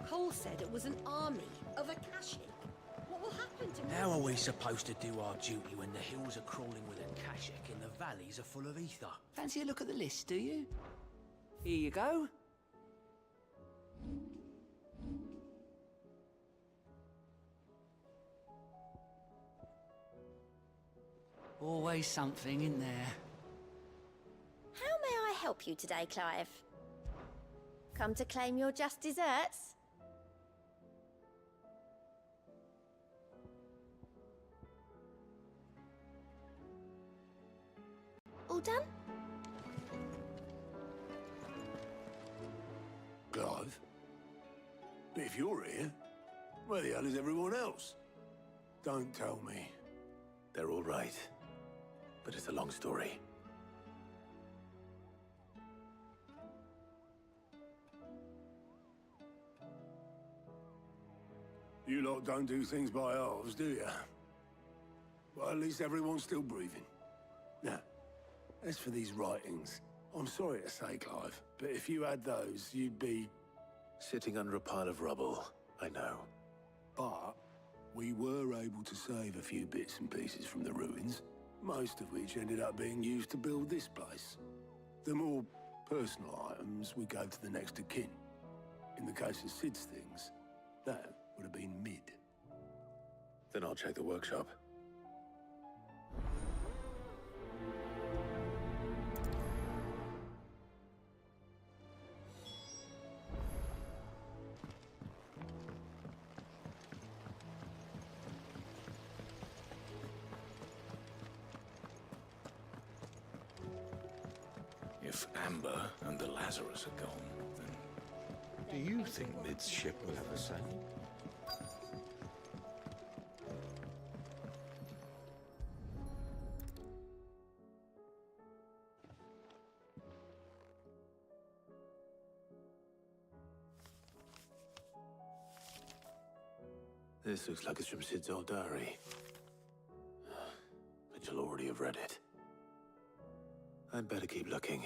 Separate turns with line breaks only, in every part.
Cole said it was an army of Akashic. What will happen to me?
How are we supposed to do our duty when the hills are crawling with Akashic and the valleys are full of ether? Fancy a look at the list, do you? Here you go. Always something in there.
How may I help you today, Clive? Come to claim your just desserts? All done?
Clive? But if you're here, where the hell is everyone else? Don't tell me.
They're all right, but it's a long story.
You lot don't do things by halves, do you? Well, at least everyone's still breathing. Now, as for these writings, I'm sorry to say, Clive, but if you had those, you'd be...
Sitting under a pile of rubble, I know.
But we were able to save a few bits and pieces from the ruins, most of which ended up being used to build this place. The more personal items we gave to the next of kin. In the case of Sid's things, that would have been mid.
Then I'll check the workshop.
If Amber and the Lazarus are gone, then do you think Mid's ship will have a sail?
This looks like it's from Sid's old diary. But you'll already have read it. I'd better keep looking.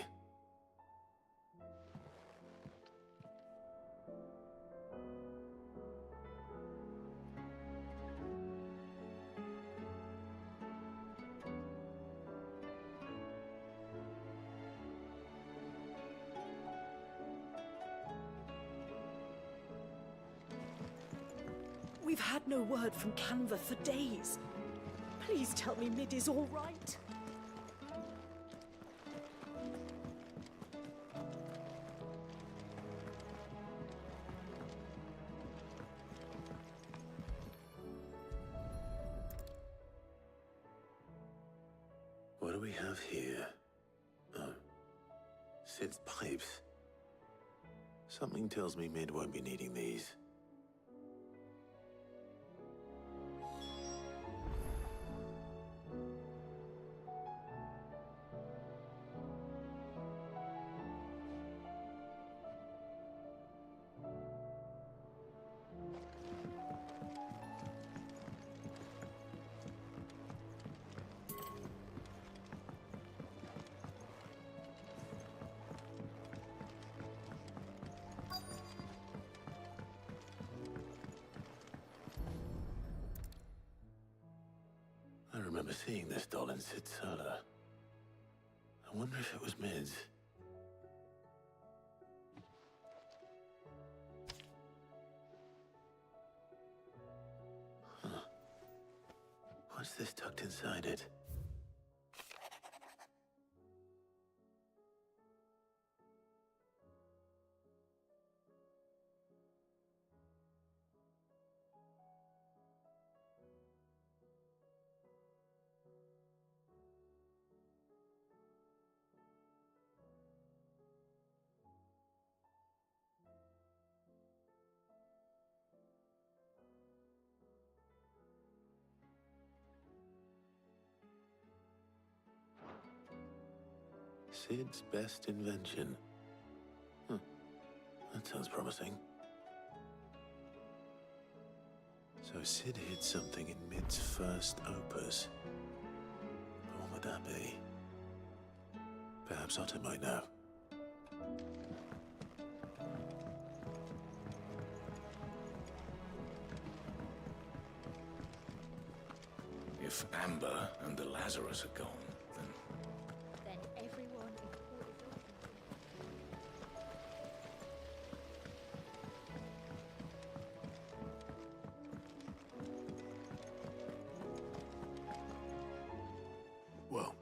We've had no word from Canva for days. Please tell me Mid is all right.
What do we have here? Oh. Sid's pipes. Something tells me Mid won't be needing these. I remember seeing this doll in Sid's cellar. I wonder if it was Mid's. Huh. What's this tucked inside it? Sid's best invention. Huh. That sounds promising. So Sid hid something in Mid's first opus. But what would that be? Perhaps Otto might know.
If Amber and the Lazarus are gone,
Then everyone in
Well,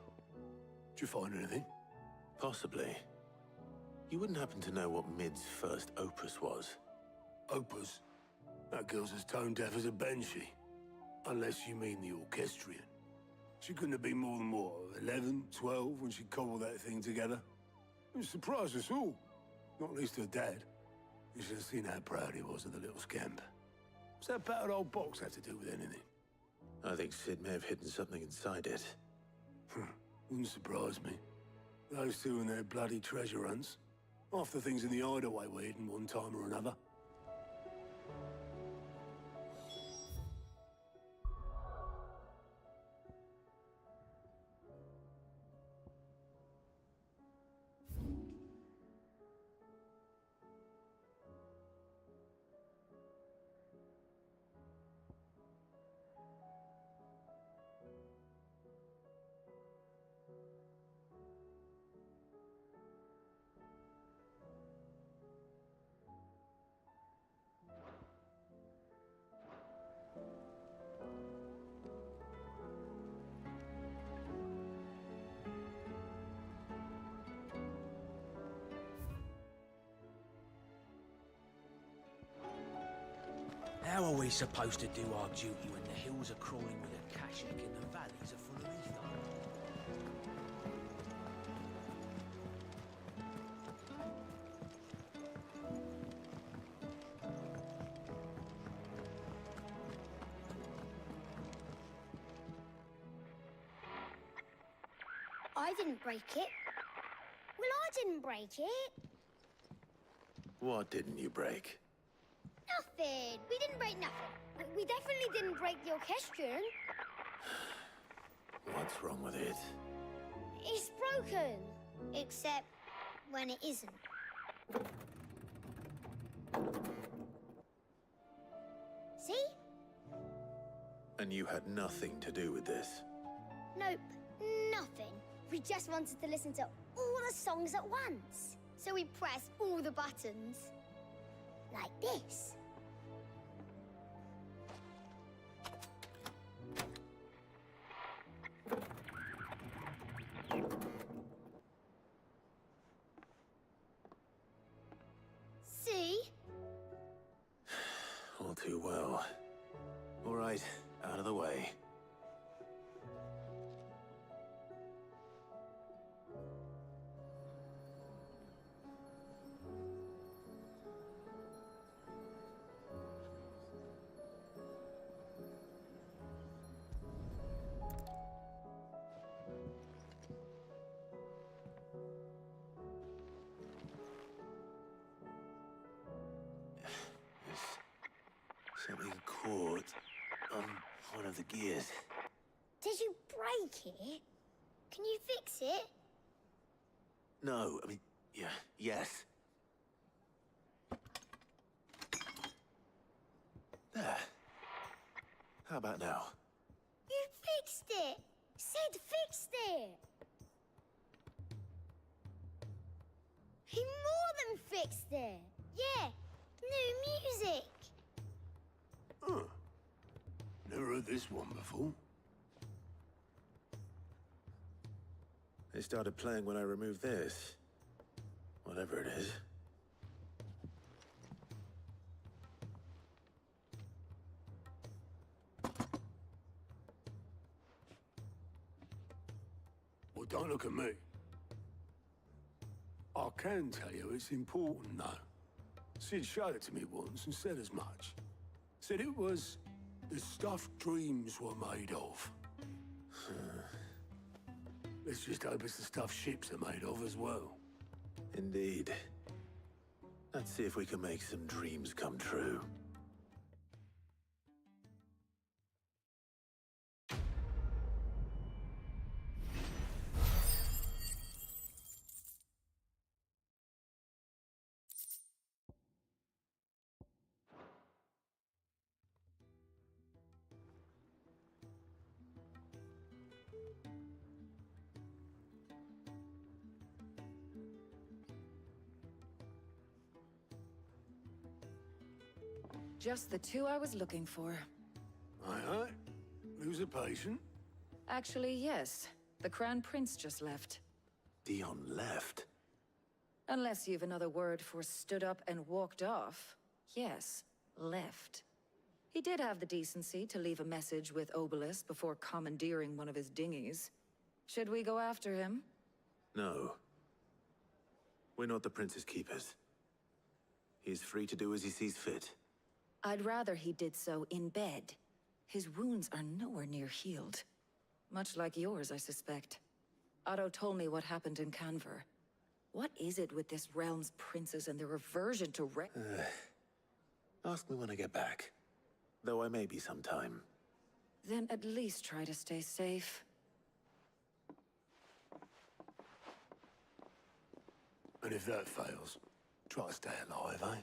did you find anything?
Possibly. You wouldn't happen to know what Mid's first opus was?
Opus? That girl's as tone deaf as a banshee. Unless you mean the orchestrion. She couldn't have been more than, what, 11, 12 when she cobbled that thing together? It surprised us all. Not least her dad. You should have seen how proud he was of the little scamp. What's that battered old box have to do with anything?
I think Sid may have hidden something inside it.
Wouldn't surprise me. Those two and their bloody treasure hunts. Half the things in the hideaway were hidden one time or another.
How are we supposed to do our duty when the hills are crawling with a kashik and the valleys are full of ether?
I didn't break it. Well, I didn't break it.
What didn't you break?
Nothing. We didn't break nothing. We definitely didn't break the orchestrion.
What's wrong with it?
It's broken. Except when it isn't. See?
And you had nothing to do with this?
Nope. Nothing. We just wanted to listen to all the songs at once. So we pressed all the buttons. Like this. See?
All too well. All right, out of the way. Something caught on one of the gears.
Did you break it? Can you fix it?
No, I mean, yeah, yes. There. How about now?
You fixed it! Sid fixed it! He more than fixed it! Yeah, new music!
Huh. Never heard this one before.
They started playing when I removed this. Whatever it is.
Well, don't look at me. I can tell you it's important, though. Sid showed it to me once and said as much. Said it was the stuff dreams were made of. Let's just hope it's the stuff ships are made of as well.
Indeed. Let's see if we can make some dreams come true.
Just the two I was looking for.
Aye, aye. Who's a patient?
Actually, yes. The Crown Prince just left.
Dion left.
Unless you've another word for stood up and walked off. Yes, left. He did have the decency to leave a message with Obelisk before commandeering one of his dinghies. Should we go after him?
No. We're not the Prince's keepers. He's free to do as he sees fit.
I'd rather he did so in bed. His wounds are nowhere near healed. Much like yours, I suspect. Otto told me what happened in Canver. What is it with this realm's princes and their aversion to
Ask me when I get back. Though I may be sometime.
Then at least try to stay safe.
And if that fails, try to stay alive, eh?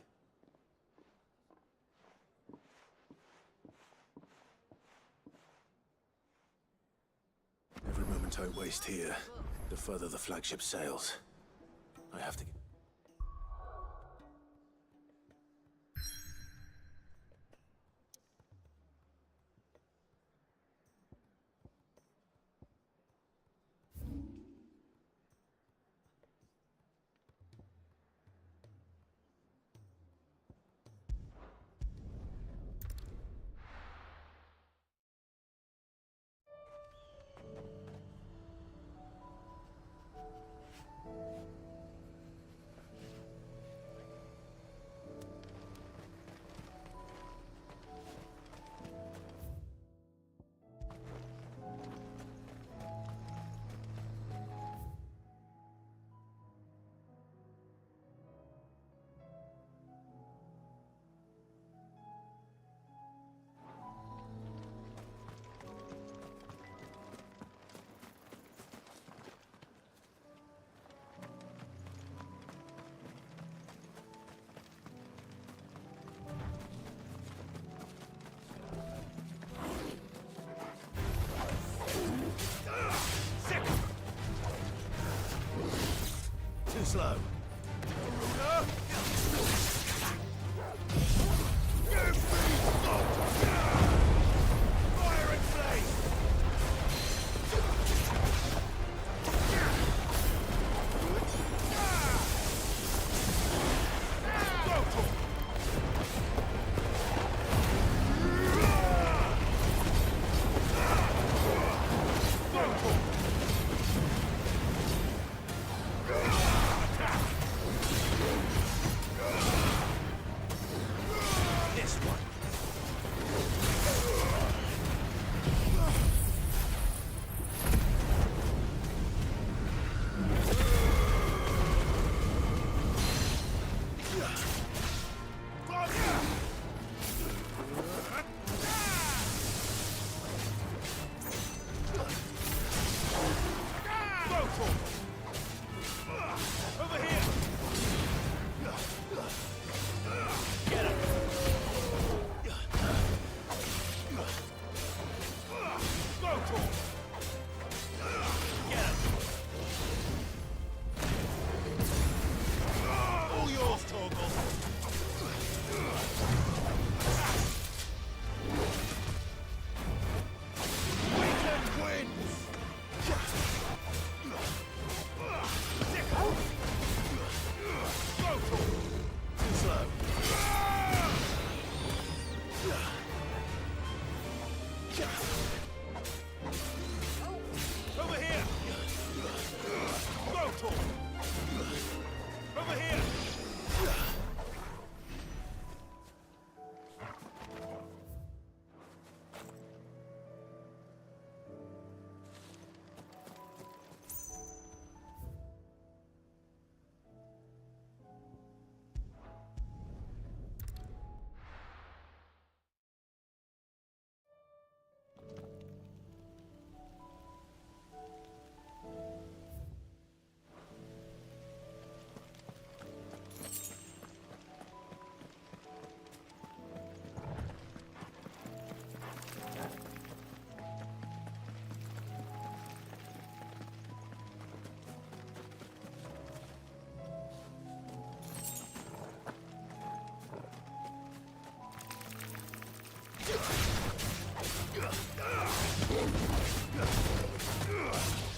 Every moment I waste here, the further the flagship sails. I have to...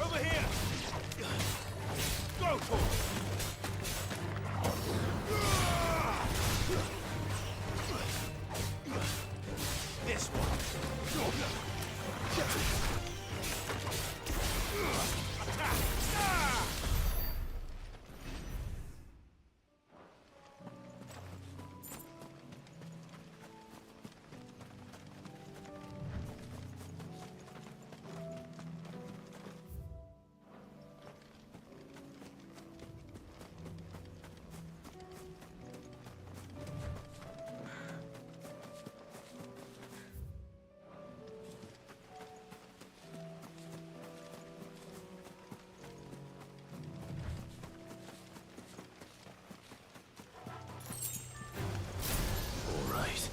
Over here! Go for it!
This one.
All right.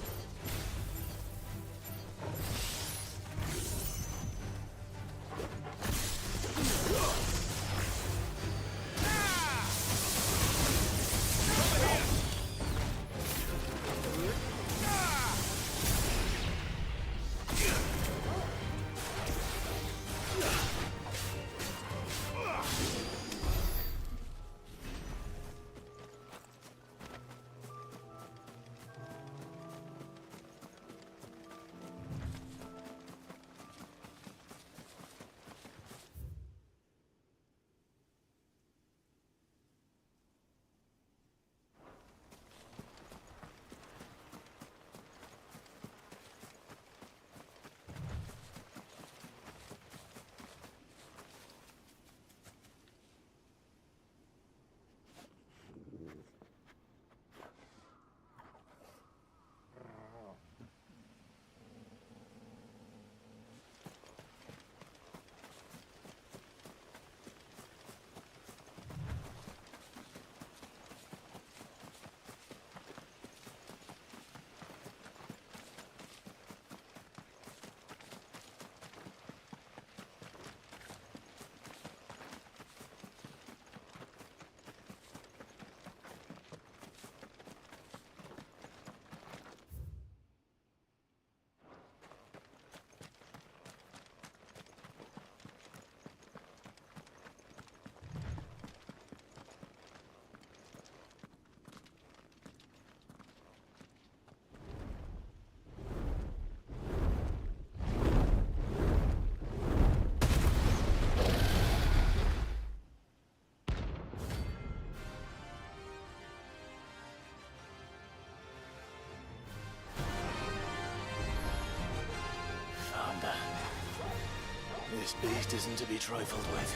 This beast isn't to be trifled with.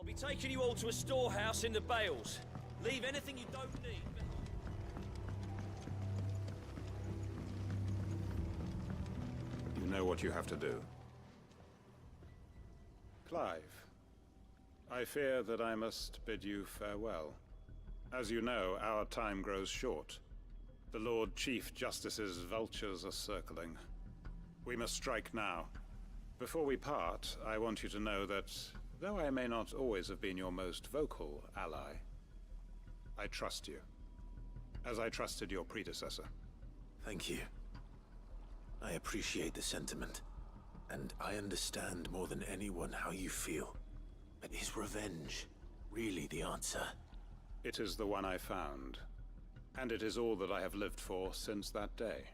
I'll be taking you all to a storehouse in the Bales. Leave anything you don't need behind.
You know what you have to do. Clive, I fear that I must bid you farewell. As you know, our time grows short. The Lord Chief Justice's vultures are circling. We must strike now. Before we part, I want you to know that, though I may not always have been your most vocal ally, I trust you, as I trusted your predecessor.
Thank you. I appreciate the sentiment, and I understand more than anyone how you feel. But is revenge really the answer?
It is the one I found, and it is all that I have lived for since that day.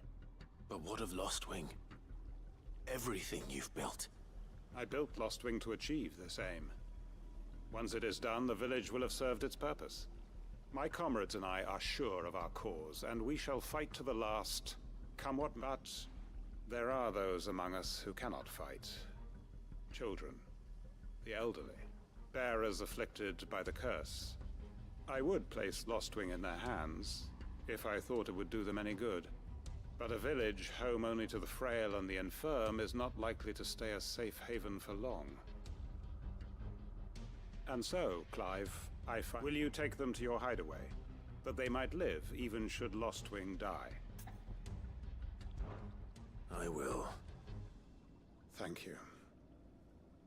But what of Lostwing? everything you've built.
I built Lostwing to achieve this aim. Once it is done, the village will have served its purpose. My comrades and I are sure of our cause, and we shall fight to the last, come what may. But there are those among us who cannot fight. Children, the elderly, bearers afflicted by the curse. I would place Lostwing in their hands, if I thought it would do them any good. But a village home only to the frail and the infirm is not likely to stay a safe haven for long. And so, Clive, will you take them to your hideaway, that they might live even should Lostwing die?
I will.
Thank you.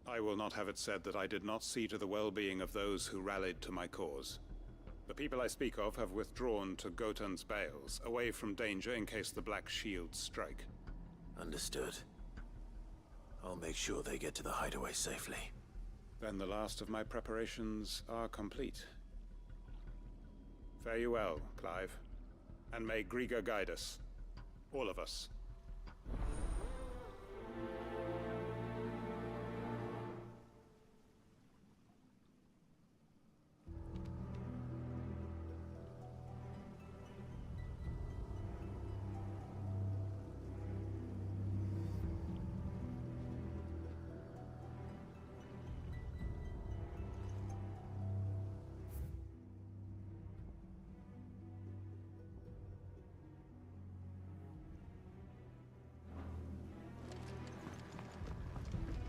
I will not have it said that I did not see to the well-being of those who rallied to my cause. The people I speak of have withdrawn to Gotan's Bales, away from danger in case the Black Shields strike.
Understood. I'll make sure they get to the hideaway safely.
Then the last of my preparations are complete. Fare you well, Clive. And may Griga guide us. All of us.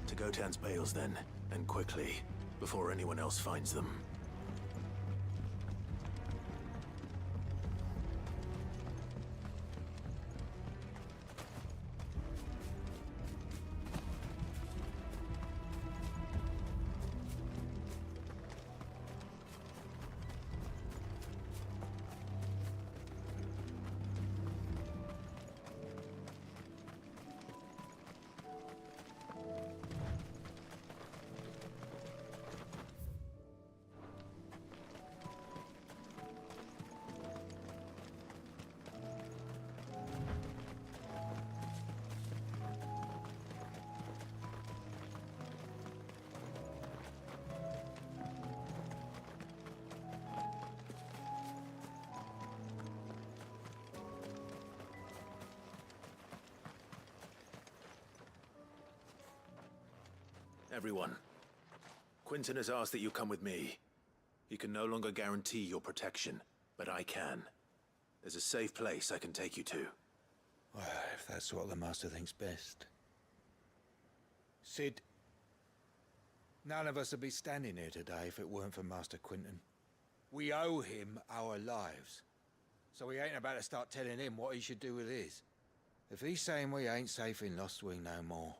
To Gotan's Bales then, and quickly, before anyone else finds them. Everyone, Quinton has asked that you come with me. He can no longer guarantee your protection, but I can. There's a safe place I can take you to.
Well, if that's what the Master thinks best. Sid, none of us would be standing here today if it weren't for Master Quinton. We owe him our lives. So we ain't about to start telling him what he should do with his. If he's saying we ain't safe in Lostwing no more,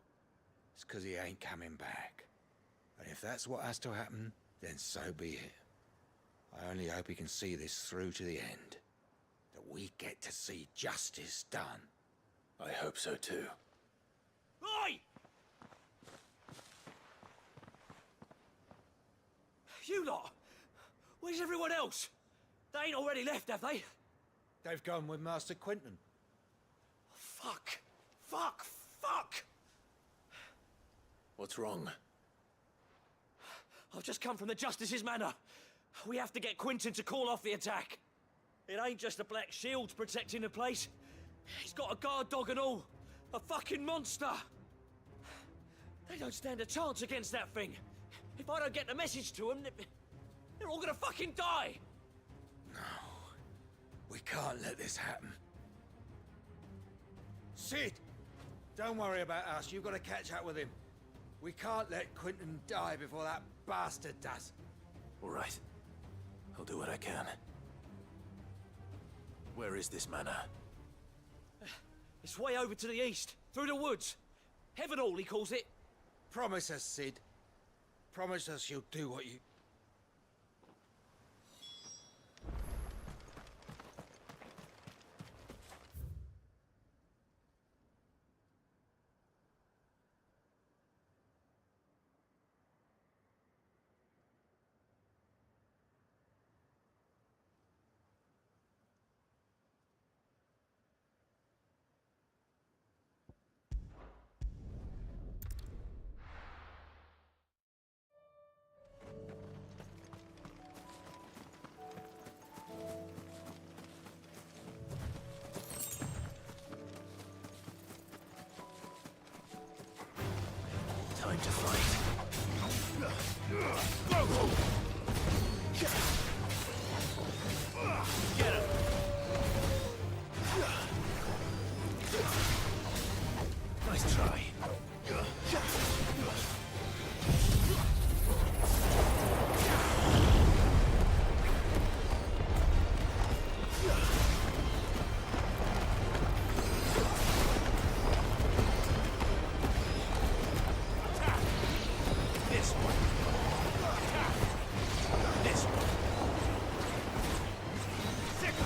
it's 'cause he ain't coming back. And if that's what has to happen, then so be it. I only hope he can see this through to the end. That we get to see justice done.
I hope so too.
Oi! You lot! Where's everyone else? They ain't already left, have they?
They've gone with Master Quinton.
Fuck! Fuck! Fuck!
What's wrong?
I've just come from the Justice's manor. We have to get Quinton to call off the attack. It ain't just the Black Shields protecting the place. He's got a guard dog and all. A fucking monster. They don't stand a chance against that thing. If I don't get the message to them, they're all gonna fucking die.
No. We can't let this happen. Sid! Don't worry about us. You've got to catch up with him. We can't let Quinton die before that bastard does.
All right. I'll do what I can. Where is this manor?
It's way over to the east, through the woods. Heavenhall, he calls it.
Promise us, Sid. Promise us you'll do what you...
time to fight.
Get him!
Nice try.
This one. This one. Sick.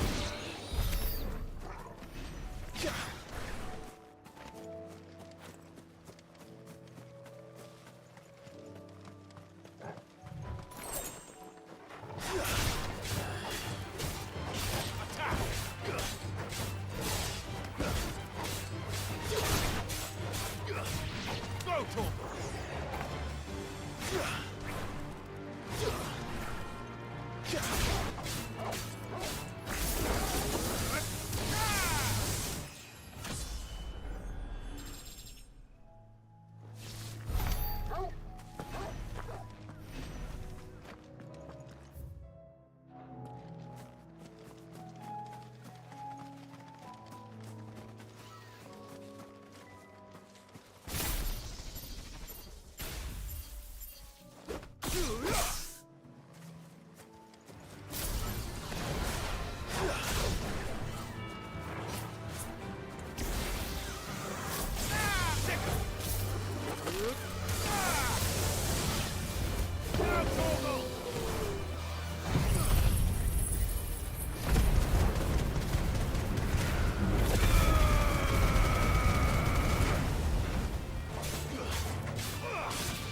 Go, Tom.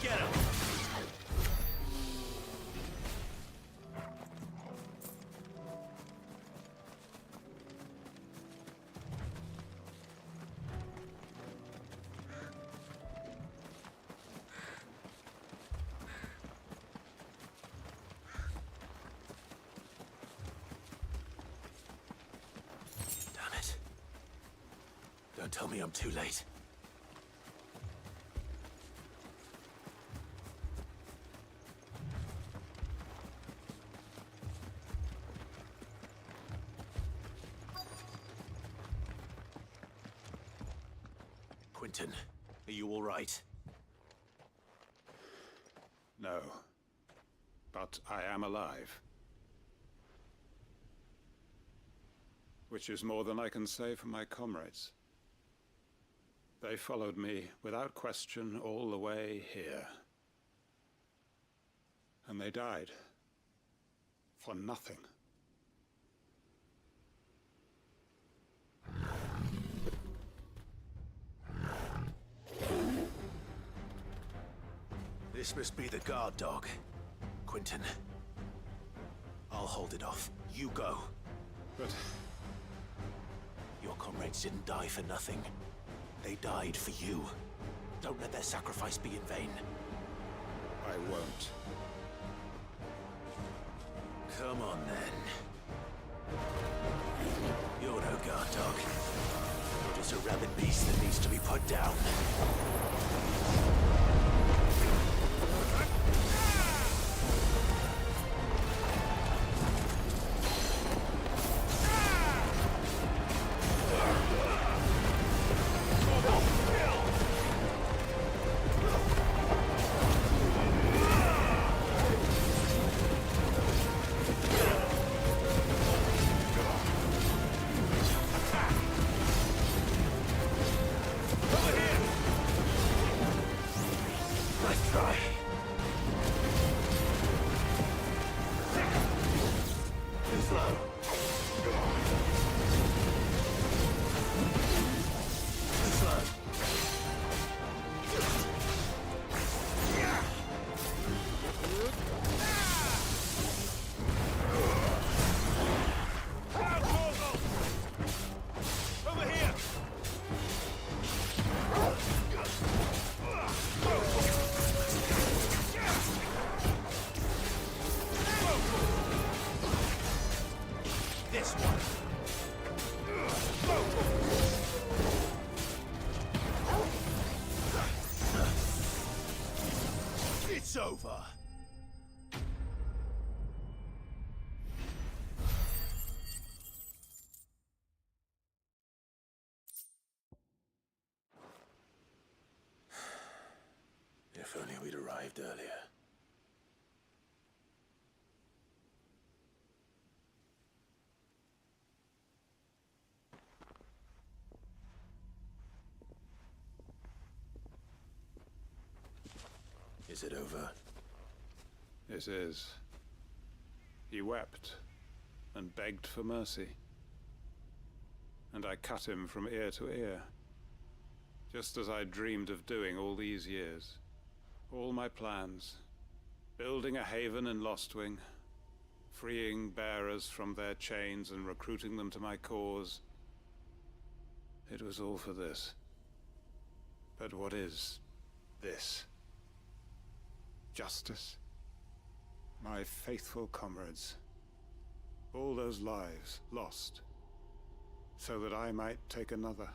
Get him!
Damn it. Don't tell me I'm too late. Quentin, are you all right?
No. But I am alive. Which is more than I can say for my comrades. They followed me without question all the way here. And they died. For nothing.
This must be the guard dog. Quentin. I'll hold it off. You go.
But
Your comrades didn't die for nothing. They died for you. Don't let their sacrifice be in vain.
I won't.
Come on, then. You're no guard dog. You're just a rabid beast that needs to be put down. It's over. If only we'd arrived earlier. Is it over?
It is. He wept and begged for mercy. And I cut him from ear to ear, just as I dreamed of doing all these years. All my plans, building a haven in Lostwing, freeing bearers from their chains and recruiting them to my cause. It was all for this. But what is this? Justice? My faithful comrades. All those lives lost, so that I might take another.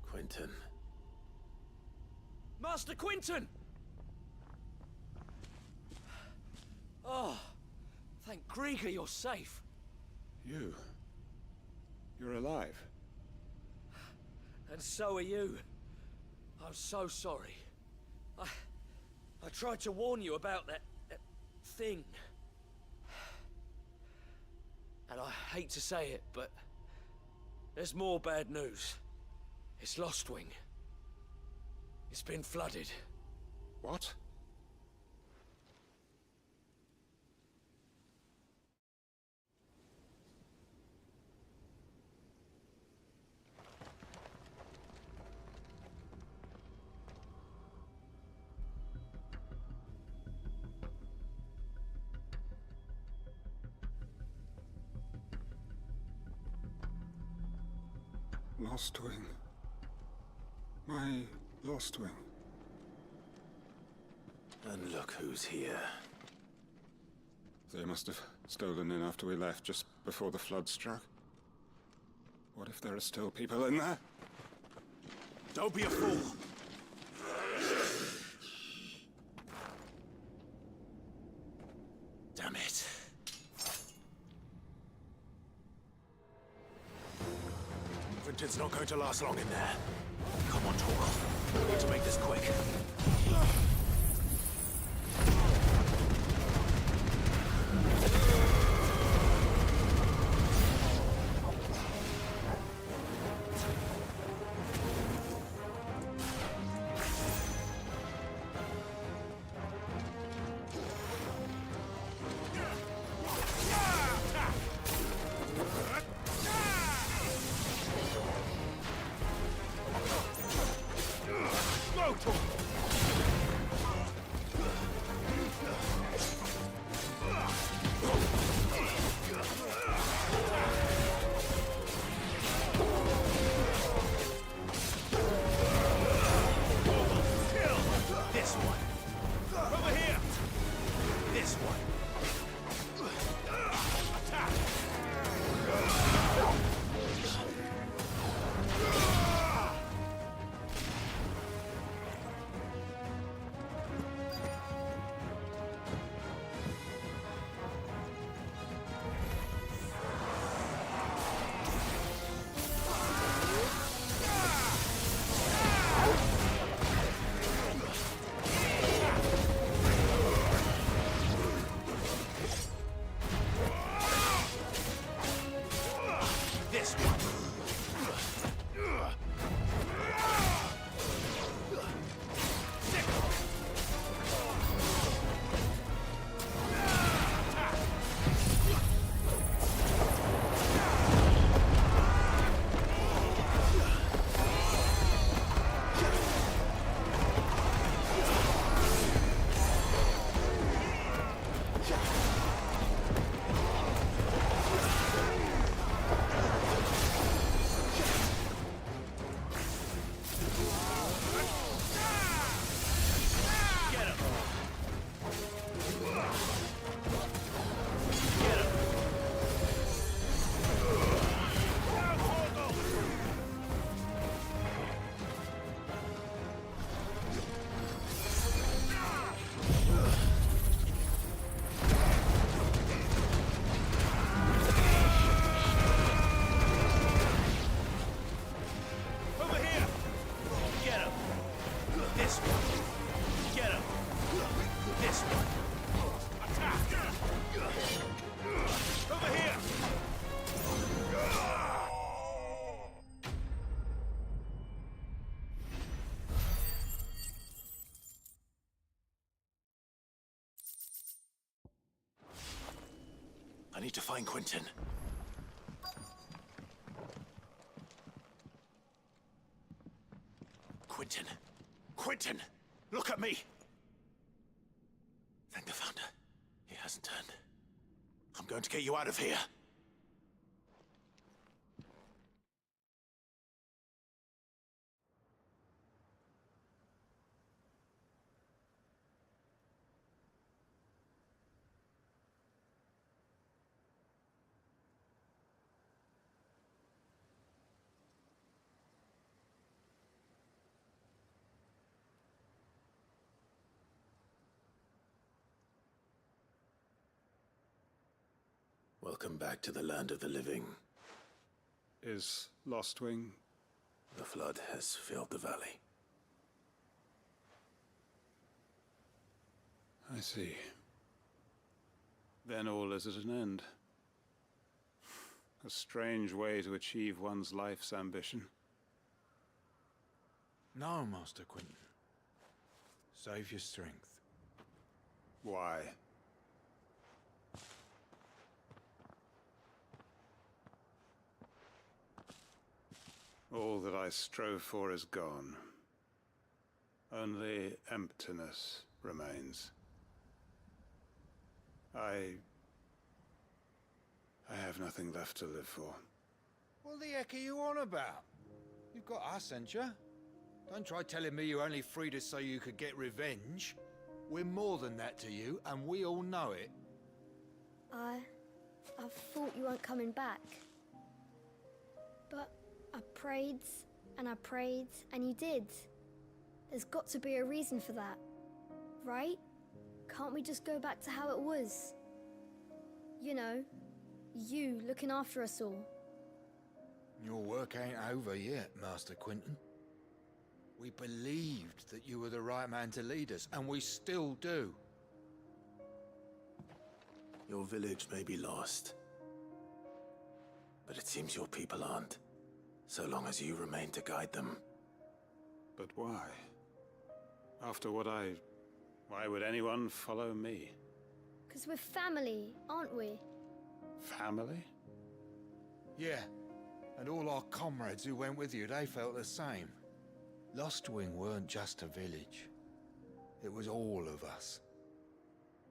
Quentin.
Master Quentin! Oh, thank Grieger you're safe.
You're alive.
And so are you. I'm so sorry. I tried to warn you about that thing. And I hate to say it, but there's more bad news. It's Lostwing. It's been flooded.
What? Lostwing. My Lostwing.
And look who's here.
They must have stolen in after we left, just before the flood struck. What if there are still people in there?
Don't be a fool! Damn it. Quentin's not going to last long in there. Come on, Torgal. We need to make this quick.
This one. Get him. This one. Attack. Over here.
I need to find Quentin. Quentin! Quentin! Look at me! Thank the Founder. He hasn't turned. I'm going to get you out of here. Welcome back to the land of the living.
Is Lostwing?
The flood has filled the valley.
I see. Then all is at an end. A strange way to achieve one's life's ambition.
No, Master Quentin. Save your strength.
Why? All that I strove for is gone. Only emptiness remains. I have nothing left to live for.
What the heck are you on about? You've got us, ain't you? Don't try telling me you only freed us so you could get revenge. We're more than that to you, and we all know it.
I thought you weren't coming back. But I prayed, and you did. There's got to be a reason for that, right? Can't we just go back to how it was? You know, you looking after us all.
Your work ain't over yet, Master Quentin. We believed that you were the right man to lead us, and we still do.
Your village may be lost, but it seems your people aren't, so long as you remain to guide them.
But why? After what why would anyone follow me?
'Cause we're family, aren't we?
Family?
Yeah, and all our comrades who went with you, they felt the same. Lostwing weren't just a village. It was all of us.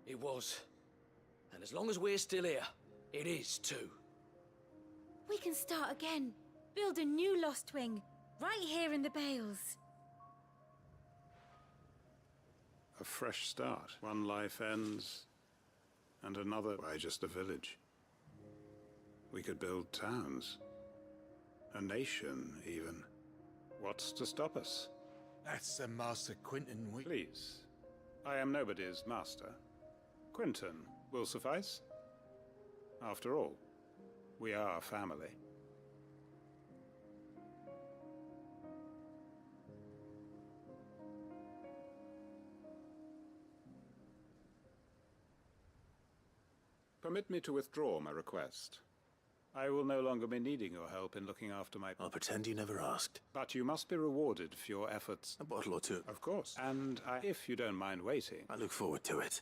It was. And as long as we're still here, it is too.
We can start again. Build a new Lostwing, right here in the Bales.
A fresh start. One life ends, and another by just a village. We could build towns. A nation, even. What's to stop us?
That's the Master Quentin we...
Please. I am nobody's master. Quentin will suffice. After all, we are family. Permit me to withdraw my request. I will no longer be needing your help in looking after my...
I'll pretend you never asked.
But you must be rewarded for your efforts.
A bottle or two.
Of course. And if you don't mind waiting...
I look forward to it.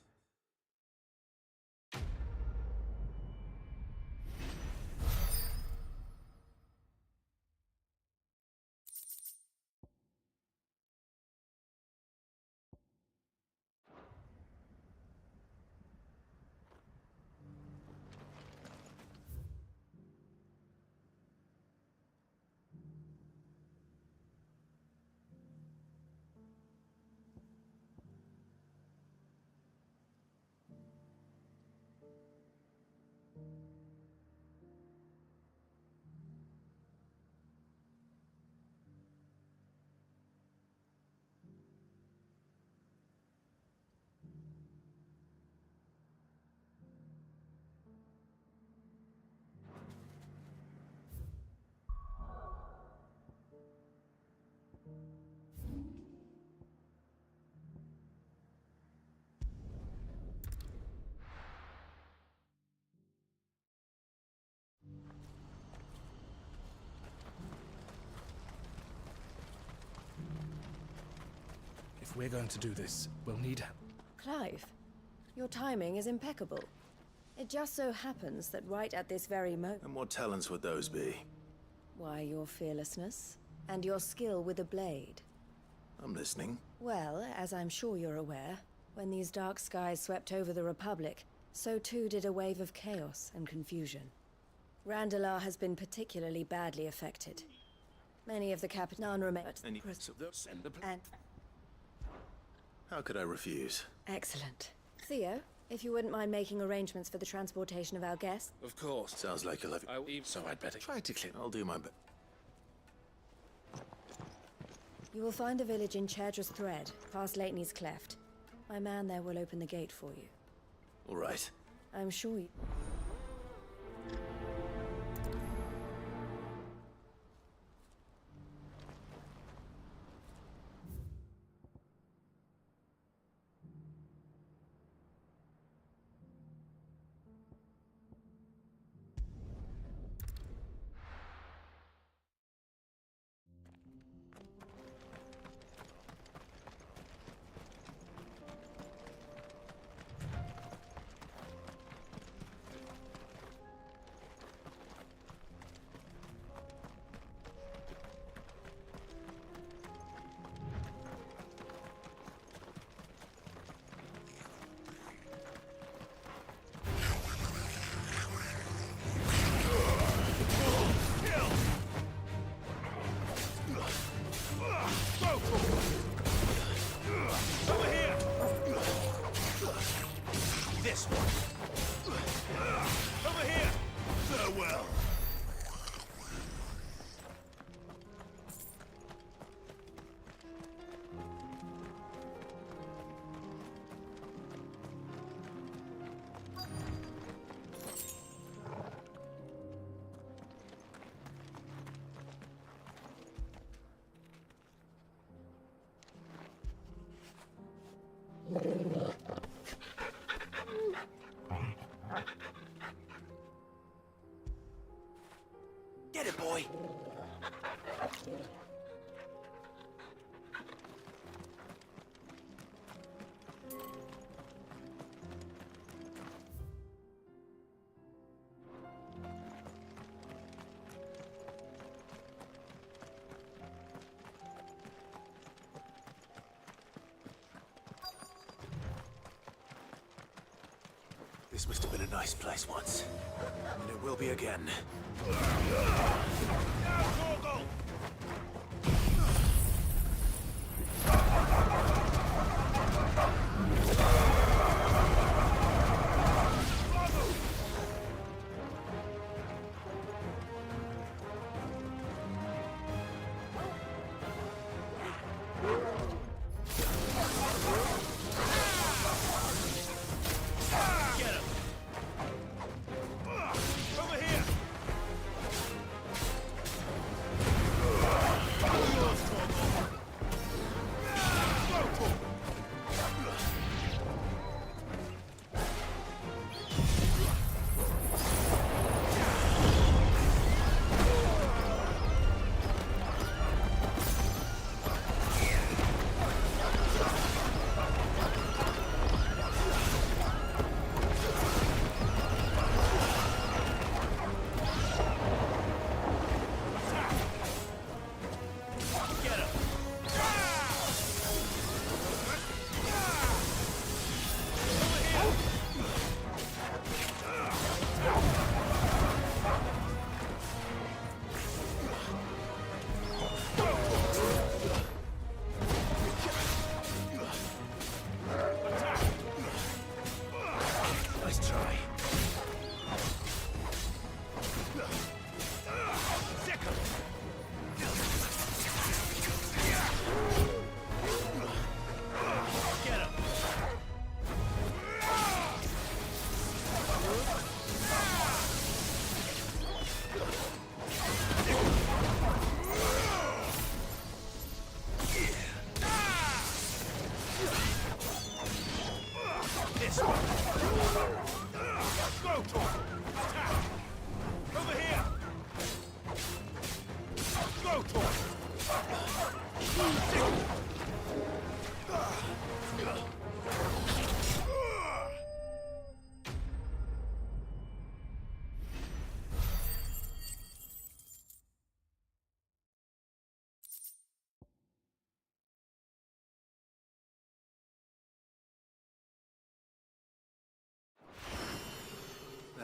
If we're going to do this, we'll need...
Clive, your timing is impeccable. It just so happens that right at this very moment...
And what talents would those be?
Why, your fearlessness and your skill with a blade.
I'm listening.
Well, as I'm sure you're aware, when these dark skies swept over the Republic, so too did a wave of chaos and confusion. Randalar has been particularly badly affected. Many of the Capitan remain... And...
How could I refuse?
Excellent. Theo, if you wouldn't mind making arrangements for the transportation of our guests.
Of course.
Sounds like you'll have...
So I'd better try to clear...
I'll do my best.
You will find a village in Chadra's Thread, past Lateney's Cleft. My man there will open the gate for you.
All right.
I'm sure you...
Get it, boy!
This must have been a nice place once. And it will be again.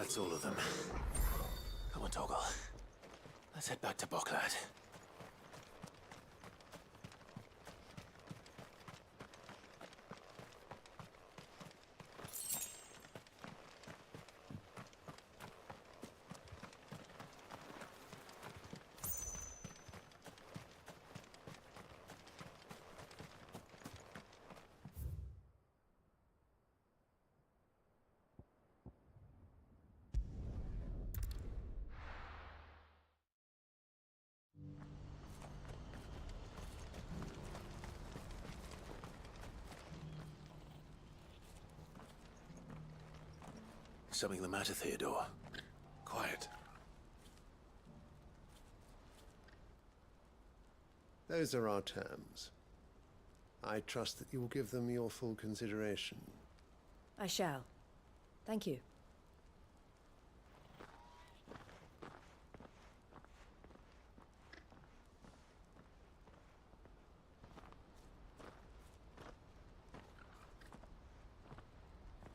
That's all of them. Come on, Toggle. Let's head back to Boklad. Something the matter, Theodore?
Quiet.
Those are our terms. I trust that you will give them your full consideration.
I shall. Thank you.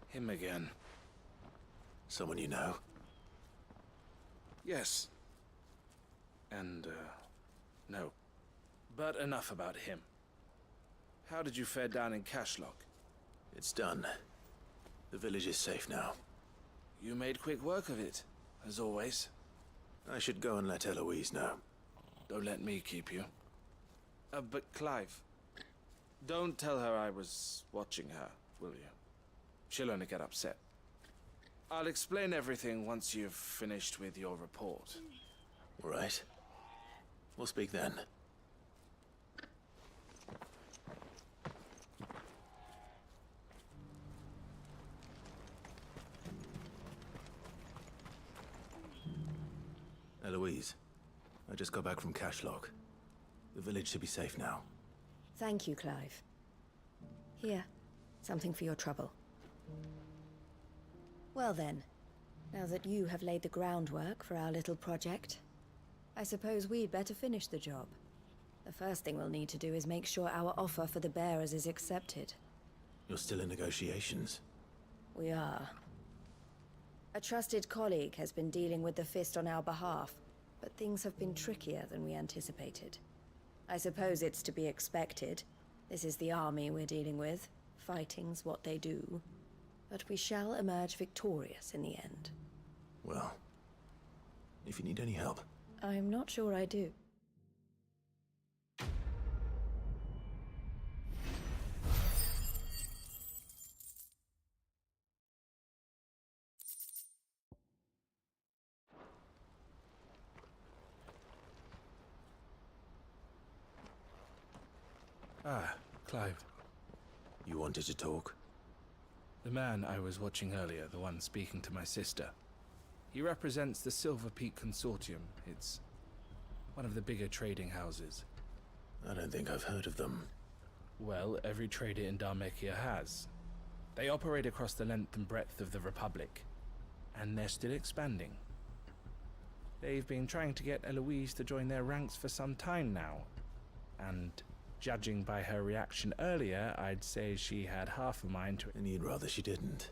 Him again.
Someone you know?
Yes. And, no. But enough about him. How did you fare down in Cashlock?
It's done. The village is safe now.
You made quick work of it, as always.
I should go and let Eloise know.
Don't let me keep you. But Clive, don't tell her I was watching her, will you? She'll only get upset. I'll explain everything once you've finished with your report.
All right. We'll speak then. Eloise, I just got back from Cashlock. The village should be safe now.
Thank you, Clive. Here, something for your trouble. Well then, now that you have laid the groundwork for our little project, I suppose we'd better finish the job. The first thing we'll need to do is make sure our offer for the bearers is accepted.
You're still in negotiations?
We are. A trusted colleague has been dealing with the Fist on our behalf, but things have been trickier than we anticipated. I suppose it's to be expected. This is the army we're dealing with. Fighting's what they do. But we shall emerge victorious in the end.
Well, if you need any help.
I'm not sure I do.
Ah, Clive.
You wanted to talk?
The man I was watching earlier, the one speaking to my sister. He represents the Silver Peak Consortium. It's one of the bigger trading houses.
I don't think I've heard of them.
Well, every trader in Dharmekia has. They operate across the length and breadth of the Republic, and they're still expanding. They've been trying to get Eloise to join their ranks for some time now, and judging by her reaction earlier, I'd say she had half a mind to...
And you'd rather she didn't?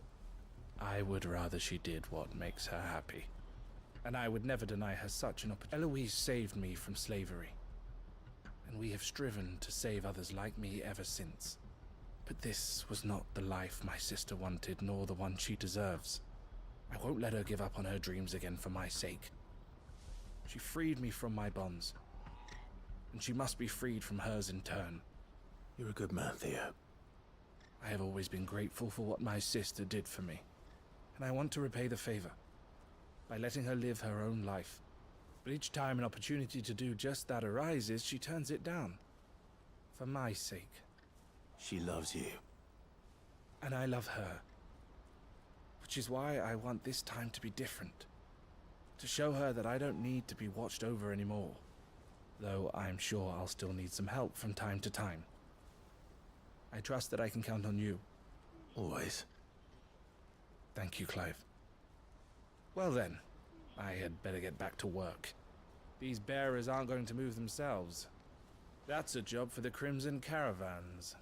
I would rather she did what makes her happy. And I would never deny her such an opportunity. Eloise saved me from slavery. And we have striven to save others like me ever since. But this was not the life my sister wanted, nor the one she deserves. I won't let her give up on her dreams again for my sake. She freed me from my bonds. And she must be freed from hers in turn.
You're a good man, Theo.
I have always been grateful for what my sister did for me. And I want to repay the favor by letting her live her own life. But each time an opportunity to do just that arises, she turns it down. For my sake.
She loves you.
And I love her. Which is why I want this time to be different. To show her that I don't need to be watched over anymore. Though I'm sure I'll still need some help from time to time. I trust that I can count on you.
Always.
Thank you, Clive. Well then, I had better get back to work. These bearers aren't going to move themselves. That's a job for the Crimson Caravans.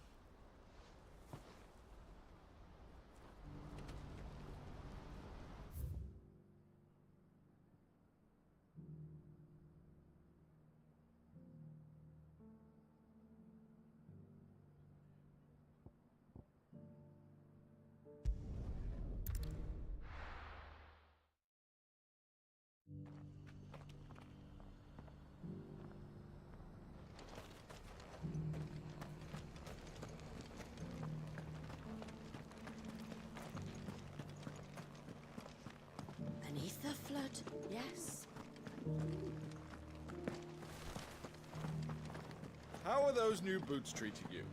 Yes.
How are those new boots treating you?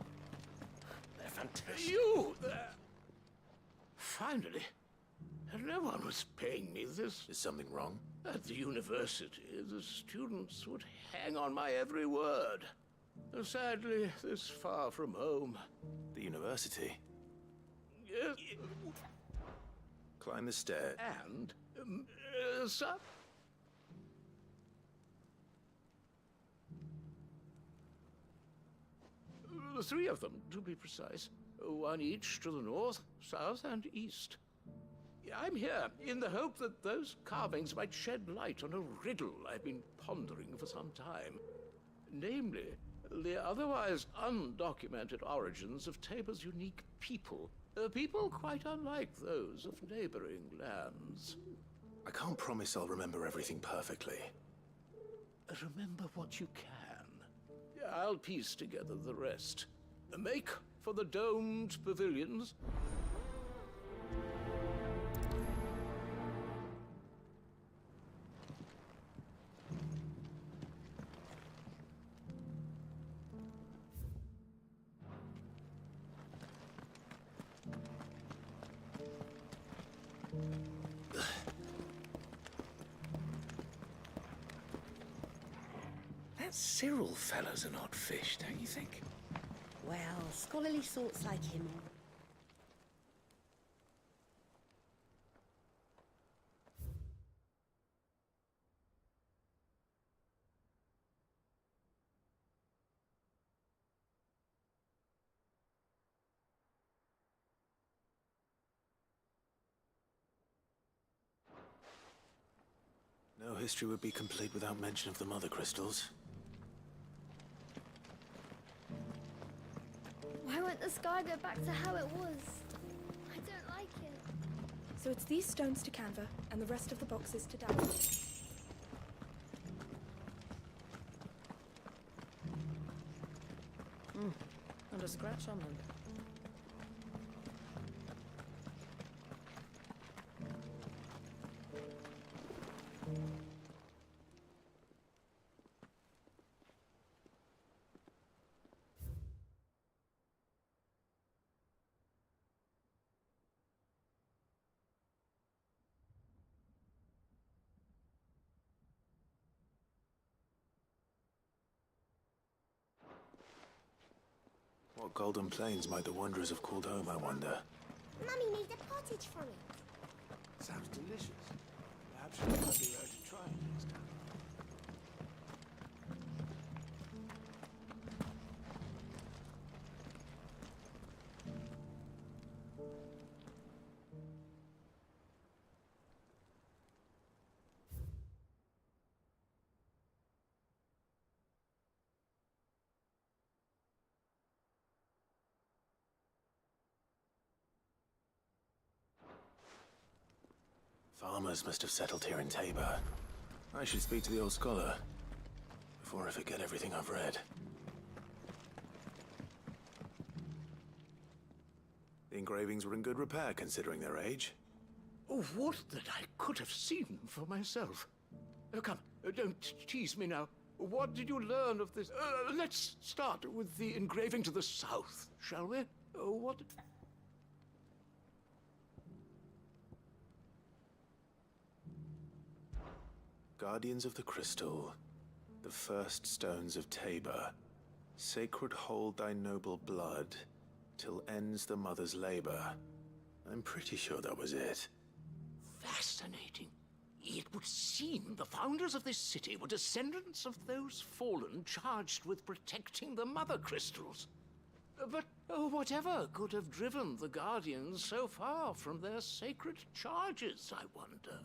They're fantastic.
You there! Finally. No one was paying me this.
Is something wrong?
At the university, the students would hang on my every word. Sadly, this far from home.
The university?
Yes.
Climb the stair.
And, sir? The three of them, to be precise. One each to the north, south, and east. I'm here in the hope that those carvings might shed light on a riddle I've been pondering for some time. Namely, the otherwise undocumented origins of Tabor's unique people. People quite unlike those of neighboring lands.
I can't promise I'll remember everything perfectly.
Remember what you can. I'll piece together the rest. Make for the domed pavilions.
That Cyril fellow's an odd fish, don't you think?
Well, scholarly sorts like him.
No history would be complete without mention of the mother crystals.
Why won't the sky go back to how it was? I don't like it.
So it's these stones to Canva, and the rest of the boxes to Dallas.
Not a scratch on them.
What golden plains might the wanderers have called home, I wonder?
Mummy made a pottage from it.
Sounds delicious. Perhaps you might be able to try it next time.
Farmers must have settled here in Tabor. I should speak to the old scholar before I forget everything I've read. The engravings were in good repair considering their age.
Oh, would that I could have seen for myself. Come, don't tease me now. What did you learn of this? Let's start with the engraving to the south, shall we? What?
Guardians of the Crystal, the first stones of Tabor, sacred hold thy noble blood, till ends the mother's labor. I'm pretty sure that was it.
Fascinating. It would seem the founders of this city were descendants of those fallen charged with protecting the mother crystals. But whatever could have driven the Guardians so far from their sacred charges, I wonder?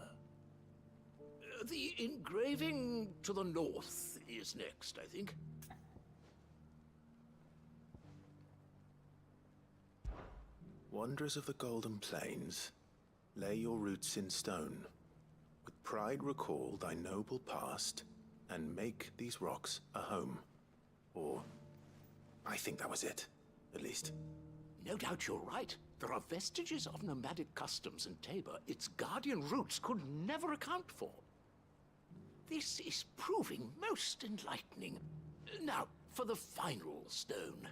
The engraving to the north is next, I think.
Wanderers of the Golden Plains, lay your roots in stone. With pride recall thy noble past, and make these rocks a home. Or, I think that was it, at least.
No doubt you're right. There are vestiges of nomadic customs in Tabor its guardian roots could never account for. This is proving most enlightening. Now, for the final stone.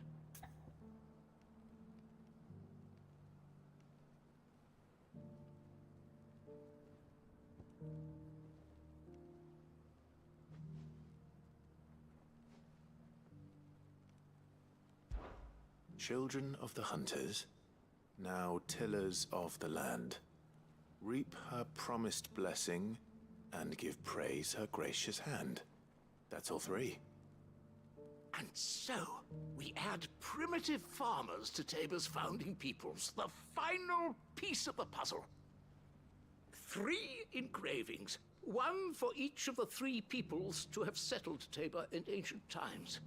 Children of the hunters, now tillers of the land, reap her promised blessing and give praise her gracious hand. That's all three.
And so, we add primitive farmers to Tabor's founding peoples, the final piece of the puzzle. 3 engravings, one for each of the 3 peoples to have settled Tabor in ancient times.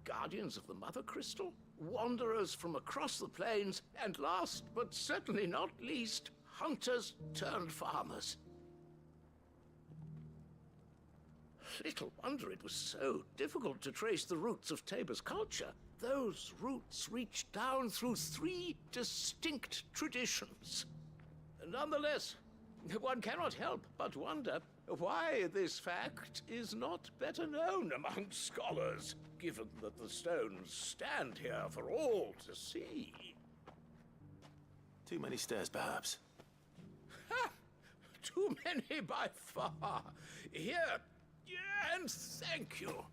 Guardians of the Mother Crystal, wanderers from across the plains, and last but certainly not least, hunters turned farmers. Little wonder it was so difficult to trace the roots of Tabor's culture. Those roots reach down through 3 distinct traditions. Nonetheless, one cannot help but wonder why this fact is not better known among scholars, given that the stones stand here for all to see.
Too many stairs, perhaps.
Ha! Too many by far. Here, and thank you.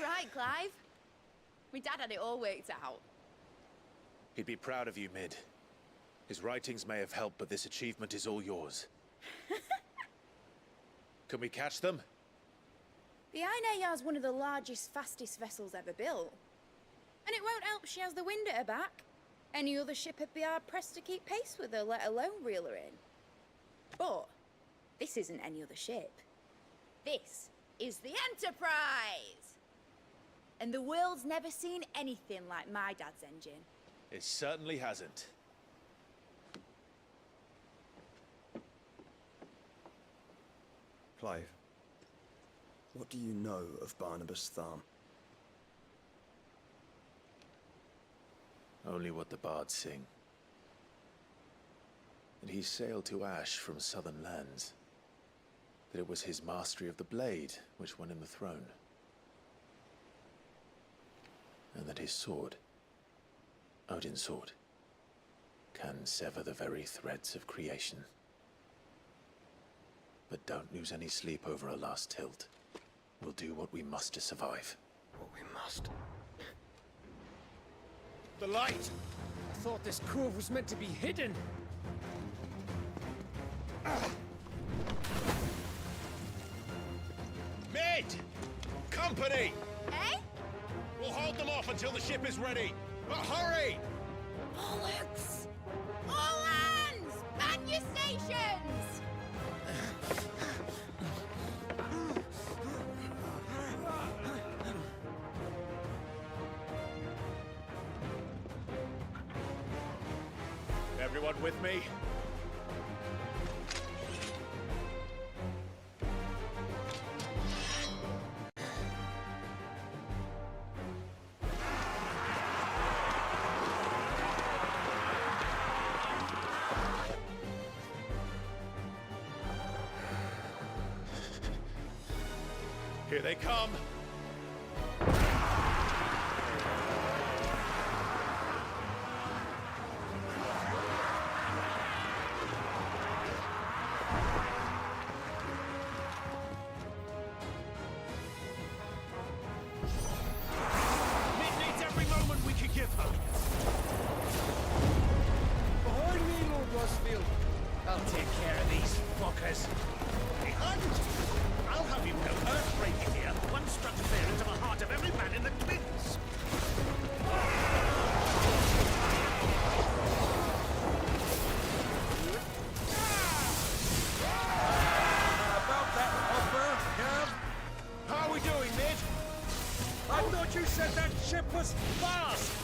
Right, Clive? My dad had it all worked out.
He'd be proud of you, Mid. His writings may have helped, but this achievement is all yours. Can we catch them?
The Ainayar's one of the largest, fastest vessels ever built. And it won't help she has the wind at her back. Any other ship would be hard-pressed to keep pace with her, let alone reel her in. But this isn't any other ship. This is the Enterprise! And the world's never seen anything like my dad's engine.
It certainly hasn't.
Clive, what do you know of Barnabas Tharm?
Only what the bards sing. That he sailed to Ash from southern lands. That it was his mastery of the blade which won him the throne. And that his sword, Odin's sword, can sever the very threads of creation. But don't lose any sleep over a last tilt. We'll do what we must to survive.
What we must.
The light! I thought this cove was meant to be hidden.
company!
Eh?
We'll hold them off until the ship is ready. But hurry!
Bollocks! All hands! Man your stations!
Everyone with me? Here they come.
Mid needs every moment we can give her.
Behind me, Lord Rosfield. I'll take care of these fuckers.
Behind! I'll have you know earthbreaking here. One struck fear into the heart of every man in the twins.
About that offer, Cav?
How are we doing, Mid?
I thought you said that ship was fast!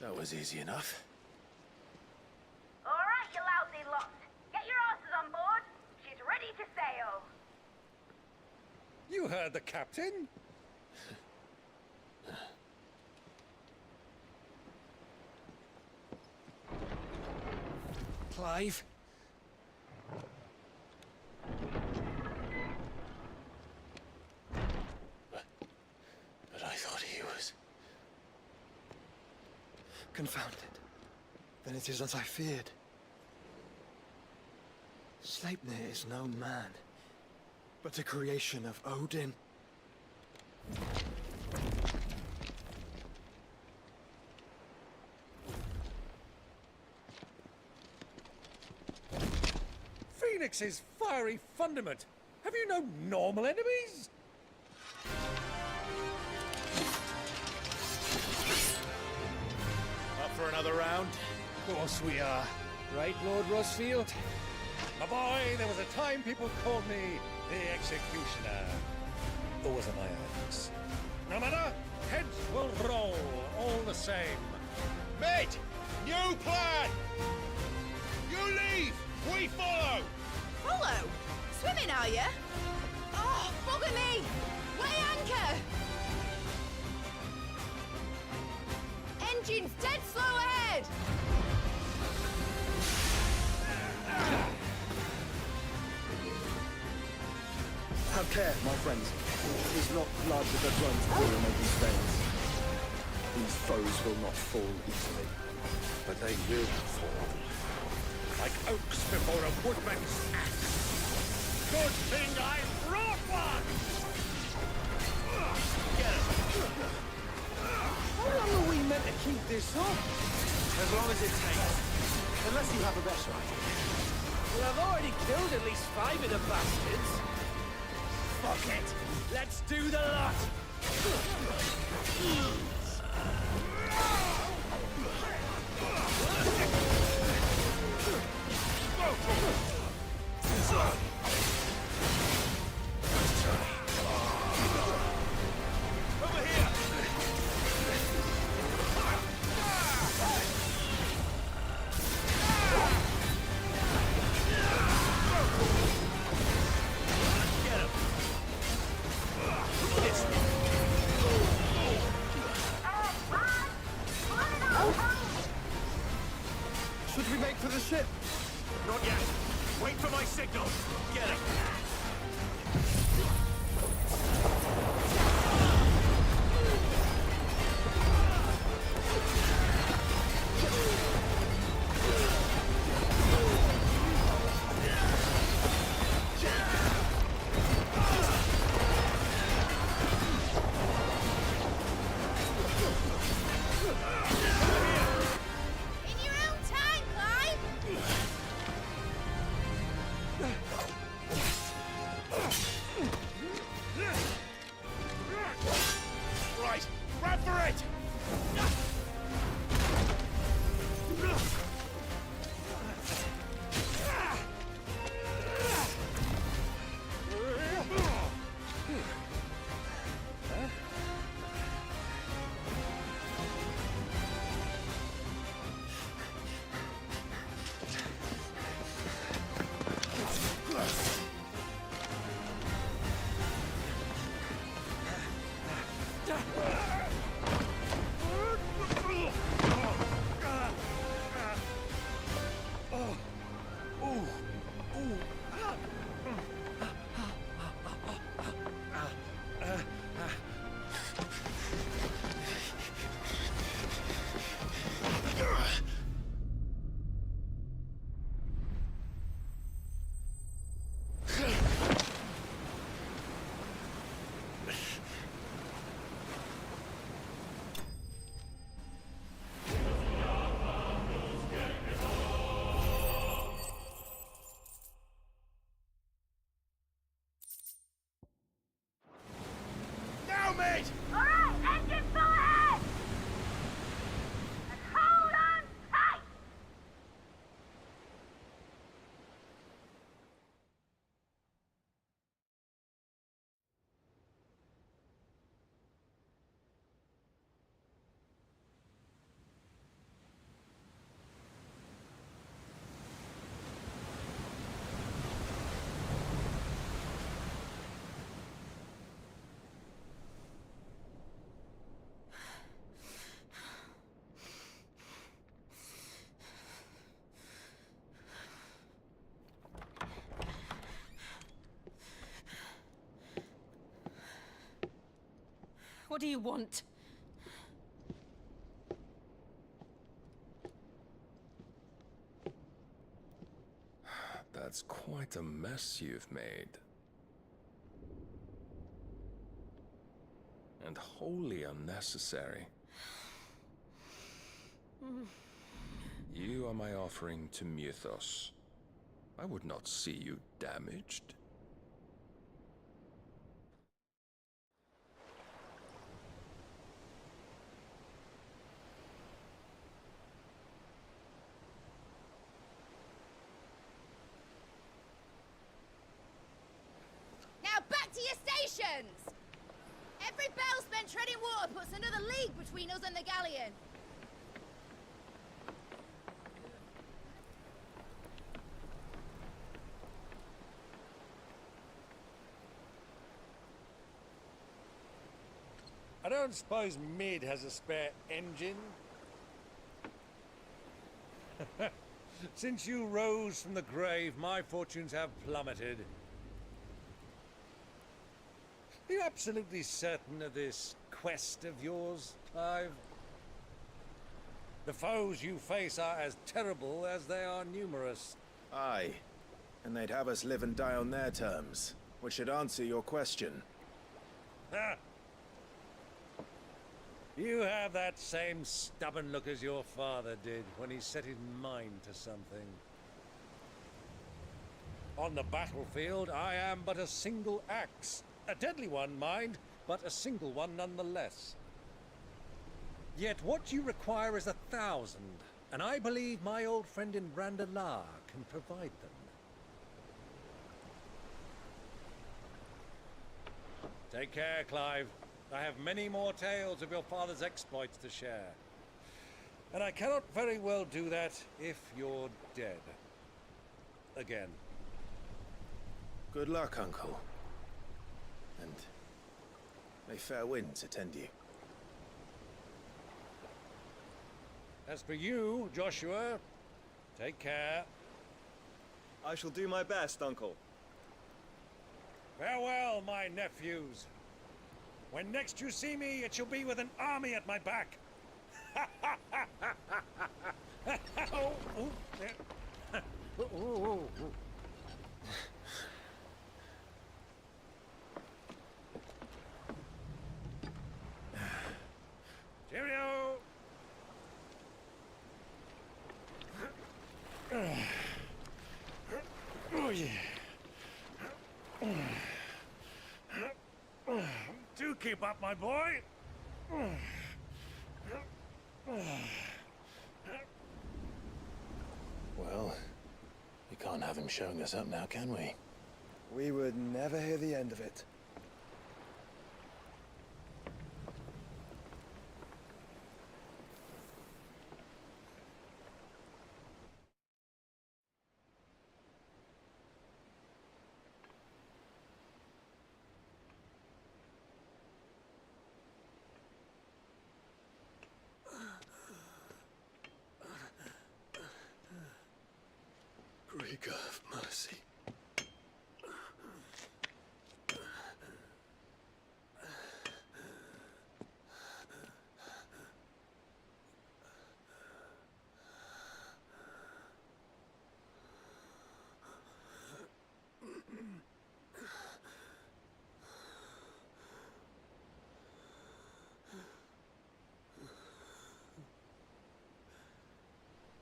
That was easy enough.
All right, you lousy lot. Get your asses on board. She's ready to sail.
You heard the captain?
Clive?
But I thought he was...
Confounded. Then it is as I feared. Sleipnir is no man, but a creation of Odin.
Phoenix's fiery fundament! Have you no normal enemies?
Up for another round?
Of course we are. Right, Lord Rosfield? My boy, there was a time people called me the Executioner. Or was it my eyes? No matter, heads will roll all the same.
Mate! New plan! You leave! We follow!
Follow? Swimming, are you? Oh, bugger me! Weigh anchor! Engine's dead slow ahead!
Have care, my friends. It is not blood that runs through your making veins. These foes will not fall easily, but they will fall.
Like oaks before a woodman's axe. Good thing I brought one! Get him! How long are we meant to keep this up?
As long as it takes. Unless you have a better idea.
Well, I've already killed at least 5 of the bastards.
Fuck it! Let's do the lot!
Over here!
Should we make for the ship?
Not yet. Wait for my signal. Get it.
In your own time, Clive!
Right. Run for it! Now, mate!
Alright, engine full ahead! And hold on tight!
What do you want?
That's quite a mess you've made. And wholly unnecessary. You are my offering to Mythos. I would not see you damaged.
galleons! Every bell spent treading water puts another league between us and the galleon.
I don't suppose Mid has a spare engine? Since you rose from the grave, my fortunes have plummeted. Are you absolutely certain of this quest of yours, Clive? The foes you face are as terrible as they are numerous.
Aye, and they'd have us live and die on their terms, which should answer your question.
Ha! You have that same stubborn look as your father did when he set his mind to something. On the battlefield, I am but a single axe. A deadly one, mind, but a single one nonetheless. Yet what you require is 1,000, and I believe my old friend in Randalar can provide them. Take care, Clive. I have many more tales of your father's exploits to share. And I cannot very well do that if you're dead. Again.
Good luck, Uncle. And may fair winds attend you.
As for you, Joshua, take care.
I shall do my best, Uncle.
Farewell, my nephews. When next you see me, it shall be with an army at my back. Oh, oh, there. Oh, oh, oh. Cheerio! Oh, yeah. Do keep up, my boy.
Well, we can't have him showing us up now, can we?
We would never hear the end of it.
Greek of mercy.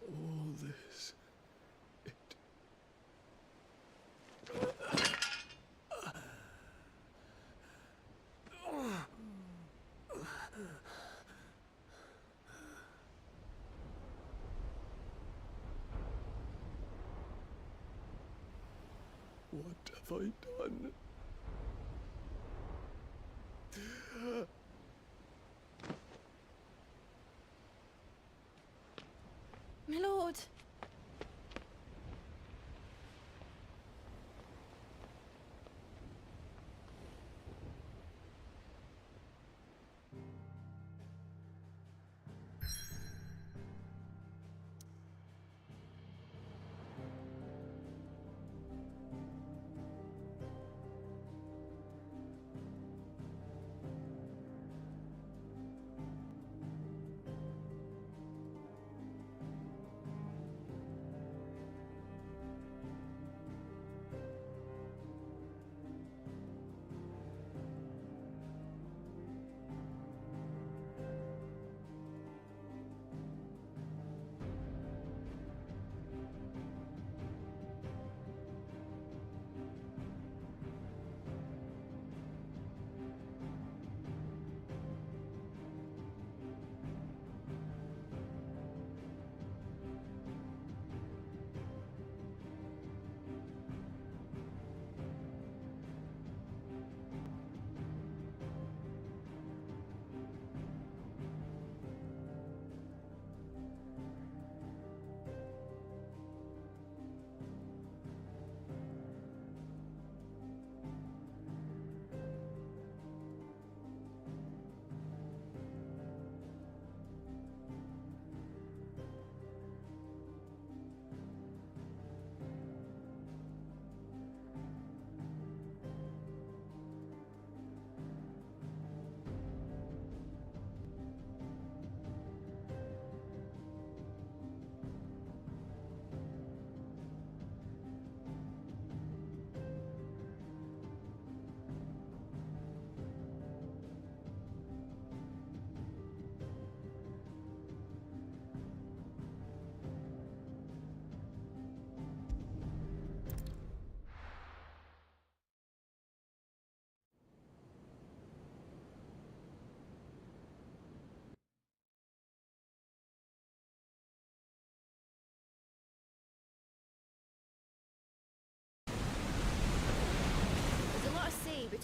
All this. What have I done?
My lord.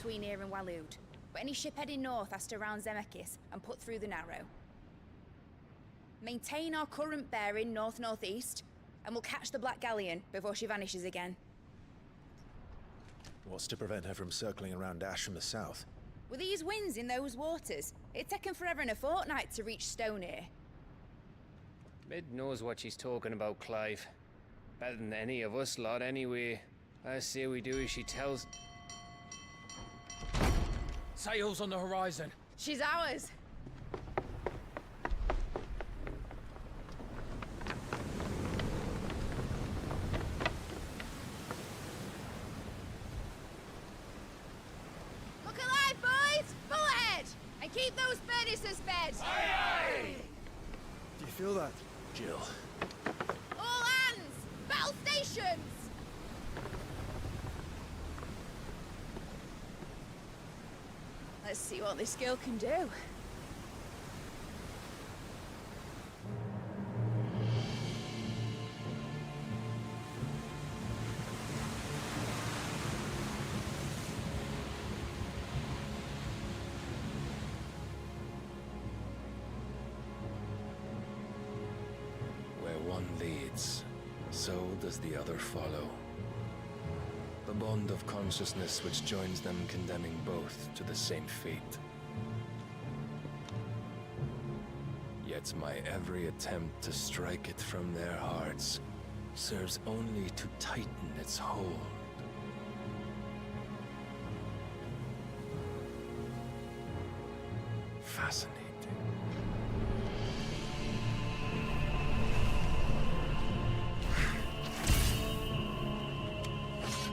between here and Waloed. But any ship heading north has to round Zemeckis and put through the Narrow. Maintain our current bearing north-northeast, and we'll catch the Black Galleon before she vanishes again.
What's to prevent her from circling around Ash from the south?
With these winds in those waters, it's taken forever and a fortnight to reach Stonehere.
Mid knows what she's talking about, Clive. Better than any of us lot, anyway. I say we do as she tells.
Sails on the horizon.
She's ours. Look alive, boys! Full ahead! And keep those furnaces fed!
Aye, aye! Do you feel that?
Jill.
All hands! Battle stations! Let's see what this girl can do.
Where one leads, so does the other follow. The bond of consciousness which joins them, condemning both to the same fate. Yet my every attempt to strike it from their hearts serves only to tighten its hold. Fascinating.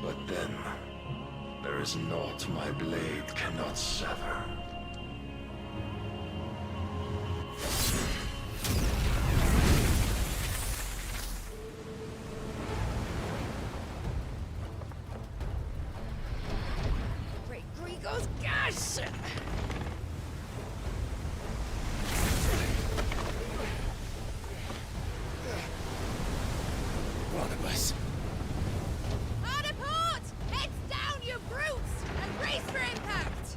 But then, there is naught my blade cannot sever.
Great Grigos, gosh!
Barnabas.
Hard a port! Heads down, you brutes! And brace for impact!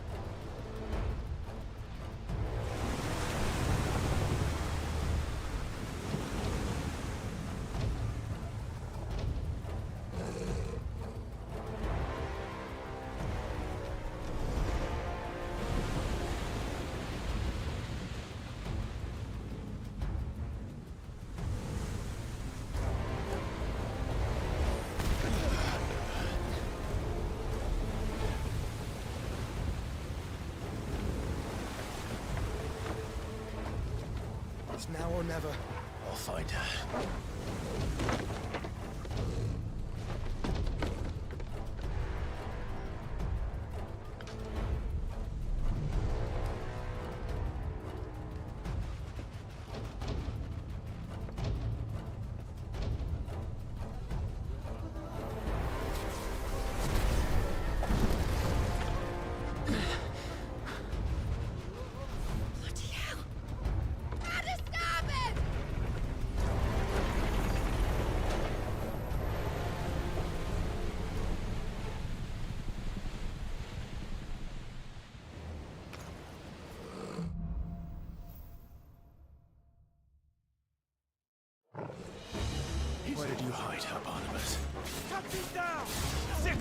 It's now or never.
I'll find her.
Bloody hell! Out of starboard!
Where did you hide her, Barnabas?
Cut him down! Sick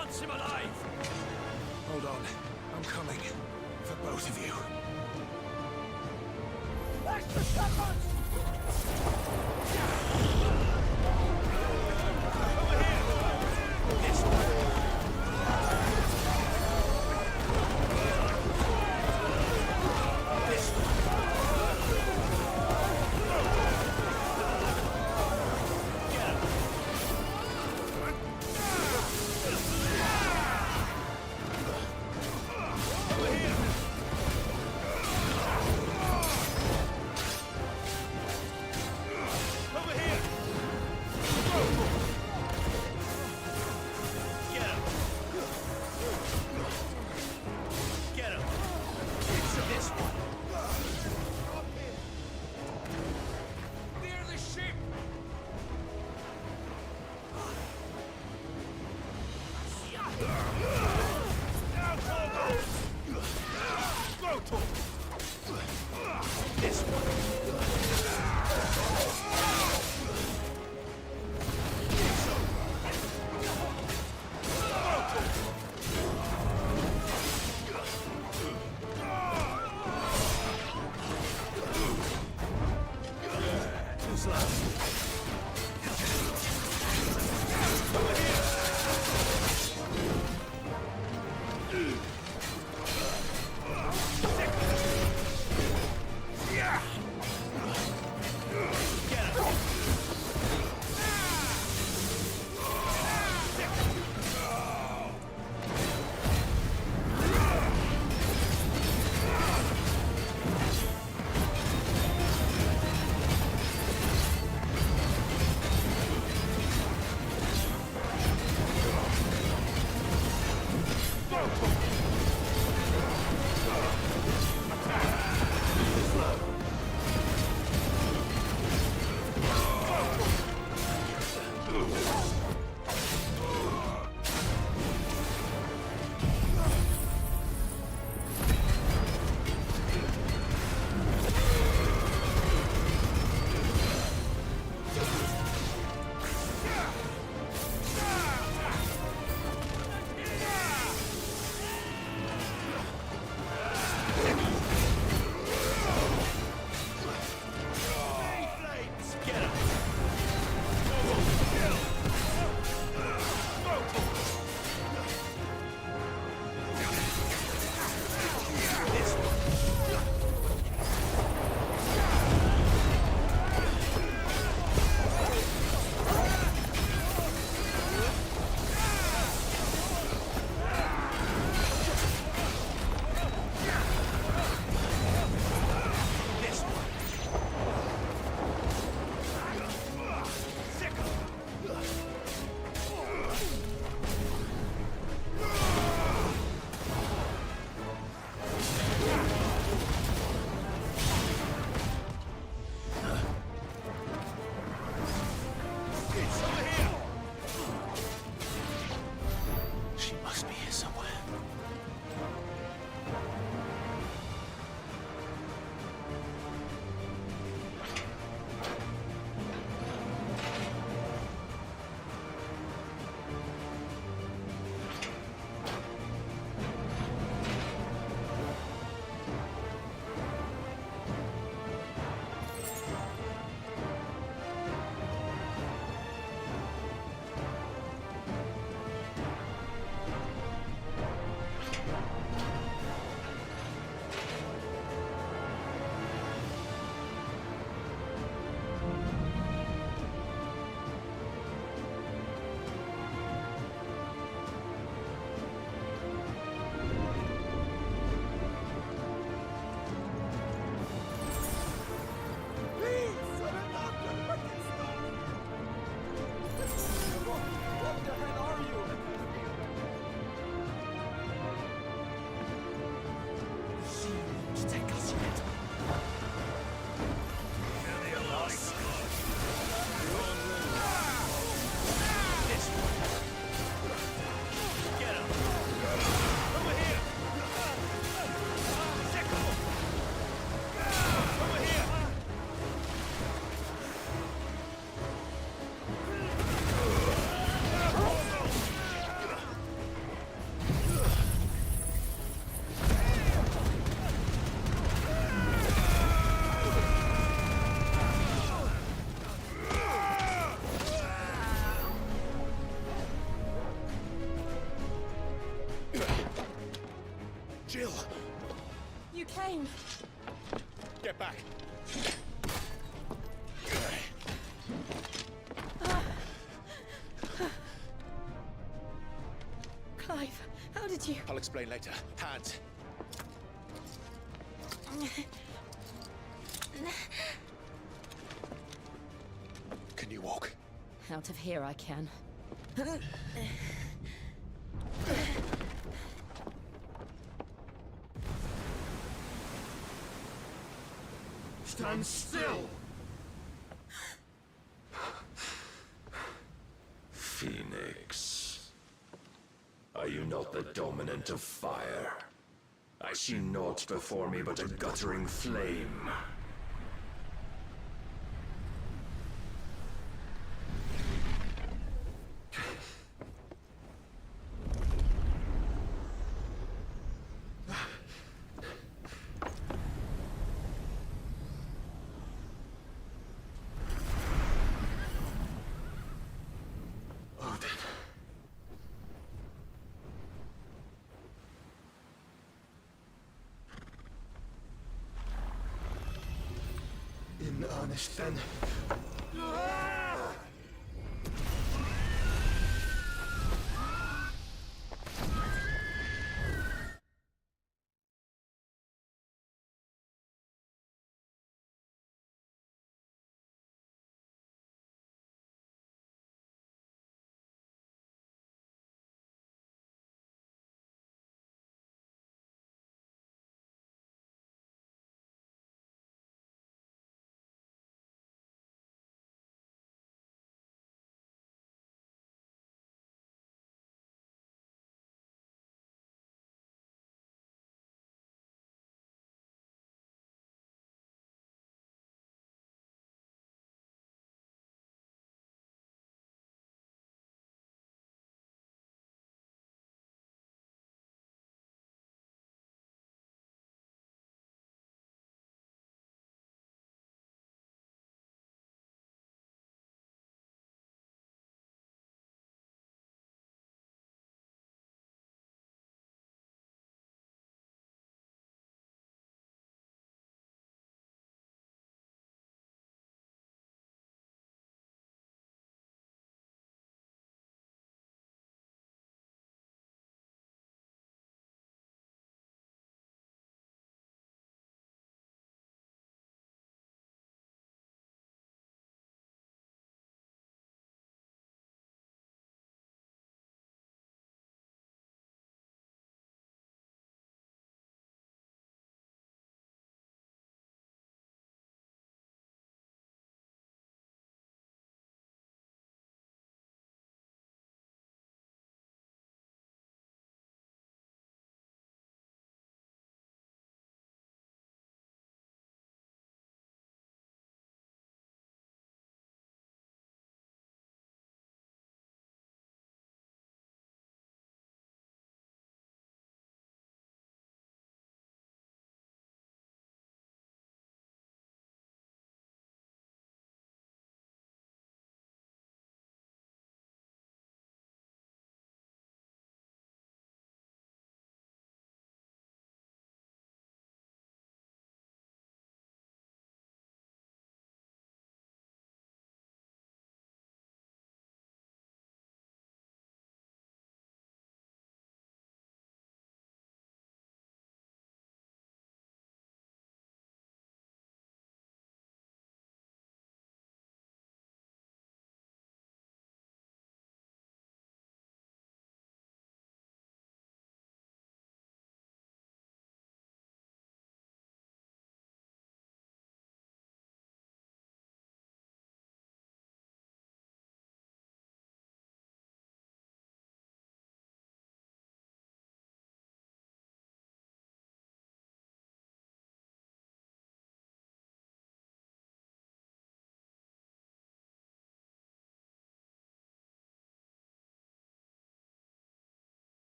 wants him alive!
Hold on. I'm coming. For both of you.
Extra shotguns! Over here! This way!
flame.
Get back.
Clive, how did you...
I'll explain later. Hands. Can you walk?
Out of here I can.
Stand still!
Phoenix. Are you not the dominant of fire? I see naught before me but a guttering flame.
In earnest, then.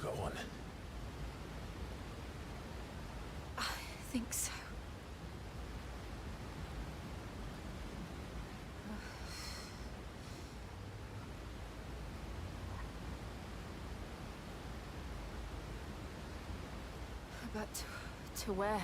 got one?
I think so. But to where?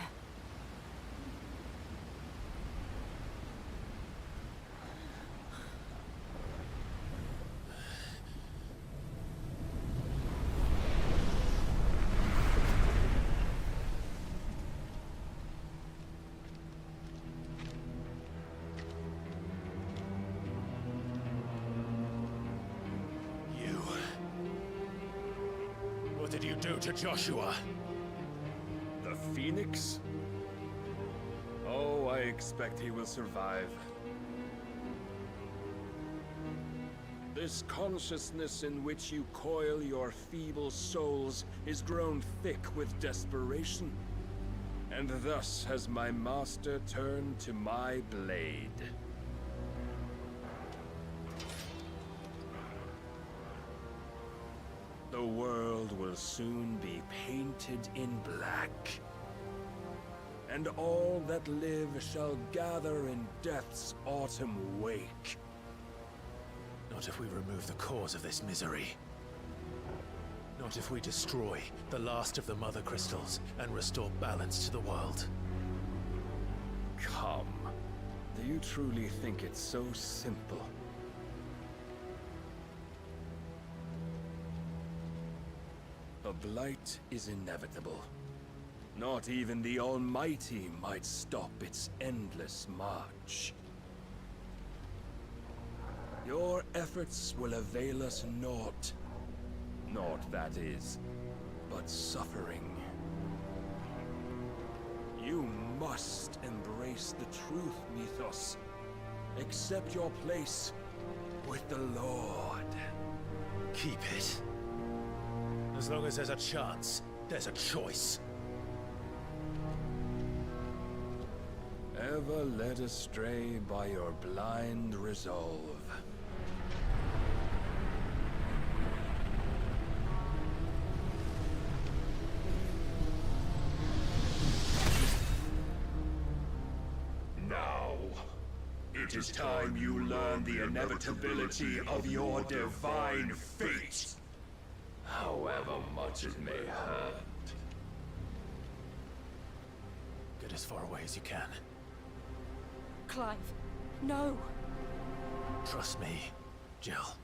What did you do to Joshua?
The Phoenix? Oh, I expect he will survive. This consciousness in which you coil your feeble souls is grown thick with desperation. And thus has my master turned to my blade. The world will soon be painted in black. And all that live shall gather in death's autumn wake.
Not if we remove the cause of this misery. Not if we destroy the last of the Mother Crystals and restore balance to the world.
Come. Do you truly think it's so simple? The blight is inevitable. Not even the Almighty might stop its endless march. Your efforts will avail us naught. Naught, that is, but suffering. You must embrace the truth, Mythos. Accept your place with the Lord.
Keep it. As long as there's a chance, there's a choice.
Ever led astray by your blind resolve.
Now, it is time you learn the inevitability of your divine fate. However much it may hurt.
Get as far away as you can.
Clive, no.
Trust me, Jill.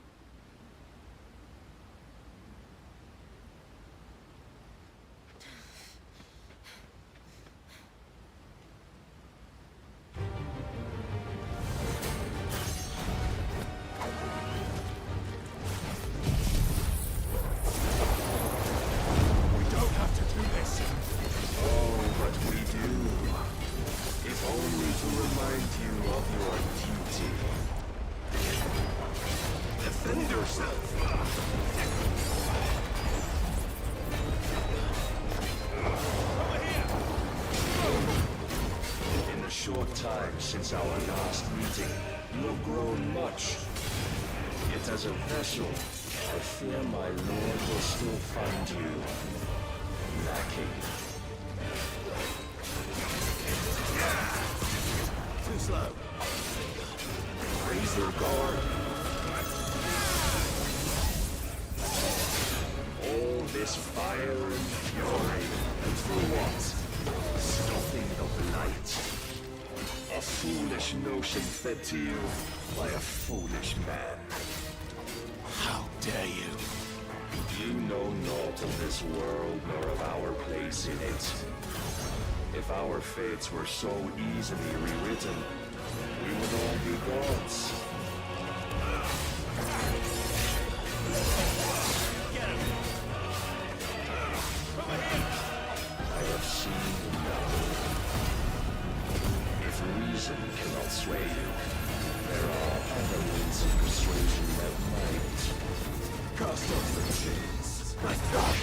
Since our last meeting, you have grown much. Yet as a vessel, I fear my lord will still find you lacking.
Too slow.
Raise your guard. All this fire and fury, and for what? Stopping the blight. A foolish notion fed to you by a foolish man.
How dare you?
You know naught of this world nor of our place in it. If our fates were so easily rewritten, we would all be gods.
Get him!
I have seen enough. If reason cannot sway you, there are other means of persuasion that might.
Cast off the chains.
My God!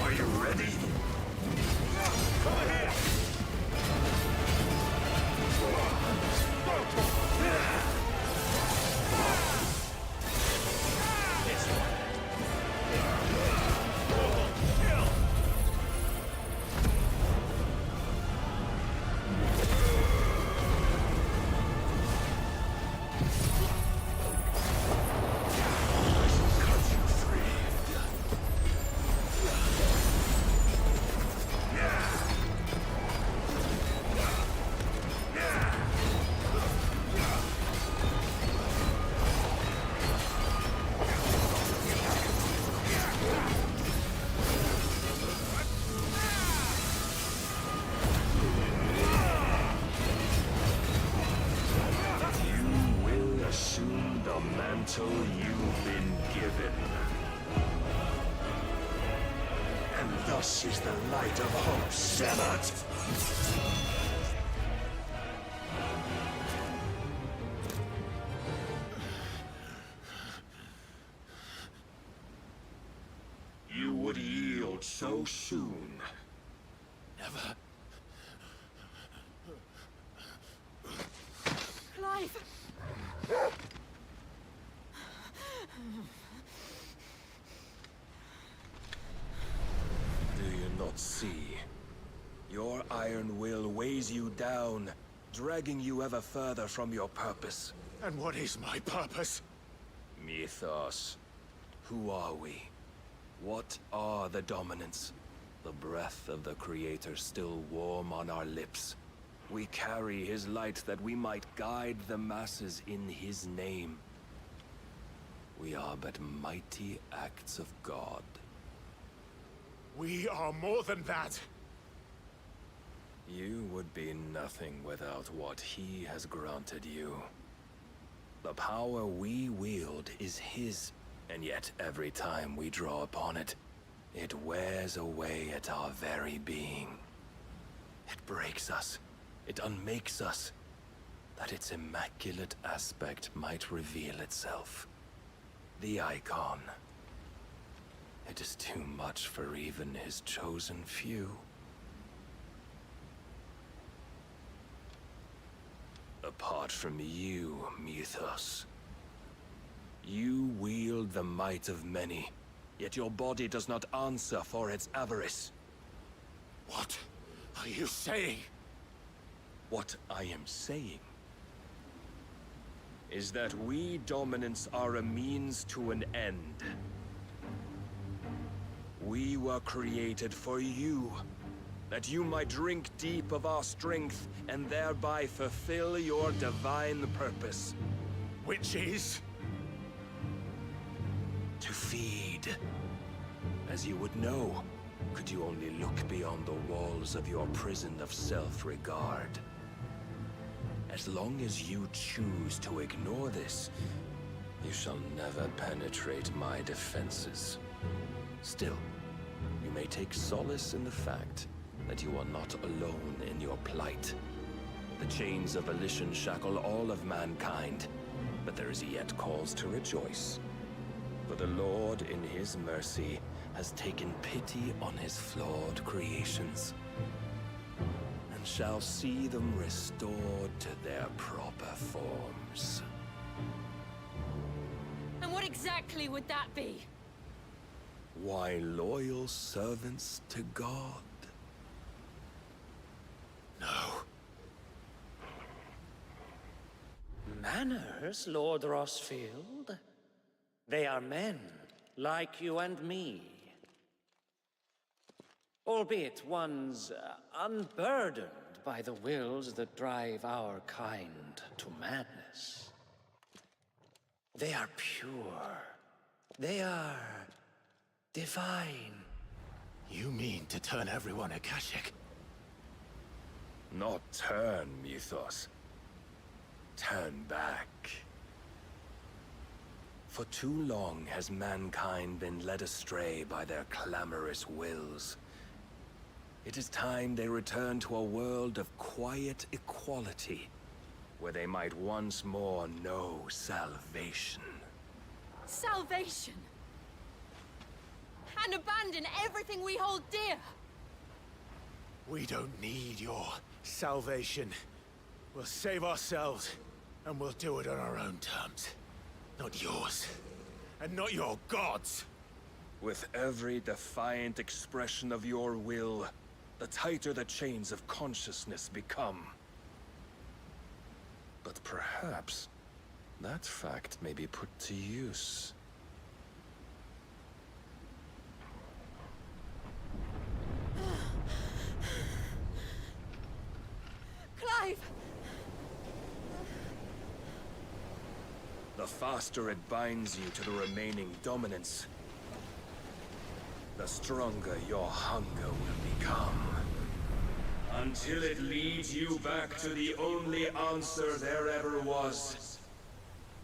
Are you mantle you've been given. And thus is the light of hope severed. You would yield so soon.
Never.
Clive!
Do you not see? Your iron will weighs you down, dragging you ever further from your purpose.
And what is my purpose?
Mythos. Who are we? What are the dominants? The breath of the Creator still warm on our lips. We carry his light that we might guide the masses in his name. We are but mighty acts of God.
We are more than that.
You would be nothing without what he has granted you. The power we wield is his, and yet every time we draw upon it, it wears away at our very being. It breaks us. It unmakes us, that its immaculate aspect might reveal itself. The icon. It is too much for even his chosen few. Apart from you, Mythos, you wield the might of many, yet your body does not answer for its avarice.
What are you saying?
What I am saying is that we dominants are a means to an end. We were created for you, that you might drink deep of our strength and thereby fulfill your divine purpose.
Which is?
To feed. As you would know, could you only look beyond the walls of your prison of self-regard. As long as you choose to ignore this, you shall never penetrate my defenses. Still, you may take solace in the fact that you are not alone in your plight. The chains of volition shackle all of mankind, but there is yet cause to rejoice. For the Lord, in his mercy, has taken pity on his flawed creations, and shall see them restored to their proper forms.
And what exactly would that be?
Why, loyal servants to God.
No.
Manners, Lord Rossfield? They are men, like you and me. Albeit ones unburdened by the wills that drive our kind to madness. They are pure. They are divine.
You mean to turn everyone Akashic?
Not turn, Mythos. Turn back. For too long has mankind been led astray by their clamorous wills. It is time they return to a world of quiet equality, where they might once more know salvation.
Salvation! And abandon everything we hold dear!
We don't need your salvation. We'll save ourselves, and we'll do it on our own terms. Not yours, and not your gods!
With every defiant expression of your will, the tighter the chains of consciousness become. But perhaps that fact may be put to use.
Clive!
The faster it binds you to the remaining dominance, the stronger your hunger will become. Until it leads you back to the only answer there ever was.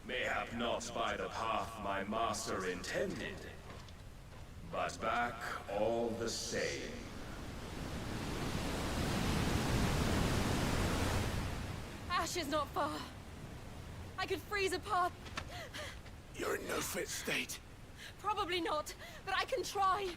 Mayhap not by the path my master intended, but back all the same.
Ash is not far. I could freeze a path.
You're in no fit state.
Probably not, but I can try.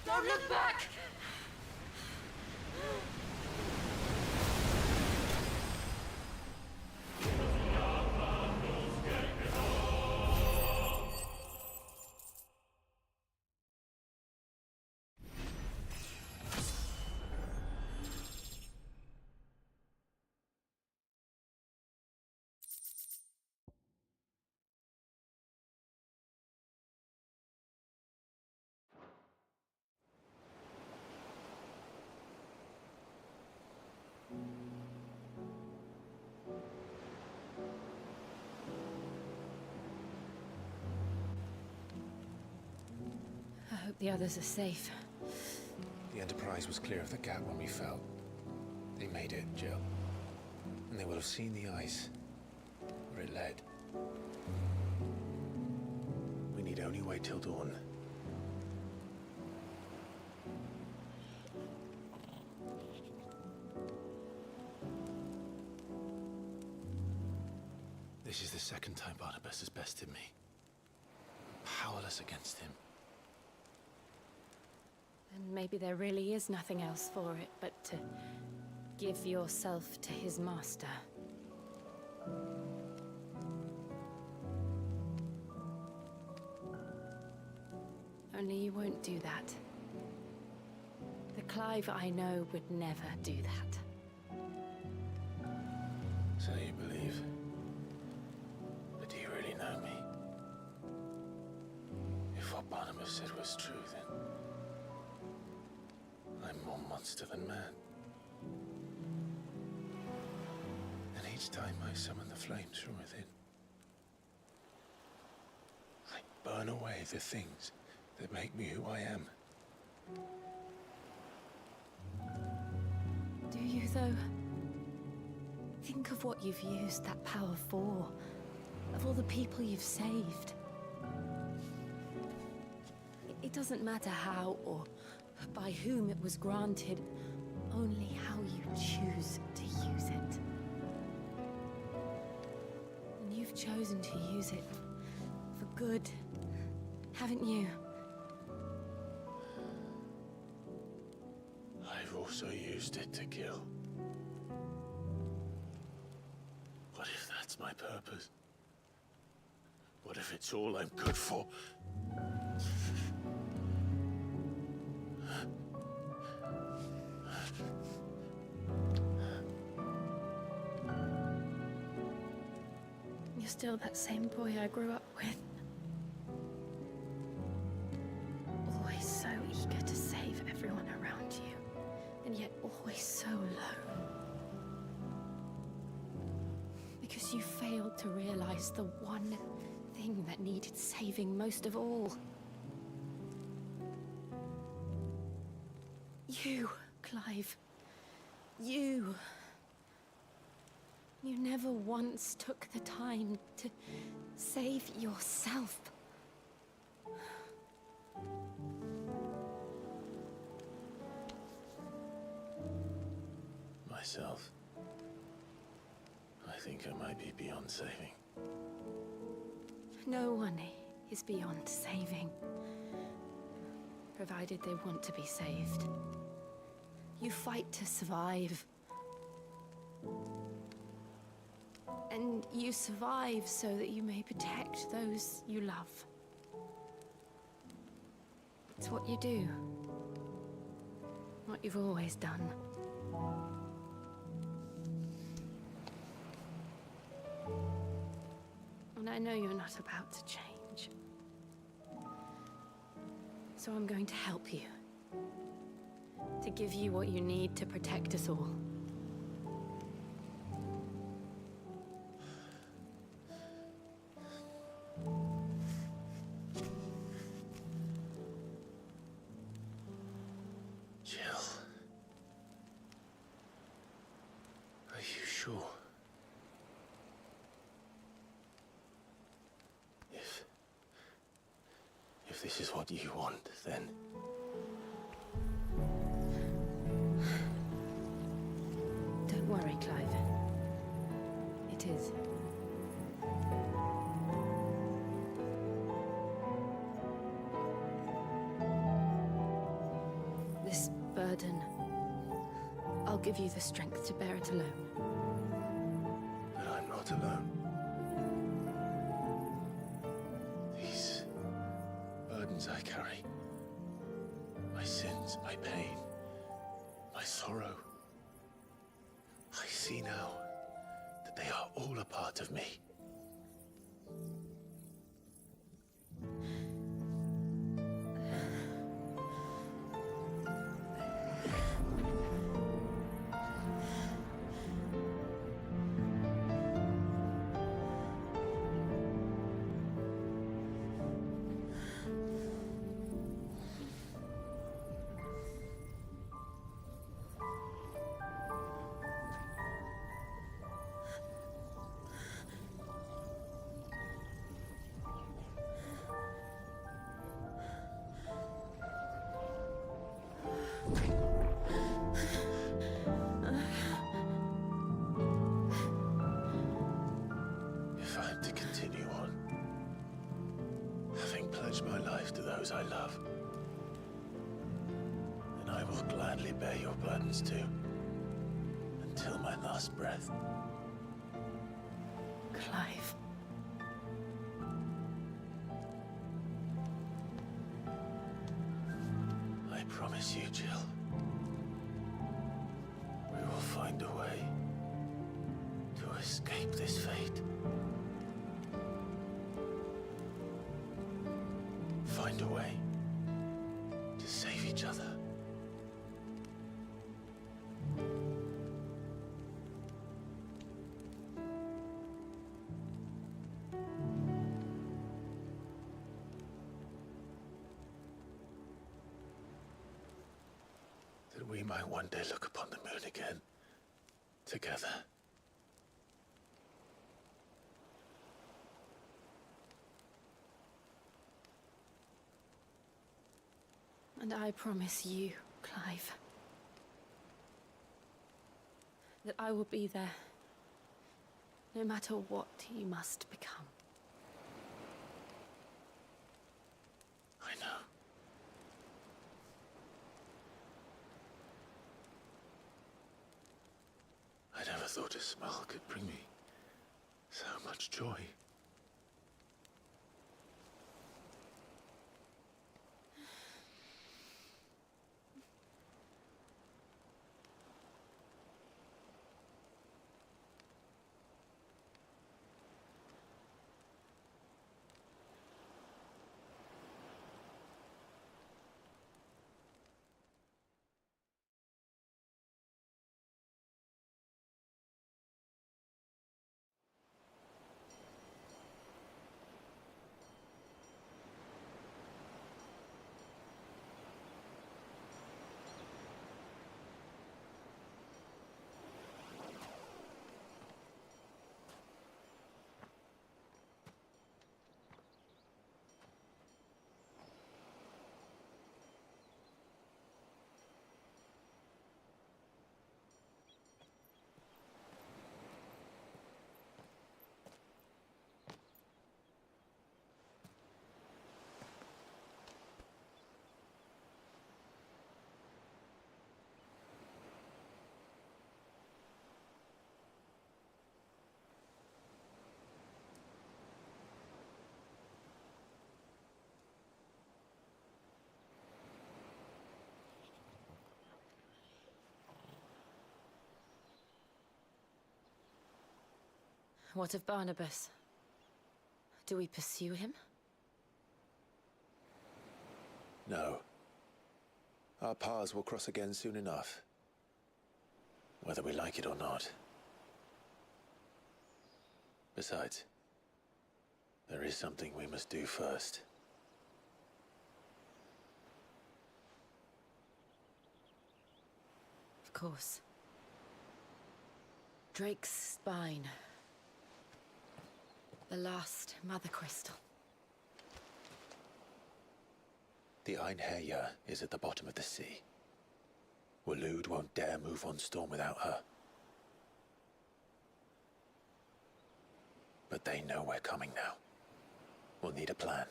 Don't look back!
I hope the others are safe.
The Enterprise was clear of the gap when we fell. They made it, Jill. And they will have seen the ice, where it led. We need only wait till dawn. This is the second time Barnabas has bested me. I'm powerless against him.
And maybe there really is nothing else for it but to give yourself to his master. Only you won't do that. The Clive I know would never do that.
So you believe? But do you really know me? If what Barnabas said was true, then I'm more monster than man. And each time I summon the flames from within, I burn away the things that make me who I am.
Do you, though? Think of what you've used that power for. Of all the people you've saved. It doesn't matter how or by whom it was granted, only how you choose to use it. And you've chosen to use it for good, haven't you?
I've also used it to kill. What if that's my purpose? What if it's all I'm good for?
You're still that same boy I grew up with. Always so eager to save everyone around you, and yet always so alone. Because you failed to realize the one thing that needed saving most of all. You, Clive. You. You never once took the time to save yourself.
Myself? I think I might be beyond saving.
No one is beyond saving, provided they want to be saved. You fight to survive. And you survive so that you may protect those you love. It's what you do. What you've always done. And I know you're not about to change. So I'm going to help you. To give you what you need to protect us all.
this is what you want, then...
Don't worry, Clive. It is. This burden, I'll give you the strength to bear it alone.
But I'm not alone. These burdens I carry, my sins, my pain, my sorrow, I see now that they are all a part of me. If I'm to continue on, having pledged my life to those I love, then I will gladly bear your burdens too, until my last breath.
Clive.
I promise you, Jill, we will find a way to escape this fate. Find a way to save each other. That we might one day look upon the moon again, together.
And I promise you, Clive, that I will be there, no matter what you must become.
I know. I never thought a smile could bring me so much joy.
What of Barnabas? Do we pursue him?
No. Our paths will cross again soon enough. Whether we like it or not. Besides, there is something we must do first.
Of course. Drake's spine. The last Mother Crystal.
The Einherja is at the bottom of the sea. Waloed won't dare move on Storm without her. But they know we're coming now. We'll need a plan.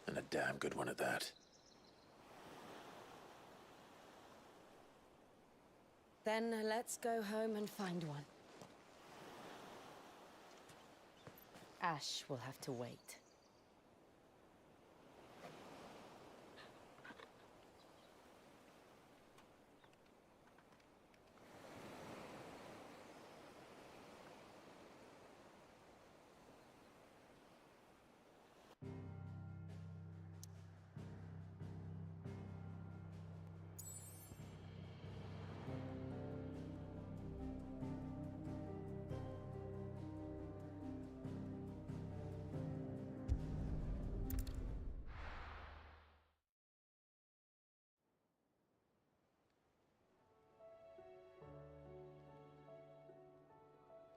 And a damn good one at that.
Then let's go home and find one. Ash will have to wait.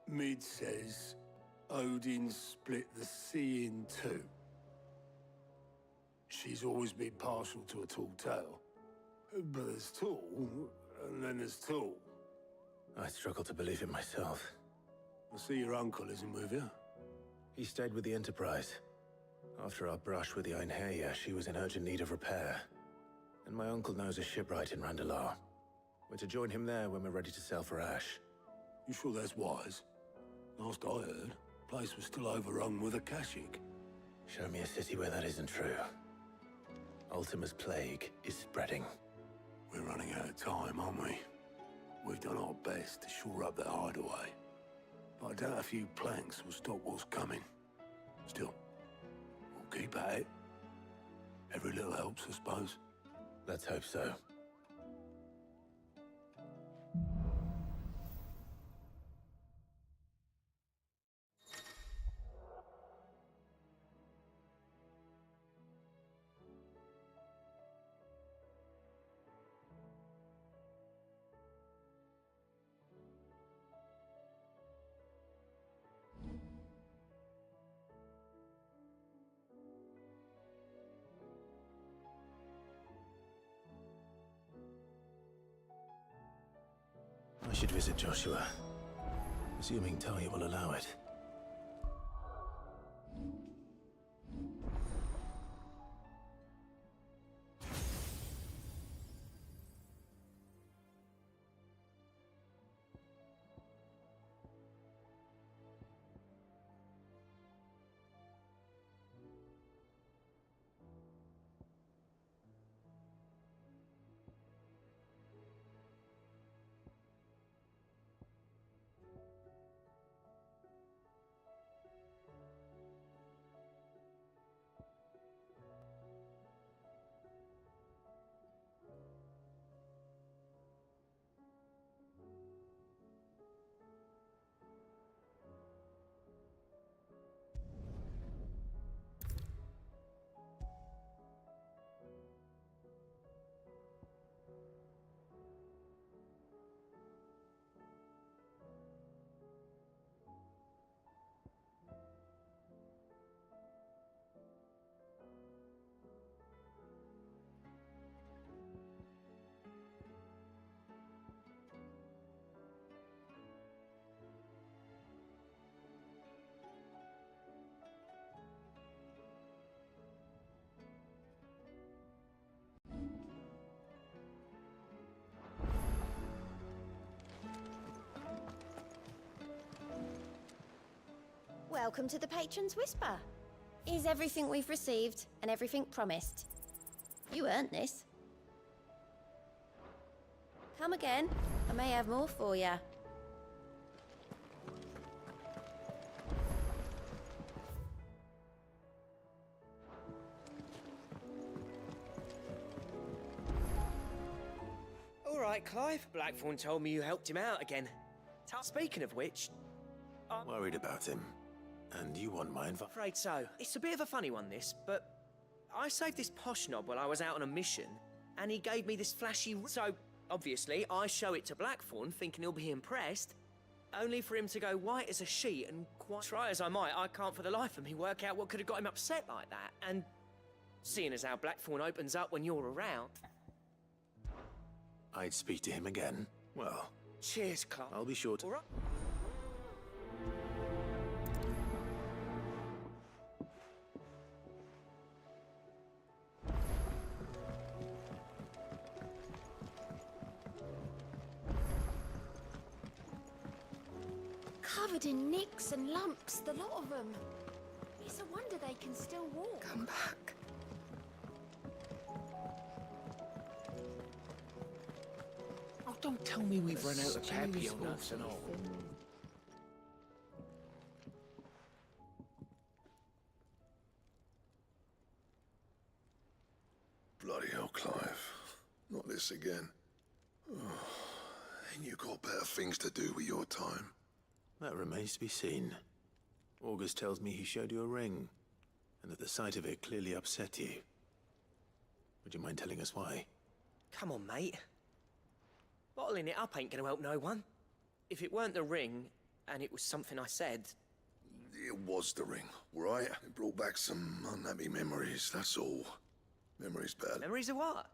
Mid says Odin split the sea in two. She's always been partial to a tall tale. But there's tall, and then there's tall.
I struggle to believe it myself.
I see your uncle isn't with you.
He stayed with the Enterprise. After our brush with the Einherja, she was in urgent need of repair. And my uncle knows a shipwright in Randalar. We're to join him there when we're ready to sail for Ash.
You sure that's wise? Last I heard, the place was still overrun with Akashic.
Show me a city where that isn't true. Ultima's plague is spreading.
We're running out of time, aren't we? We've done our best to shore up that hideaway. But I doubt a few planks will stop what's coming. Still, we'll keep at it. Every little helps, I suppose.
Let's hope so. I should visit Joshua, assuming Talia will allow it.
Welcome to the Patron's Whisper. Is everything we've received and everything promised? You earned this. Come again. I may have more for you.
All right, Clive. Blackthorn told me you helped him out again. Speaking of which, I'm
Worried about him. And you want my advice?
afraid so. It's a bit of a funny one, this, but I saved this posh knob while I was out on a mission, and he gave me this flashy... So, obviously, I show it to Blackthorn, thinking he'll be impressed, only for him to go white as a sheet and quite... Try as I might, I can't for the life of me work out what could have got him upset like that, and... Seeing as how Blackthorn opens up when you're around.
I'd speak to him again. Well,
Cheers, Clark.
I'll be sure to.
All right.
Covered in nicks and lumps, the lot of them. It's a wonder they can still walk.
Come back.
Oh, don't tell me we've run out of happy nuts and all.
Bloody hell, Clive. Not this again. Oh, ain't you got better things to do with your time?
That remains to be seen. August tells me he showed you a ring, and that the sight of it clearly upset you. Would you mind telling us why?
Come on, mate. Bottling it up ain't gonna help no one. If it weren't the ring, and it was something I said...
It was the ring, right? It brought back some unhappy memories, that's all. Memories bad.
Memories of what?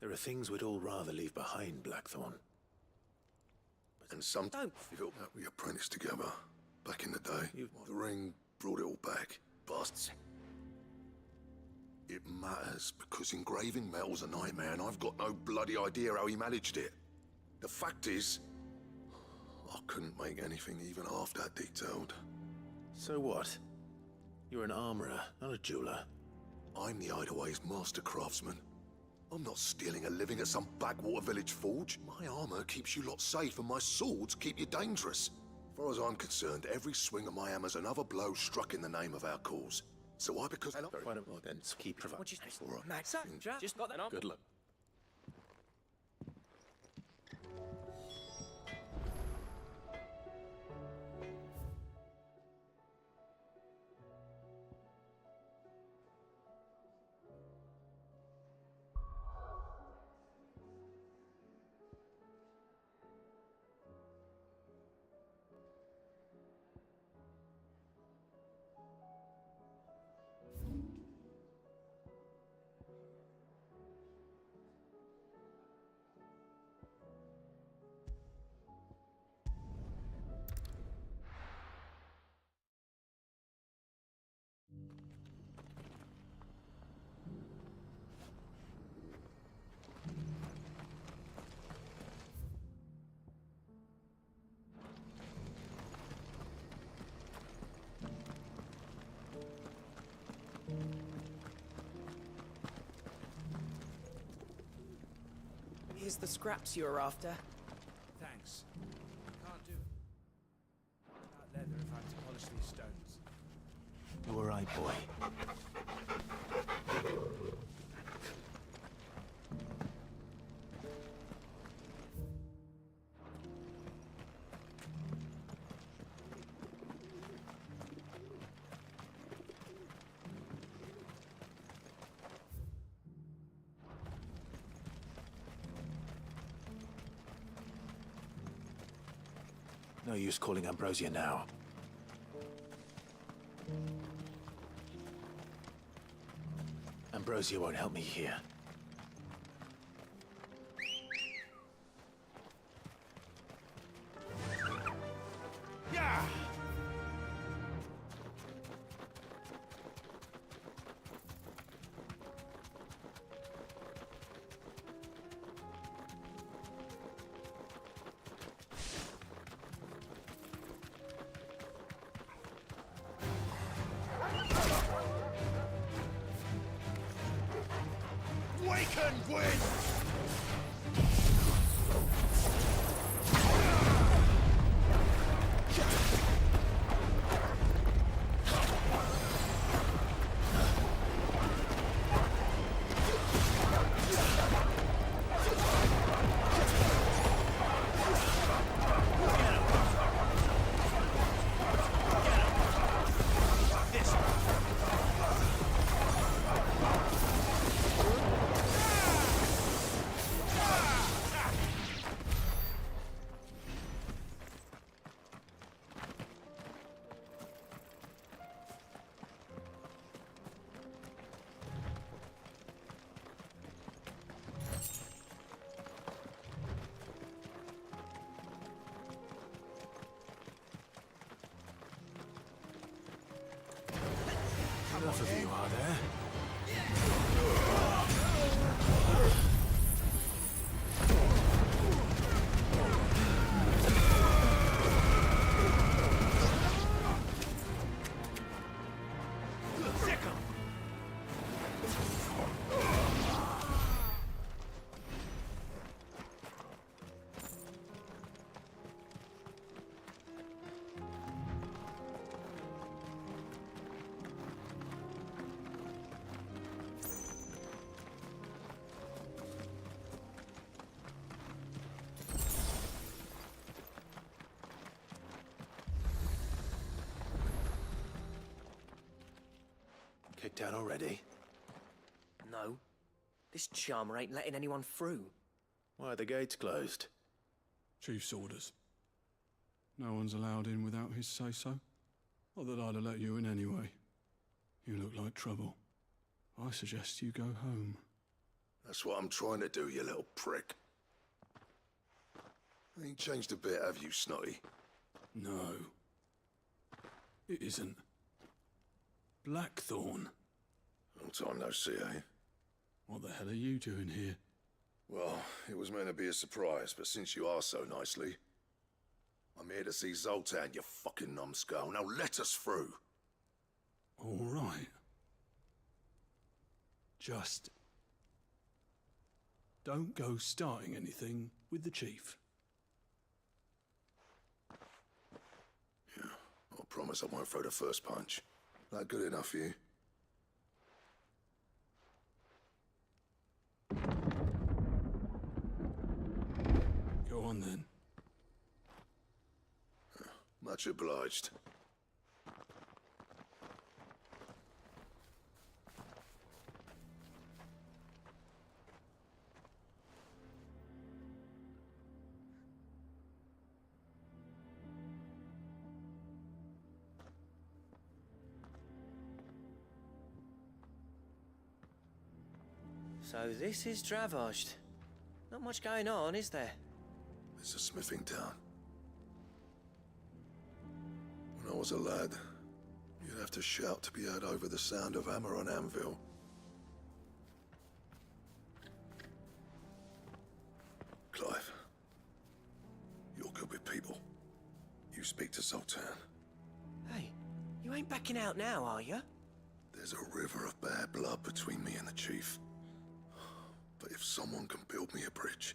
There are things we'd all rather leave behind, Blackthorn.
And some... We apprenticed together. Back in the day. The ring brought it all back. Busts. It matters, because engraving metal's a nightmare, and I've got no bloody idea how he managed it. The fact is, I couldn't make anything even half that detailed.
So what? You're an armorer, not a jeweler.
I'm the Hideaway's master craftsman. I'm not stealing a living at some backwater village forge. My armor keeps you lot safe, and my swords keep you dangerous. As far as I'm concerned, every swing of my hammer's another blow struck in the name of our cause. So why? Because...
Why don't we then keep providing?
What you say?
All right.
Max, just got that on.
Good luck.
Here's the scraps you were after.
Thanks. Can't do without leather if I'm to polish these stones.
You all right, boy? No use calling Ambrosia now. Ambrosia won't help me here.
Yeah!
Waken, Gwyn!
enough of you, are there? Kicked out already?
No. This charmer ain't letting anyone through.
Why are the gates closed?
Chief's orders. No one's allowed in without his say-so. Not that I'd have let you in anyway. You look like trouble. I suggest you go home.
That's what I'm trying to do, you little prick. Ain't changed a bit, have you, Snotty?
No. It isn't. Blackthorn.
Long time no see, eh?
What the hell are you doing here?
Well, it was meant to be a surprise, but since you are so nicely, I'm here to see Zoltan, you fucking numbskull. Now let us through.
All right. Just don't go starting anything with the chief.
Yeah, I promise I won't throw the first punch. That good enough for you?
Go on then.
Much obliged.
So this is Dravaged. Not much going on, is there?
It's a smithing town. When I was a lad, you'd have to shout to be heard over the sound of hammer on anvil. Clive, you're good with people. You speak to Zoltan.
Hey, you ain't backing out now, are you?
There's a river of bad blood between me and the chief. But if someone can build me a bridge,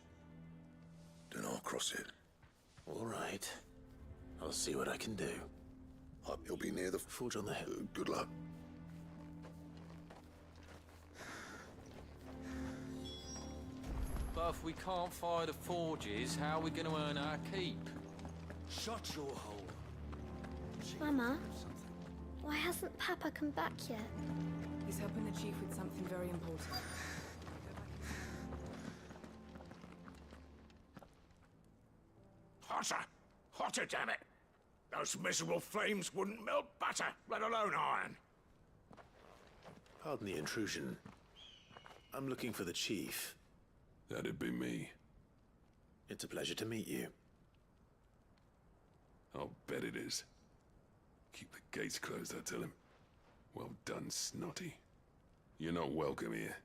then I'll cross it.
All right. I'll see what I can do.
You'll be near the
forge on the hill.
Good luck.
But if we can't fire the forges, how are we going to earn our keep?
Shut your hole.
Mama, why hasn't Papa come back yet?
He's helping the chief with something very important.
Hotter! Hotter, damn it! Those miserable flames wouldn't melt butter, let alone iron.
Pardon the intrusion. I'm looking for the chief.
That'd be me.
It's a pleasure to meet you.
I'll bet it is. Keep the gates closed, I tell him. Well done, Snotty. You're not welcome here.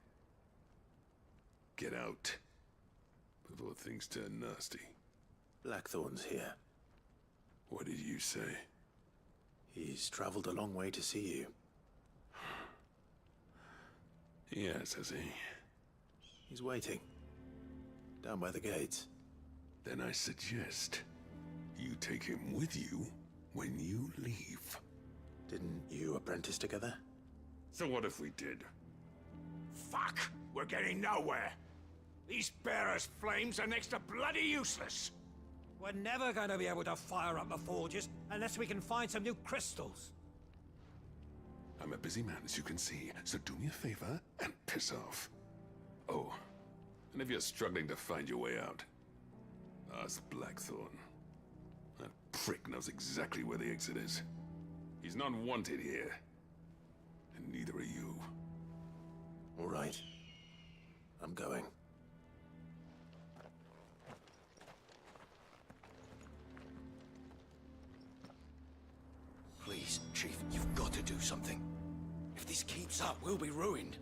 Get out. Before things turn nasty.
Blackthorn's here.
What did you say?
He's traveled a long way to see you.
Yes, has he?
He's waiting. Down by the gates.
Then I suggest you take him with you when you leave.
Didn't you apprentice together?
So what if we did?
Fuck! We're getting nowhere. These bearers' flames are next to bloody useless.
We're never going to be able to fire up the forges unless we can find some new crystals.
I'm a busy man, as you can see, so do me a favor and piss off. Oh, and if you're struggling to find your way out, ask Blackthorn. That prick knows exactly where the exit is. He's not wanted here. And neither are you.
All right. I'm going.
Please, Chief, you've got to do something. If this
this keeps up, we'll be ruined.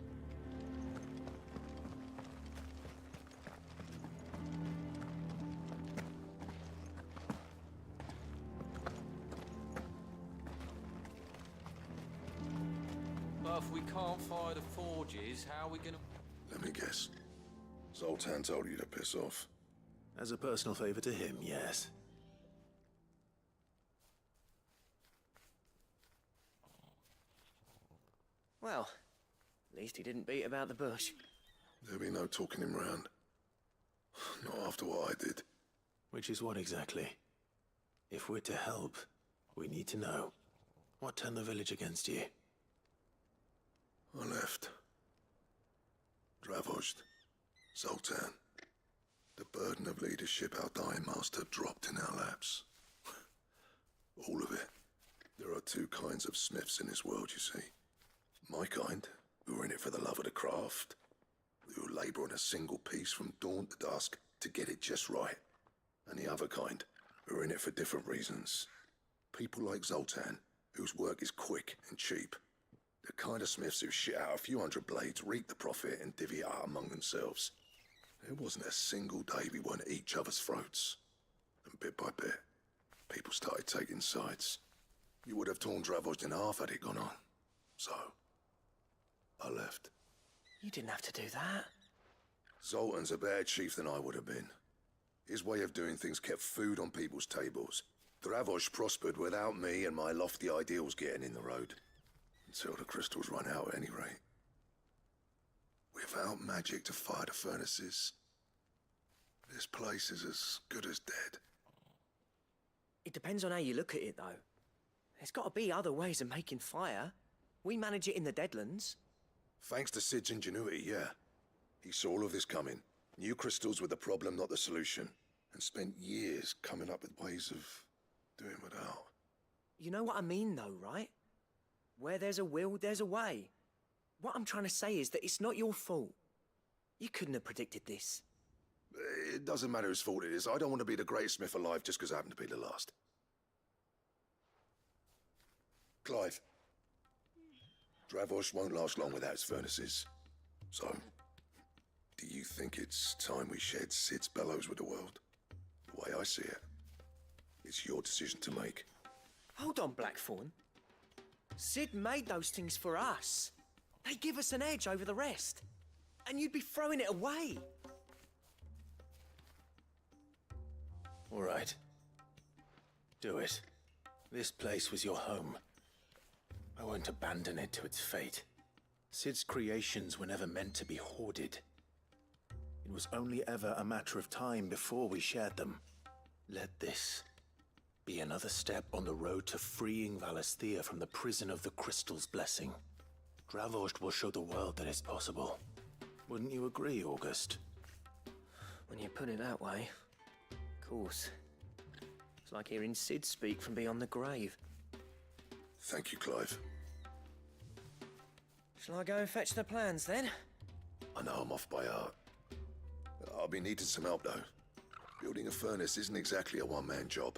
But if we can't fire the forges, how are we gonna...
Let me guess. Zoltan told you to piss off.
As a personal favor to him, yes.
Well, at least he didn't beat about the bush.
There'll be no talking him round. Not after what I did.
Which is what exactly? If we're to help, we need to know. What turned the village against you?
I left. Dravozd. Zoltan. The burden of leadership our dying master dropped in our laps. All of it. There are two kinds of smiths in this world, you see. My kind, who are in it for the love of the craft, who labour on a single piece from dawn to dusk to get it just right. And the other kind, who are in it for different reasons. People like Zoltan, whose work is quick and cheap. The kind of smiths who shit out a few hundred blades, reap the profit, and divvy it out among themselves. There wasn't a single day we weren't at each other's throats. And bit by bit, people started taking sides. You would have torn Dravozd in half had it gone on. So, I left.
You didn't have to do that.
Zoltan's a better chief than I would have been. His way of doing things kept food on people's tables. Dravozd prospered without me and my lofty ideals getting in the road. Until the crystals run out at any rate. Without magic to fire the furnaces, this place is as good as dead.
It depends on how you look at it, though. There's got to be other ways of making fire. We manage it in the Deadlands.
Thanks to Sid's ingenuity, yeah. He saw all of this coming, knew crystals were the problem, not the solution, and spent years coming up with ways of doing without.
You know what I mean, though, right? Where there's a will, there's a way. What I'm trying to say is that it's not your fault. You couldn't have predicted this.
It doesn't matter whose fault it is. I don't want to be the greatest smith alive just because I happen to be the last. Clive. Dravozd won't last long without his furnaces. So, do you think it's time we shed Sid's bellows with the world? The way I see it, it's your decision to make.
Hold on, Blackthorn. Sid made those things for us. They give us an edge over the rest. And you'd be throwing it away.
All right. Do it. This place was your home. I won't abandon it to its fate. Sid's creations were never meant to be hoarded. It was only ever a matter of time before we shared them. Let this be another step on the road to freeing Valisthea from the prison of the Crystal's blessing. Dravozd will show the world that it's possible. Wouldn't you agree, August?
When you put it that way, of course. It's like hearing Sid speak from beyond the grave.
Thank you, Clive.
Shall I go and fetch the plans, then?
I know I'm off by heart. I'll be needing some help, though. Building a furnace isn't exactly a one-man job.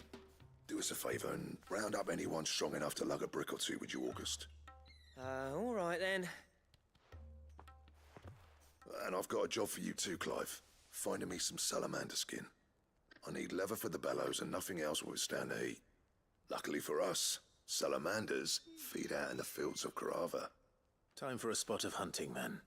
Do us a favour and round up anyone strong enough to lug a brick or two, would you, August?
All right, then.
And I've got a job for you too, Clive. Finding me some salamander skin. I need leather for the bellows and nothing else will withstand the heat. Luckily for us, salamanders feed out in the fields of Carava.
Time for a spot of hunting, then.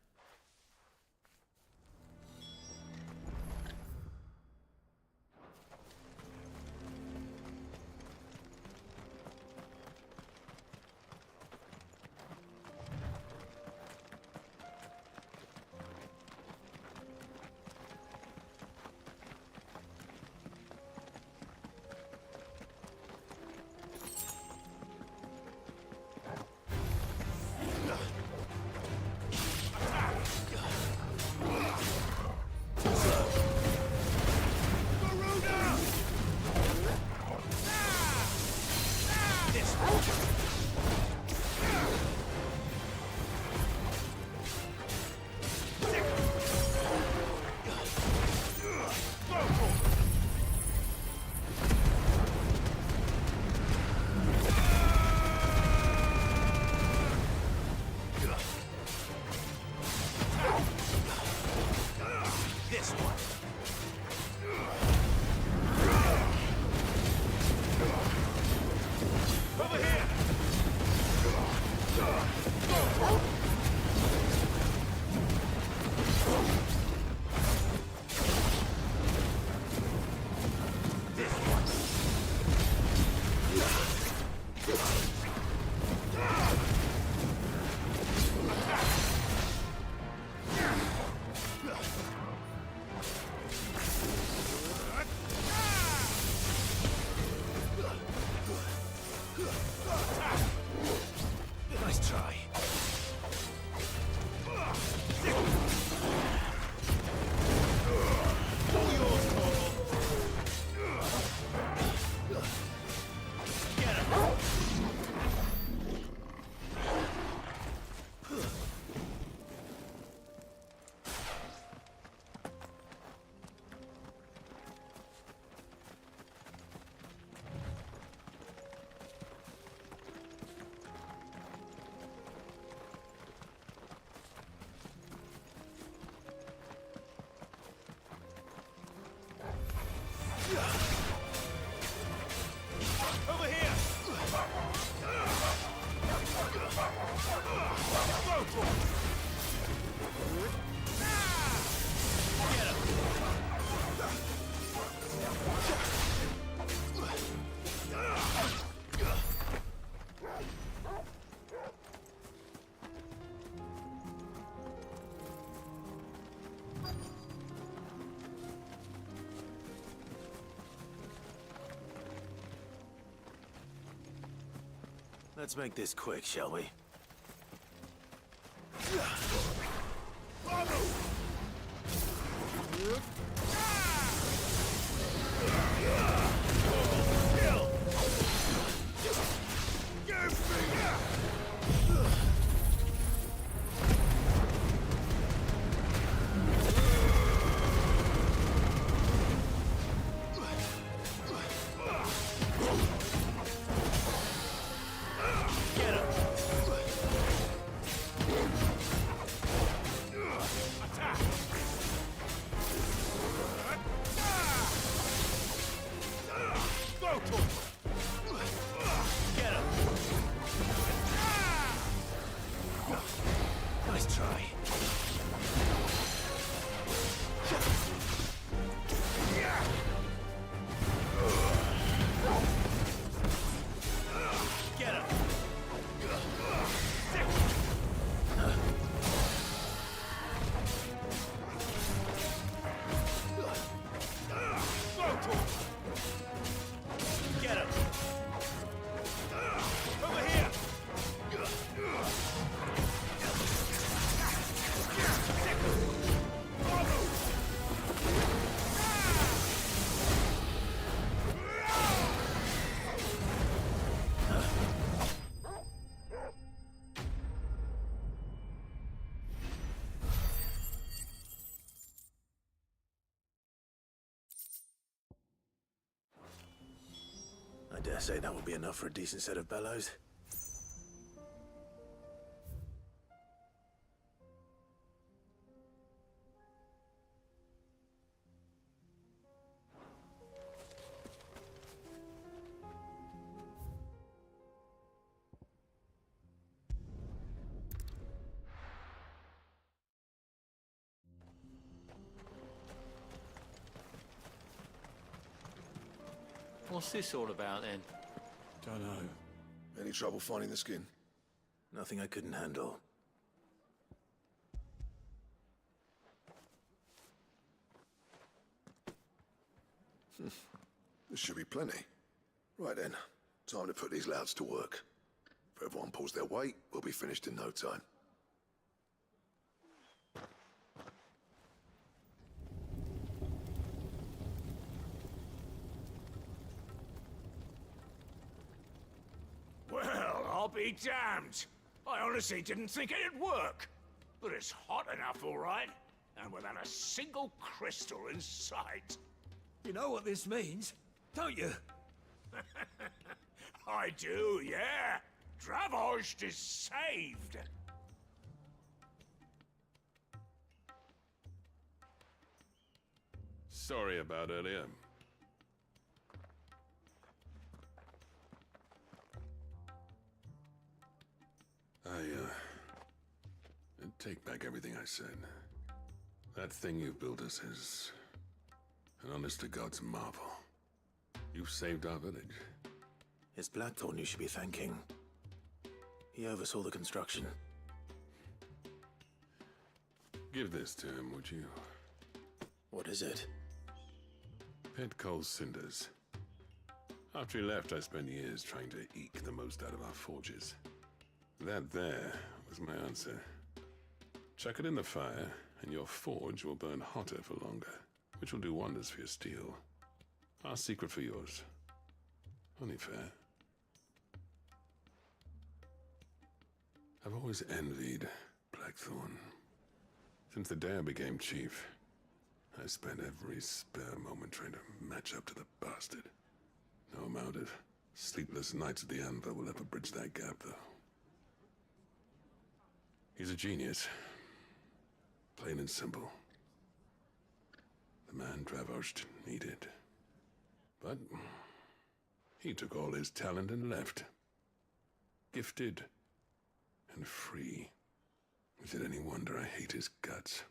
Let's make this quick, shall we? Nice try. Get him! Get him! Over here! I dare say that will be enough for a decent set of bellows.
What's this all about then?
Don't know. Any trouble finding the skin?
Nothing I couldn't handle.
This should be plenty. Right then, time to put these louds to work. If everyone pulls their weight, we'll be finished in no time.
Well, I'll be damned. I honestly didn't think it'd work. But it's hot enough, all right. And without a single crystal in sight.
You know what this means, don't you?
I do, yeah. Dravost is saved.
Sorry about earlier. I take back everything I said. That thing you built us is an honest-to-God's marvel. You've saved our village.
It's Blackthorn you should be thanking. He oversaw the construction.
Give this to him, would you?
What is it?
Pet coal cinders. After he left, I spent years trying to eke the most out of our forges. That there was my answer. Chuck it in the fire, and your forge will burn hotter for longer, which will do wonders for your steel. Our secret for yours. Only fair. I've always envied Blackthorn. Since the day I became chief, I spent every spare moment trying to match up to the bastard. No amount of sleepless nights at the Anvil will ever bridge that gap, though. He's a genius. Plain and simple. The man Dravost needed. But he took all his talent and left. Gifted and free.
Is it any wonder I hate his guts?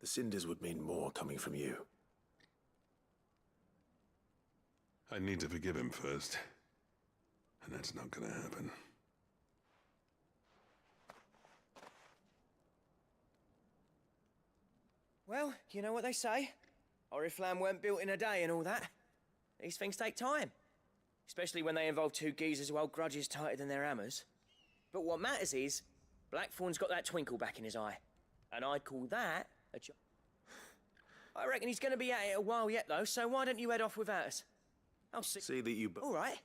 The cinders would mean more coming from you.
I need to forgive him first. And that's not gonna happen.
Well, you know what they say. Oriflamme weren't built in a day and all that. These things take time. Especially when they involve two geezers who hold grudges tighter than their hammers. But what matters is, Blackthorn's got that twinkle back in his eye. And I'd call that a job. I reckon he's gonna be at it a while yet, though, so why don't you head off without us? I'll
see that you...
All right.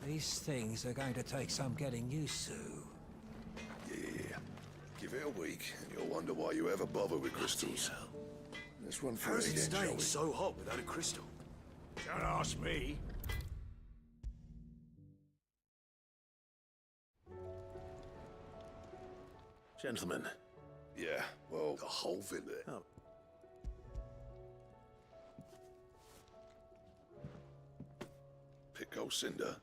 These things are going to take some getting used to.
Yeah. Give it a week, and you'll wonder why you ever bother with crystals. Let's run through it again, shall we?
so hot without a crystal? Don't ask me.
Gentlemen.
Yeah, well, the whole village.
Oh.
Pico Cinder.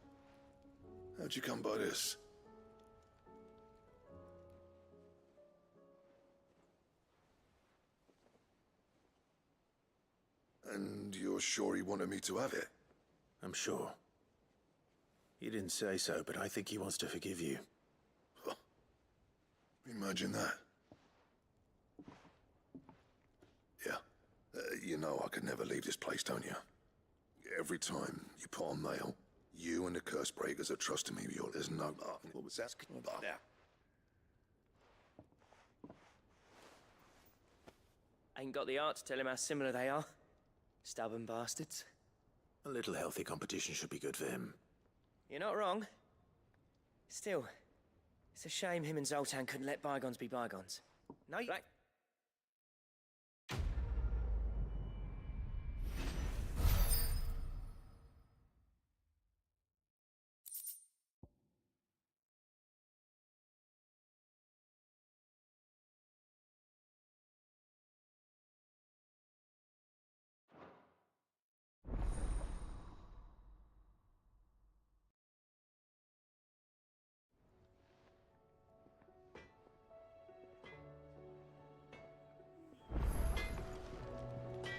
How'd you come by this? And you're sure he wanted me to have it?
I'm sure. He didn't say so, but I think he wants to forgive you.
Huh. Imagine that. Yeah. You know I could never leave this place, don't you? Every time you put on mail, you and the curse breakers are trusting me with your... There's no... what was that? Yeah.
Ain't got the art to tell him how similar they are. Stubborn bastards.
A little healthy competition should be good for him.
You're not wrong. Still, it's a shame him and Zoltan couldn't let bygones be bygones. No, you...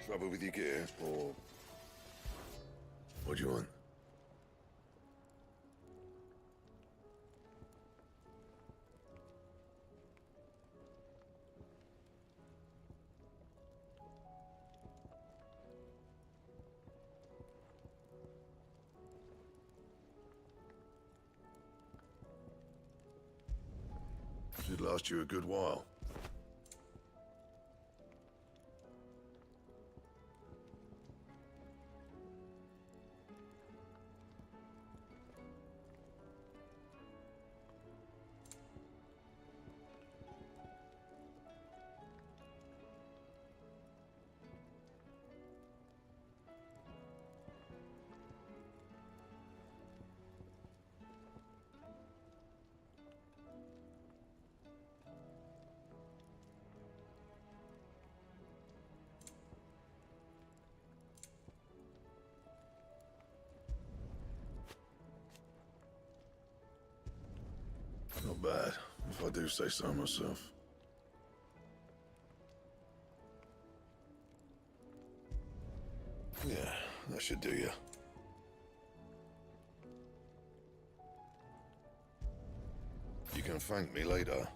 Trouble with your gear, or... What do you want? Should last you a good while. Not bad, if I do say so myself. Yeah, that should do you. You can thank me later.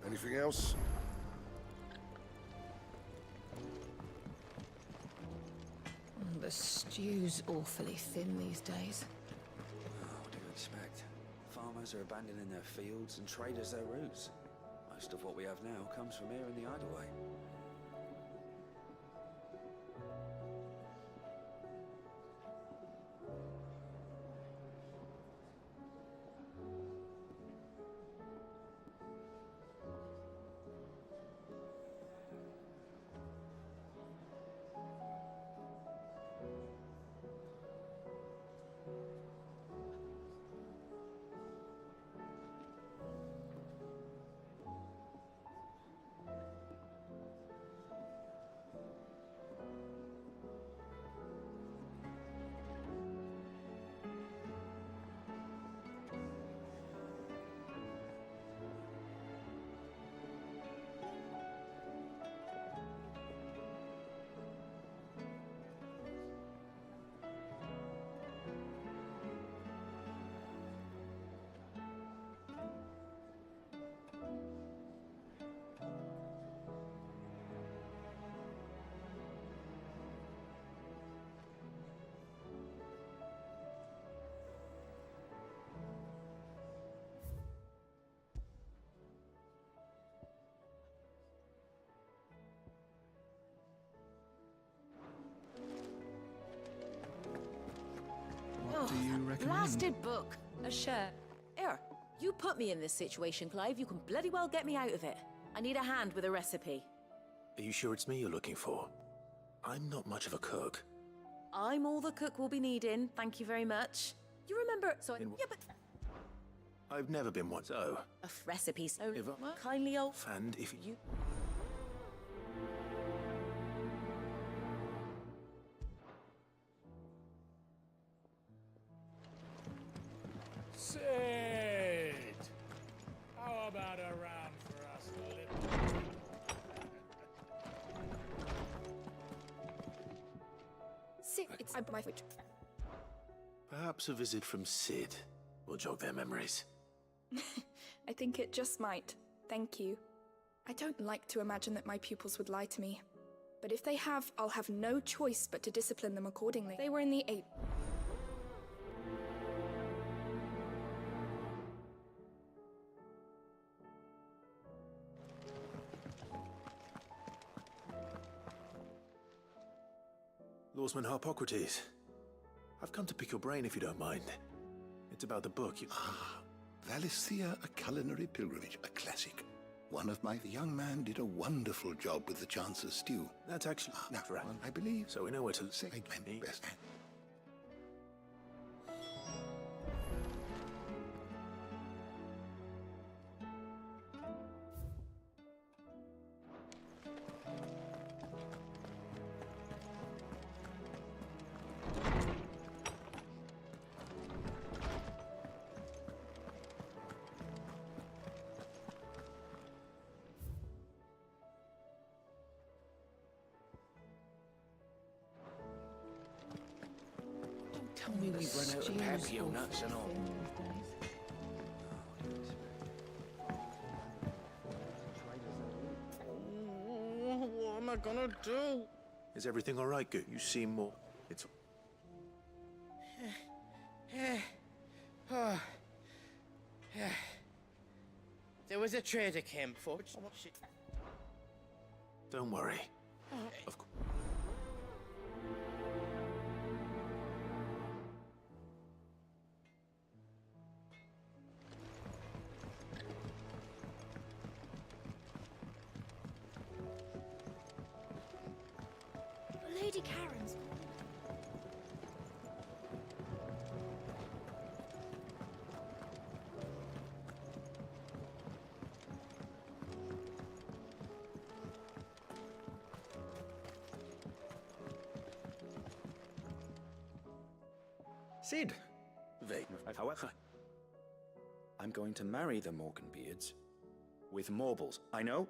Anything else?
The stew's awfully thin these days.
What do you expect? Farmers are abandoning their fields and traders their routes. Most of what we have now comes from here in the Hideaway.
What do you recommend?
Blasted book.
A share.
Here, you put me in this situation, Clive. You can bloody well get me out of it. I need a hand with a recipe.
Are you sure it's me you're looking for? I'm not much of a cook.
I'm all the cook will be needing. Thank you very much. You remember? So yeah, but
I've never been one, so...
a recipe. So
If
kindly old.
And if you...
Sid! How about a round for us, little...
Sid, it's my foot.
Perhaps a visit from Sid will jog their memories.
I think it just might. Thank you. I don't like to imagine that my pupils would lie to me. But if they have, I'll have no choice but to discipline them accordingly. They were in the 8th.
Lawsman Harpocrates, I've come to pick your brain if you don't mind. It's about the book you...
Valisthea, a culinary pilgrimage, a classic. One of my... The young man did a wonderful job with the Chance's stew.
That's actually...
Now, I believe...
So we know where to...
Say, best.
Tell me we've run out of papio nuts and all.
What am I gonna do?
Is everything all right, Goot? You seem more... It's...
There was a trader came for...
Don't worry. Of course.
Lady Karen's.
Sid! However, I'm going to marry the Morganbeards with Morbles. I know.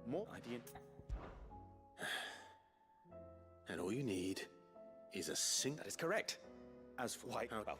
More idea.
And all you need is a sink.
That is correct. As for why, well,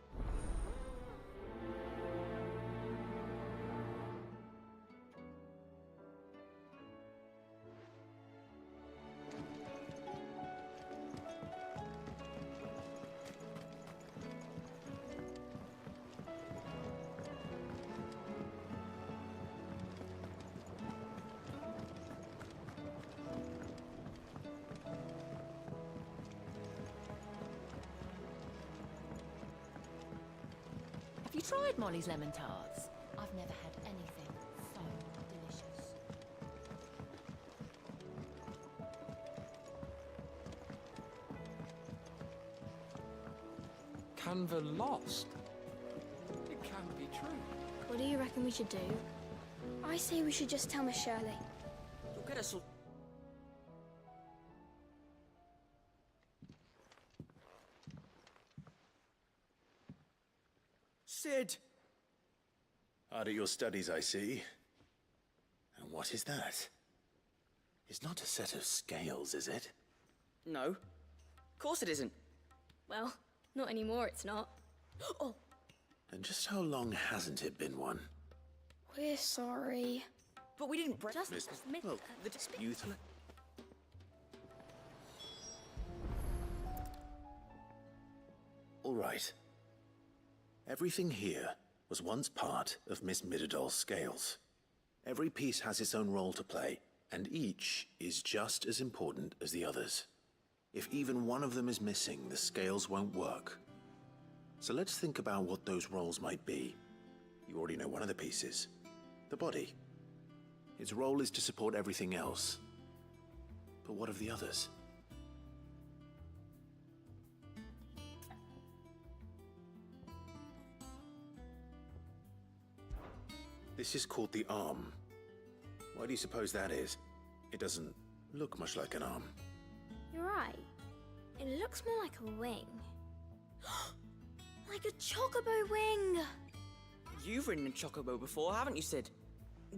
Have you tried Molly's lemon tarts? I've never had anything so delicious.
Canva lost? It can't be true.
What do you reckon we should do? I say we should just tell Miss Shirley.
You'll get us all...
Sid! Hard at your studies, I see. And what is that? It's not a set of scales, is it?
No. Of course it isn't.
Well, not anymore, it's not. Oh,
And just how long hasn't it been one?
we're sorry.
But we didn't...
Just
Miss-
admit
well,
that.
You... All right. Everything here was once part of Miss Midadol's scales. Every piece has its own role to play, and each is just as important as the others. If even one of them is missing, the scales won't work. So let's think about what those roles might be. You already know one of the pieces. The body. Its role is to support everything else. But what of the others? This is called the arm. Why do you suppose that is? It doesn't look much like an arm.
You're right. It looks more like a wing. Like a chocobo wing!
You've ridden a chocobo before, haven't you, Sid?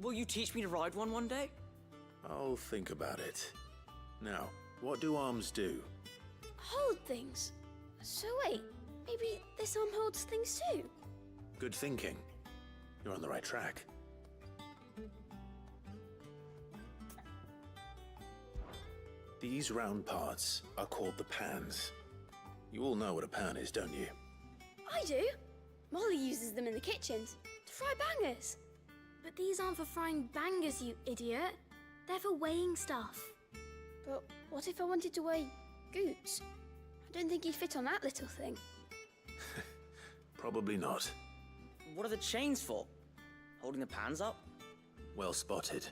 Will you teach me to ride one day?
I'll think about it. Now, what do arms do?
Hold things. So wait, maybe this arm holds things too?
Good thinking. You're on the right track. These round parts are called the pans. You all know what a pan is, don't you?
I do. Molly uses them in the kitchens to fry bangers. But these aren't for frying bangers, you idiot. They're for weighing stuff. But what if I wanted to weigh Goots? I don't think he'd fit on that little thing.
Probably not.
What are the chains for? Holding the pans up?
Well spotted.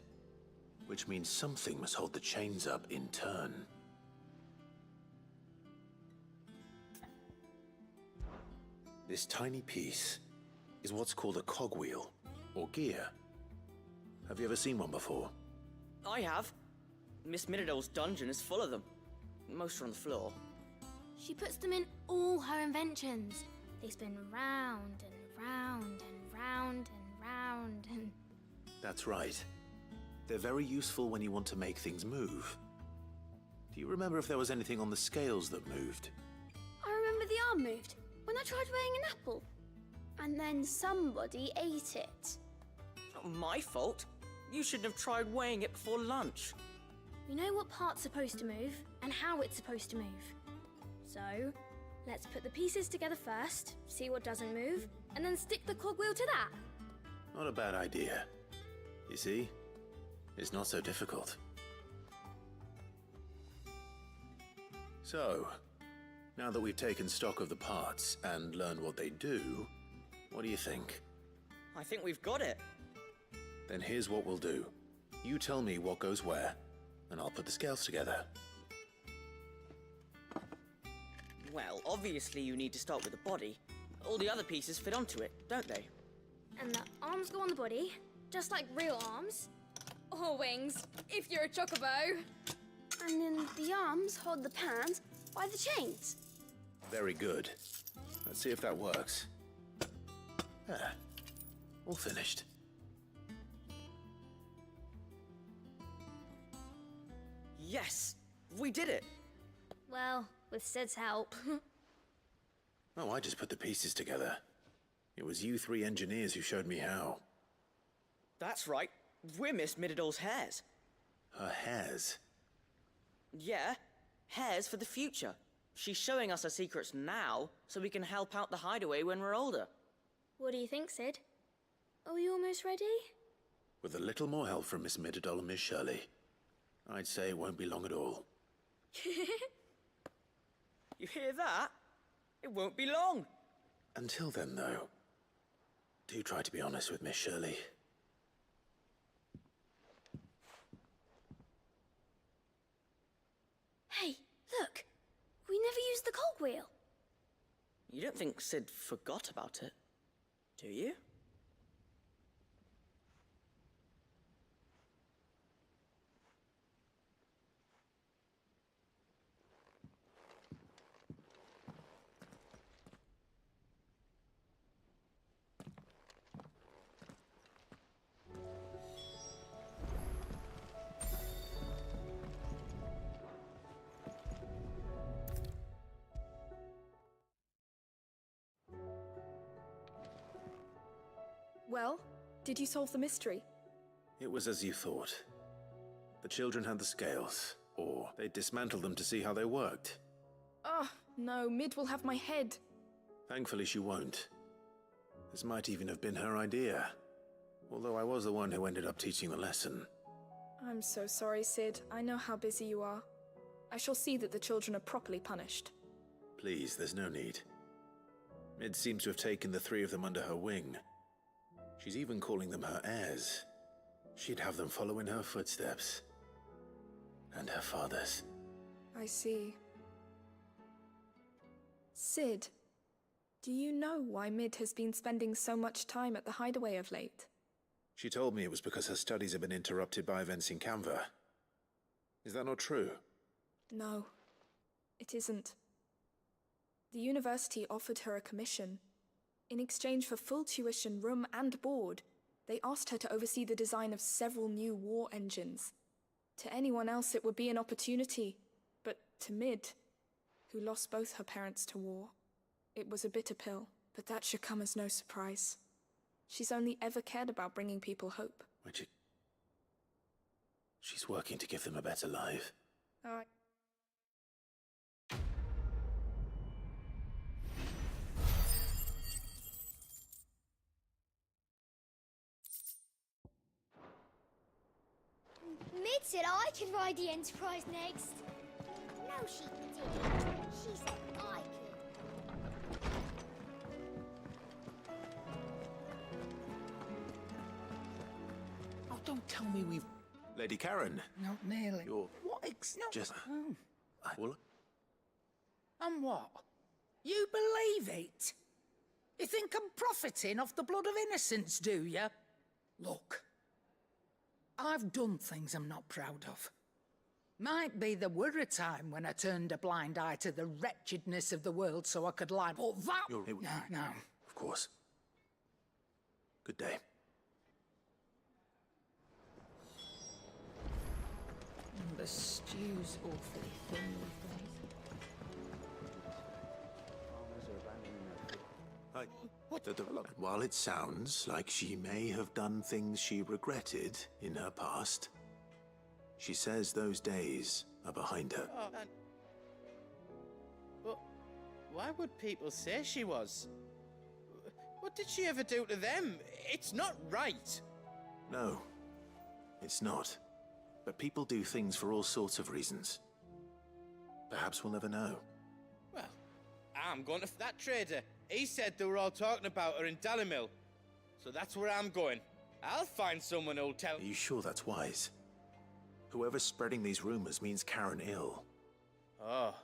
Which means something must hold the chains up in turn. This tiny piece is what's called a cogwheel, or gear. Have you ever seen one before?
I have. Miss Middledale's dungeon is full of them. Most are on the floor.
She puts them in all her inventions. They spin round and round and round and round and...
That's right. They're very useful when you want to make things move. Do you remember if there was anything on the scales that moved?
I remember the arm moved when I tried weighing an apple. And then somebody ate it.
Not my fault. You shouldn't have tried weighing it before lunch.
We know what part's supposed to move and how it's supposed to move. So, let's put the pieces together first, see what doesn't move, and then stick the cogwheel to that.
Not a bad idea. You see? It's not so difficult. So, now that we've taken stock of the parts and learned what they do, what do you think?
I think we've got it.
Then here's what we'll do. You tell me what goes where, and I'll put the scales together.
Well, obviously you need to start with the body. All the other pieces fit onto it, don't they?
And the arms go on the body, just like real arms. Or wings, if you're a chocobo. And then the arms hold the pans by the chains.
Very good. Let's see if that works. There. All finished.
Yes! We did it!
Well, with Sid's help.
Oh, I just put the pieces together. It was you three engineers who showed me how.
That's right. We're Miss Middledale's hares.
Her hairs?
Yeah, hares for the future. She's showing us her secrets now, so we can help out the hideaway when we're older.
What do you think, Sid? Are we almost ready?
With a little more help from Miss Middledale and Miss Shirley, I'd say it won't be long at all.
You hear that? It won't be long.
Until then, though, do try to be honest with Miss Shirley.
Hey, look! We never used the cogwheel.
You don't think Sid forgot about it, do you?
Well, did you solve the mystery?
It was as you thought. The children had the scales, or they dismantled them to see how they worked.
Ah, no, Mid will have my head.
Thankfully she won't. This might even have been her idea. Although I was the one who ended up teaching the lesson.
I'm so sorry, Sid. I know how busy you are. I shall see that the children are properly punished.
Please, there's no need. Mid seems to have taken the three of them under her wing. She's even calling them her heirs. She'd have them follow in her footsteps. And her father's.
I see. Sid, do you know why Mid has been spending so much time at the hideaway of late?
She told me it was because her studies have been interrupted by events in Canva. Is that not true?
No, it isn't. The university offered her a commission. In exchange for full tuition, room and board, they asked her to oversee the design of several new war engines. To anyone else it would be an opportunity, but to Mid, who lost both her parents to war, it was a bitter pill. But that should come as no surprise. She's only ever cared about bringing people hope.
She's working to give them a better life.
Mid said I could ride the Enterprise next. No, she didn't. She said I could.
Oh, don't tell me we've...
Lady Karen.
Not nearly.
You're...
What no.
Just...
Well... And what? You believe it? You think I'm profiting off the blood of innocents, do you? Look, I've done things I'm not proud of. Might be there were a time when I turned a blind eye to the wretchedness of the world so I could lie, but that... No.
Of course. Good day.
The stew's awfully thin these days.
While it sounds like she may have done things she regretted in her past, she says those days are behind her.
But why would people say she was? What did she ever do to them? It's not right.
No, it's not. But people do things for all sorts of reasons. Perhaps we'll never know.
Well, I'm going to that trader. He said they were all talking about her in Dalimil. So that's where I'm going. I'll find someone who'll tell...
Are you sure that's wise? Whoever's spreading these rumors means Karen ill.
Oh,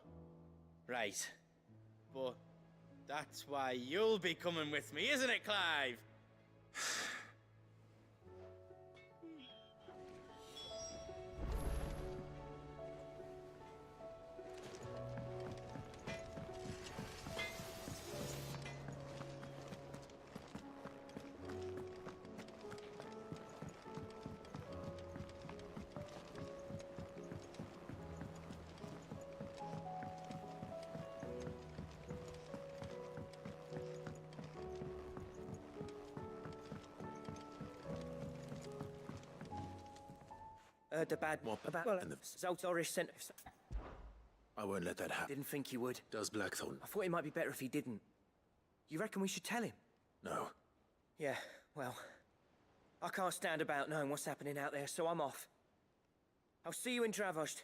right. But that's why you'll be coming with me, isn't it, Clive?
The bad one about Zoltaris sent...
I won't let that happen.
Didn't think he would.
Does Blackthorn?
I thought it might be better if he didn't. You reckon we should tell him?
No.
Yeah, well... I can't stand about knowing what's happening out there, so I'm off. I'll see you in Dravost.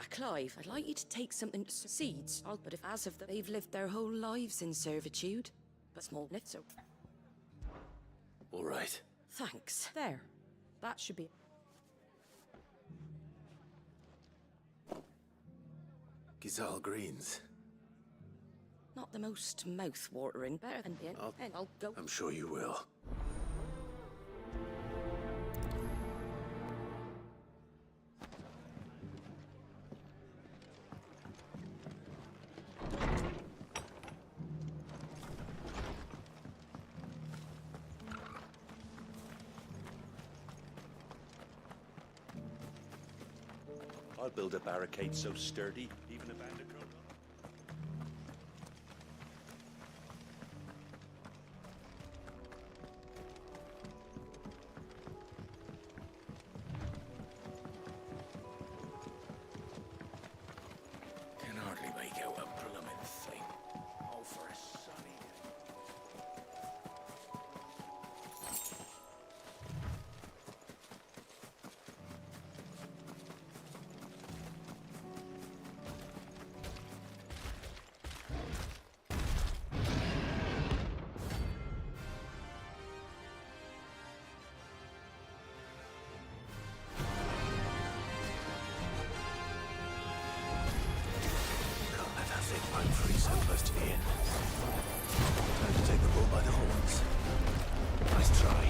Clive, I'd like you to take something to seeds. But if as of they've lived their whole lives in servitude. But small knit, so...
All right.
Thanks. There. That should be...
Gizal Greens.
Not the most mouth-watering. Better than being... I'll go...
I'm sure you will.
I'll build a barricade so sturdy, even a bandicoot.
Can hardly make out a blooming thing. Oh, for a sunny day.
Can't let that thing run free so close to the end. Time to take the bull by the horns. Nice try.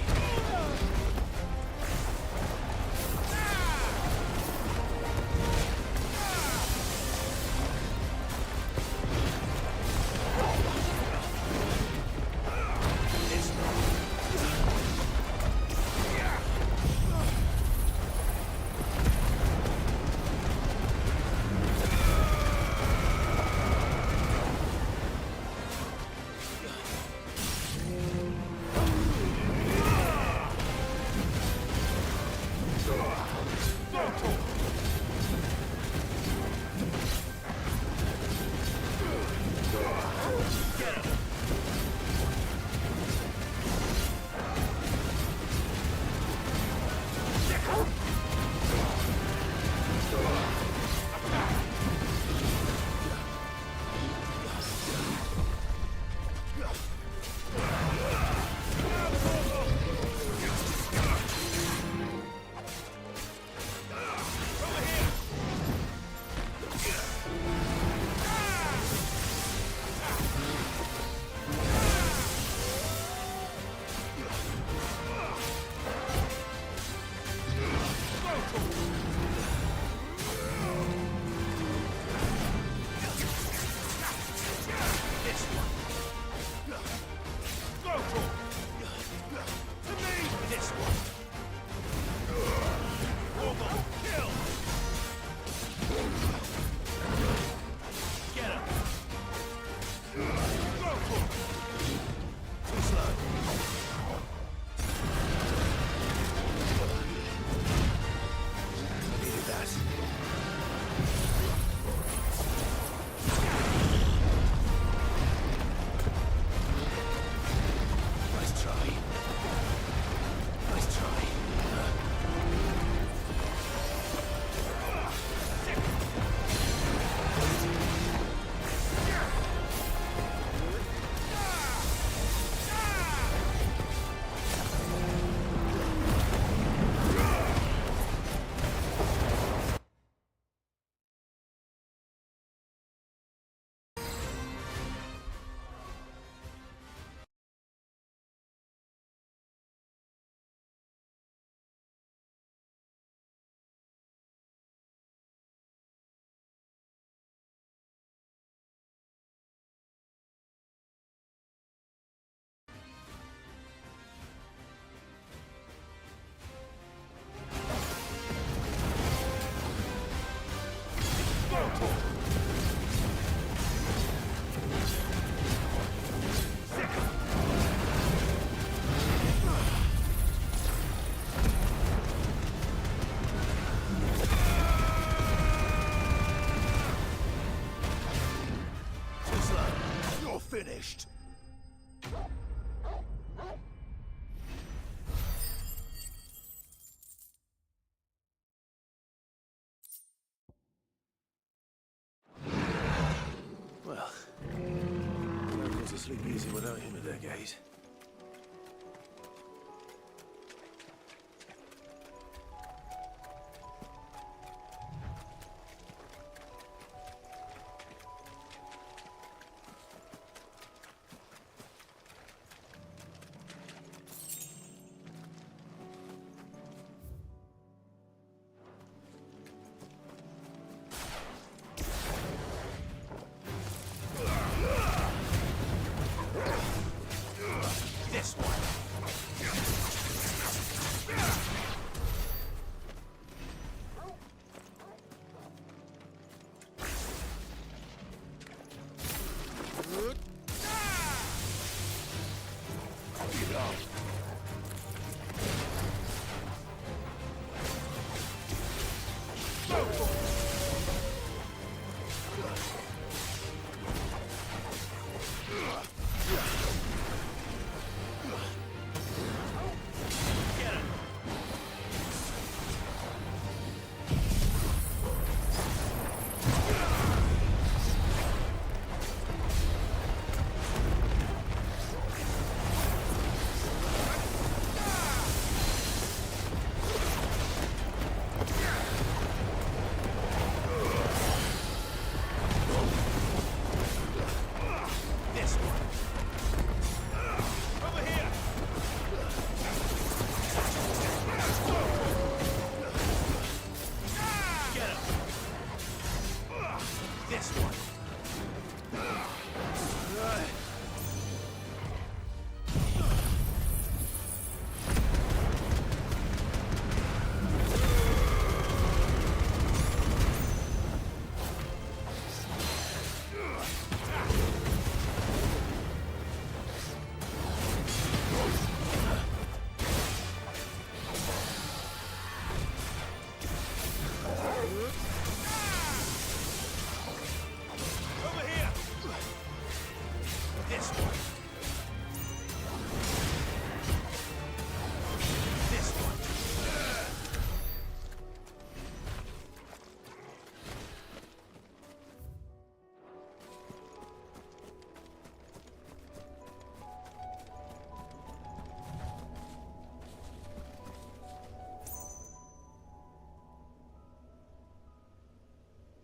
Finished. sleep easy without him at their gate.
This one.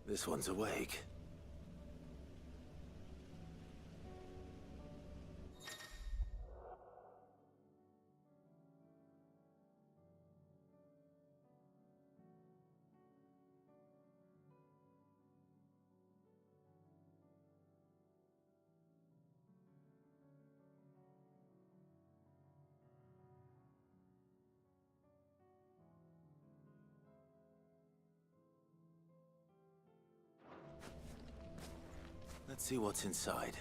This one's awake. Let's see what's inside.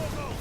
Go!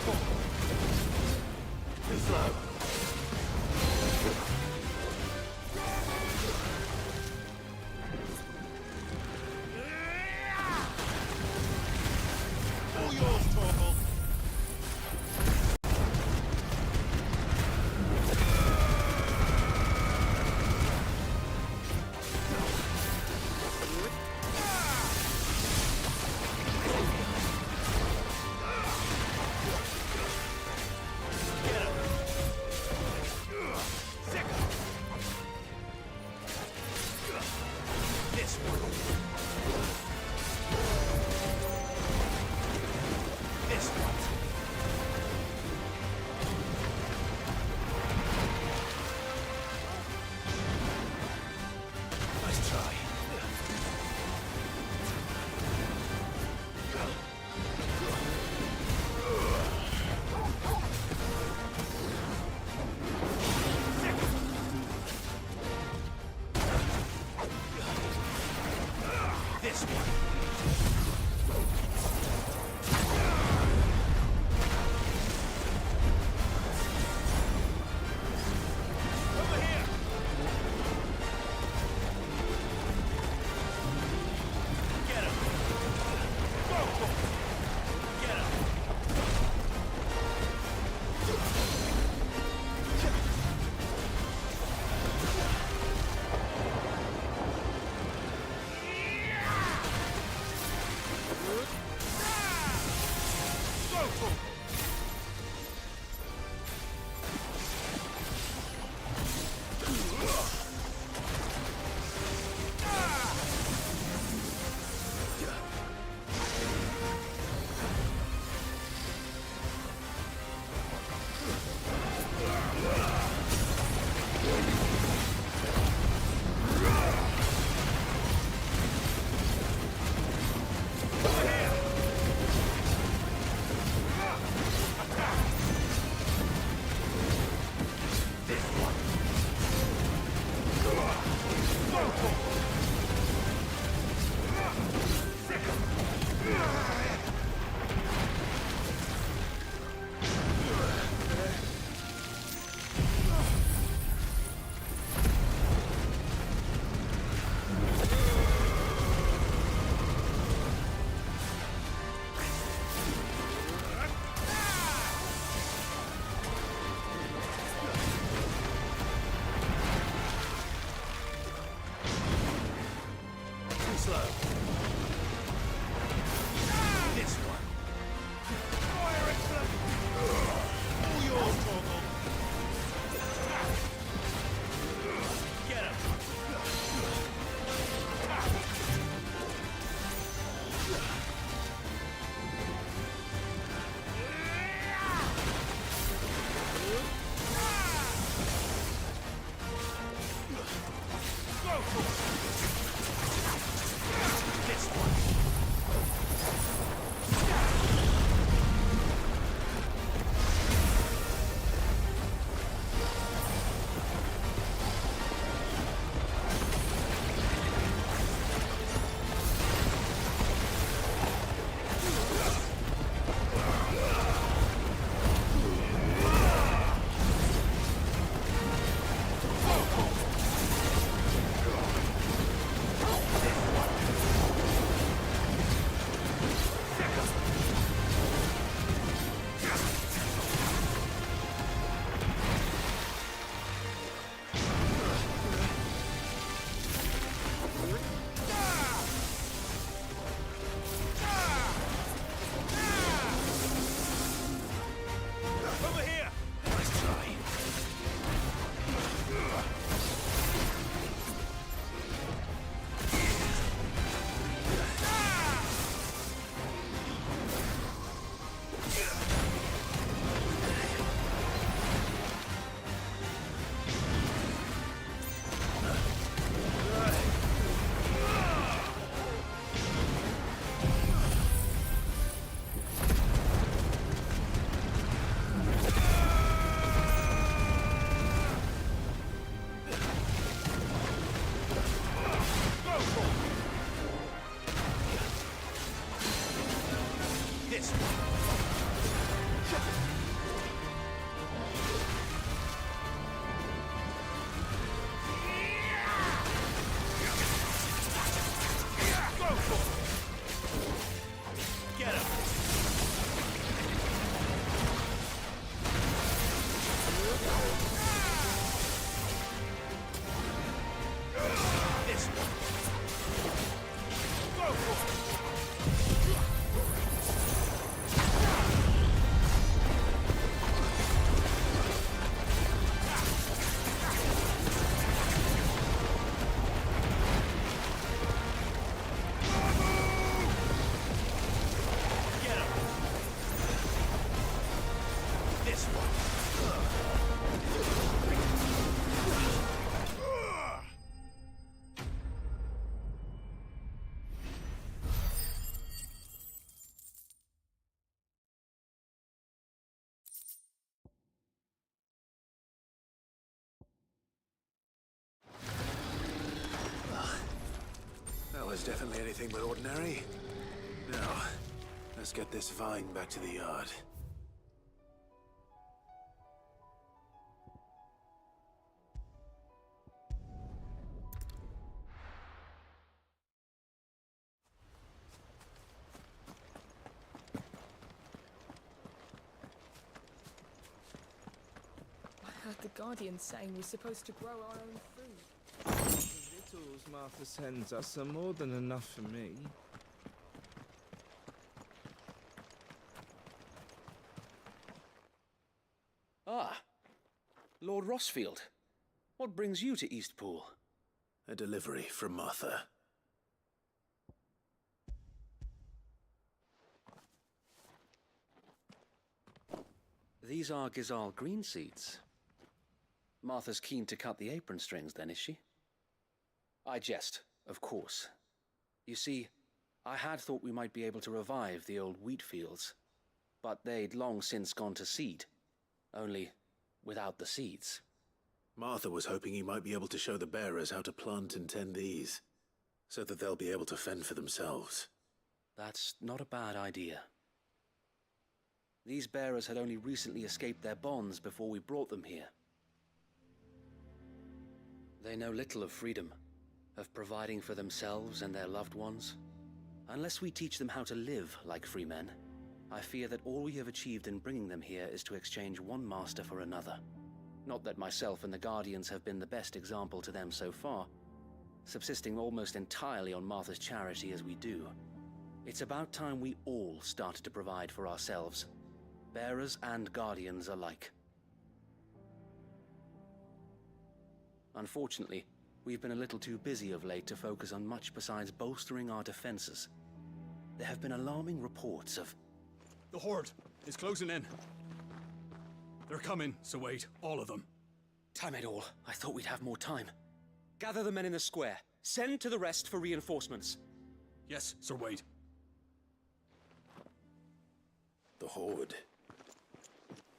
Too slow. All yours, Torgal. This one. anything but ordinary. Now, let's get this vine back to the yard.
I heard the Guardian saying we're supposed to grow our own food.
The victuals Martha sends us are more than enough for me.
Ah, Lord Rossfield. What brings you to Eastpool?
A delivery from Martha.
These are Gizal green seeds. Martha's keen to cut the apron strings, then, is she? I jest, of course. You see, I had thought we might be able to revive the old wheat fields, but they'd long since gone to seed, only without the seeds.
Martha was hoping you might be able to show the bearers how to plant and tend these, so that they'll be able to fend for themselves.
That's not a bad idea. These bearers had only recently escaped their bonds before we brought them here. They know little of freedom, of providing for themselves and their loved ones. Unless we teach them how to live like free men, I fear that all we have achieved in bringing them here is to exchange one master for another. Not that myself and the Guardians have been the best example to them so far, subsisting almost entirely on Martha's charity as we do. It's about time we all started to provide for ourselves, bearers and Guardians alike. Unfortunately, we've been a little too busy of late to focus on much besides bolstering our defenses. There have been alarming reports of...
The Horde is closing in. They're coming, so wait, all of them.
Damn it all, I thought we'd have more time. Gather the men in the square. Send to the rest for reinforcements.
Yes, Sir Wade.
The Horde.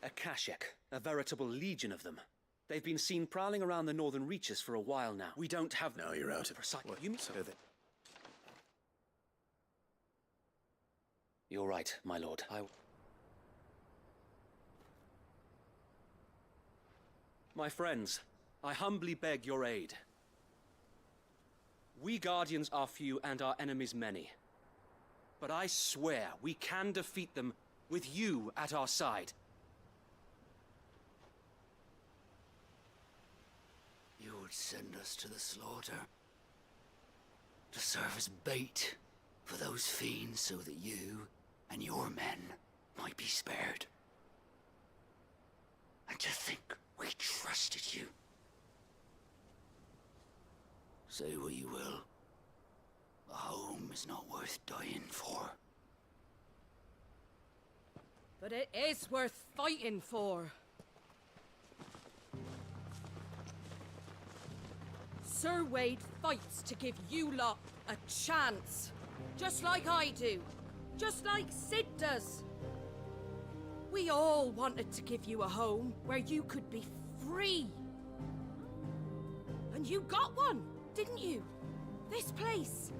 A Kashek, a veritable legion of them. They've been seen prowling around the northern reaches for a while now. We don't have...
Now you're out of...
Precisely. You mean...
So
You're right, my lord. My friends, I humbly beg your aid. We Guardians are few and our enemies many. But I swear we can defeat them with you at our side.
You would send us to the slaughter, to serve as bait for those fiends so that you and your men might be spared. And to think we trusted you. Say what you will, a home is not worth dying for.
But it is worth fighting for. Sir Wade fights to give you lot a chance. Just like I do. Just like Sid does. We all wanted to give you a home where you could be free. And you got one, didn't you? This place,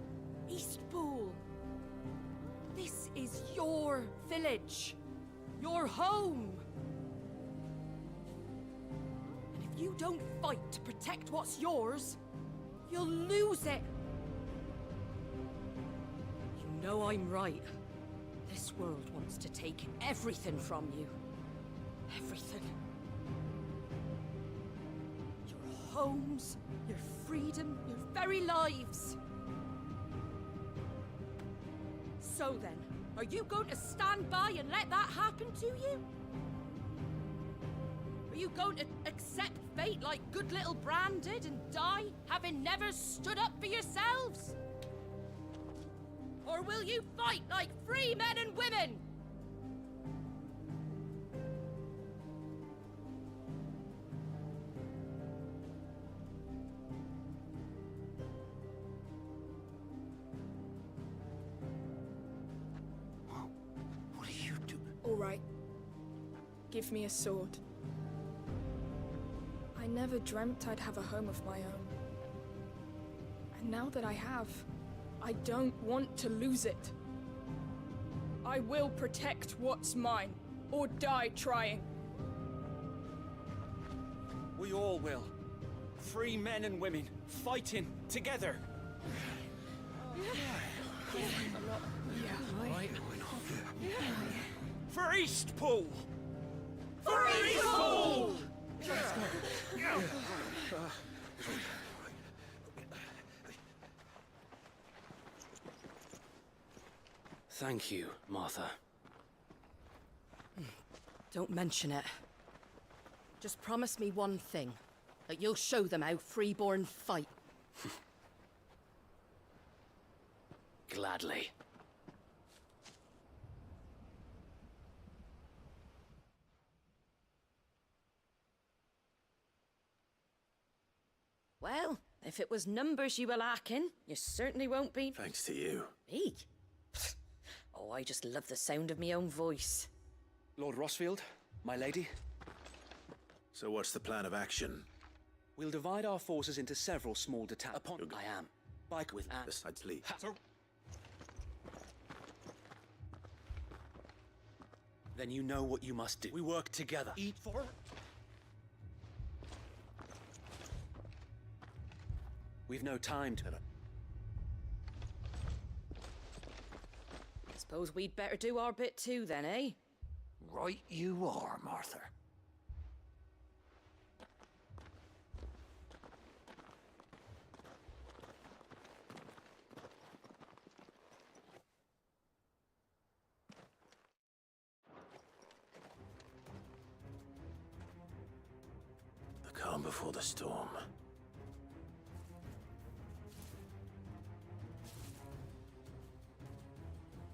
Eastpool. This is your village. Your home. And if you don't fight to protect what's yours, you'll lose it. You know I'm right. This world wants to take everything from you. Everything. Your homes, your freedom, your very lives. So then, are you going to stand by and let that happen to you? Are you going to accept fate like good little Bran did and die, having never stood up for yourselves? Or will you fight like free men and women?
What do you do?
All right. Give me a sword. I never dreamt I'd have a home of my own. And now that I have, I don't want to lose it. I will protect what's mine, or die trying.
We all will. Free men and women, fighting together. For Eastpool!
For Eastpool!
Thank you, Martha.
Don't mention it. Just promise me one thing. That you'll show them how freeborn fight.
Gladly.
Well, if it was numbers you were lacking, you certainly won't be.
Thanks to you.
Me? Oh, I just love the sound of my own voice.
Lord Rossfield, my lady.
So what's the plan of action?
We'll divide our forces into several small detachments. I am. Bike with
Besides Lee.
Then you know what you must do. We work together. Eat for... We've no time to...
Suppose we'd better do our bit too then, eh?
Right you are, Martha.
The calm before the storm.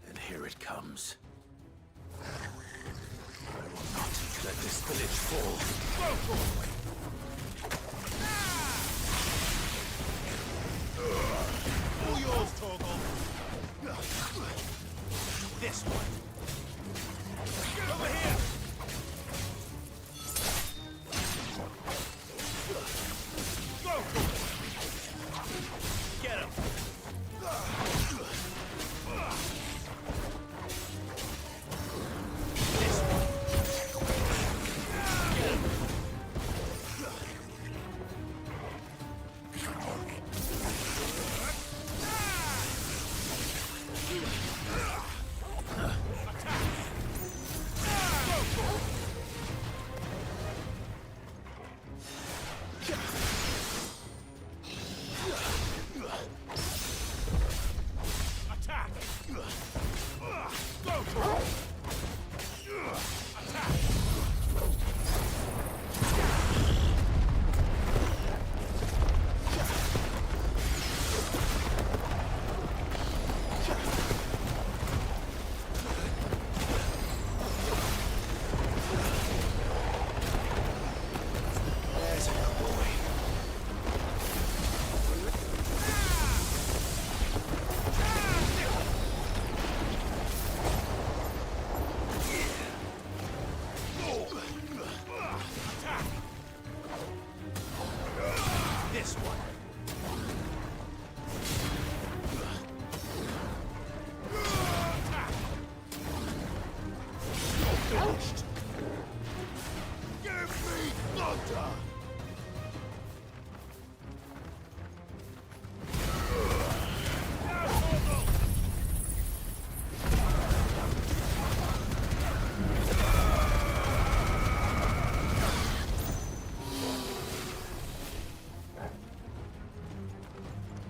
And here it comes. I will not let this village fall.
All yours, Torgal. This one. Over here. Go! Get him.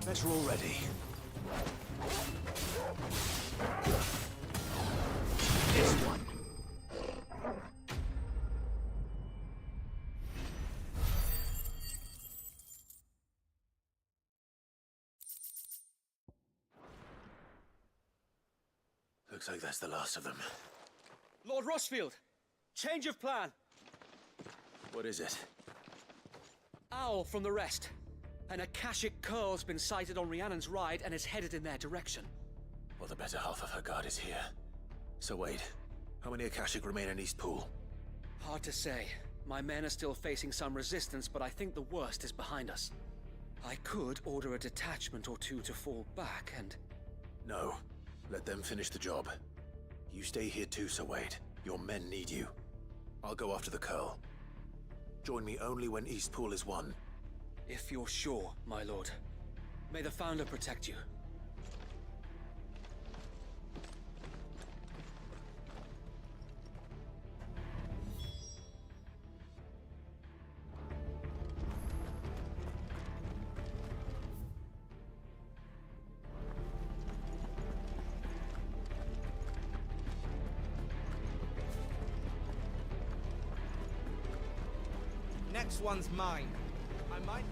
Better already.
This one.
Looks like that's the last of them.
Lord Rossfield! Change of plan!
What is it?
Owl from the rest. An Akashic curl's been sighted on Rhiannon's ride and is headed in their direction.
Well, the better half of her guard is here. So wait, how many Akashic remain in Eastpool?
Hard to say. My men are still facing some resistance, but I think the worst is behind us. I could order a detachment or two to fall back and
No. Let them finish the job. You stay here too, Sir Wade. Your men need you. I'll go after the Curl. Join me only when Eastpool is won.
If you're sure, my lord. May the Founder protect you.
Next one's mine. I might...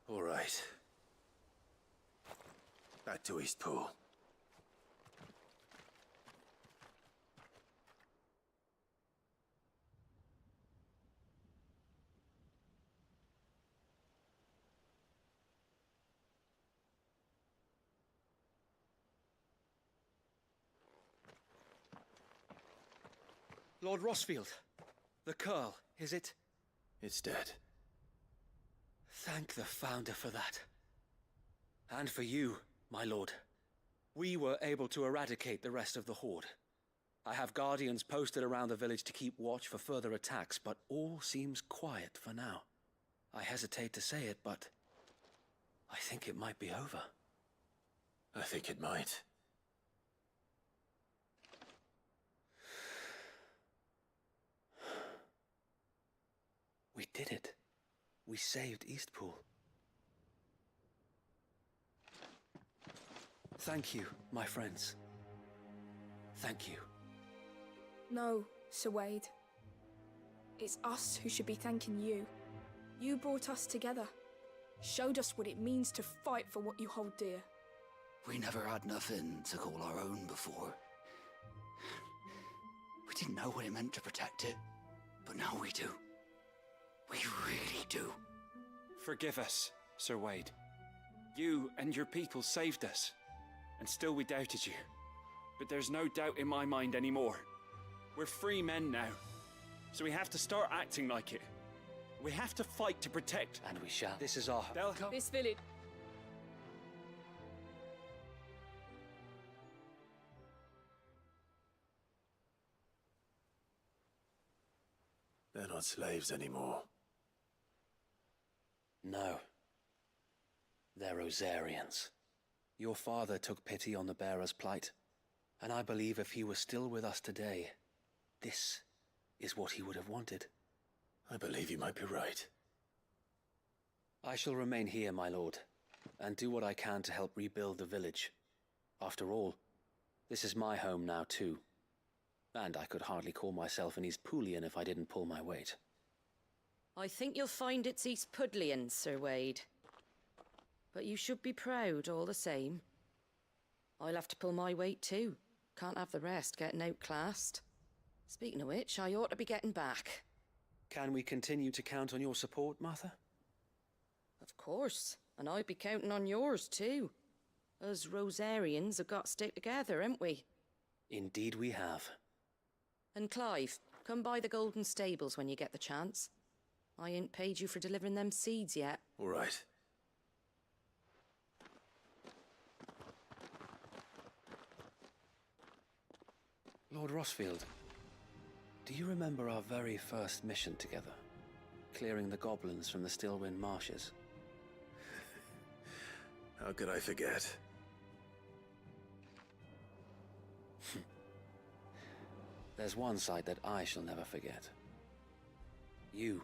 All right. Back to Eastpool.
Lord Rossfield, the Curl, is it?
It's dead.
Thank the Founder for that. And for you, my lord. We were able to eradicate the rest of the Horde. I have guardians posted around the village to keep watch for further attacks, but all seems quiet for now. I hesitate to say it, but I think it might be over.
I think it might.
We did it. We saved Eastpool. Thank you, my friends. Thank you.
No, Sir Wade. It's us who should be thanking you. You brought us together. Showed us what it means to fight for what you hold dear.
We never had nothing to call our own before. We didn't know what it meant to protect it, but now we do. We really do.
Forgive us, Sir Wade. You and your people saved us, and still we doubted you. But there's no doubt in my mind anymore. We're free men now, so we have to start acting like it. We have to fight to protect.
And we shall. This is our...
This village.
They're not slaves anymore.
No. They're Rosarians. Your father took pity on the bearer's plight, and I believe if he was still with us today, this is what he would have wanted.
I believe you might be right.
I shall remain here, my lord, and do what I can to help rebuild the village. After all, this is my home now too. And I could hardly call myself an East Poolian if I didn't pull my weight.
I think you'll find it's East Pudlian, Sir Wade. But you should be proud all the same. I'll have to pull my weight too. Can't have the rest getting outclassed. Speaking of which, I ought to be getting back.
Can we continue to count on your support, Martha?
Of course, and I'd be counting on yours too. Us Rosarians have got to stick together, haven't we?
Indeed we have.
And Clive, come by the Golden Stables when you get the chance. I ain't paid you for delivering them seeds yet.
All right.
Lord Rossfield, do you remember our very first mission together? Clearing the goblins from the Stillwind marshes?
How could I forget?
There's one sight that I shall never forget. You.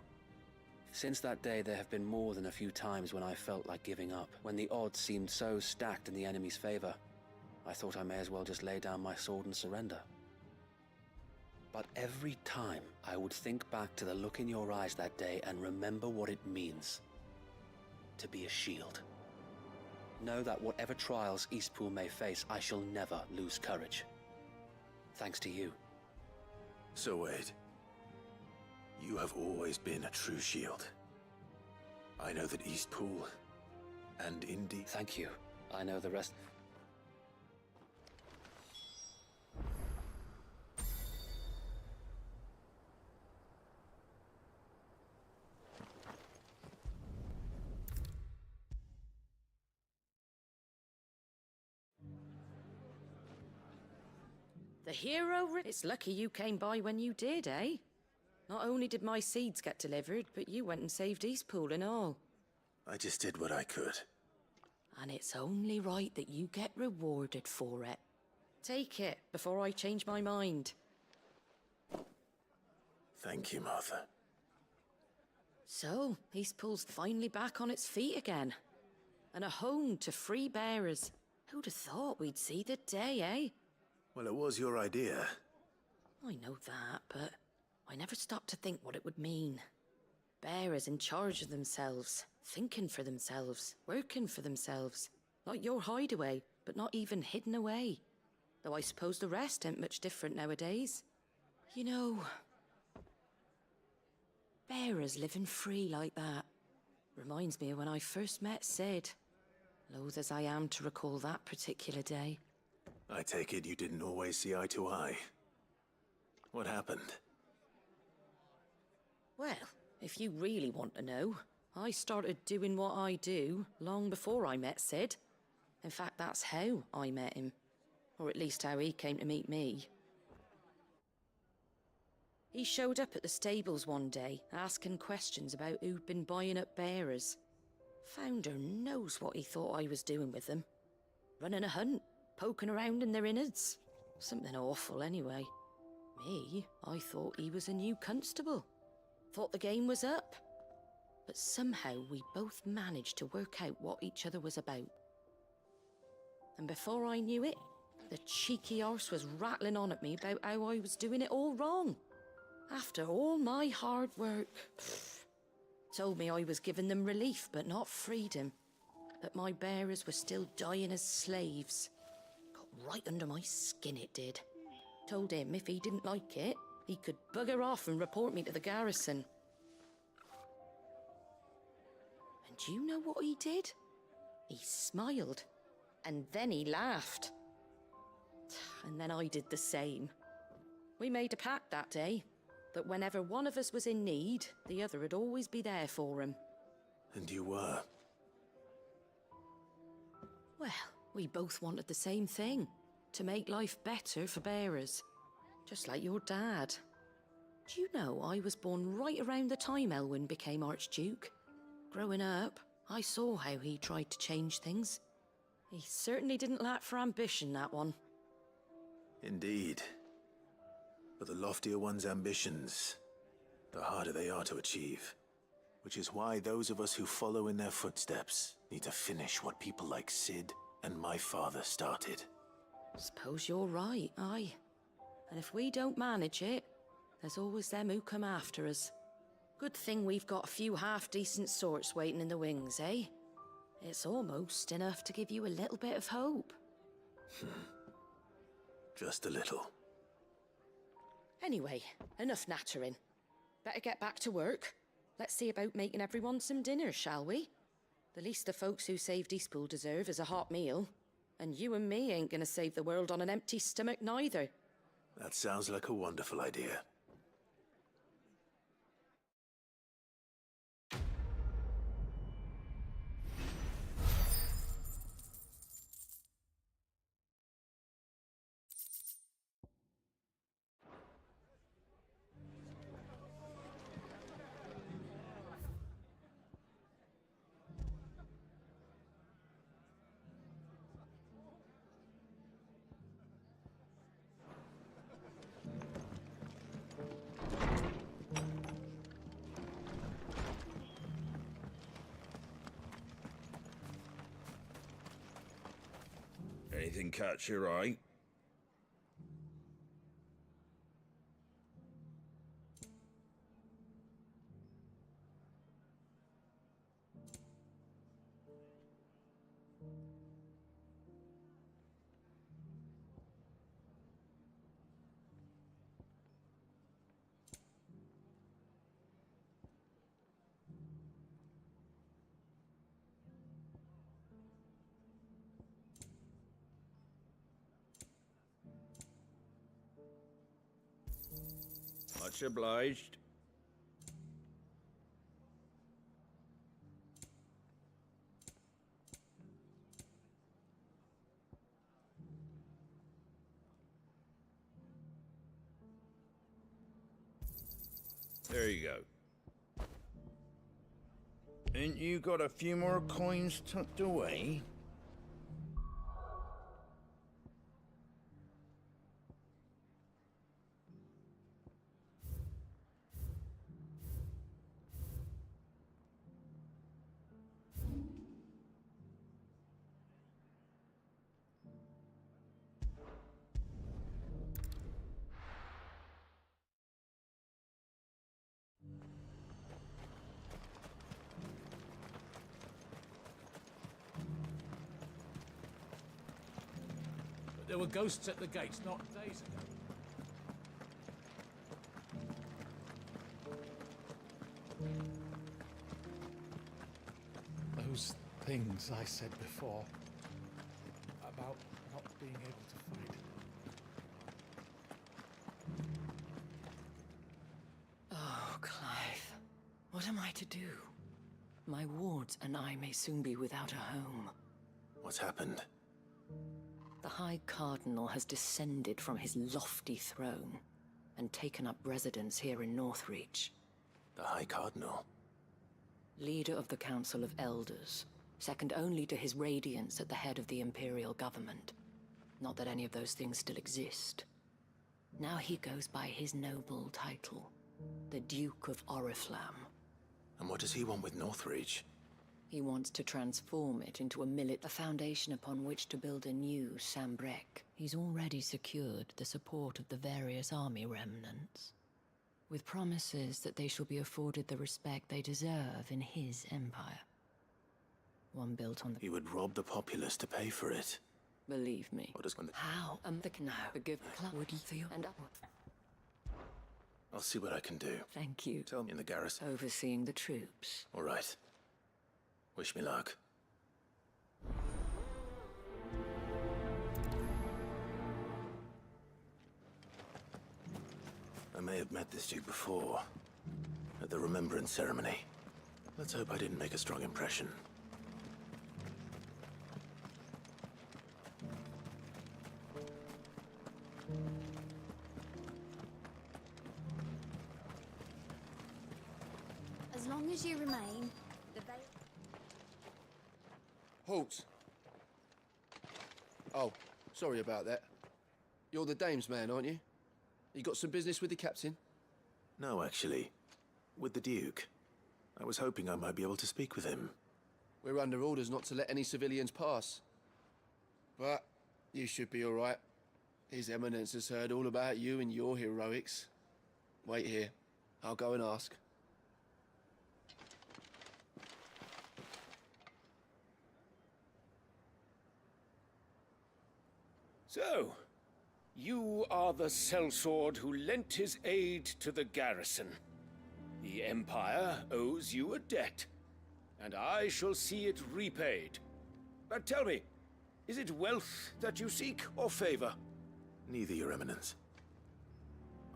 Since that day, there have been more than a few times when I felt like giving up, when the odds seemed so stacked in the enemy's favor. I thought I may as well just lay down my sword and surrender. But every time, I would think back to the look in your eyes that day and remember what it means to be a shield. Know that whatever trials Eastpool may face, I shall never lose courage. Thanks to you.
So Wade, you have always been a true shield. I know that Eastpool and Indy...
Thank you. I know the rest...
The hero... It's lucky you came by when you did, eh? Not only did my seeds get delivered, but you went and saved Eastpool and all.
I just did what I could.
And it's only right that you get rewarded for it. Take it, before I change my mind.
Thank you, Martha.
So, Eastpool's finally back on its feet again. And a home to free bearers. Who'd have thought we'd see the day, eh?
Well, it was your idea.
I know that, but I never stopped to think what it would mean. Bearers in charge of themselves, thinking for themselves, working for themselves. Like your hideaway, but not even hidden away. Though I suppose the rest ain't much different nowadays. You know, bearers living free like that reminds me of when I first met Sid. Loath as I am to recall that particular day.
I take it you didn't always see eye to eye. What happened?
Well, if you really want to know, I started doing what I do long before I met Sid. In fact, that's how I met him. Or at least how he came to meet me. He showed up at the stables one day, asking questions about who'd been buying up bearers. Founder knows what he thought I was doing with them. Running a hunt, poking around in their innards. Something awful anyway. Me, I thought he was a new constable. Thought the game was up. But somehow we both managed to work out what each other was about. And before I knew it, the cheeky arse was rattling on at me about how I was doing it all wrong. After all my hard work. Told me I was giving them relief, but not freedom. That my bearers were still dying as slaves. Got right under my skin, it did. Told him if he didn't like it, he could bugger off and report me to the garrison. And do you know what he did? He smiled, and then he laughed. And then I did the same. We made a pact that day, that whenever one of us was in need, the other would always be there for him.
And you were?
Well, we both wanted the same thing. To make life better for bearers. Just like your dad. Do you know I was born right around the time Elwyn became Archduke? Growing up, I saw how he tried to change things. He certainly didn't lack for ambition, that one.
Indeed. But the loftier one's ambitions, the harder they are to achieve. Which is why those of us who follow in their footsteps need to finish what people like Sid and my father started.
Suppose you're right, aye. And if we don't manage it, there's always them who come after us. Good thing we've got a few half-decent sorts waiting in the wings, eh? It's almost enough to give you a little bit of hope.
Just a little.
Anyway, enough nattering. Better get back to work. Let's see about making everyone some dinner, shall we? The least the folks who saved Eastpool deserve is a hot meal. And you and me ain't gonna save the world on an empty stomach neither.
That sounds like a wonderful idea.
Anything catch your eye? Much obliged. There you go. Ain't you got a few more coins tucked away?
There were ghosts at the gates not days ago.
Those things I said before about not being able to fight.
Oh, Clive. What am I to do? My wards and I may soon be without a home.
What's happened?
The High Cardinal has descended from his lofty throne and taken up residence here in Northreach.
The High Cardinal?
Leader of the Council of Elders, second only to his Radiance at the head of the Imperial government. Not that any of those things still exist. Now he goes by his noble title, the Duke of Oriflamme.
And what does he want with Northreach?
He wants to transform it into a foundation upon which to build a new Sanbreque. He's already secured the support of the various army remnants, with promises that they shall be afforded the respect they deserve in his empire. One built on the...
He would rob the populace to pay for it.
Believe me.
What is going to...
How am the now forgive would for you and
I'll see what I can do.
Thank you.
Tell me in the garrison.
Overseeing the troops.
All right. Wish me luck. I may have met this duke before, at the Remembrance ceremony. Let's hope I didn't make a strong impression.
As long as you remain, the
Halt! Oh, sorry about that. You're the dame's man, aren't you? You got some business with the captain?
No, actually. With the duke. I was hoping I might be able to speak with him.
We're under orders not to let any civilians pass. But you should be all right. His Eminence has heard all about you and your heroics. Wait here. I'll go and ask.
So, you are the sellsword who lent his aid to the garrison. The Empire owes you a debt, and I shall see it repaid. But tell me, is it wealth that you seek, or favor?
Neither, Your Eminence.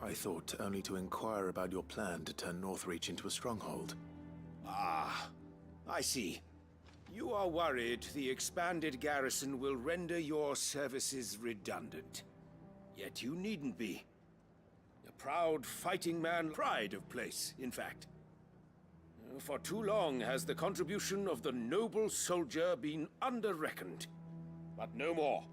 I thought only to inquire about your plan to turn Northreach into a stronghold.
Ah, I see. You are worried the expanded garrison will render your services redundant. Yet you needn't be. A proud fighting man, pride of place, in fact. For too long has the contribution of the noble soldier been under-reckoned. But no more.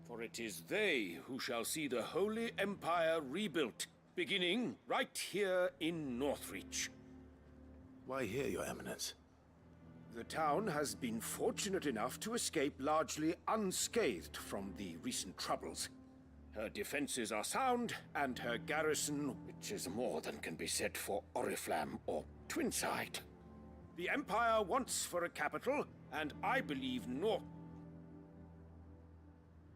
For it is they who shall see the Holy Empire rebuilt, beginning right here in Northreach.
Why here, Your Eminence?
The town has been fortunate enough to escape largely unscathed from the recent troubles. Her defenses are sound, and her garrison, which is more than can be said for Oriflamme or Twinside. The Empire wants for a capital, and I believe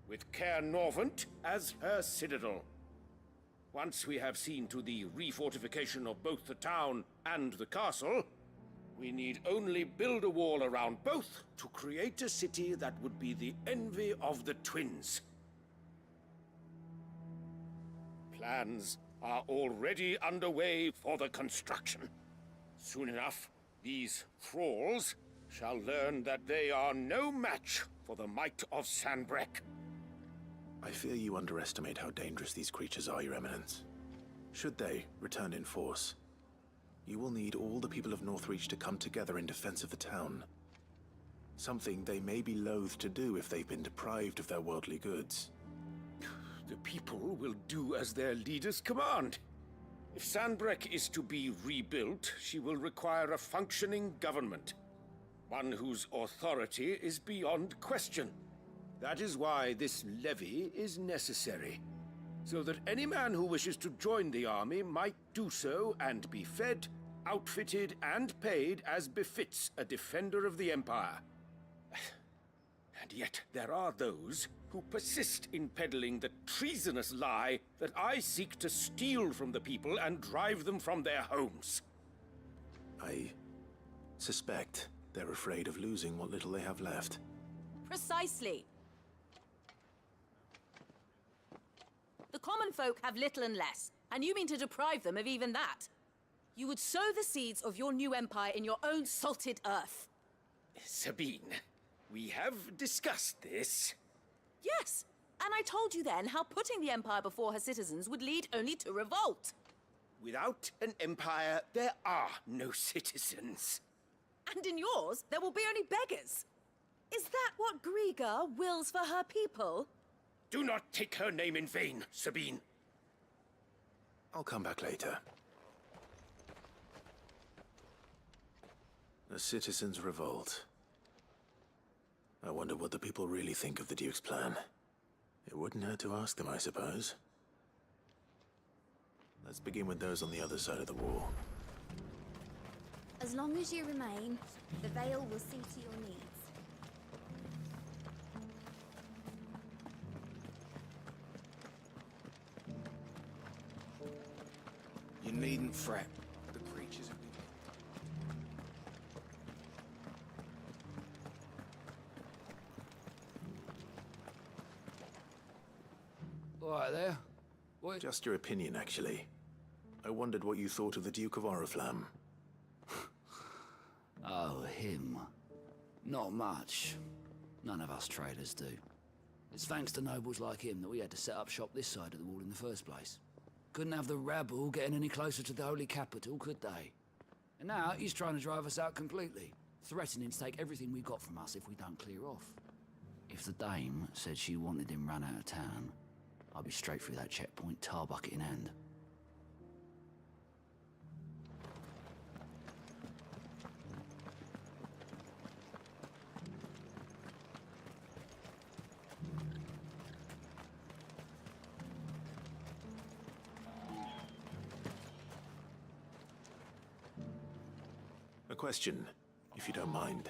with Caer Norvent as her citadel. Once we have seen to the refortification of both the town and the castle, we need only build a wall around both to create a city that would be the envy of the twins. Plans are already underway for the construction. Soon enough, these thralls shall learn that they are no match for the might of Sanbreque.
I fear you underestimate how dangerous these creatures are, Your Eminence. Should they return in force, you will need all the people of Northreach to come together in defense of the town. Something they may be loath to do if they've been deprived of their worldly goods.
The people will do as their leaders command. If Sanbreque is to be rebuilt, she will require a functioning government. One whose authority is beyond question. That is why this levy is necessary. So that any man who wishes to join the army might do so and be fed, outfitted, and paid as befits a defender of the Empire. And yet there are those who persist in peddling the treasonous lie that I seek to steal from the people and drive them from their homes.
I suspect they're afraid of losing what little they have left.
Precisely. The common folk have little and less, and you mean to deprive them of even that. You would sow the seeds of your new empire in your own salted earth.
Sabine, we have discussed this.
Yes, and I told you then how putting the empire before her citizens would lead only to revolt.
Without an empire, there are no citizens.
And in yours, there will be only beggars. Is that what Griga wills for her people?
Do not take her name in vain, Sabine.
I'll come back later. A citizens' revolt. I wonder what the people really think of the Duke's plan. It wouldn't hurt to ask them, I suppose. Let's begin with those on the other side of the wall.
As long as you remain, the Veil will see to your needs.
You needn't fret. The creatures have been...
Right there. What?
Just your opinion, actually. I wondered what you thought of the Duke of Oriflamme.
Oh, him. Not much. None of us traders do. It's thanks to nobles like him that we had to set up shop this side of the wall in the first place. Couldn't have the rabble getting any closer to the holy capital, could they? And now he's trying to drive us out completely, threatening to take everything we got from us if we don't clear off. If the dame said she wanted him run out of town, I'd be straight through that checkpoint, tar bucket in hand.
A question, if you don't mind.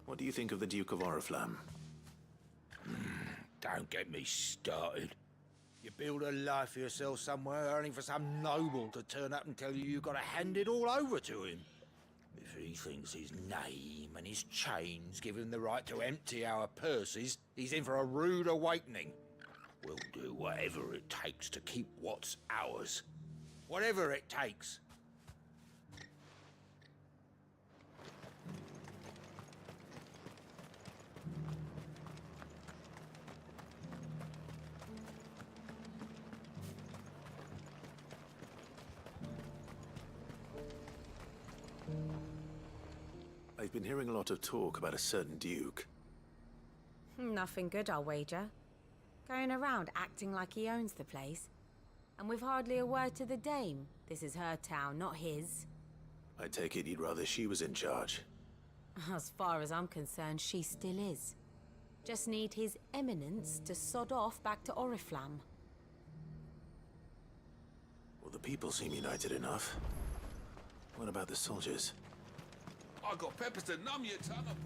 What do you think of the Duke of Oriflamme?
Don't get me started. You build a life for yourself somewhere, only for some noble to turn up and tell you you've got to hand it all over to him. If he thinks his name and his chains give him the right to empty our purses, he's in for a rude awakening. We'll do whatever it takes to keep what's ours. Whatever it takes.
I've been hearing a lot of talk about a certain Duke.
Nothing good, I'll wager. Going around acting like he owns the place. And with hardly a word to the dame. This is her town, not his.
I take it you'd rather she was in charge.
As far as I'm concerned, she still is. Just need his eminence to sod off back to Oriflamme.
Well, the people seem united enough. What about the soldiers?
I got peppers to numb your tongue up.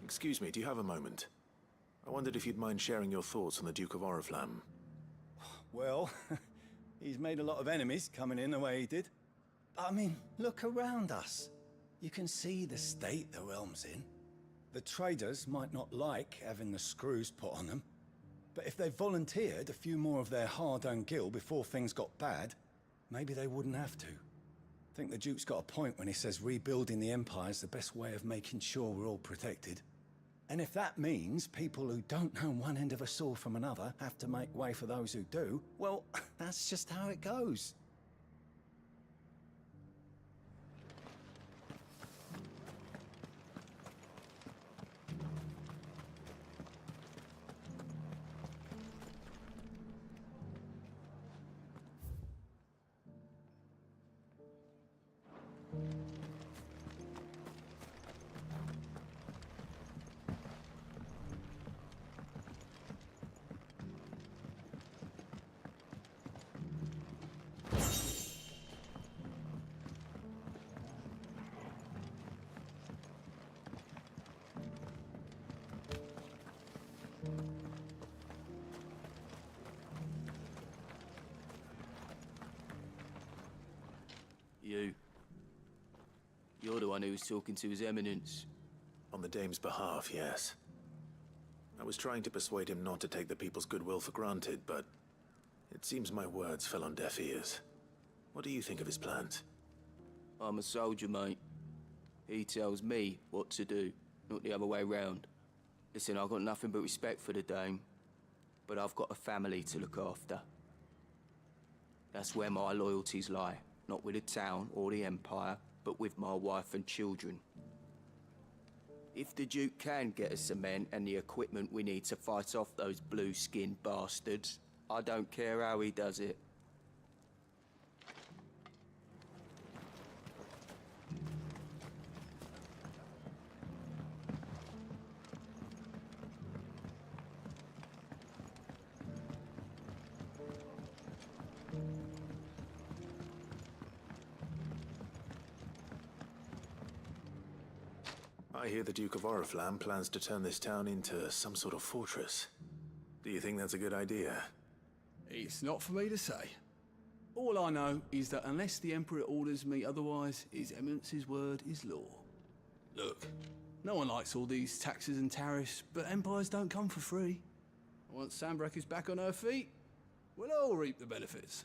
Excuse me, do you have a moment? I wondered if you'd mind sharing your thoughts on the Duke of Oriflamme.
Well, he's made a lot of enemies coming in the way he did. I mean, look around us. You can see the state the realm's in. The traders might not like having the screws put on them, but if they volunteered a few more of their hard-earned gil before things got bad, maybe they wouldn't have to. I think the Duke's got a point when he says rebuilding the Empire's the best way of making sure we're all protected. And if that means people who don't know one end of a sword from another have to make way for those who do, well, that's just how it goes.
You're the one who was talking to His Eminence.
On the Dame's behalf, yes. I was trying to persuade him not to take the people's goodwill for granted, but it seems my words fell on deaf ears. What do you think of his plans?
I'm a soldier, mate. He tells me what to do, not the other way round. Listen, I've got nothing but respect for the Dame, but I've got a family to look after. That's where my loyalties lie,
not with the town or the Empire, but with my wife and children. If the Duke can get us cement and the equipment we need to fight off those blue-skinned bastards, I don't care how he does it.
I hear the Duke of Oriflamme plans to turn this town into some sort of fortress. Do you think that's a good idea?
It's not for me to say. All I know is that unless the Emperor orders me otherwise, His Eminence's word is law. Look, no one likes all these taxes and tariffs, but empires don't come for free. Once Sanbreque is back on her feet, we'll all reap the benefits.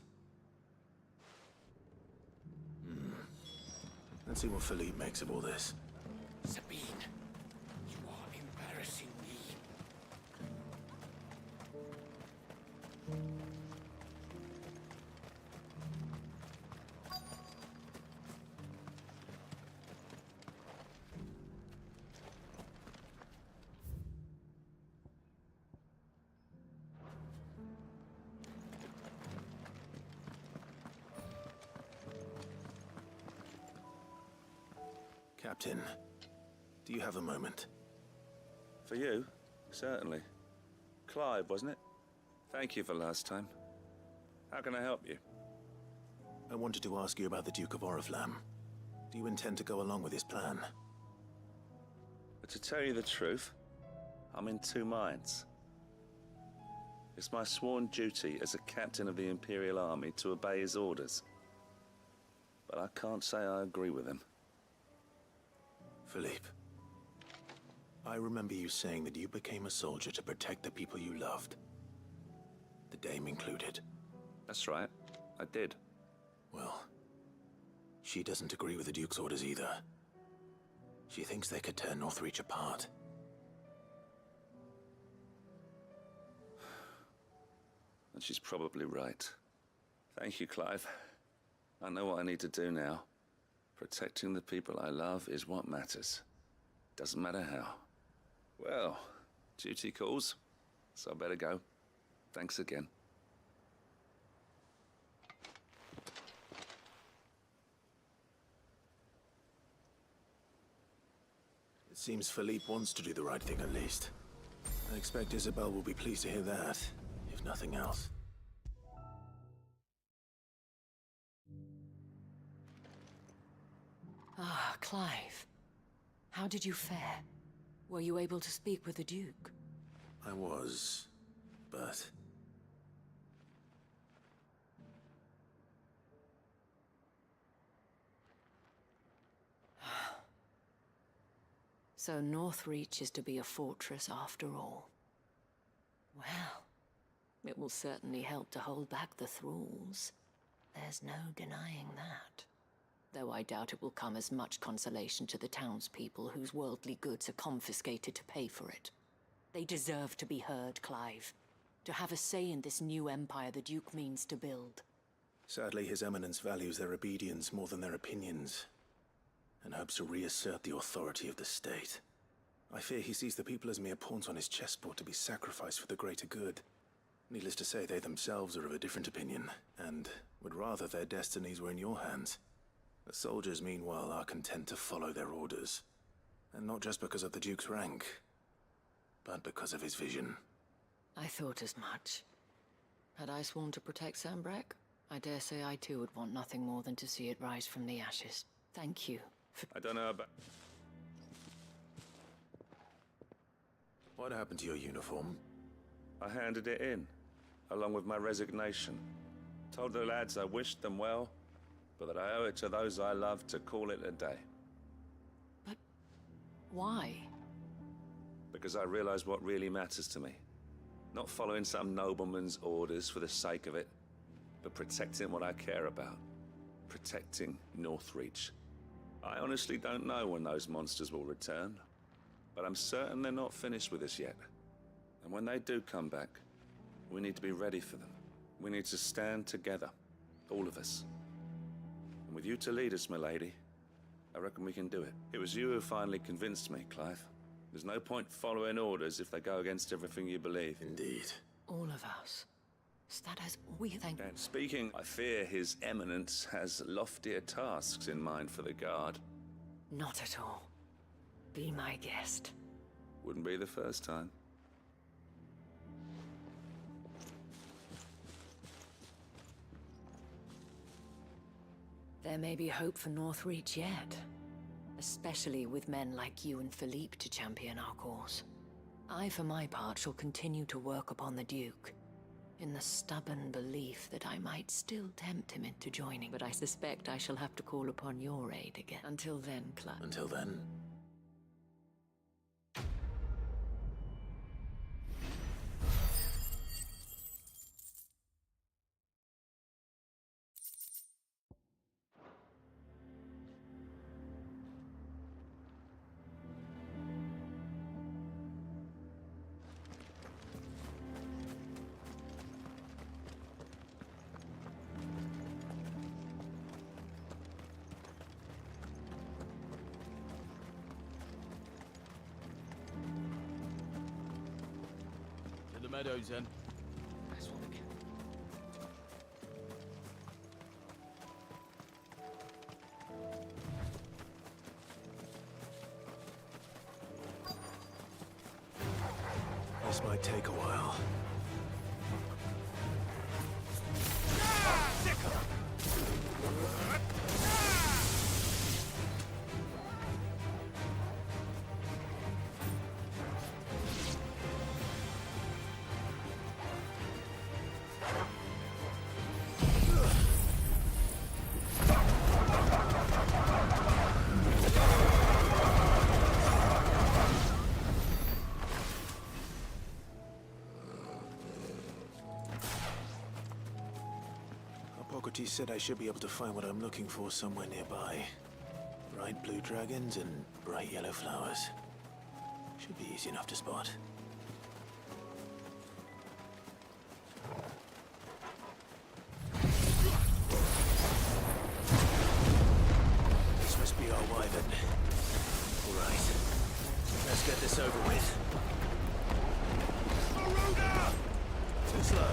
Let's see what Philippe makes of all this.
Sabine, you are embarrassing me.
Captain, do you have a moment?
For you? Certainly. Clive, wasn't it? Thank you for last time. How can I help you?
I wanted to ask you about the Duke of Oriflamme. Do you intend to go along with his plan?
But to tell you the truth, I'm in two minds. It's my sworn duty as a captain of the Imperial Army to obey his orders. But I can't say I agree with him.
Philippe, I remember you saying that you became a soldier to protect the people you loved. The Dame included.
That's right, I did.
Well, she doesn't agree with the Duke's orders either. She thinks they could tear Northreach apart.
And she's probably right. Thank you, Clive. I know what I need to do now. Protecting the people I love is what matters. Doesn't matter how. Well, duty calls, so I better go. Thanks again.
It seems Philippe wants to do the right thing at least. I expect Isabel will be pleased to hear that, if nothing else.
Ah, Clive. How did you fare? Were you able to speak with the Duke?
I was, but...
So Northreach is to be a fortress after all. Well, it will certainly help to hold back the thralls. There's no denying that. Though I doubt it will come as much consolation to the townspeople whose worldly goods are confiscated to pay for it. They deserve to be heard, Clive. To have a say in this new empire the Duke means to build.
Sadly, His Eminence values their obedience more than their opinions, and hopes to reassert the authority of the state. I fear he sees the people as mere pawns on his chessboard to be sacrificed for the greater good. Needless to say, they themselves are of a different opinion, and would rather their destinies were in your hands. The soldiers, meanwhile, are content to follow their orders. And not just because of the Duke's rank, but because of his vision.
I thought as much. Had I sworn to protect Sanbreque, I dare say I too would want nothing more than to see it rise from the ashes. Thank you for...
I don't know about...
What happened to your uniform?
I handed it in, along with my resignation. Told the lads I wished them well, but that I owe it to those I love to call it a day.
But why?
Because I realize what really matters to me. Not following some nobleman's orders for the sake of it, but protecting what I care about. Protecting Northreach. I honestly don't know when those monsters will return, but I'm certain they're not finished with us yet. And when they do come back, we need to be ready for them. We need to stand together, all of us.
And with you to lead us, milady, I reckon we can do it. It was you who finally convinced me, Clive. There's no point following orders if they go against everything you believe.
Indeed.
All of us. That is all we thank.
And speaking, I fear His Eminence has loftier tasks in mind for the Guard.
Not at all. Be my guest.
Wouldn't be the first time.
There may be hope for Northreach yet. Especially with men like you and Philippe to champion our cause. I, for my part, shall continue to work upon the Duke, in the stubborn belief that I might still tempt him into joining. But I suspect I shall have to call upon your aid again. Until then, Clive.
Until then.
To the meadows, then.
That's what we can.
This might take a while. Hippocrates said I should be able to find what I'm looking for somewhere nearby. Bright blue dragons and bright yellow flowers. Should be easy enough to spot. This must be our wyvern. All right. Let's get this over with. Too slow.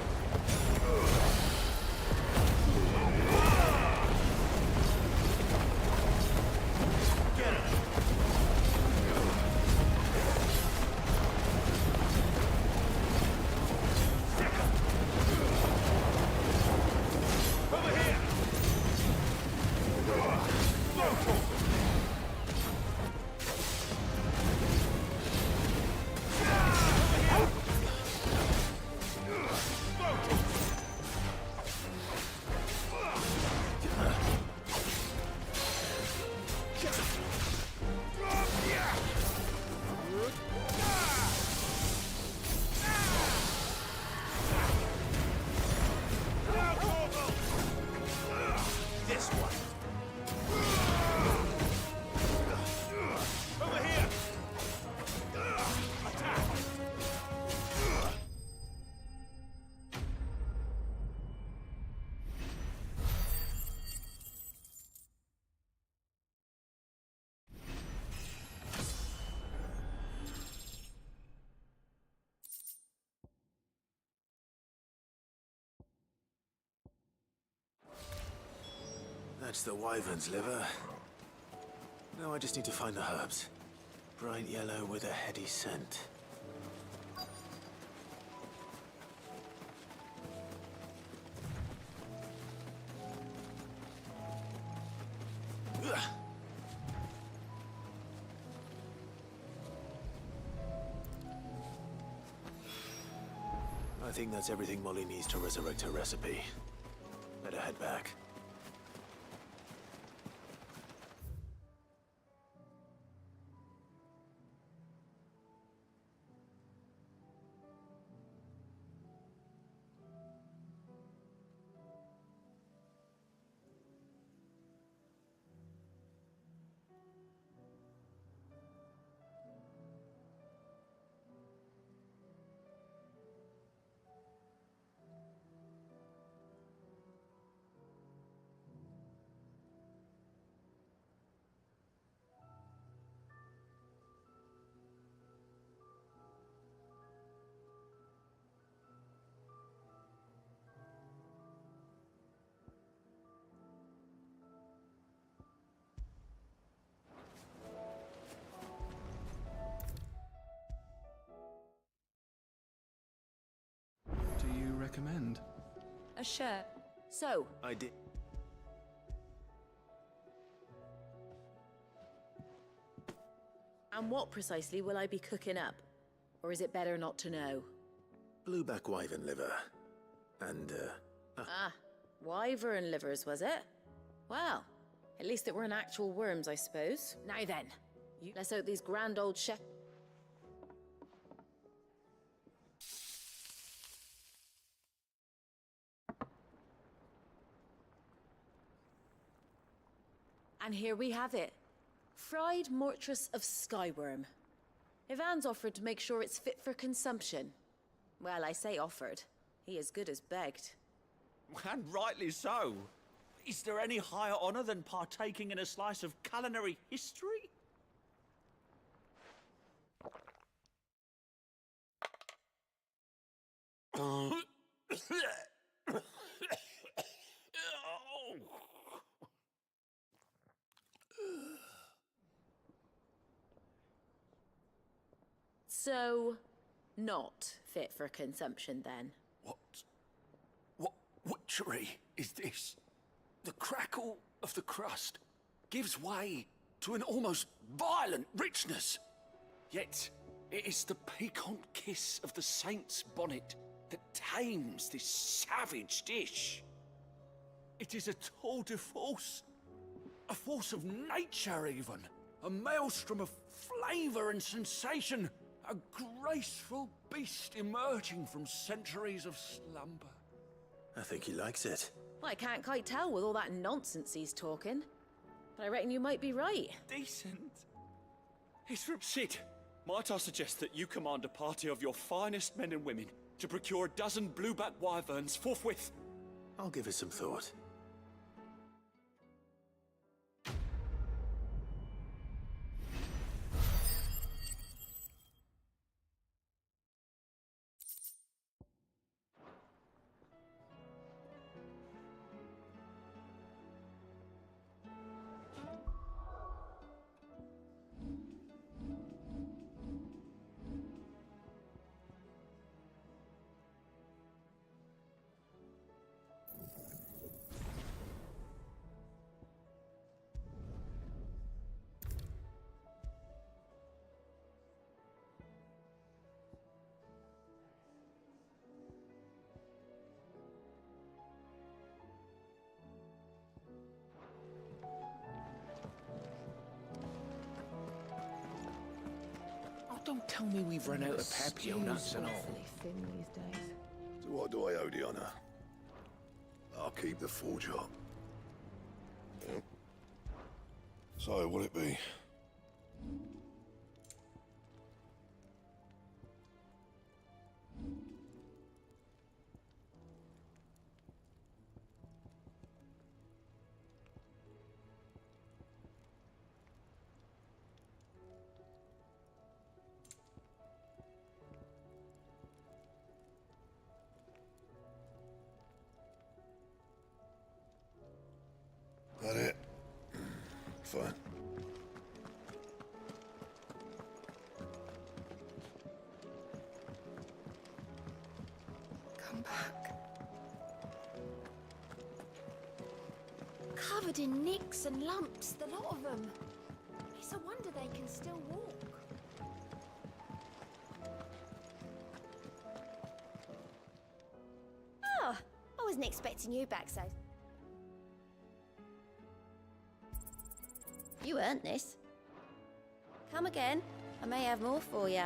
That's the wyvern's liver. Now I just need to find the herbs. Bright yellow with a heady scent. Ugh. I think that's everything Molly needs to resurrect her recipe. Better head back.
recommend.
A shirt. So,
I did.
And what precisely will I be cooking up? Or is it better not to know?
Blueback wyvern liver. And,
Wyvern livers, was it? Well, at least it weren't actual worms, I suppose. Now then, let's hope these grand old chef... And here we have it. Fried mortress of skyworm. Ivan's offered to make sure it's fit for consumption. Well, I say offered. He as good as begged.
And rightly so. Is there any higher honor than partaking in a slice of culinary history?
So, not fit for consumption then?
What witchery is this? The crackle of the crust gives way to an almost violent richness. Yet, it is the piquant kiss of the saint's bonnet that tames this savage dish. It is a tour de force. A force of nature, even. A maelstrom of flavour and sensation. A graceful beast emerging from centuries of slumber.
I think he likes it.
Well, I can't quite tell with all that nonsense he's talking. But I reckon you might be right.
Decent.
Sid, might I suggest that you command a party of your finest men and women to procure a dozen blueback wyverns forthwith?
I'll give it some thought.
Don't tell me we've run out of papio nuts and all.
Thin these days.
So what do I owe the honour? I'll keep the full job. Yeah. So, what'll it be? That it? Fine.
Come back. Covered in nicks and lumps, the lot of them. It's a wonder they can still walk. Oh, I wasn't expecting you back so. You earned this. Come again. I may have more for you.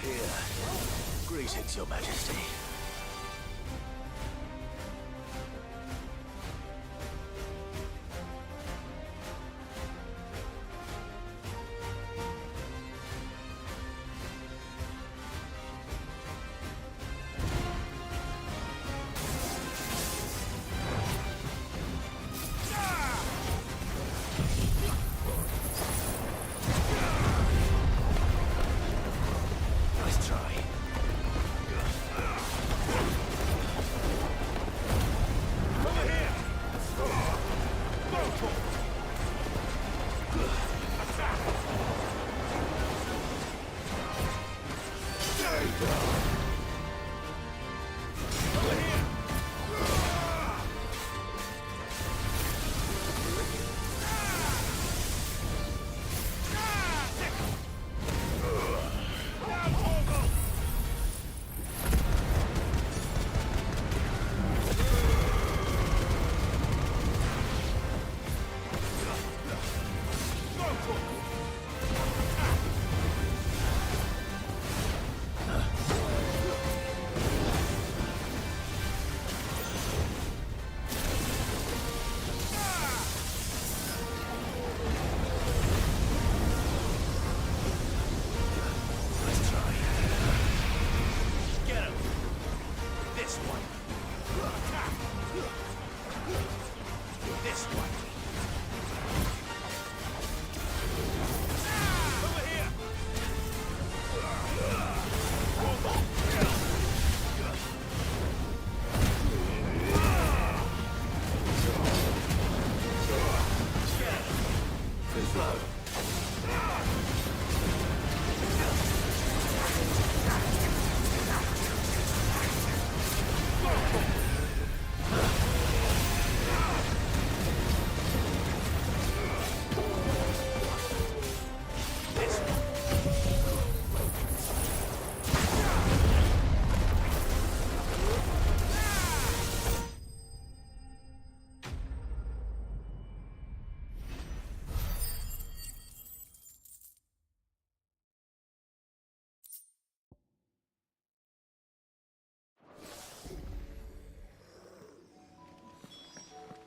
here. Greetings, Your Majesty. Nice try.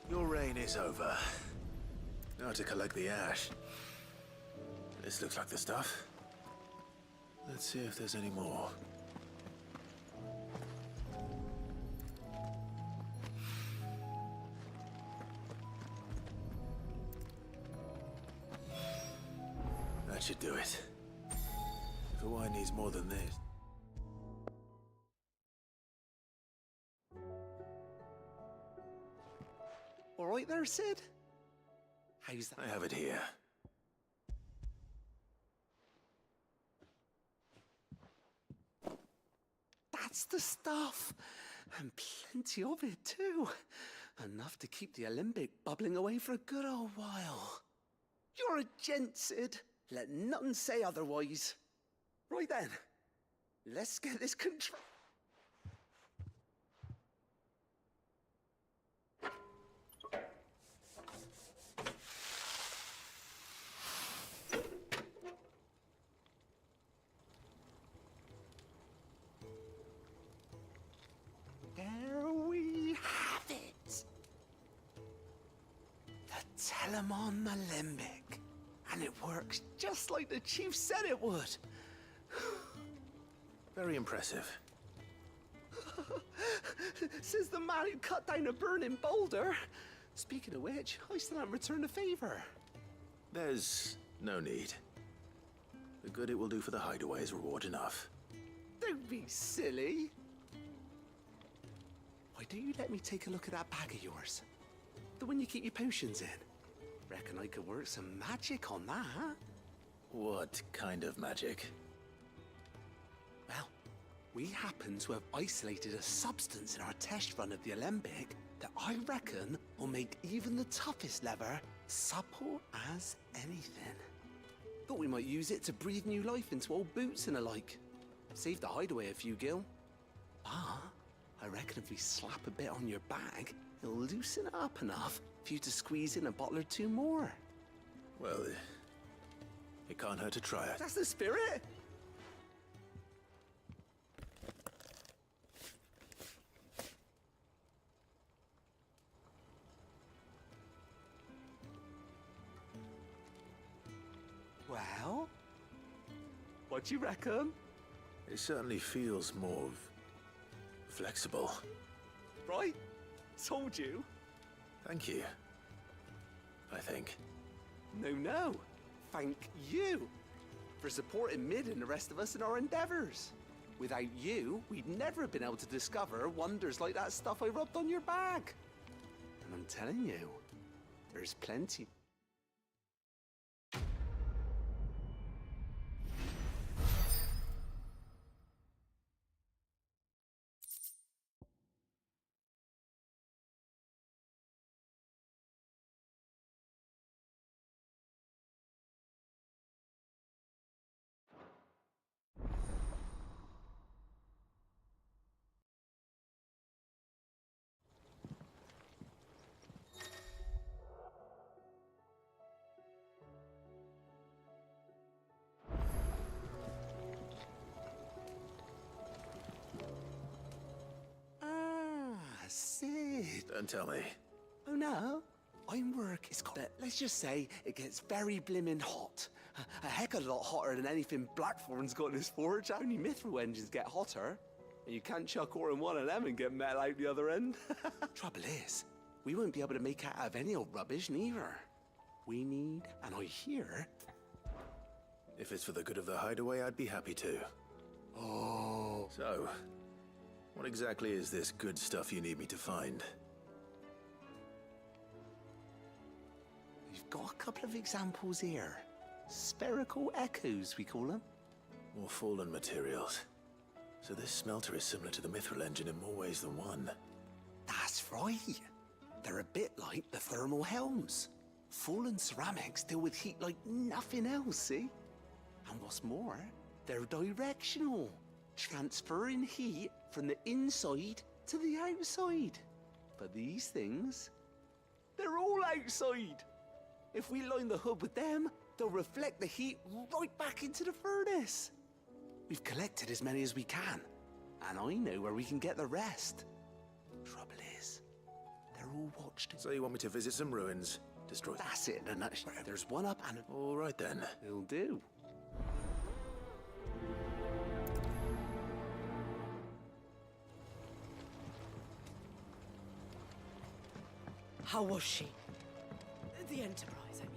Your reign is over. Now to collect the ash. This looks like the stuff. Let's see if there's any more. That should do it. If the wine needs more than this.
All right there, Sid? How's that?
I have it here.
That's the stuff. And plenty of it, too. Enough to keep the Olympic bubbling away for a good old while. You're a gent, Sid. Let nothing say otherwise. Right then, let's get this control. There we have it. The Telemon Alembic. And it works just like the chief said it would.
Very impressive.
Says the man who cut down a burning boulder. Speaking of which, I still haven't returned the favor.
There's no need. The good it will do for the hideaway is reward enough.
Don't be silly. Why don't you let me take a look at that bag of yours? The one you keep your potions in. Reckon I could work some magic on that, huh?
What kind of magic?
Well, we happen to have isolated a substance in our test run of the Alembic that I reckon will make even the toughest leather supple as anything. Thought we might use it to breathe new life into old boots and the like. Save the hideaway a few gil. But I reckon if we slap a bit on your bag, it'll loosen it up enough for you to squeeze in a bottle or two more.
Well, it can't hurt to try it.
That's the spirit. What you reckon?
It certainly feels more flexible.
Right? Told you.
Thank you. I think.
No. Thank you for supporting Mid and the rest of us in our endeavors. Without you, we'd never have been able to discover wonders like that stuff I rubbed on your bag. And I'm telling you, there's plenty. Sid.
Don't tell me.
Oh no, I'm work. It's got. Let's just say it gets very blimmin' hot. A heck of a lot hotter than anything Blackthorn's got in his forge. Only mithril engines get hotter. And you can't chuck ore in one of them and get metal out the other end. Trouble is, we won't be able to make it out of any old rubbish neither. We need, and I hear...
If it's for the good of the hideaway, I'd be happy to.
Oh.
So, what exactly is this good stuff you need me to find?
We've got a couple of examples here. Spherical echoes, we call them.
More fallen materials. So this smelter is similar to the mithril engine in more ways than one.
That's right. They're a bit like the thermal helms. Fallen ceramics deal with heat like nothing else, see? And what's more, they're directional, transferring heat from the inside to the outside. But these things, they're all outside. If we line the hood with them, they'll reflect the heat right back into the furnace. We've collected as many as we can, and I know where we can get the rest. Trouble is, they're all watched.
So you want me to visit some ruins, destroy...
That's it in a nutshell. There's one up and...
All right then.
It'll do.
How was she? The Enterprise, I mean.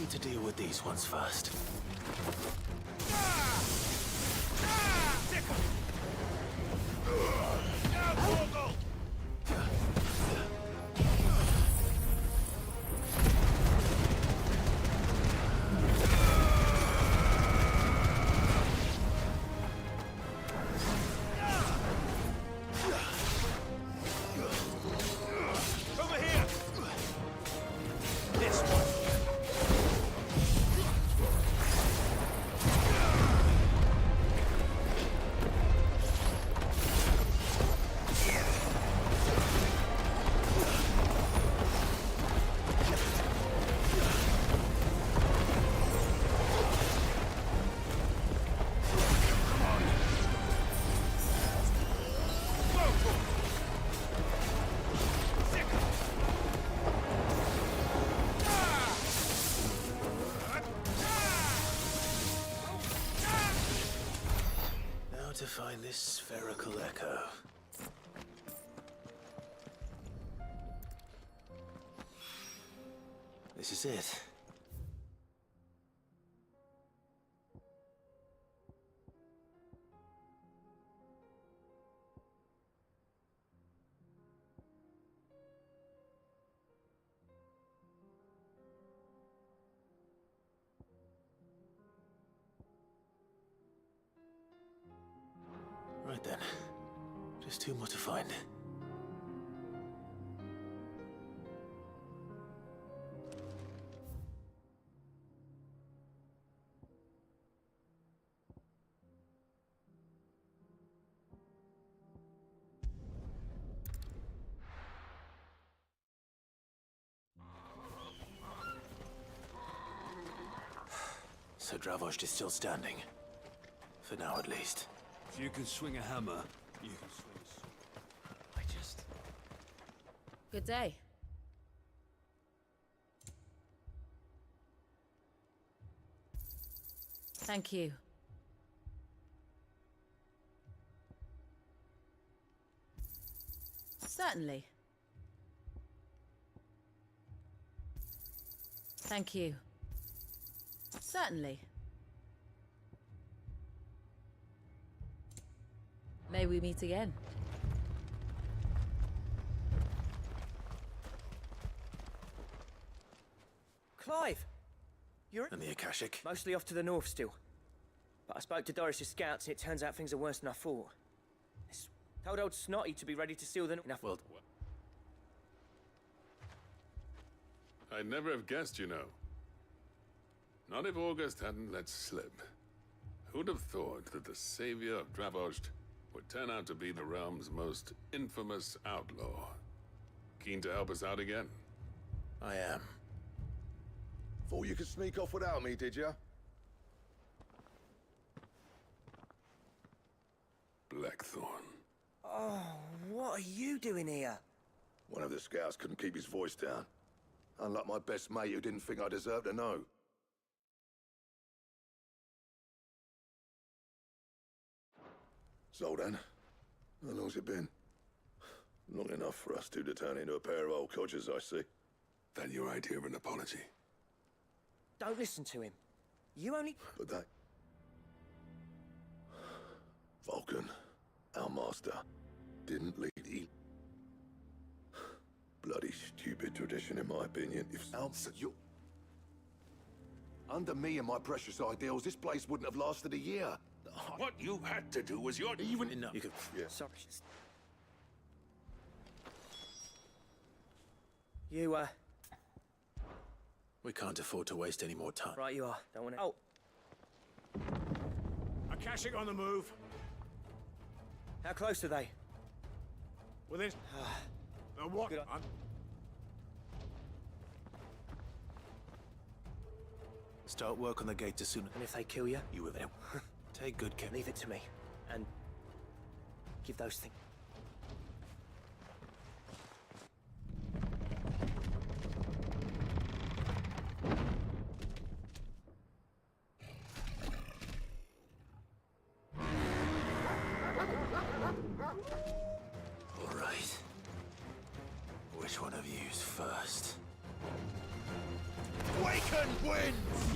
need to deal with these ones first. To find this spherical echo. This is it. Right then. Just two more to find. So Dravost is still standing. For now, at least.
If you can swing a hammer, you can swing a sword.
I just... Good day. Thank you. Certainly. Thank you. Certainly. May we meet again.
Clive! You're...
And the Akashic?
Mostly off to the north still. But I spoke to Doris's scouts and it turns out things are worse than I thought. It's told old Snotty to be ready to seal the... Enough.
Well...
I'd never have guessed, you know. Not if August hadn't let slip. Who'd have thought that the savior of Dravost would turn out to be the realm's most infamous outlaw? Keen to help us out again?
I am.
Thought you could sneak off without me, did you?
Blackthorn.
Oh, what are you doing here?
One of the scouts couldn't keep his voice down. Unlike my best mate who didn't think I deserved to know. So then, how long's it been? Long enough for us two to turn into a pair of old codgers, I see.
Then your idea of an apology?
Don't listen to him. You only...
But that... Vulcan, our master, didn't lead he... Bloody stupid tradition, in my opinion. If you... Under me and my precious ideals, this place wouldn't have lasted a year.
What you had to do was your...
Even enough. You could...
Yeah.
Sorry. You,
We can't afford to waste any more time.
Right you are. Don't want to... Oh.
Akashic on the move.
How close are they?
Within... what?
Good.
Start work on the gate as soon...
And if they kill you?
You with it. Take good care.
Leave it to me. And... give those things...
All right. Which one of you's first?
Wait! Awaken winds!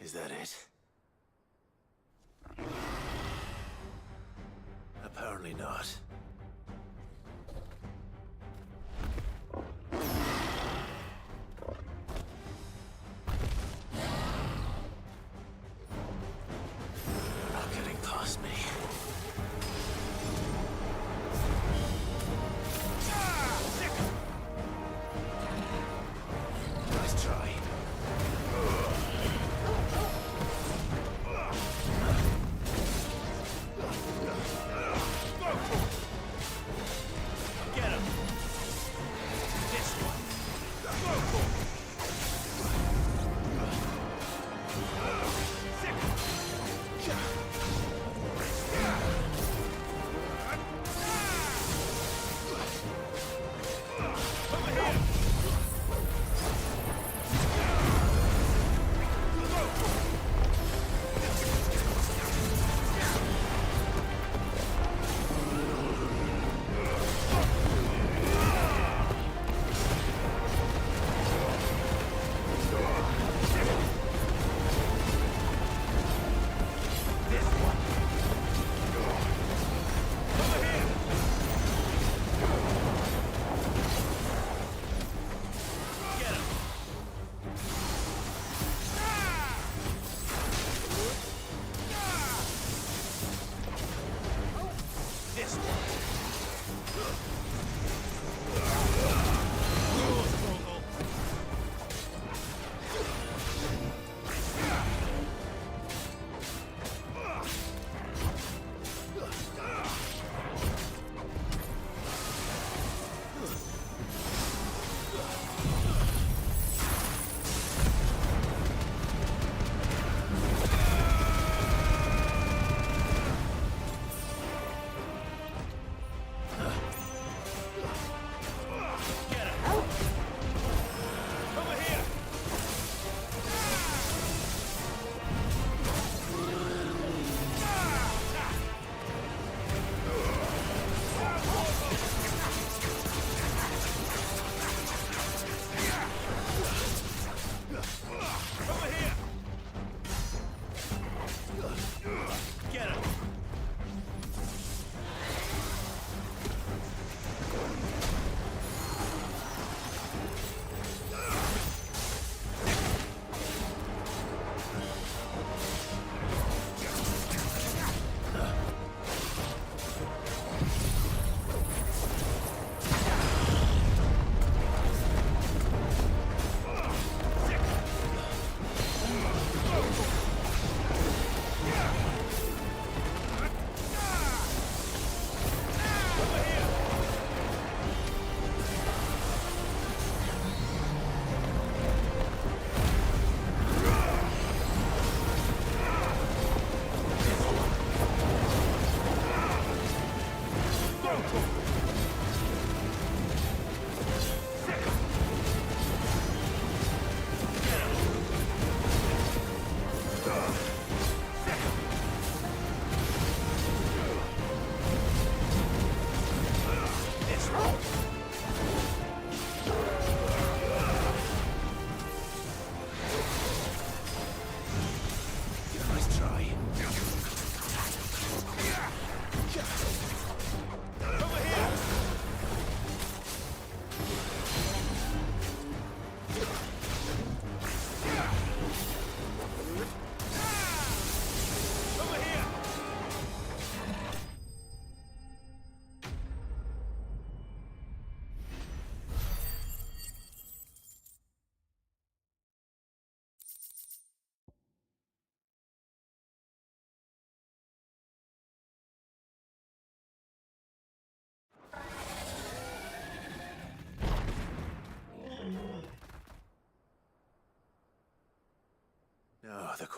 Is that it? Apparently not. Not getting past me. Nice try. Go!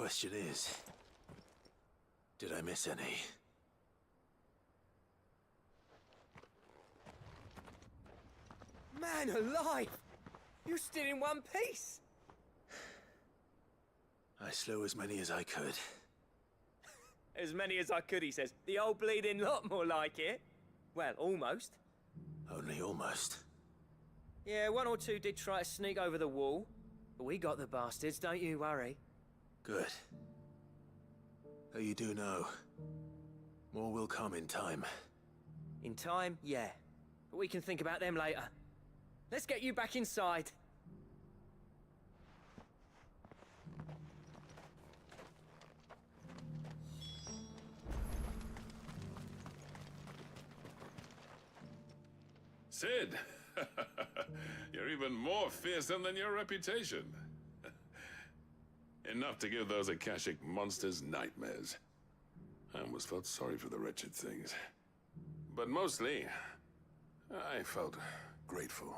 question is, did I miss any?
Man alive! You're still in one piece!
I slew as many as I could.
As many as I could, he says. The old bleeding lot, more like it. Well, almost.
Only almost.
Yeah, one or two did try to sneak over the wall. But we got the bastards, don't you worry.
Good. Though you do know, more will come in time.
In time, yeah. But we can think about them later. Let's get you back inside.
Sid! You're even more fearsome than your reputation. Enough to give those Akashic monsters nightmares. I almost felt sorry for the wretched things. But mostly, I felt grateful.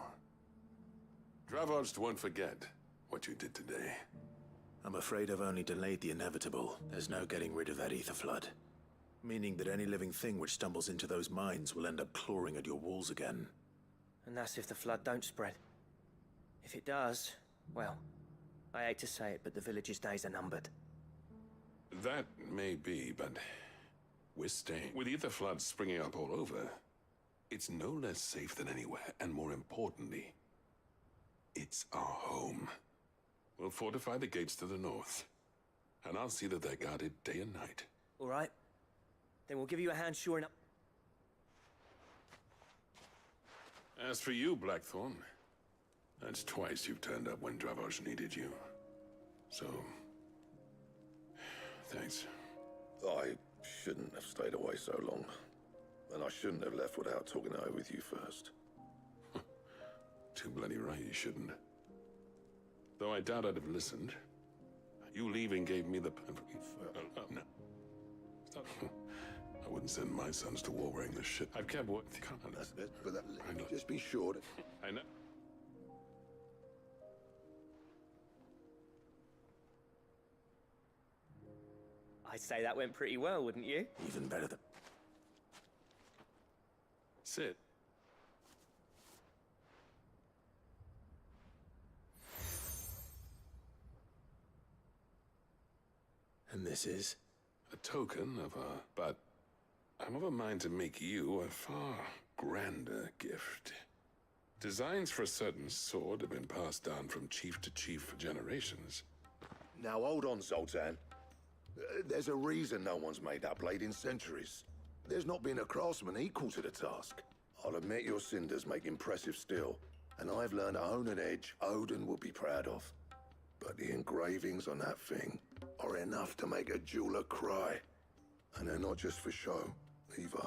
Dravoged won't forget what you did today.
I'm afraid I've only delayed the inevitable. There's no getting rid of that ether flood. Meaning that any living thing which stumbles into those mines will end up clawing at your walls again.
And that's if the flood don't spread. If it does, well, I hate to say it, but the village's days are numbered.
That may be, but we're staying. With ether floods springing up all over, it's no less safe than anywhere, and more importantly, it's our home. We'll fortify the gates to the north, and I'll see that they're guarded day and night.
All right. Then we'll give you a hand shoring up.
As for you, Blackthorn, that's twice you've turned up when Dravos needed you. So, thanks.
I shouldn't have stayed away so long. And I shouldn't have left without talking it over with you first.
Too bloody right you shouldn't. Though I doubt I'd have listened. You leaving gave me the... no. Stop. I wouldn't send my sons to war wearing this shit. I've kept what...
Just be sure that...
I know.
I'd say that went pretty well, wouldn't you?
Even better than...
Sid.
And this is?
A token of our... But I'm of a mind to make you a far grander gift. Designs for a certain sword have been passed down from chief to chief for generations.
Now hold on, Zoltan. There's a reason no one's made that blade in centuries. There's not been a craftsman equal to the task. I'll admit your cinders make impressive steel, and I've learned to hone an edge Odin will be proud of. But the engravings on that thing are enough to make a jeweler cry. And they're not just for show, either.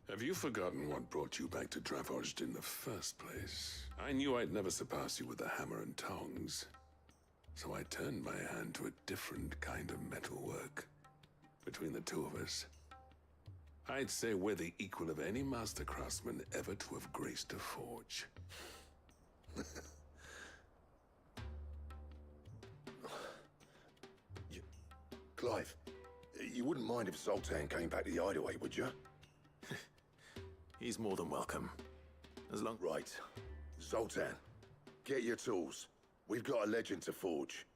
Have you forgotten what brought you back to Dravoged in the first place? I knew I'd never surpass you with the hammer and tongs. So I turned my hand to a different kind of metalwork. Between the two of us, I'd say we're the equal of any master craftsman ever to have graced a forge.
Clive, you wouldn't mind if Zoltan came back to the hideaway, would you?
He's more than welcome. As long...
Right. Zoltan, get your tools. We've got a legend to forge.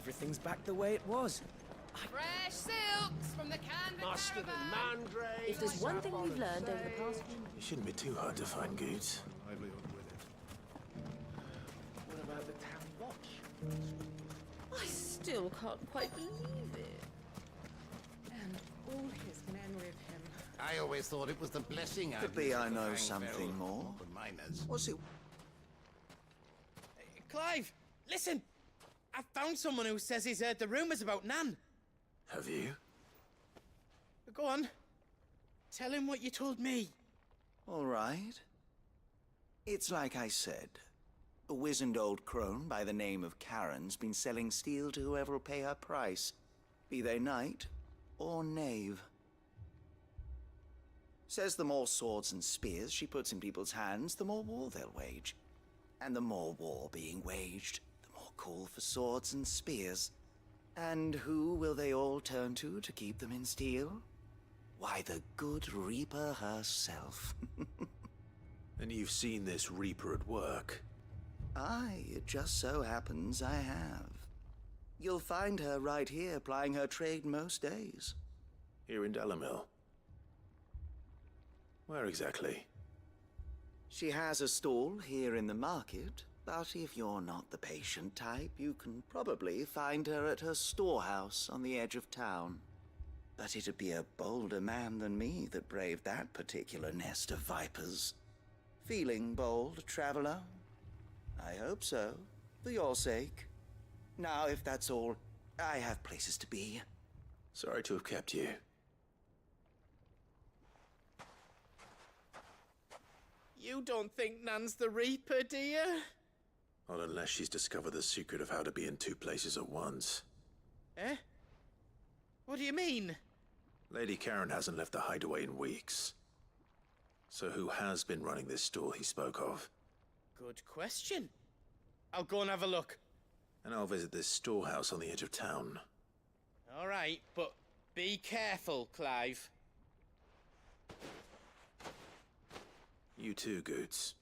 Everything's back the way it was.
Fresh silks from the canvas
Mustard and mandrake.
If there's one thing we've learned over the past few
It shouldn't be too hard to find goods.
What about the town watch?
I still can't quite believe it. And all his men with him.
I always thought it was the blessing.
Could be I know something more.
What's it?
Clive, listen! I found someone who says he's heard the rumors about Nan.
Have you?
Go on. Tell him what you told me.
All right. It's like I said. A wizened old crone by the name of Karen's been selling steel to whoever will pay her price, be they knight or knave. Says the more swords and spears she puts in people's hands, the more war they'll wage. And the more war being waged, the more call for swords and spears. And who will they all turn to keep them in steel? Why, the good Reaper herself.
And you've seen this Reaper at work?
Aye, it just so happens I have. You'll find her right here plying her trade most days.
Here in Delamil? Where exactly?
She has a stall here in the market, but if you're not the patient type, you can probably find her at her storehouse on the edge of town. But it'd be a bolder man than me that braved that particular nest of vipers. Feeling bold, traveler? I hope so, for your sake. Now, if that's all, I have places to be.
Sorry to have kept you.
You don't think Nan's the Reaper, do you?
Not unless she's discovered the secret of how to be in two places at once.
Eh? What do you mean?
Lady Karen hasn't left the hideaway in weeks. So who has been running this stall he spoke of?
Good question. I'll go and have a look.
And I'll visit this storehouse on the edge of town.
All right, but be careful, Clive.
You too, Goots.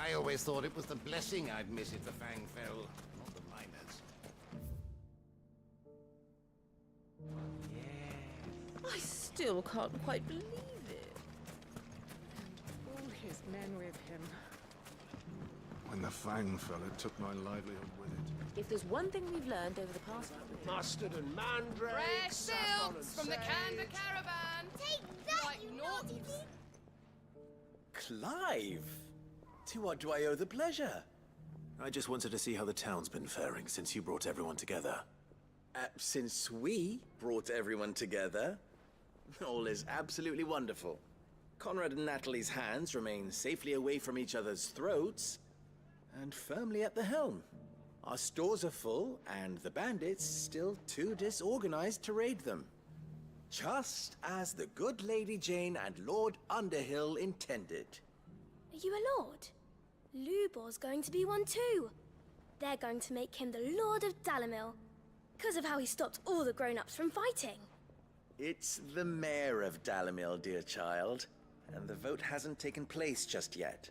I always thought it was the blessing I'd miss if the fang fell, not the miners.
I still can't quite believe it. And all his men with him.
When the fang fell, it took my livelihood with it.
If there's one thing we've learned over the past couple of
Mustard and mandrake.
Fresh
saffron and
silks from the Canva
sage.
caravan.
Take that,
Like
you
naughty
naughty
Clive! To what do I owe the pleasure?
I just wanted to see how the town's been faring since you brought everyone together.
Since we brought everyone together, all is absolutely wonderful. Conrad and Natalie's hands remain safely away from each other's throats and firmly at the helm. Our stores are full, and the bandits still too disorganized to raid them. Just as the good Lady Jane and Lord Underhill intended.
Are you a lord? Lubor's going to be one too. They're going to make him the Lord of Dalimil, because of how he stopped all the grown-ups from fighting.
It's the mayor of Dalimil, dear child, and the vote hasn't taken place just yet.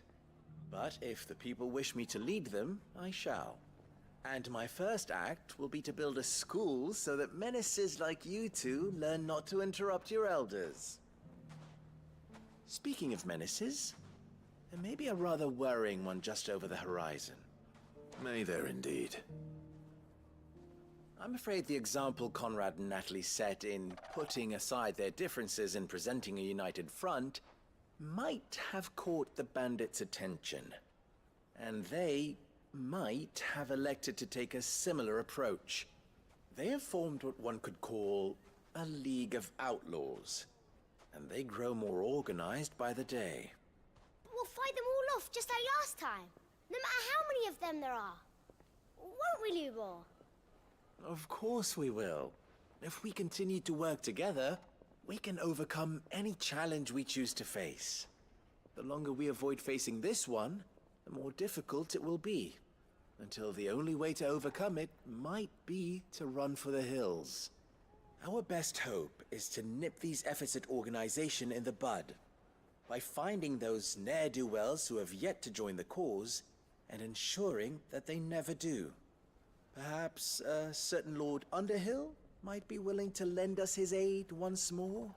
But if the people wish me to lead them, I shall. And my first act will be to build a school so that menaces like you two learn not to interrupt your elders. Speaking of menaces, there may be a rather worrying one just over the horizon.
May there indeed.
I'm afraid the example Conrad and Natalie set in putting aside their differences and presenting a united front might have caught the bandits' attention. And they might have elected to take a similar approach. They have formed what one could call a League of Outlaws, and they grow more organized by the day.
But we'll fight them all off just like last time, no matter how many of them there are. Won't we, Lubor?
Of course we will. If we continue to work together, we can overcome any challenge we choose to face. The longer we avoid facing this one, the more difficult it will be, until the only way to overcome it might be to run for the hills. Our best hope is to nip these efforts at organization in the bud, by finding those ne'er-do-wells who have yet to join the cause, and ensuring that they never do. Perhaps a certain Lord Underhill might be willing to lend us his aid once more?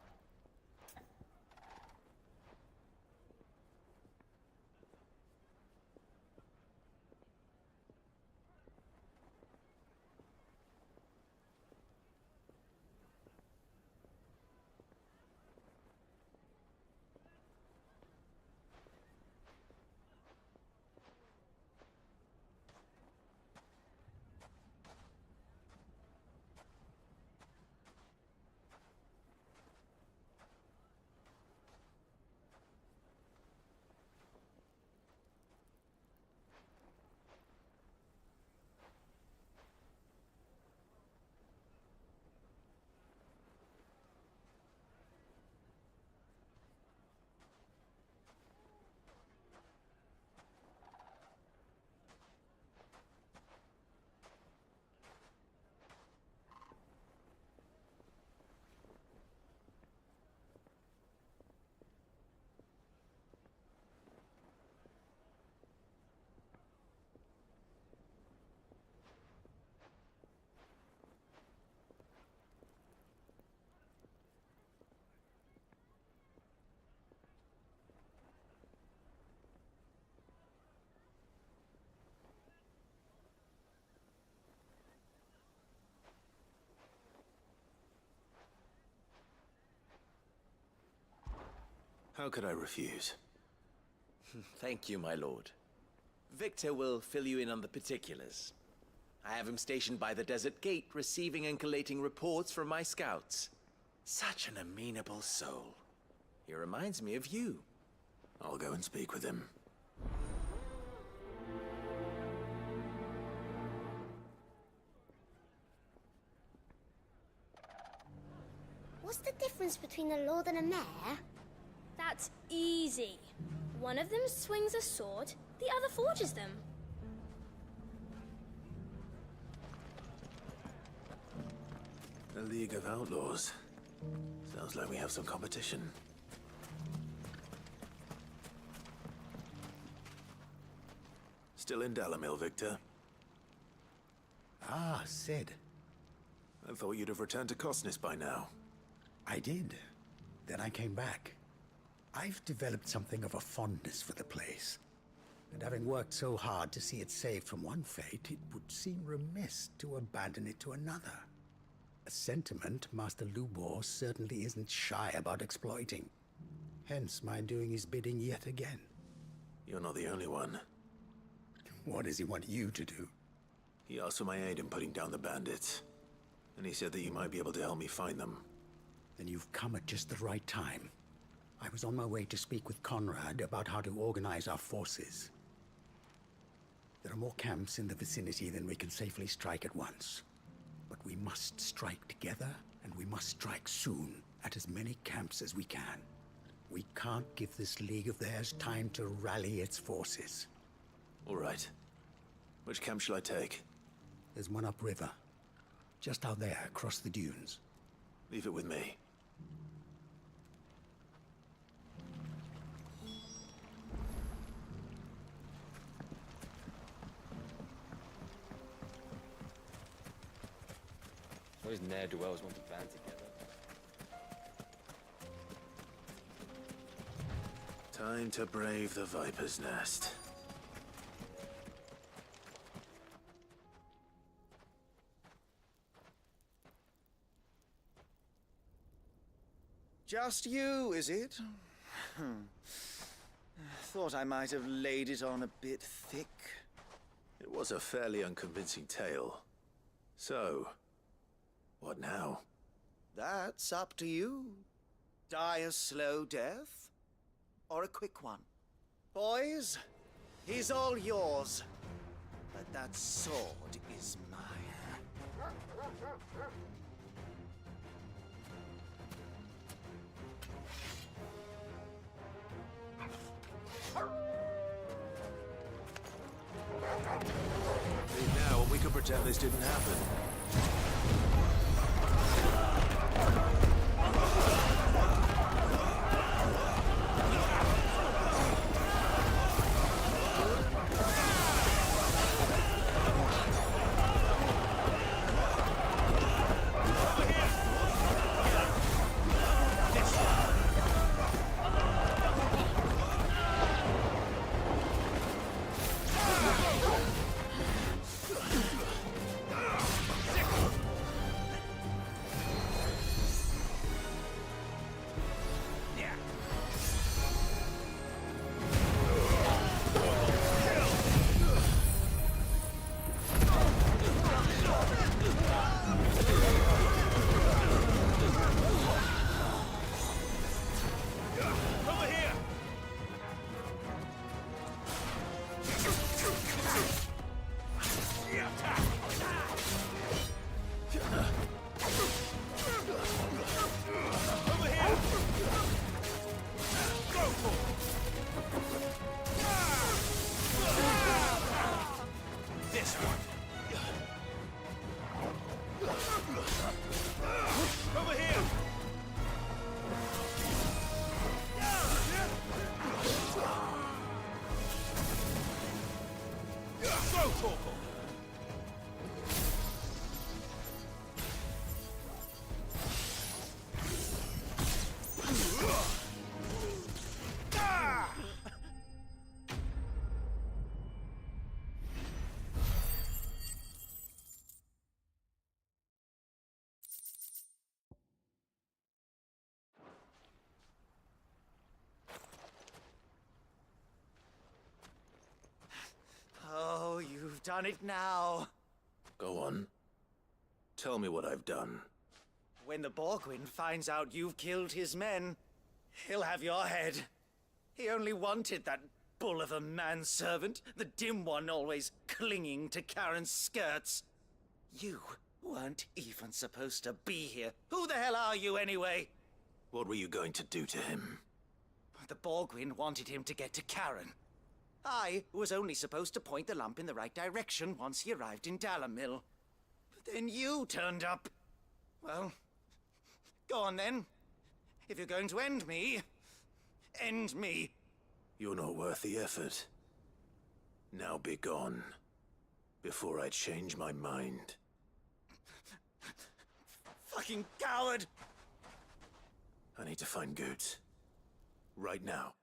How could I refuse?
Thank you, my lord. Victor will fill you in on the particulars. I have him stationed by the desert gate, receiving and collating reports from my scouts. Such an amenable soul. He reminds me of you.
I'll go and speak with him.
What's the difference between a lord and a mayor? That's easy. One of them swings a sword, the other forges them.
A League of Outlaws. Sounds like we have some competition. Still in Dalamil, Victor?
Ah, Sid.
I thought you'd have returned to Cosnis by now.
I did. Then I came back. I've developed something of a fondness for the place. And having worked so hard to see it saved from one fate, it would seem remiss to abandon it to another. A sentiment Master Lubor certainly isn't shy about exploiting. Hence my doing his bidding yet again.
You're not the only one.
What does he want you to do?
He asked for my aid in putting down the bandits. And he said that you might be able to help me find them.
Then you've come at just the right time. I was on my way to speak with Conrad about how to organize our forces. There are more camps in the vicinity than we can safely strike at once. But we must strike together, and we must strike soon at as many camps as we can. We can't give this league of theirs time to rally its forces.
All right. Which camp shall I take?
There's one upriver. Just out there, across the dunes.
Leave it with me.
Those ne'er-do-wells want to band together.
Time to brave the Viper's Nest.
Just you, is it? Thought I might have laid it on a bit thick.
It was a fairly unconvincing tale. So, what now?
That's up to you. Die a slow death, or a quick one. Boys, he's all yours. But that sword is mine.
Leave now, and we can pretend this didn't happen.
Oh, you've done it now.
Go on. Tell me what I've done.
When the Borgwyn finds out you've killed his men, he'll have your head. He only wanted that bull of a manservant, the dim one always clinging to Karen's skirts. You weren't even supposed to be here. Who the hell are you anyway?
What were you going to do to him?
The Borgwyn wanted him to get to Karen. I was only supposed to point the lamp in the right direction once he arrived in Dalamil. But then you turned up. Well, go on then. If you're going to end me, end me.
You're not worth the effort. Now be gone, before I change my mind.
Fucking coward!
I need to find Goots. Right now.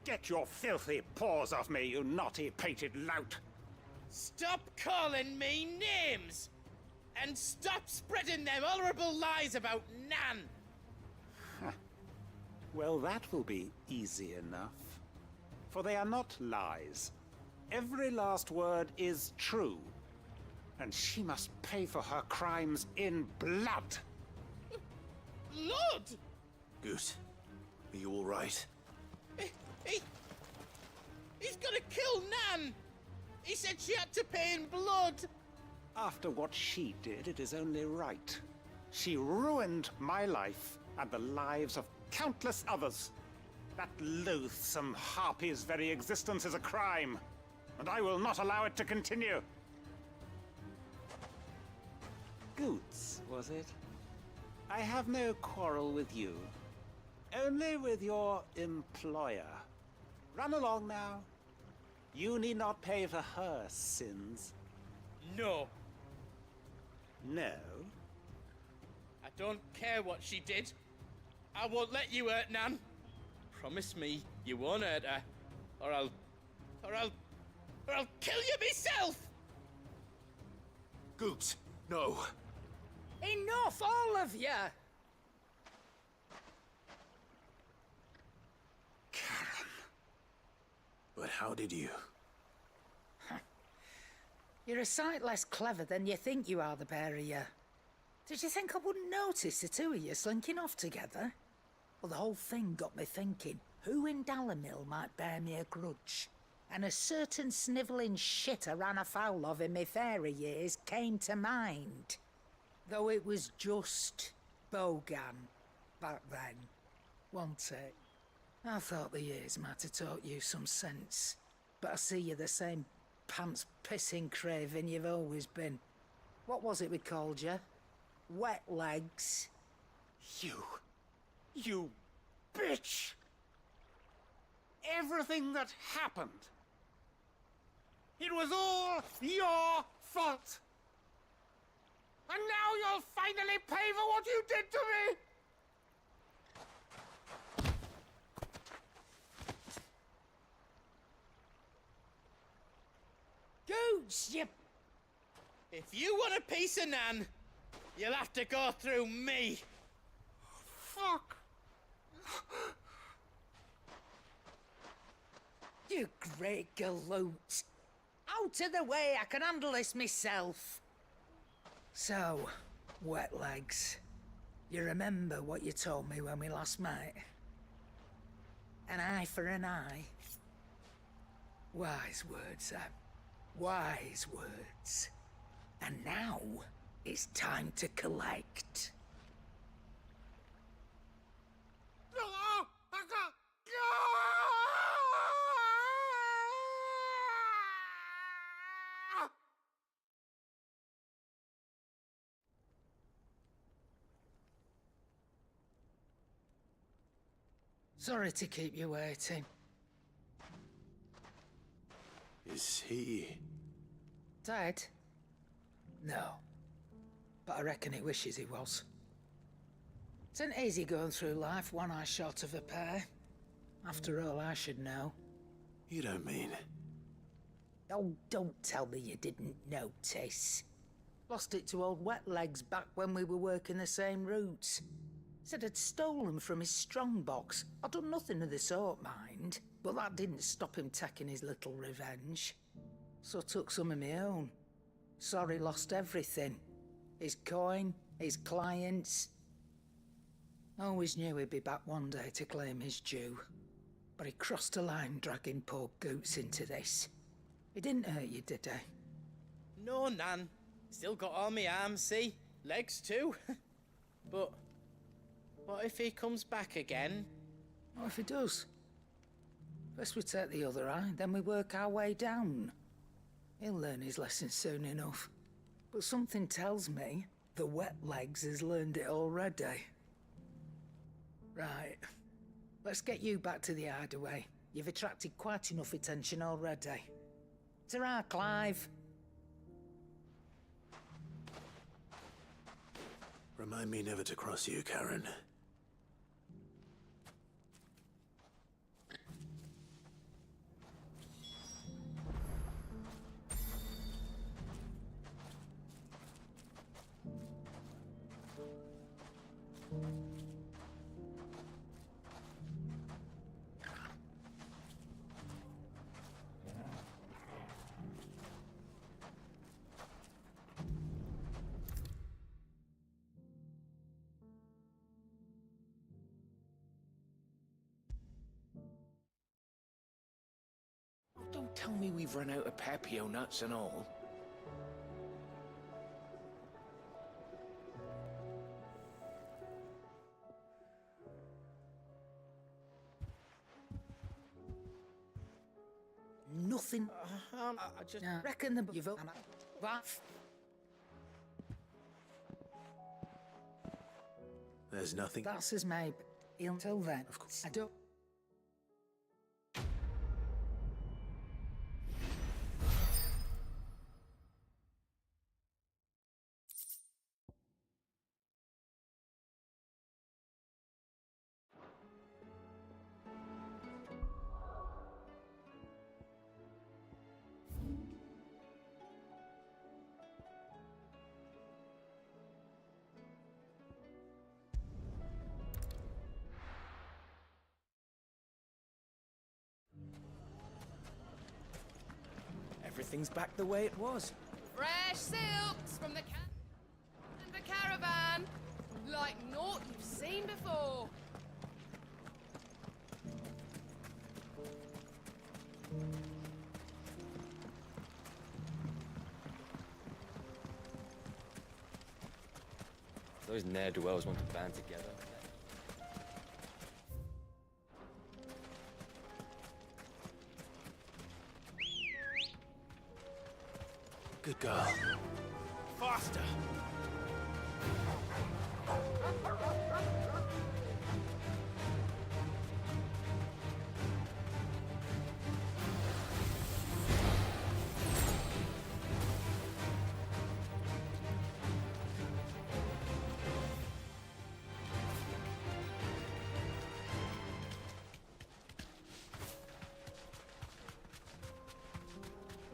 Get your filthy paws off me, you naughty-pated lout!
Stop calling me names! And stop spreading them horrible lies about Nan!
Well, that will be easy enough. For they are not lies. Every last word is true. And she must pay for her crimes in blood.
Blood?
Goose, are you all right?
He's gonna kill Nan! He said she had to pay in blood!
After what she did, it is only right. She ruined my life and the lives of countless others. That loathsome harpy's very existence is a crime, and I will not allow it to continue. Goots, was it? I have no quarrel with you. Only with your employer. Run along now. You need not pay for her sins.
No.
No?
I don't care what she did. I won't let you hurt Nan. Promise me you won't hurt her, or I'll kill you myself!
Goots, no.
Enough, all of you!
But how did you?
You're a sight less clever than you think you are, the pair of you. Did you think I wouldn't notice the two of you slinking off together? Well, the whole thing got me thinking, who in Dalimil might bear me a grudge? And a certain snivelling shit I ran afoul of in my fairy years came to mind. Though it was just Bogan back then, wasn't it? I thought the years might have taught you some sense, but I see you're the same pants-pissing craven you've always been. What was it we called you? Wet legs?
You bitch! Everything that happened, it was all your fault! And now you'll finally pay for what you did to me!
Goots, you...
If you want a piece of Nan, you'll have to go through me.
Fuck!
You great galoot! Out of the way, I can handle this myself. So, wet legs, you remember what you told me when we last met? An eye for an eye. Wise words, Sam. Wise words. And now, it's time to collect. Sorry to keep you waiting.
Is he...
Dead? No. But I reckon he wishes he was. It ain't easy going through life one eye short of a pair. After all, I should know.
You don't mean...
Oh, don't tell me you didn't notice. Lost it to old Wet Legs back when we were working the same routes. Said I'd stolen from his strongbox. I'd done nothing of the sort, mind. But that didn't stop him taking his little revenge. So I took some of my own. Sorry, lost everything. His coin, his clients. Always knew he'd be back one day to claim his due. But he crossed a line dragging poor Goots into this. He didn't hurt you, did he?
No, Nan. Still got all my arms, see? Legs too. But what if he comes back again?
What if he does? First we take the other eye, then we work our way down. He'll learn his lesson soon enough. But something tells me the Wet Legs has learned it already. Right. Let's get you back to the hideaway. You've attracted quite enough attention already. Ta-ra, Clive.
Remind me never to cross you, Karen.
Don't tell me we've run out of Papio nuts and all.
Nothing.
I just
reckon the you've what?
There's nothing.
That's as maybe. Until then, of course. I don't.
Everything's back the way it was.
Fresh silks from the caravan, like naught you've seen before.
Those ne'er-do-wells want to band together.
Good girl.
Faster!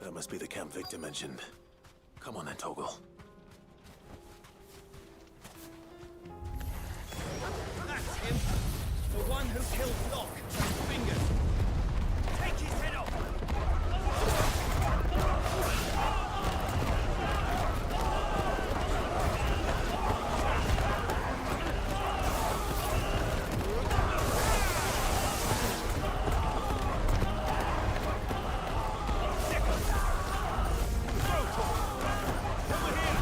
That must be the camp Victor mentioned. Come on then, Toggle.
That's him! The one who killed Locke and Fingers! Take his head off! Over here!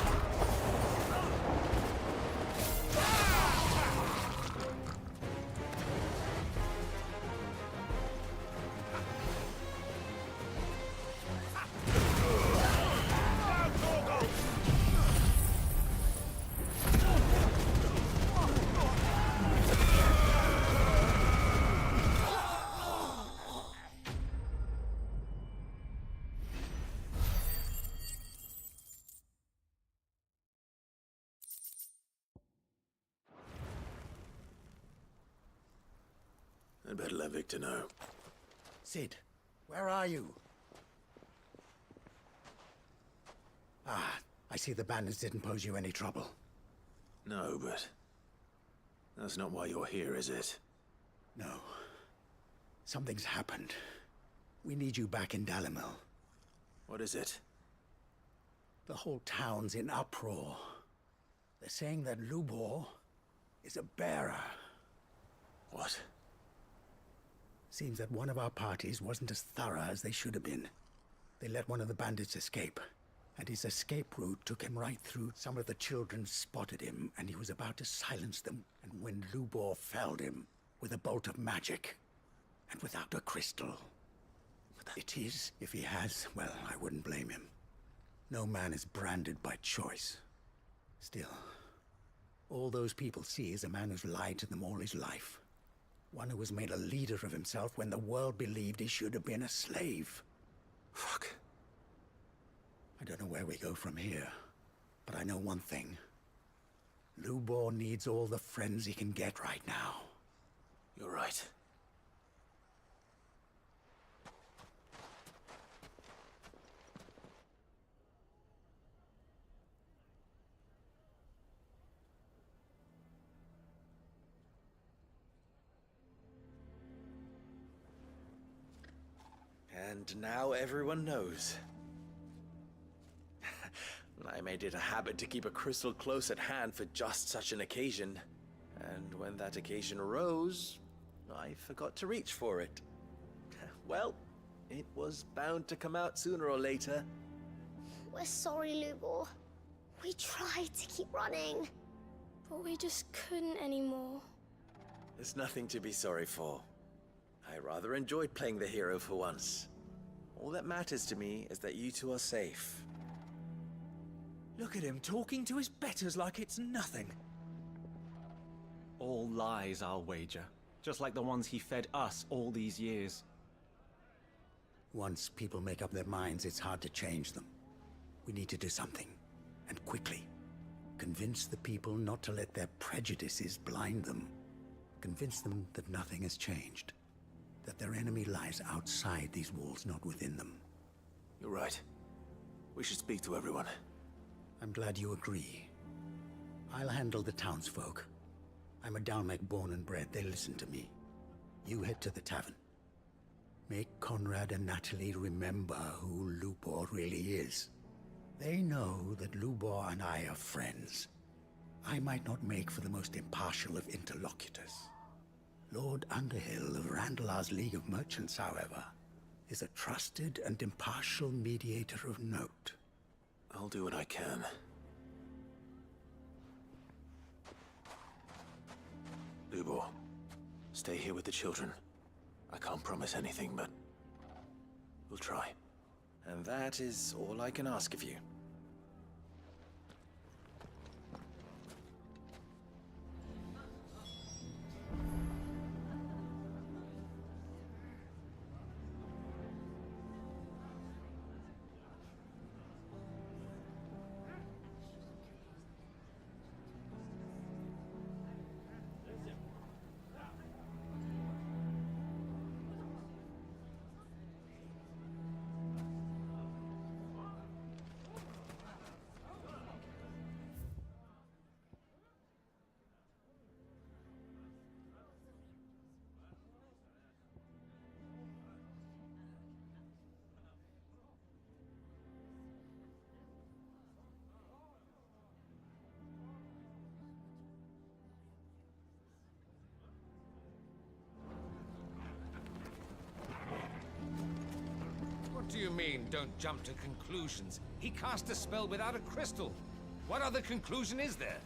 I'd better let Victor know.
Sid, where are you? Ah, I see the bandits didn't pose you any trouble.
No, but that's not why you're here, is it?
No. Something's happened. We need you back in Dalimil.
What is it?
The whole town's in uproar. They're saying that Lubor is a bearer.
What?
Seems that one of our parties wasn't as thorough as they should have been. They let one of the bandits escape, and his escape route took him right through. Some of the children spotted him, and he was about to silence them, and when Lubor felled him with a bolt of magic, and without a crystal. It is, if he has, well, I wouldn't blame him. No man is branded by choice. Still, all those people see is a man who's lied to them all his life. One who was made a leader of himself when the world believed he should have been a slave.
Fuck.
I don't know where we go from here, but I know one thing. Lubor needs all the friends he can get right now.
You're right.
And now everyone knows. I made it a habit to keep a crystal close at hand for just such an occasion. And when that occasion arose, I forgot to reach for it. Well, it was bound to come out sooner or later.
We're sorry, Lubor. We tried to keep running, but we just couldn't anymore.
There's nothing to be sorry for. I rather enjoyed playing the hero for once. All that matters to me is that you two are safe.
Look at him talking to his betters like it's nothing.
All lies, I'll wager. Just like the ones he fed us all these years.
Once people make up their minds, it's hard to change them. We need to do something, and quickly. Convince the people not to let their prejudices blind them. Convince them that nothing has changed. That their enemy lies outside these walls, not within them.
You're right. We should speak to everyone.
I'm glad you agree. I'll handle the townsfolk. I'm a Dalmec born and bred. They listen to me. You head to the tavern. Make Conrad and Natalie remember who Lubor really is. They know that Lubor and I are friends. I might not make for the most impartial of interlocutors. Lord Underhill of Randalar's League of Merchants, however, is a trusted and impartial mediator of note.
I'll do what I can. Lubor, stay here with the children. I can't promise anything, but we'll try.
And that is all I can ask of you.
What do you mean, don't jump to conclusions? He cast a spell without a crystal. What other conclusion is there?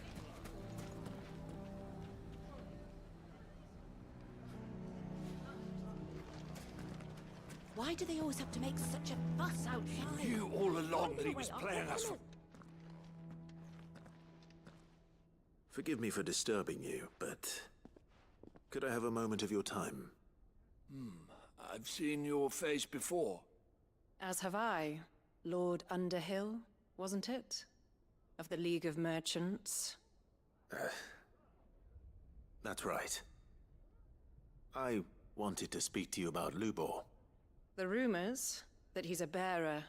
Why do they always have to make such a fuss outside?
He knew all along that he was playing us for...
Forgive me for disturbing you, but could I have a moment of your time?
I've seen your face before.
As have I. Lord Underhill, wasn't it? Of the League of Merchants.
That's right. I wanted to speak to you about Lubor.
The rumors that he's a bearer.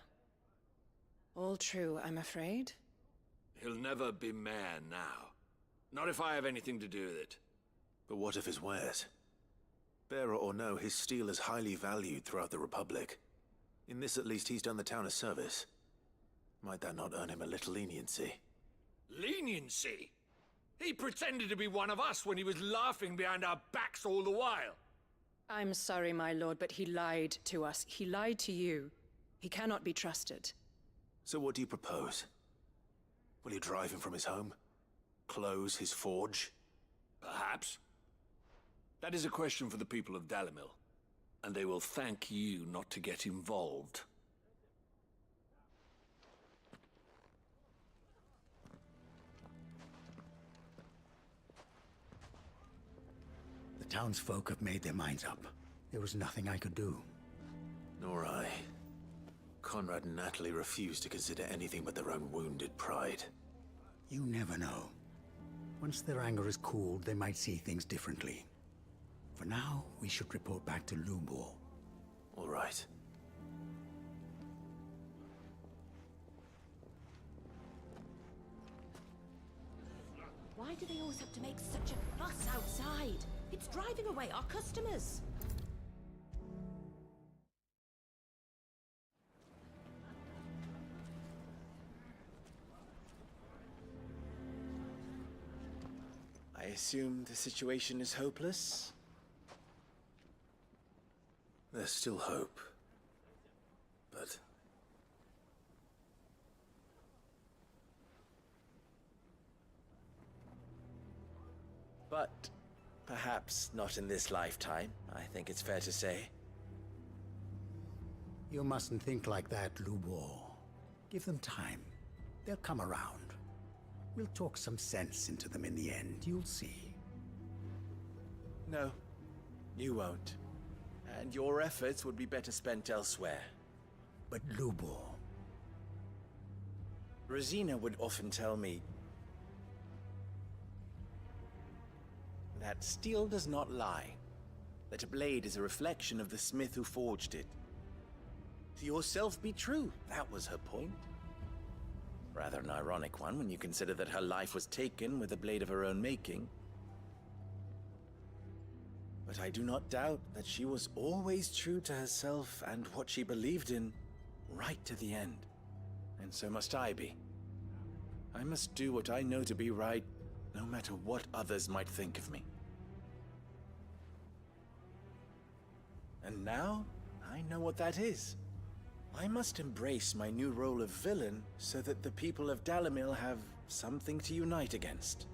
All true, I'm afraid.
He'll never be mayor now. Not if I have anything to do with it.
But what of his wares? Bearer or no, his steel is highly valued throughout the Republic. In this at least, he's done the town a service. Might that not earn him a little leniency?
Leniency? He pretended to be one of us when he was laughing behind our backs all the while.
I'm sorry, my lord, but he lied to us. He lied to you. He cannot be trusted.
So what do you propose? Will you drive him from his home? Close his forge?
Perhaps. That is a question for the people of Dalimil, and they will thank you not to get involved.
The townsfolk have made their minds up. There was nothing I could do.
Nor I. Conrad and Natalie refused to consider anything but their own wounded pride.
You never know. Once their anger is cooled, they might see things differently. For now, we should report back to Lubor.
All right.
Why do they always have to make such a fuss outside? It's driving away our customers.
I assume the situation is hopeless?
There's still hope. But...
But perhaps not in this lifetime, I think it's fair to say.
You mustn't think like that, Lubor. Give them time. They'll come around. We'll talk some sense into them in the end, you'll see.
No, you won't. And your efforts would be better spent elsewhere.
But Lubor...
Rosina would often tell me that steel does not lie, that a blade is a reflection of the smith who forged it. To yourself be true, that was her point. Rather an ironic one when you consider that her life was taken with a blade of her own making. But I do not doubt that she was always true to herself and what she believed in, right to the end. And so must I be. I must do what I know to be right, no matter what others might think of me. And now, I know what that is. I must embrace my new role of villain so that the people of Dalimil have something to unite against.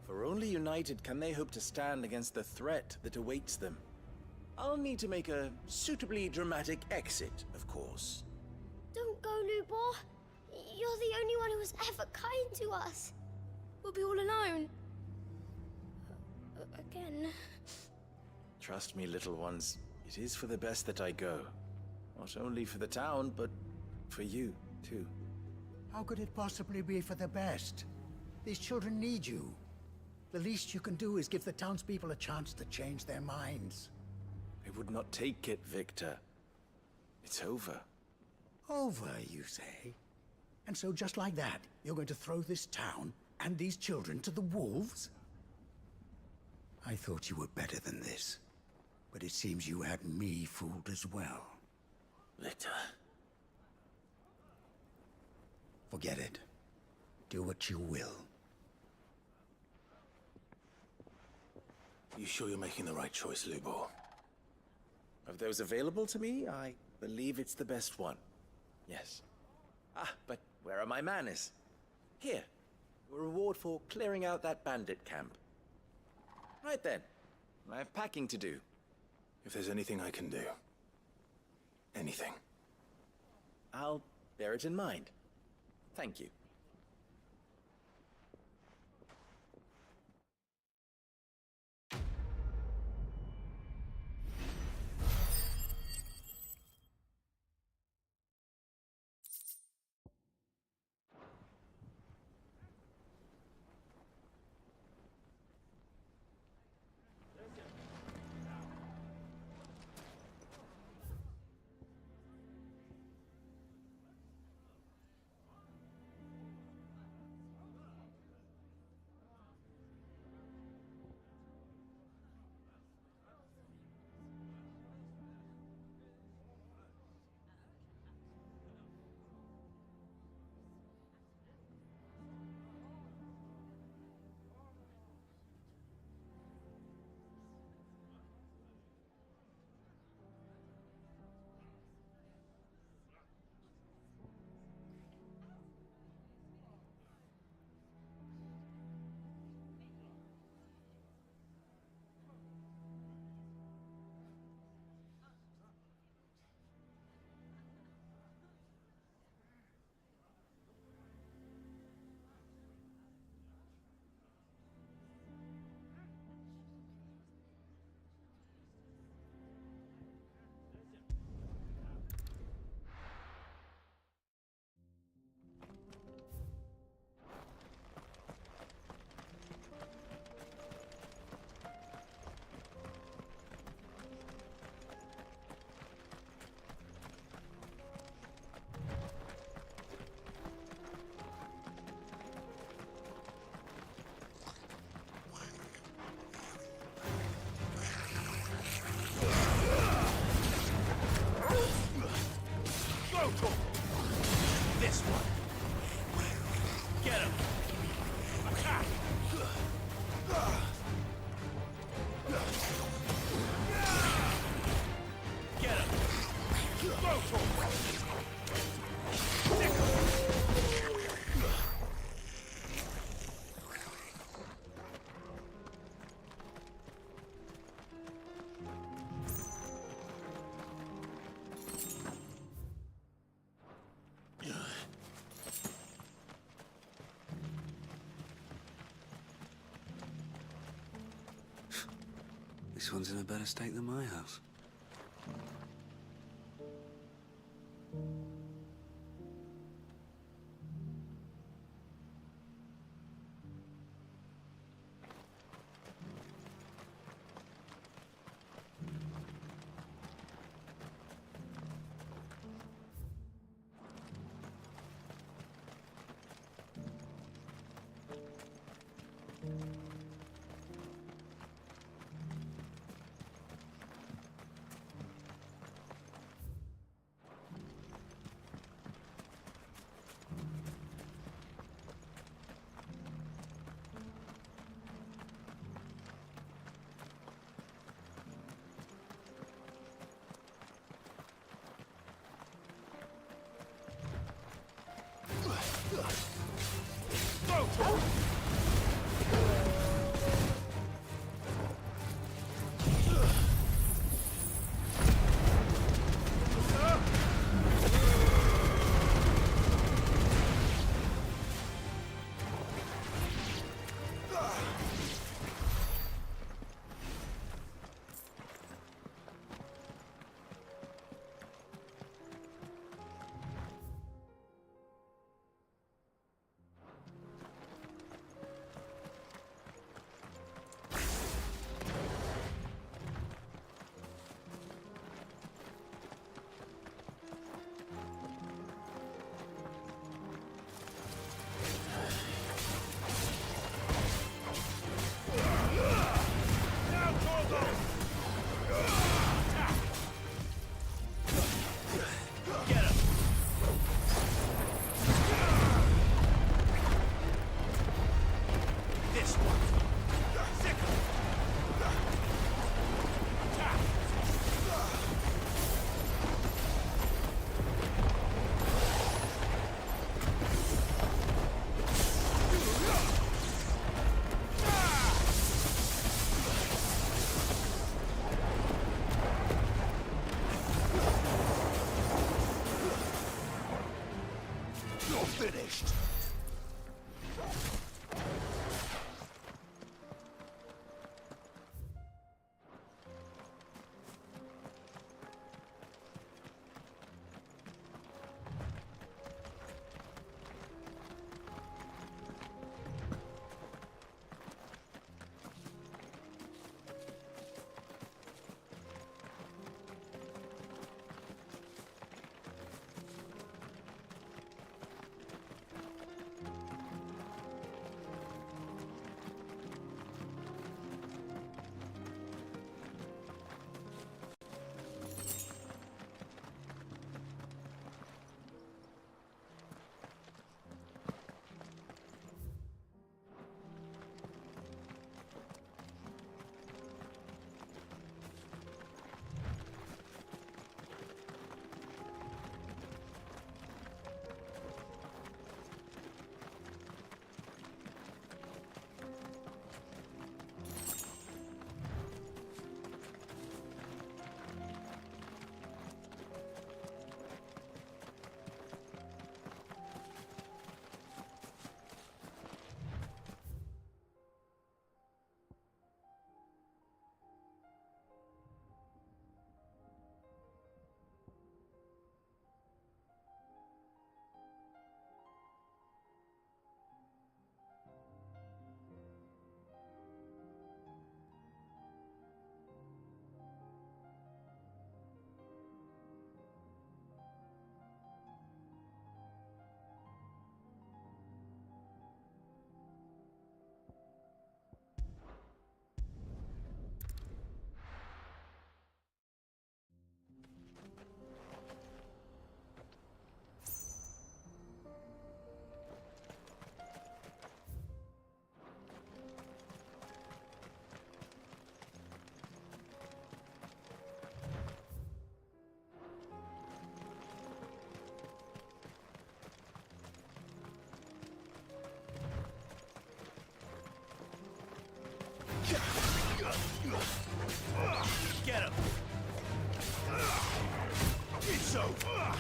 For only united can they hope to stand against the threat that awaits them. I'll need to make a suitably dramatic exit, of course.
Don't go, Lubor. You're the only one who was ever kind to us. We'll be all alone. Again.
Trust me, little ones, it is for the best that I go. Not only for the town, but for you, too.
How could it possibly be for the best? These children need you. The least you can do is give the townspeople a chance to change their minds.
I would not take it, Victor. It's over.
Over, you say? And so just like that, you're going to throw this town and these children to the wolves? I thought you were better than this. But it seems you had me fooled as well.
Victor.
Forget it. Do what you will.
You sure you're making the right choice, Lubor?
Of those available to me, I believe it's the best one. Yes. Ah, but where are my manners? Here. A reward for clearing out that bandit camp. Right then. I have packing to do.
If there's anything I can do. Anything.
I'll bear it in mind. Thank you.
This one's in a better state than my house.
Finished. Get him! It's over!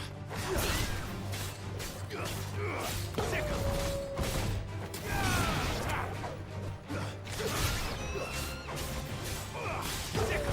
Sick him! Sick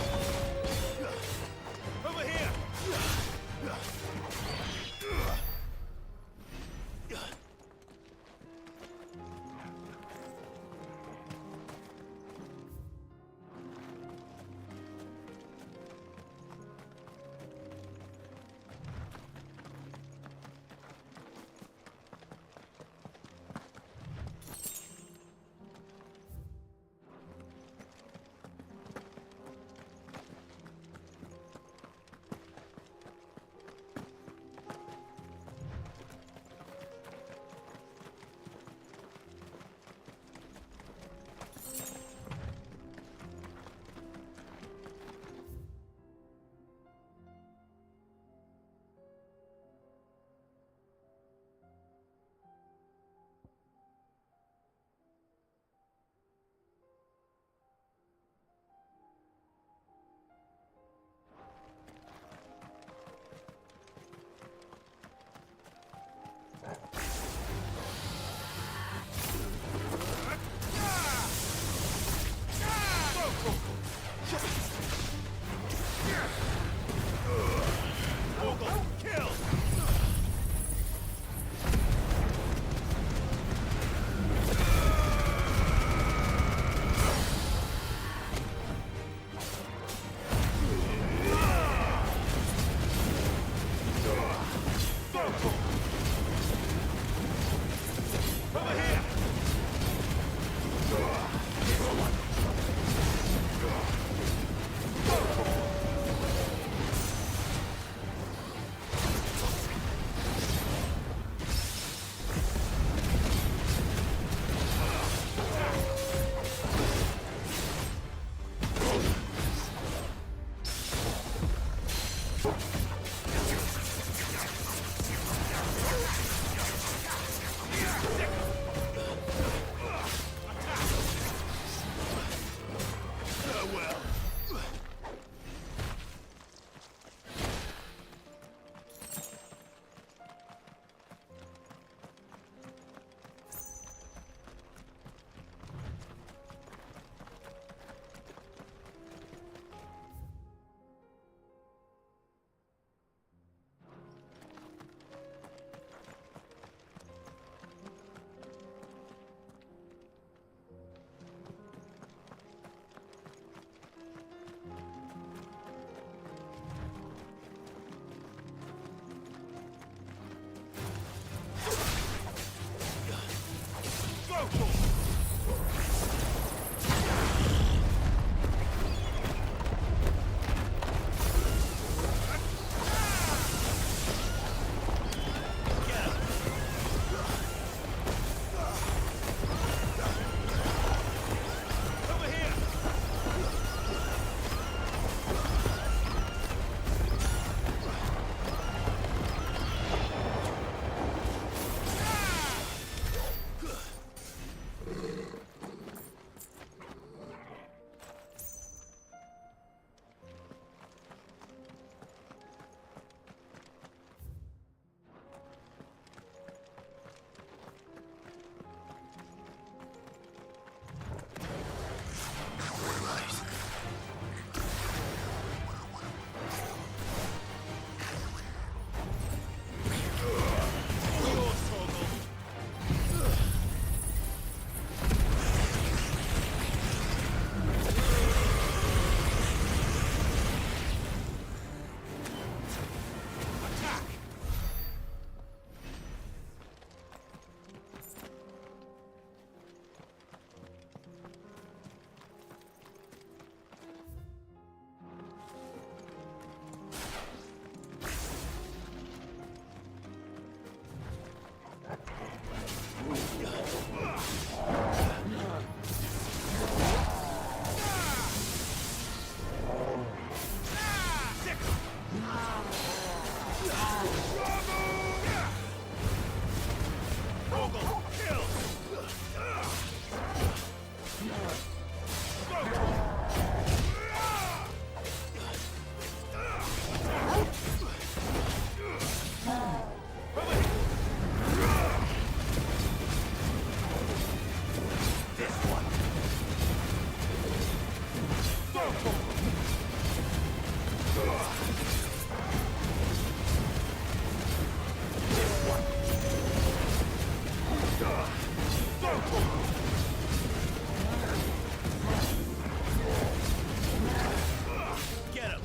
Get him!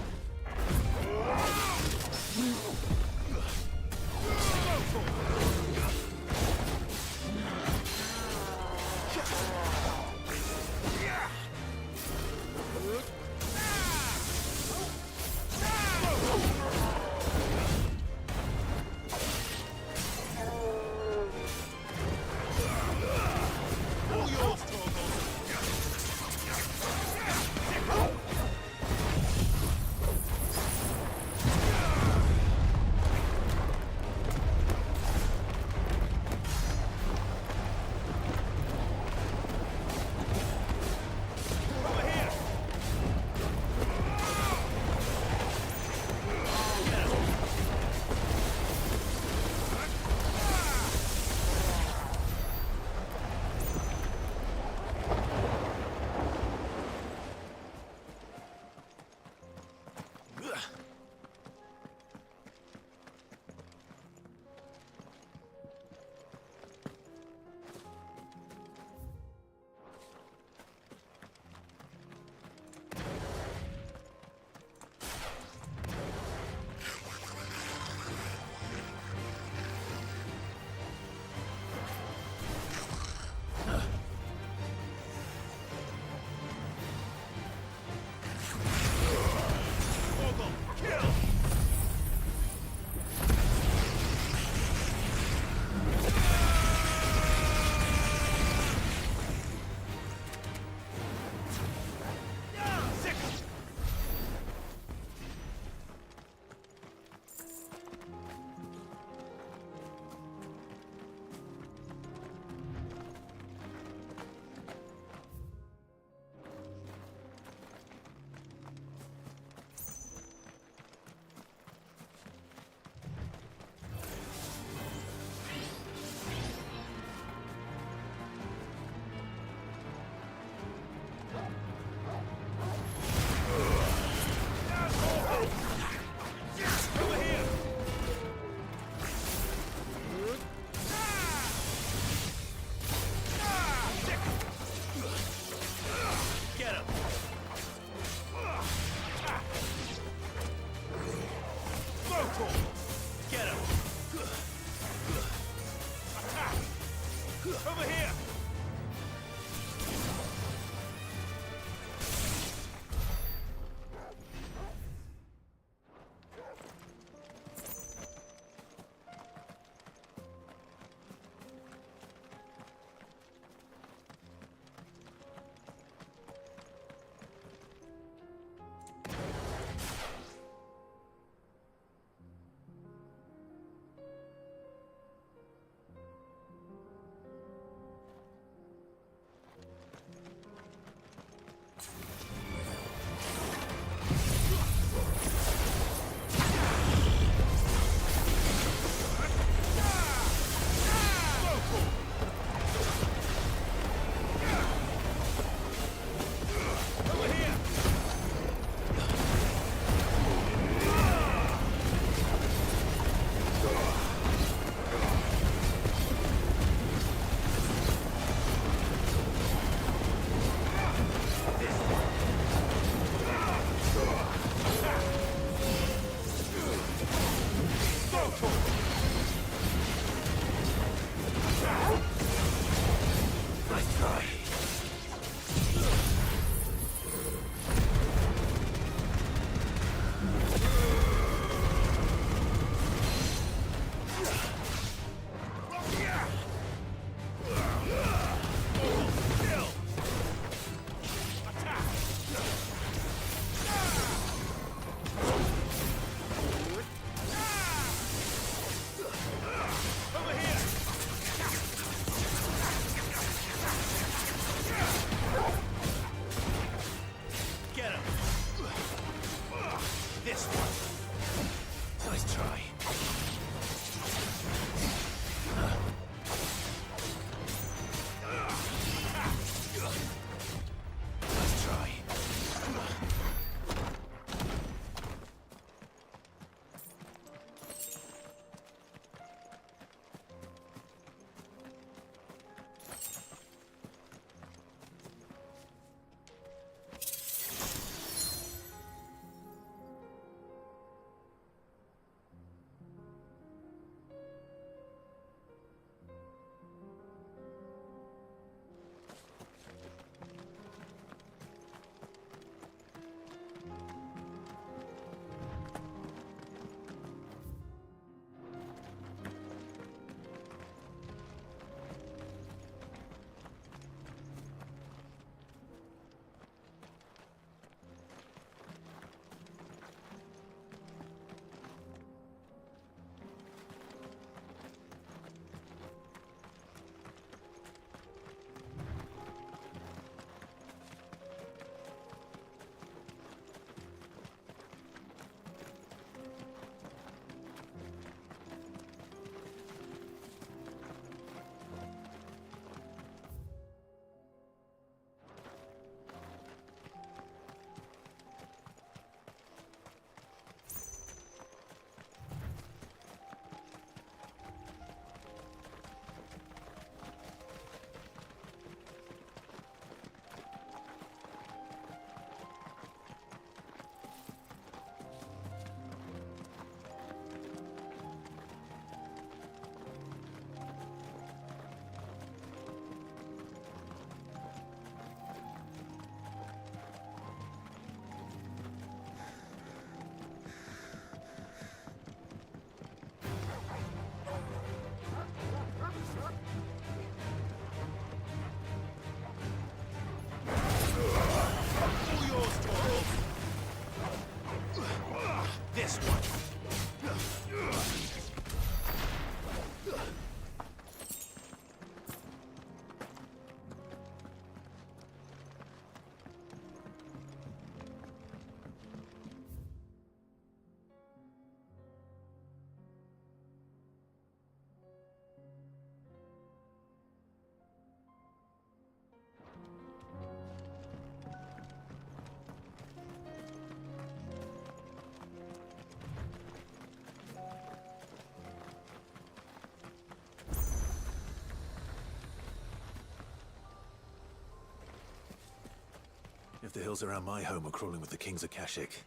If the hills around my home are crawling with the King's Akashic,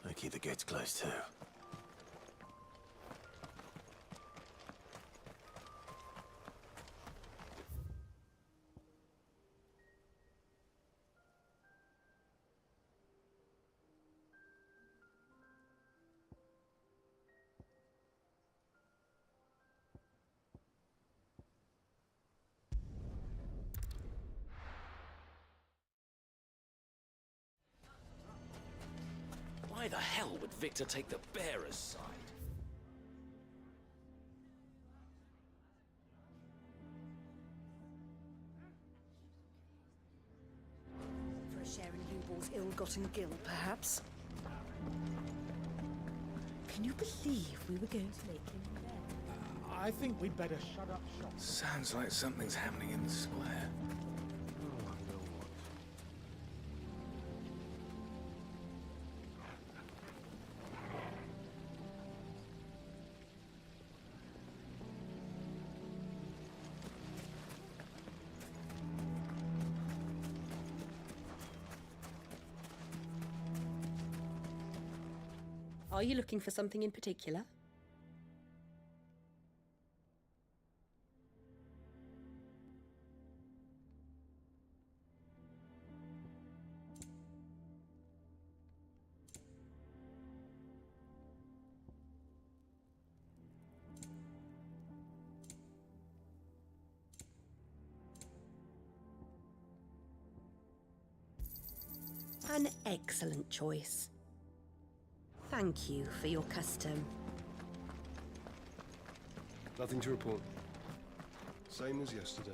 I keep the gates closed too.
Why the hell would Victor take the bearer's side?
For a share in Lubal's ill-gotten gil, perhaps? Can you believe we were going to make him there?
I think we'd better shut up shop.
Sounds like something's happening in the square.
Are you looking for something in particular? An excellent choice. Thank you for your custom.
Nothing to report. Same as yesterday.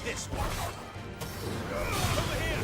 This one. Over here.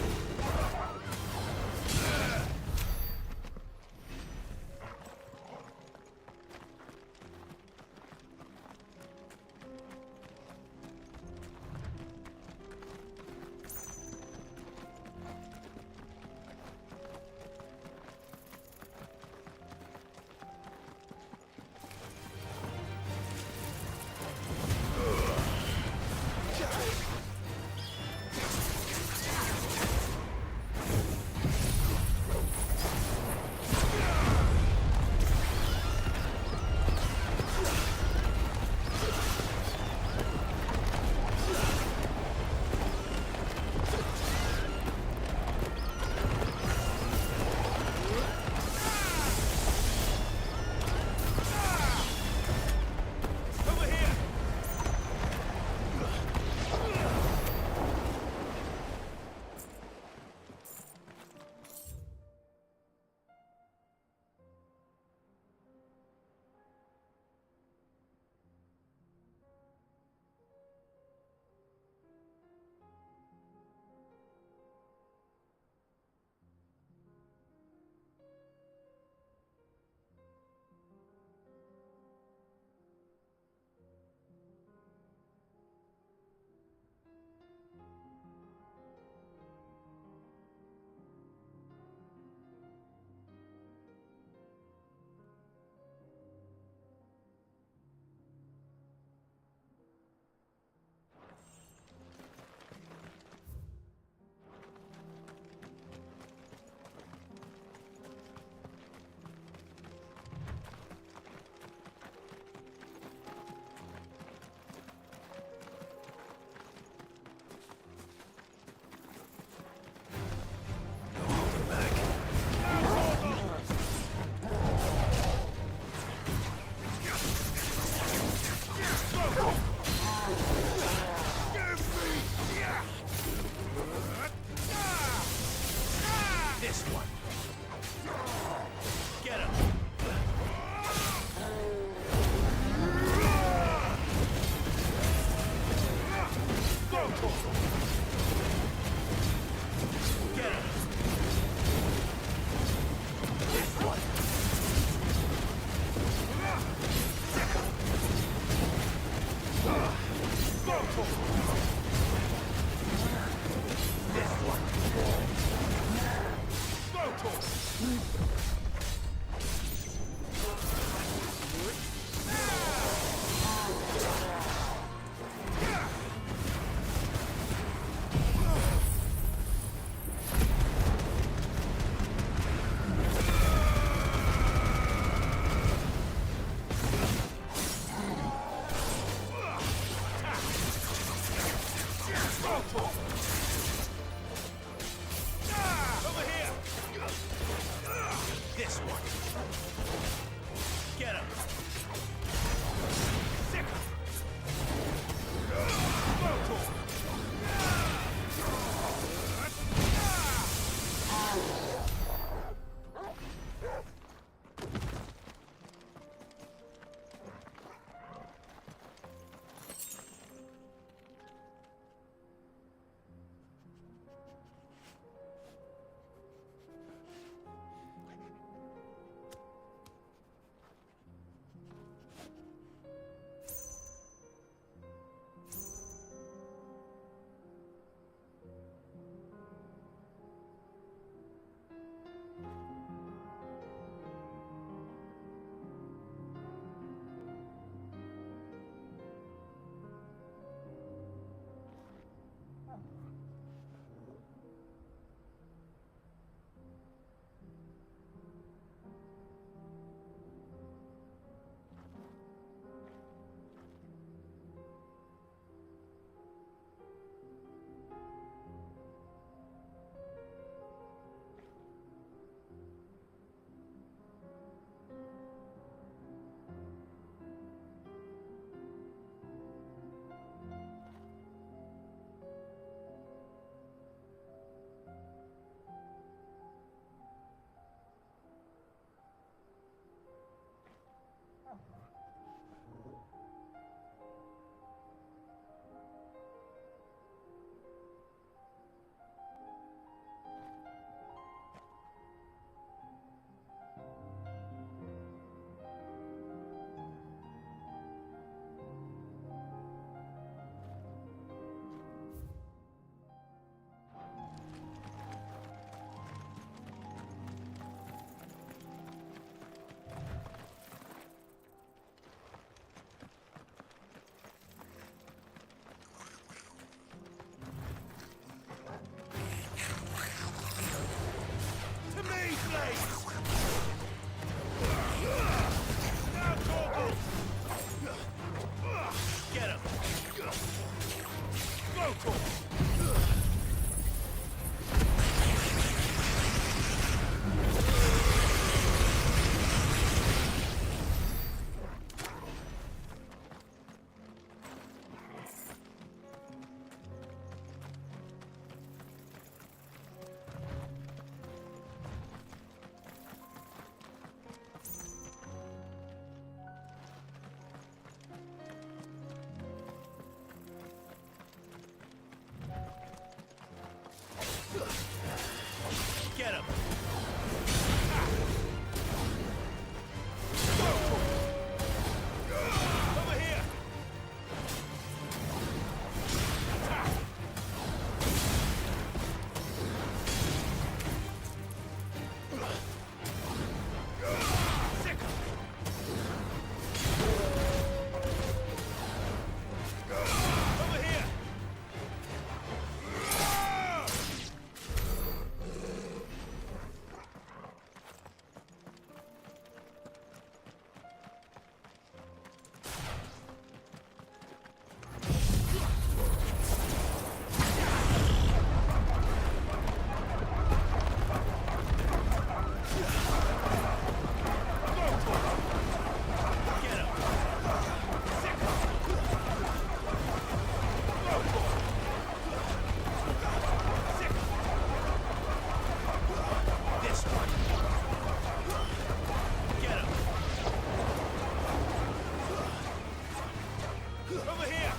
Over here!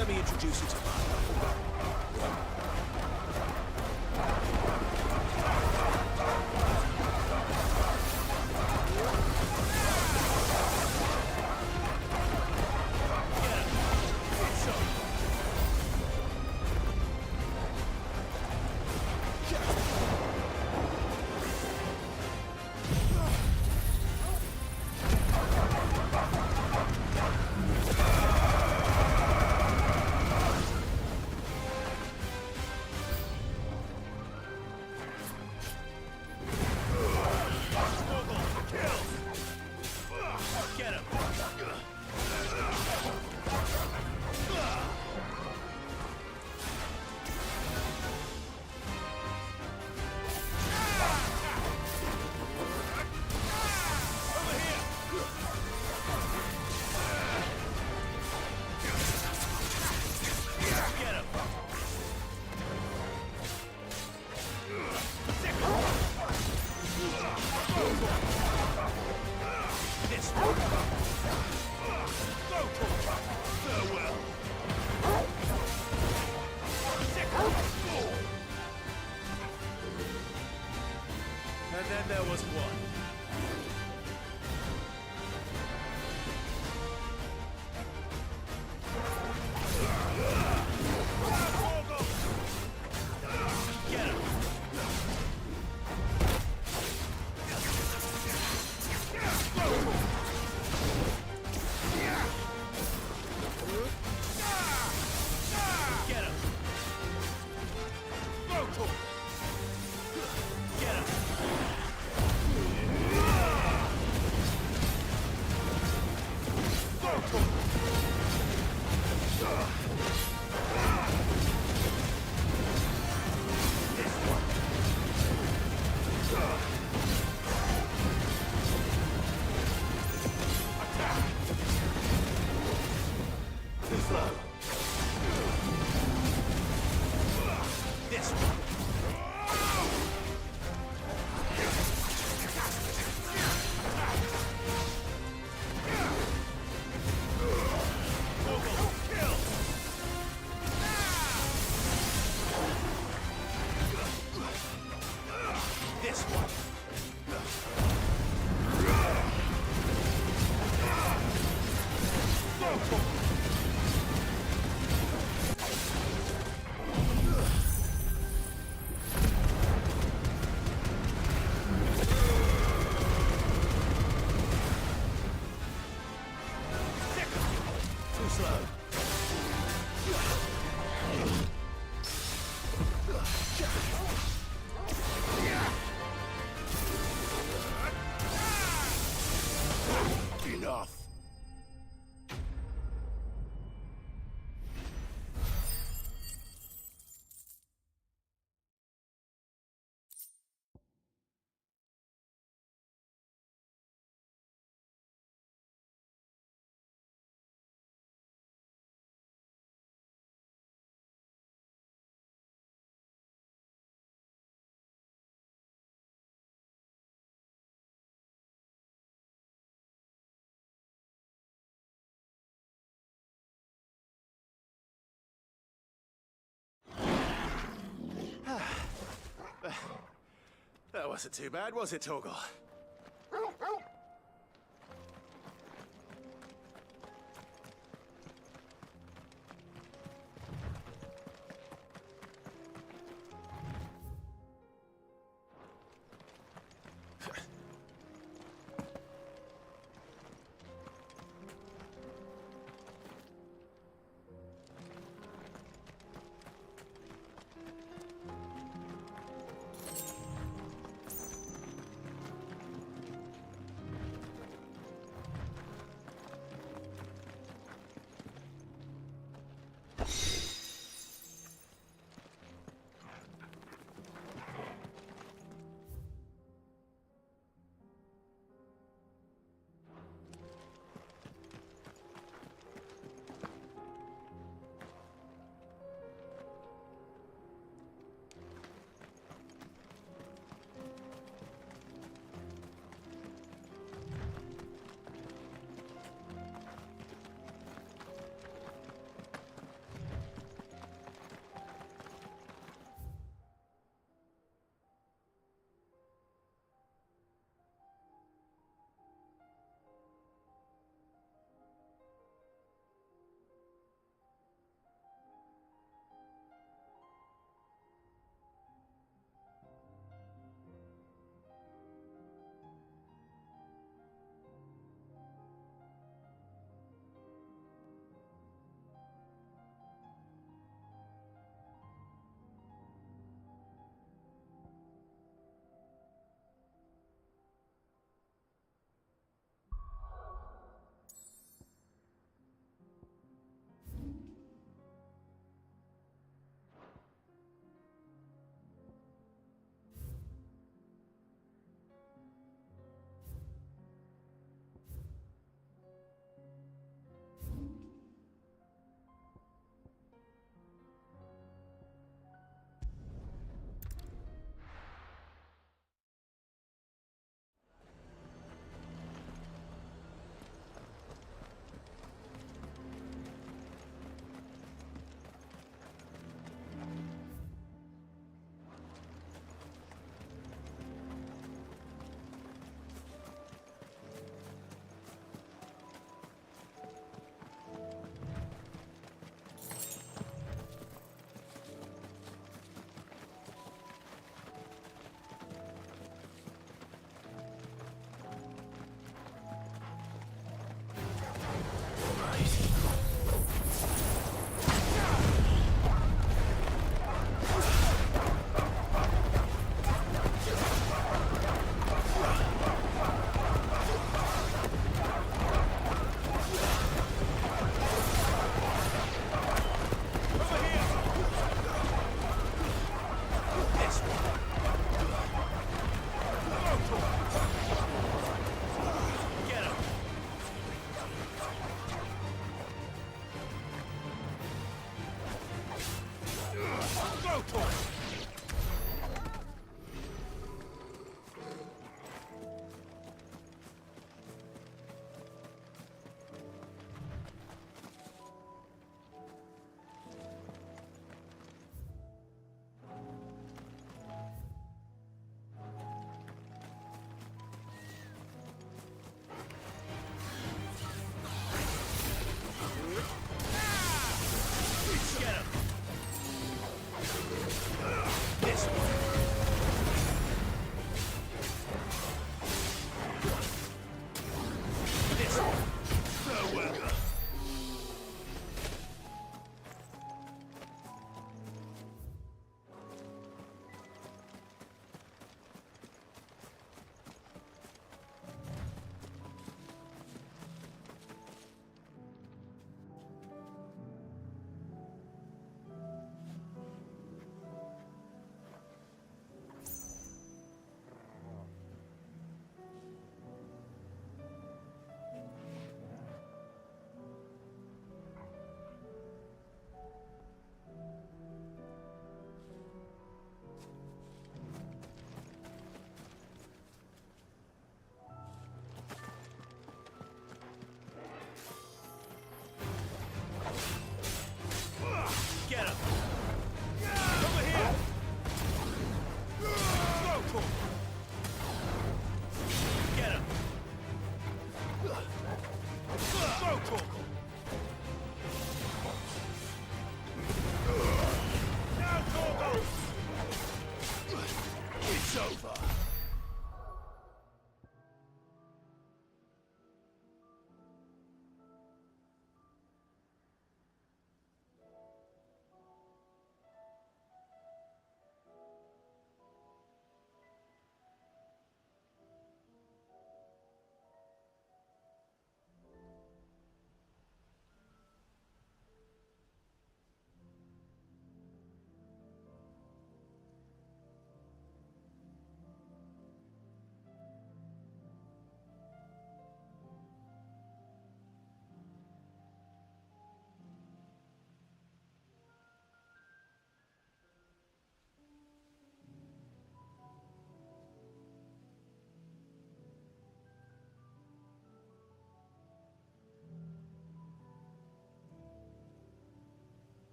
Let me introduce you to Milo. Too slow. Enough. That wasn't too bad, was it, Torgal?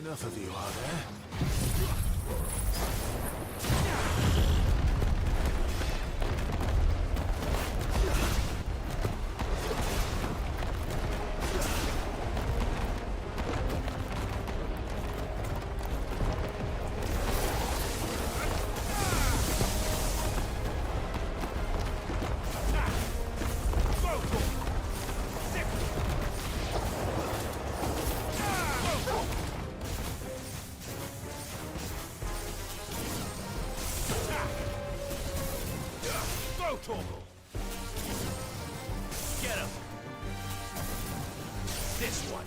Enough of you, are there?
Get him! This one!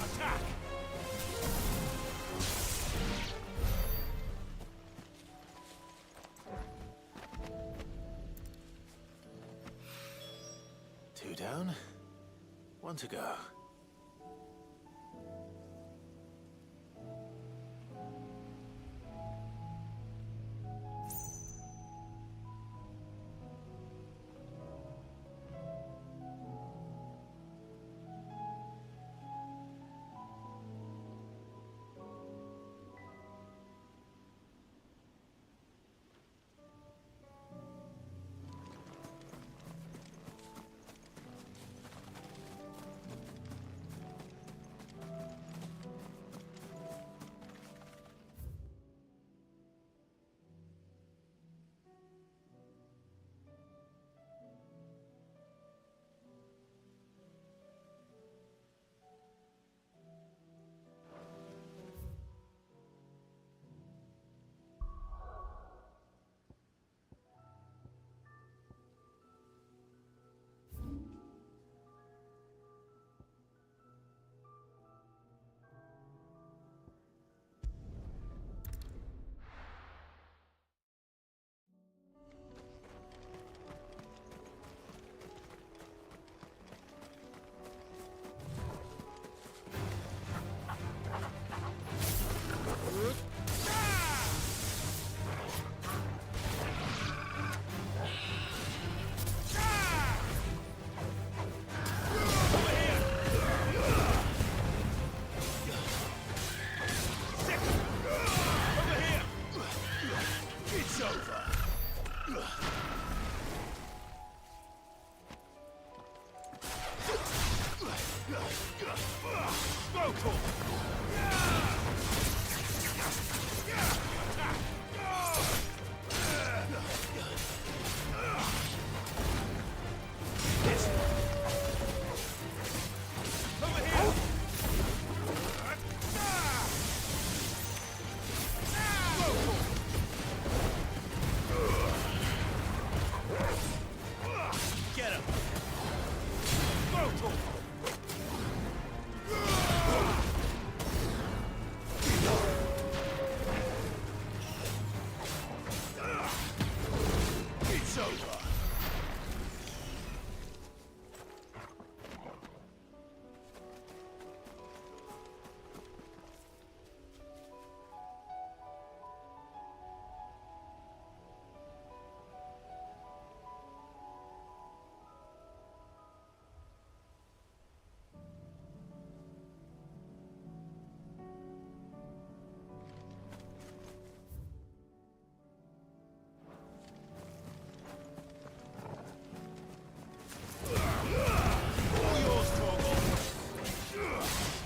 Attack!
Two down, one to go.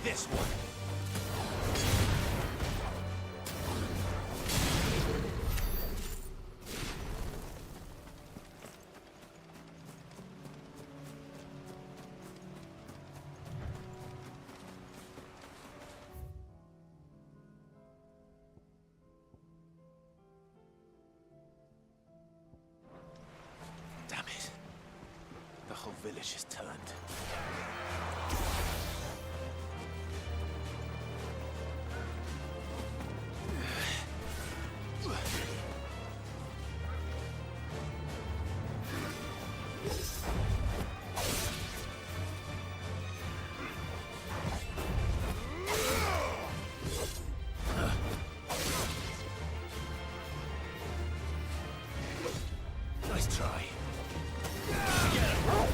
This one!
Damn it. The whole village is turned. Nice try. Get him.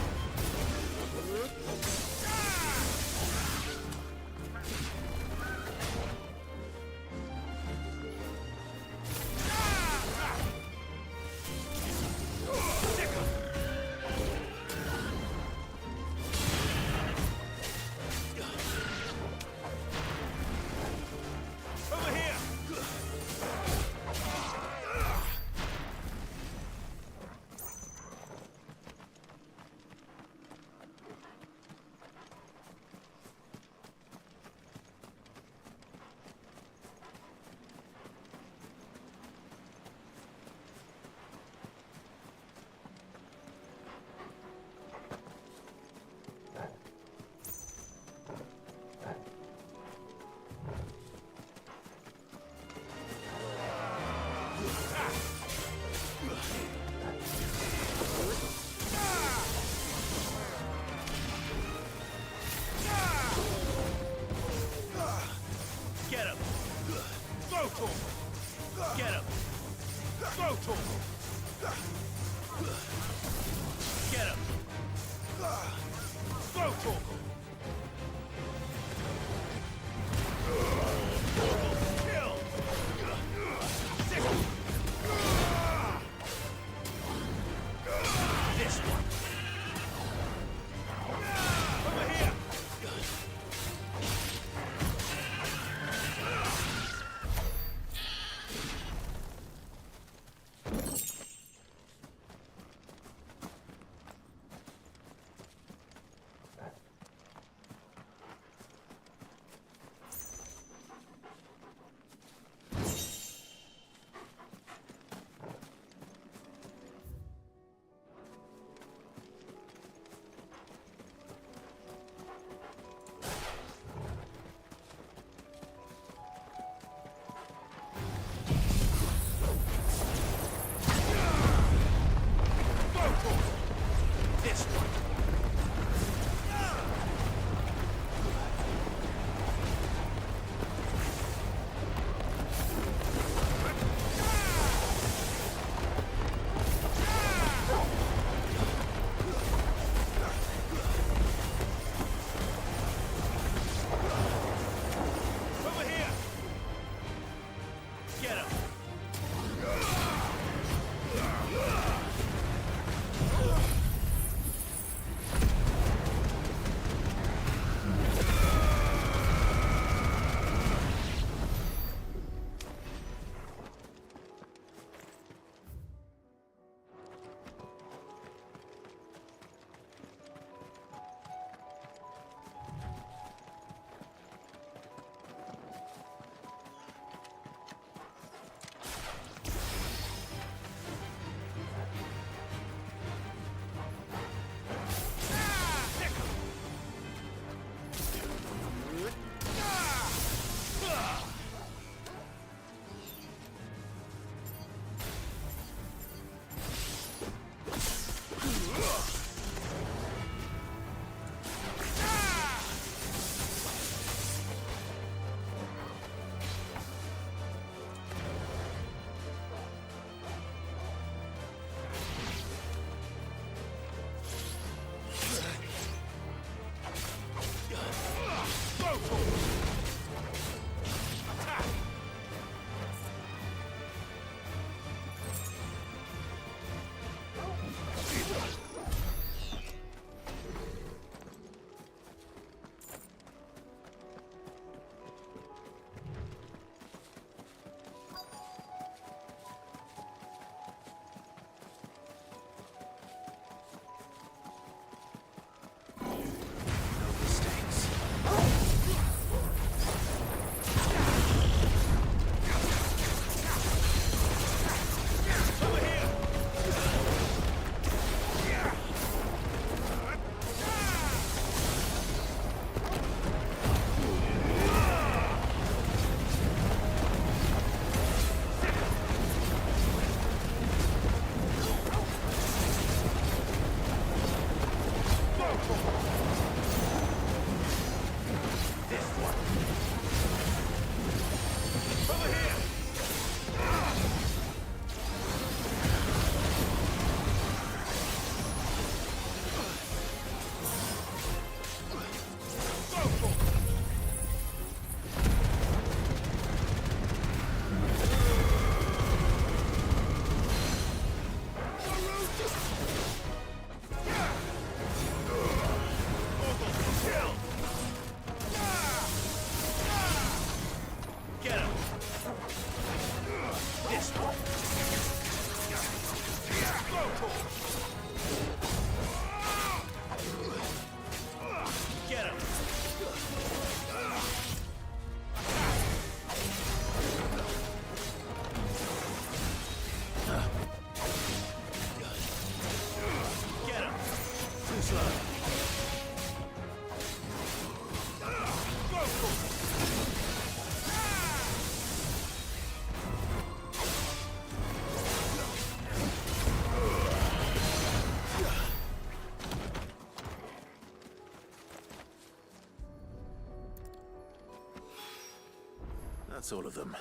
That's all of them.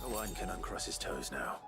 Owain can uncross his toes now.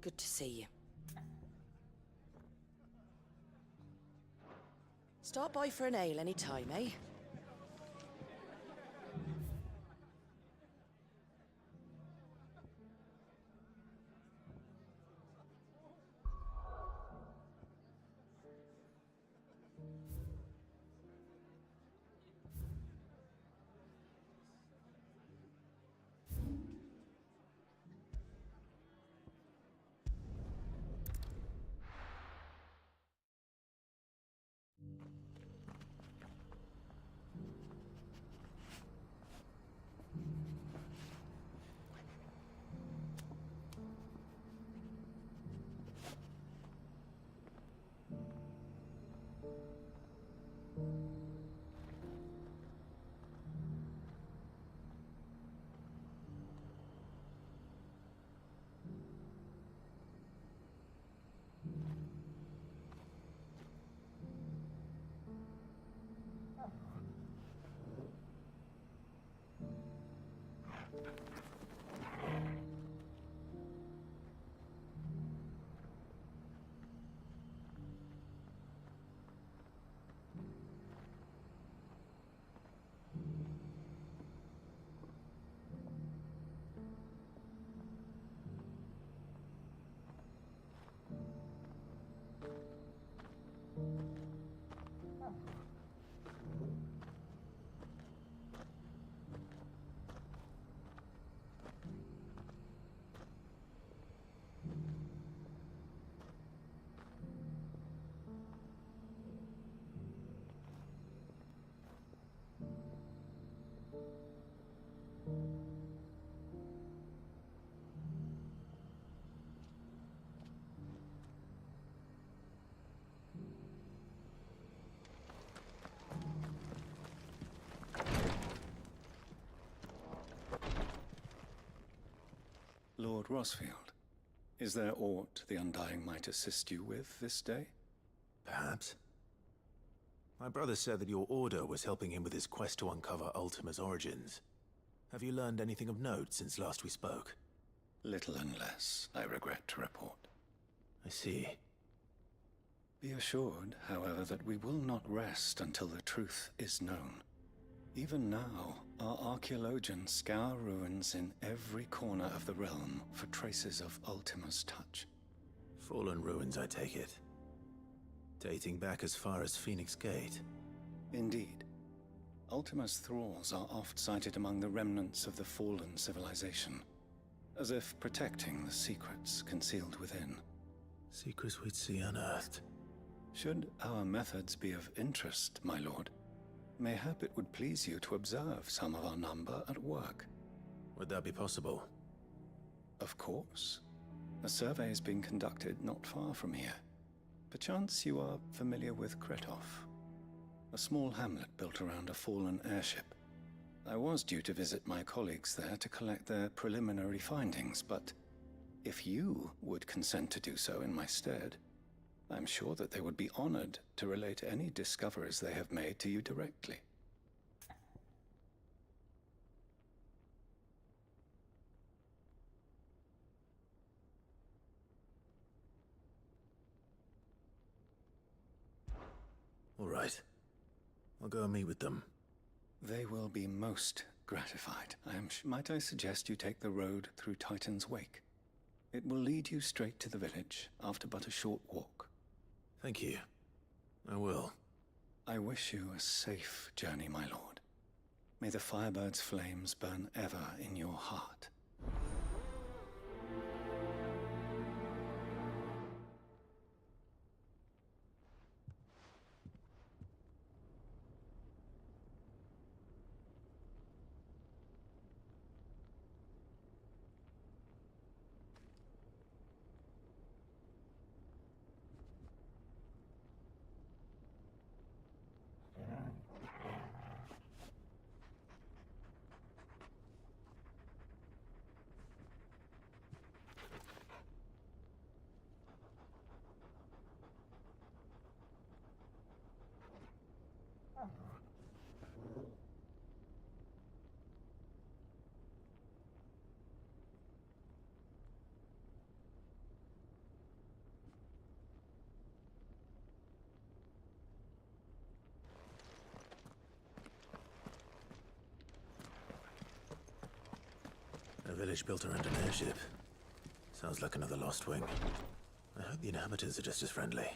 Good to see you. Stop by for an ale any time, eh?
Lord Rosfield, is there aught the Undying might assist you with this day?
Perhaps. My brother said that your order was helping him with his quest to uncover Ultima's origins. Have you learned anything of note since last we spoke?
Little and less, I regret to report.
I see.
Be assured, however, that we will not rest until the truth is known. Even now, our archaeologians scour ruins in every corner of the realm for traces of Ultima's touch.
Fallen ruins, I take it. Dating back as far as Phoenix Gate.
Indeed. Ultima's thralls are oft sighted among the remnants of the fallen civilization, as if protecting the secrets concealed within.
Secrets we'd see unearthed.
Should our methods be of interest, my lord, mayhap it would please you to observe some of our number at work.
Would that be possible?
Of course. A survey is being conducted not far from here. Perchance you are familiar with Kretov, a small hamlet built around a fallen airship. I was due to visit my colleagues there to collect their preliminary findings, but if you would consent to do so in my stead, I'm sure that they would be honored to relate any discoveries they have made to you directly.
All right. I'll go and meet with them.
They will be most gratified. Might I suggest you take the road through Titan's Wake? It will lead you straight to the village after but a short walk.
Thank you. I will.
I wish you a safe journey, my lord. May the Firebird's flames burn ever in your heart.
A village built around an airship. Sounds like another lost wing. I hope the inhabitants are just as friendly.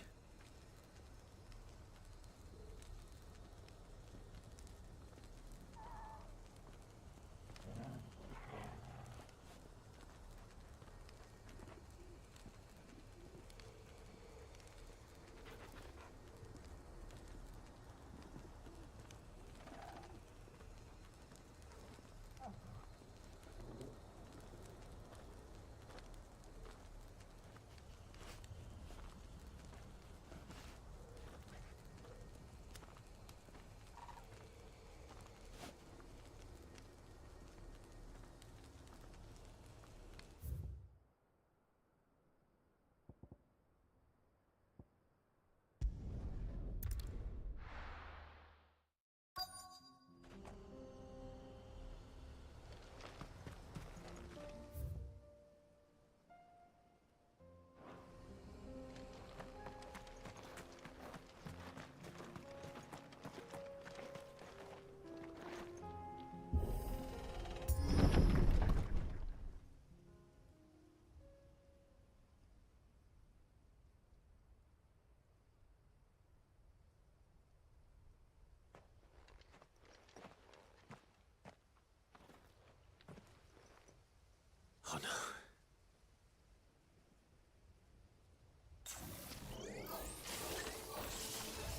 Oh no.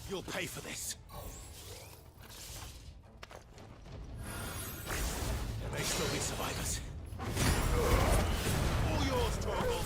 You'll pay for this. There may still be survivors. All yours, Torvald.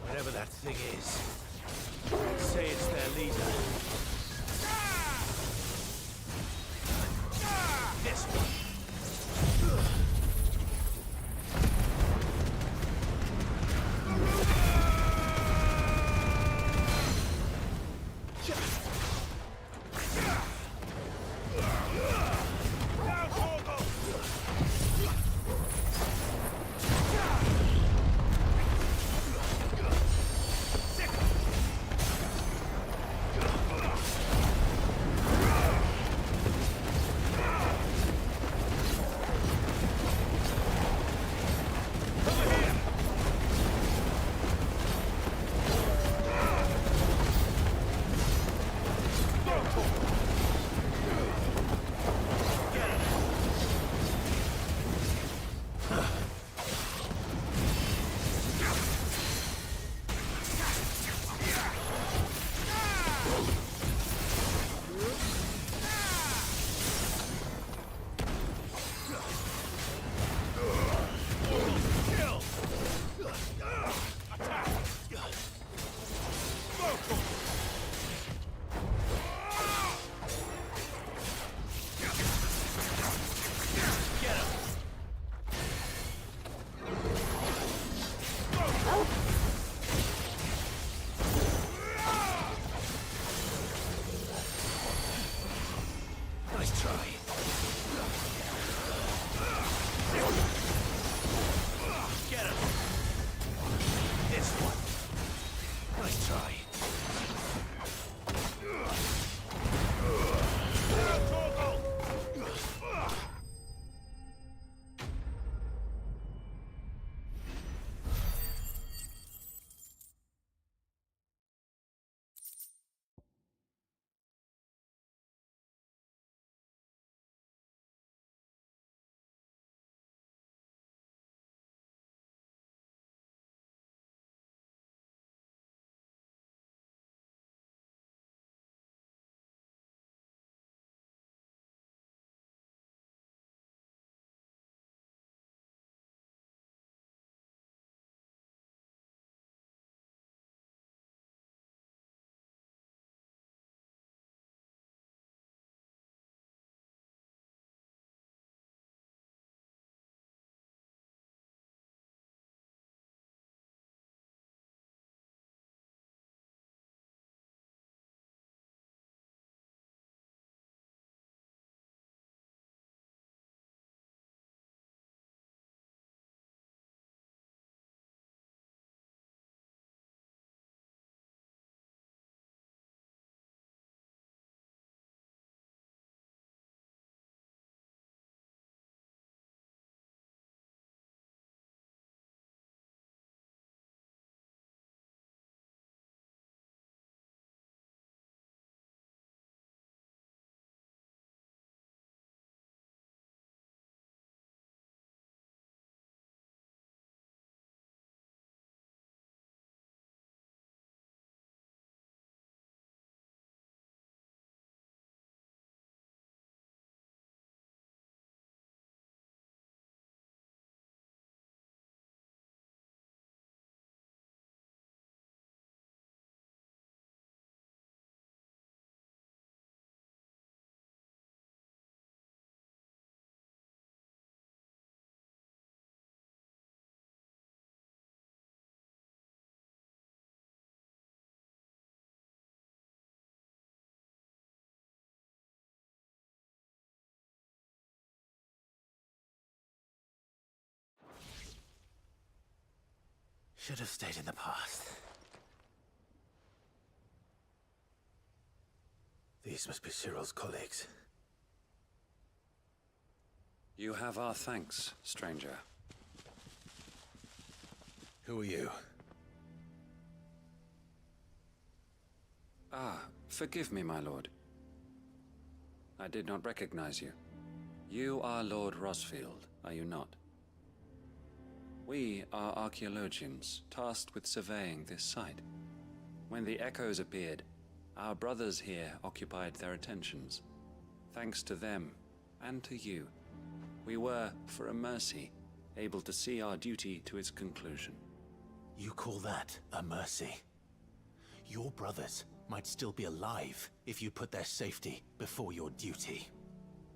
Whatever that thing is, say it's their leader. This one. Should have stayed in the past. These must be Cyril's colleagues.
You have our thanks, stranger.
Who are you?
Ah, forgive me, my lord. I did not recognize you. You are Lord Rosfield, are you not? We are archaeologians, tasked with surveying this site. When the echoes appeared, our brothers here occupied their attentions. Thanks to them, and to you, we were, for a mercy, able to see our duty to its conclusion.
You call that a mercy? Your brothers might still be alive if you put their safety before your duty.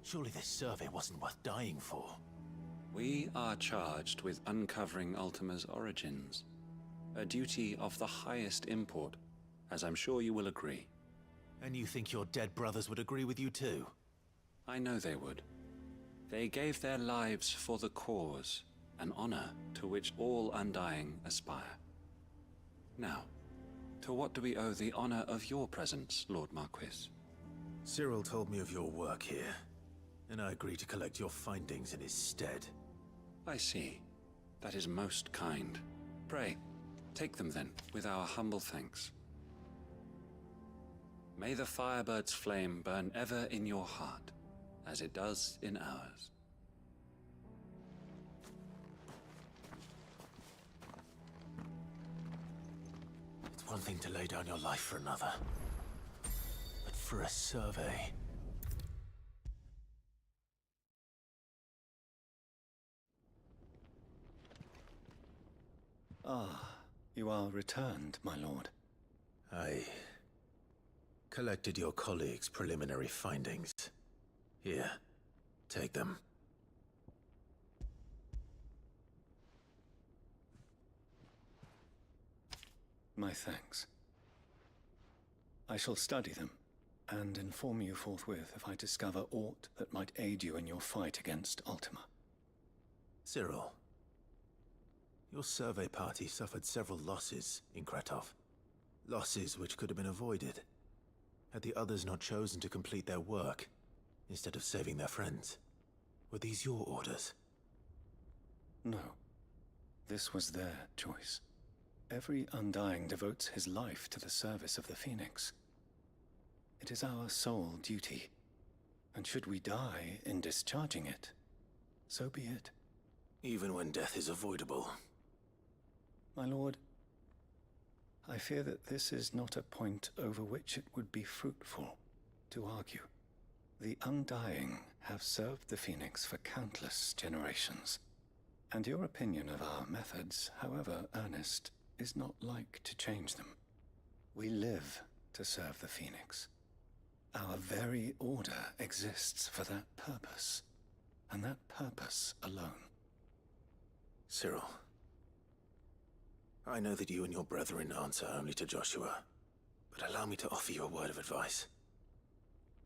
Surely this survey wasn't worth dying for.
We are charged with uncovering Ultima's origins. A duty of the highest import, as I'm sure you will agree.
And you think your dead brothers would agree with you too?
I know they would. They gave their lives for the cause, an honor to which all Undying aspire. Now, to what do we owe the honor of your presence, Lord Marquis?
Cyril told me of your work here, and I agreed to collect your findings in his stead.
I see. That is most kind. Pray, take them then, with our humble thanks. May the Firebird's flame burn ever in your heart, as it does in ours.
It's one thing to lay down your life for another, but for a survey...
Ah, you are returned, my lord.
I collected your colleagues' preliminary findings. Here, take them.
My thanks. I shall study them, and inform you forthwith if I discover aught that might aid you in your fight against Ultima.
Cyril, your survey party suffered several losses in Kretov. Losses which could have been avoided, had the others not chosen to complete their work, instead of saving their friends. Were these your orders?
No. This was their choice. Every Undying devotes his life to the service of the Phoenix. It is our sole duty, and should we die in discharging it, so be it.
Even when death is avoidable.
My lord, I fear that this is not a point over which it would be fruitful to argue. The Undying have served the Phoenix for countless generations, and your opinion of our methods, however earnest, is not like to change them. We live to serve the Phoenix. Our very order exists for that purpose, and that purpose alone.
Cyril, I know that you and your brethren answer only to Joshua, but allow me to offer you a word of advice.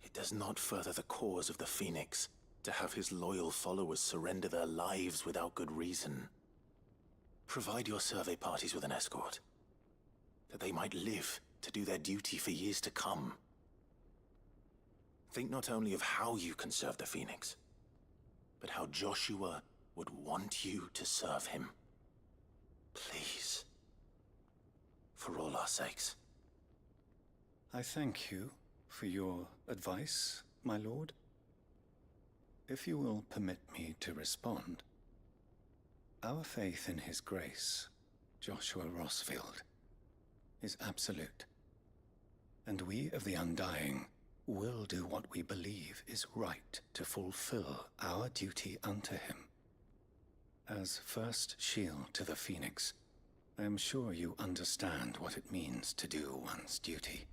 It does not further the cause of the Phoenix to have his loyal followers surrender their lives without good reason. Provide your survey parties with an escort, that they might live to do their duty for years to come. Think not only of how you can serve the Phoenix, but how Joshua would want you to serve him. Please. For all our sakes.
I thank you for your advice, my lord. If you will permit me to respond, our faith in his grace, Joshua Rosfield, is absolute. And we of the Undying will do what we believe is right to fulfill our duty unto him. As first shield to the Phoenix, I am sure you understand what it means to do one's duty.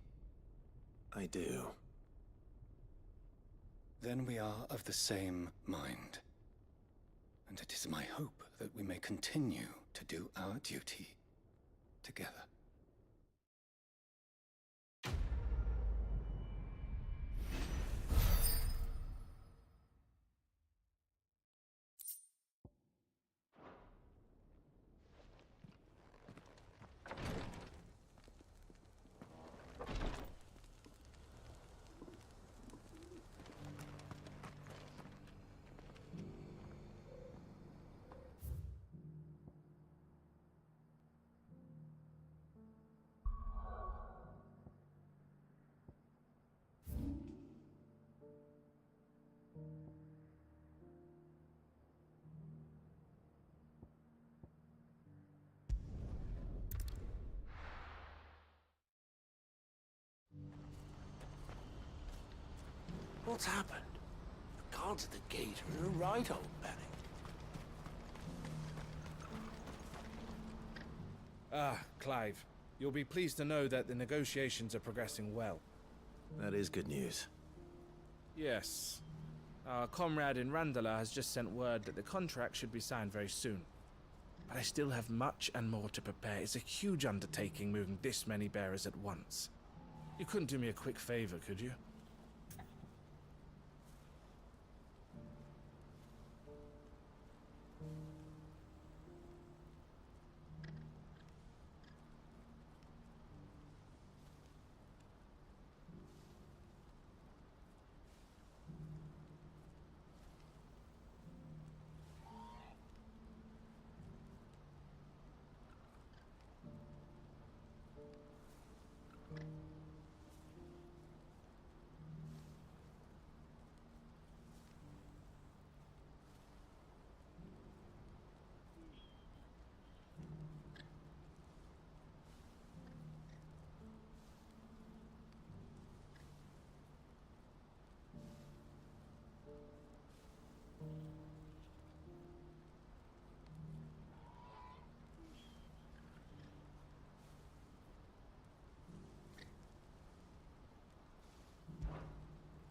I do.
Then we are of the same mind. And it is my hope that we may continue to do our duty together.
What's happened? The guards at the gate are in a right old panic.
Ah, Clive. You'll be pleased to know that the negotiations are progressing well.
That is good news.
Yes. Our comrade in Randala has just sent word that the contract should be signed very soon. But I still have much and more to prepare. It's a huge undertaking moving this many bearers at once. You couldn't do me a quick favor, could you?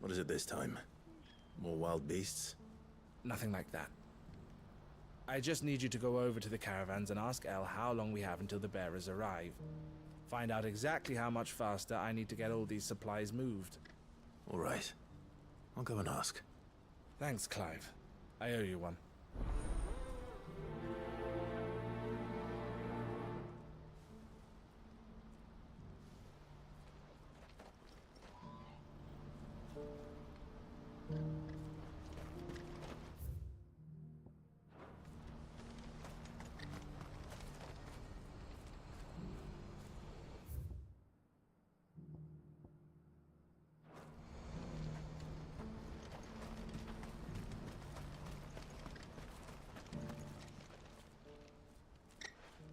What is it this time? More wild beasts?
Nothing like that. I just need you to go over to the caravans and ask El how long we have until the bearers arrive. Find out exactly how much faster I need to get all these supplies moved.
All right. I'll go and ask.
Thanks, Clive. I owe you one.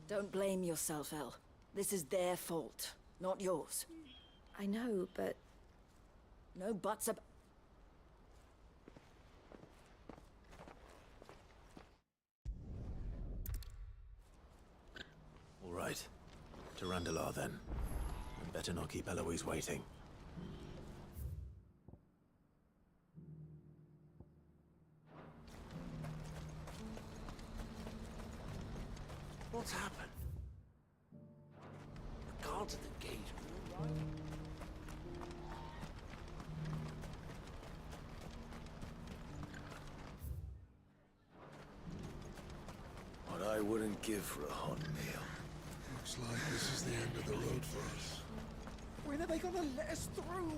Don't blame yourself, El. This is their fault, not yours.
I know, but...
No buts about...
All right. To Randalar, then. And better not keep Eloise waiting.
What's happened? The guards at the gate are in a right.
What I wouldn't give for a hot meal. Looks like this is the end of the road for us.
When are they gonna let us through?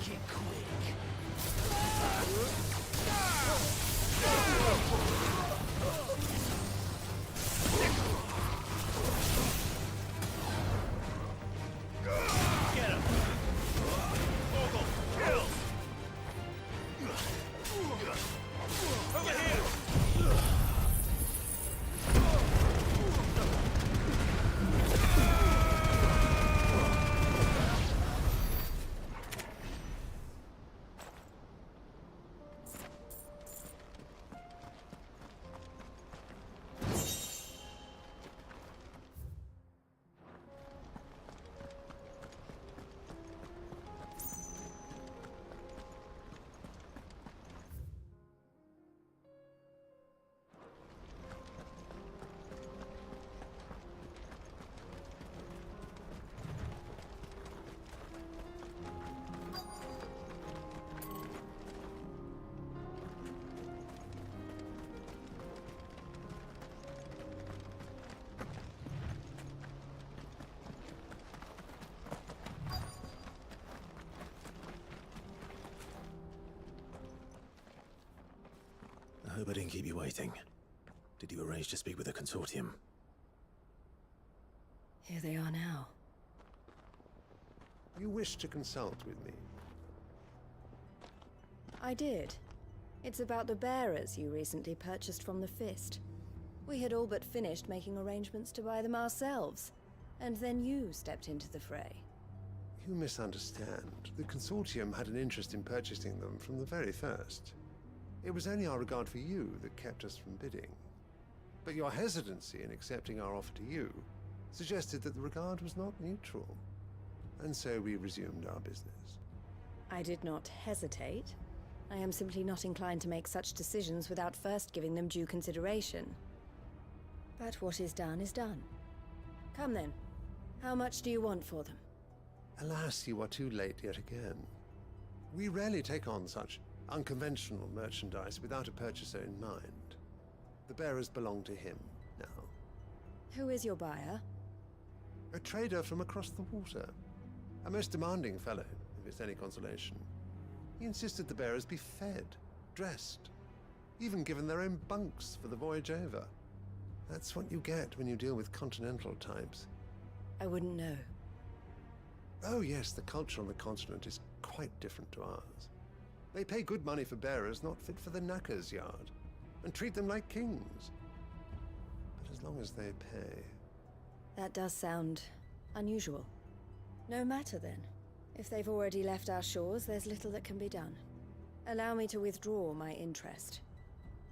make it quick.
Get him! Vogel, kill! Over here!
I hope I didn't keep you waiting. Did you arrange to speak with the consortium?
Here they are now.
You wish to consult with me?
I did. It's about the bearers you recently purchased from the Fist. We had all but finished making arrangements to buy them ourselves, and then you stepped into the fray.
You misunderstand. The consortium had an interest in purchasing them from the very first. It was only our regard for you that kept us from bidding. But your hesitancy in accepting our offer to you suggested that the regard was not mutual. And so we resumed our business.
I did not hesitate. I am simply not inclined to make such decisions without first giving them due consideration. But what is done is done. Come then. How much do you want for them?
Alas, you are too late yet again. We rarely take on such unconventional merchandise without a purchaser in mind. The bearers belong to him now.
Who is your buyer?
A trader from across the water. A most demanding fellow, if it's any consolation. He insisted the bearers be fed, dressed, even given their own bunks for the voyage over. That's what you get when you deal with continental types.
I wouldn't know.
Oh yes, the culture on the continent is quite different to ours. They pay good money for bearers not fit for the knacker's yard, and treat them like kings. But as long as they pay...
That does sound unusual. No matter then. If they've already left our shores, there's little that can be done. Allow me to withdraw my interest.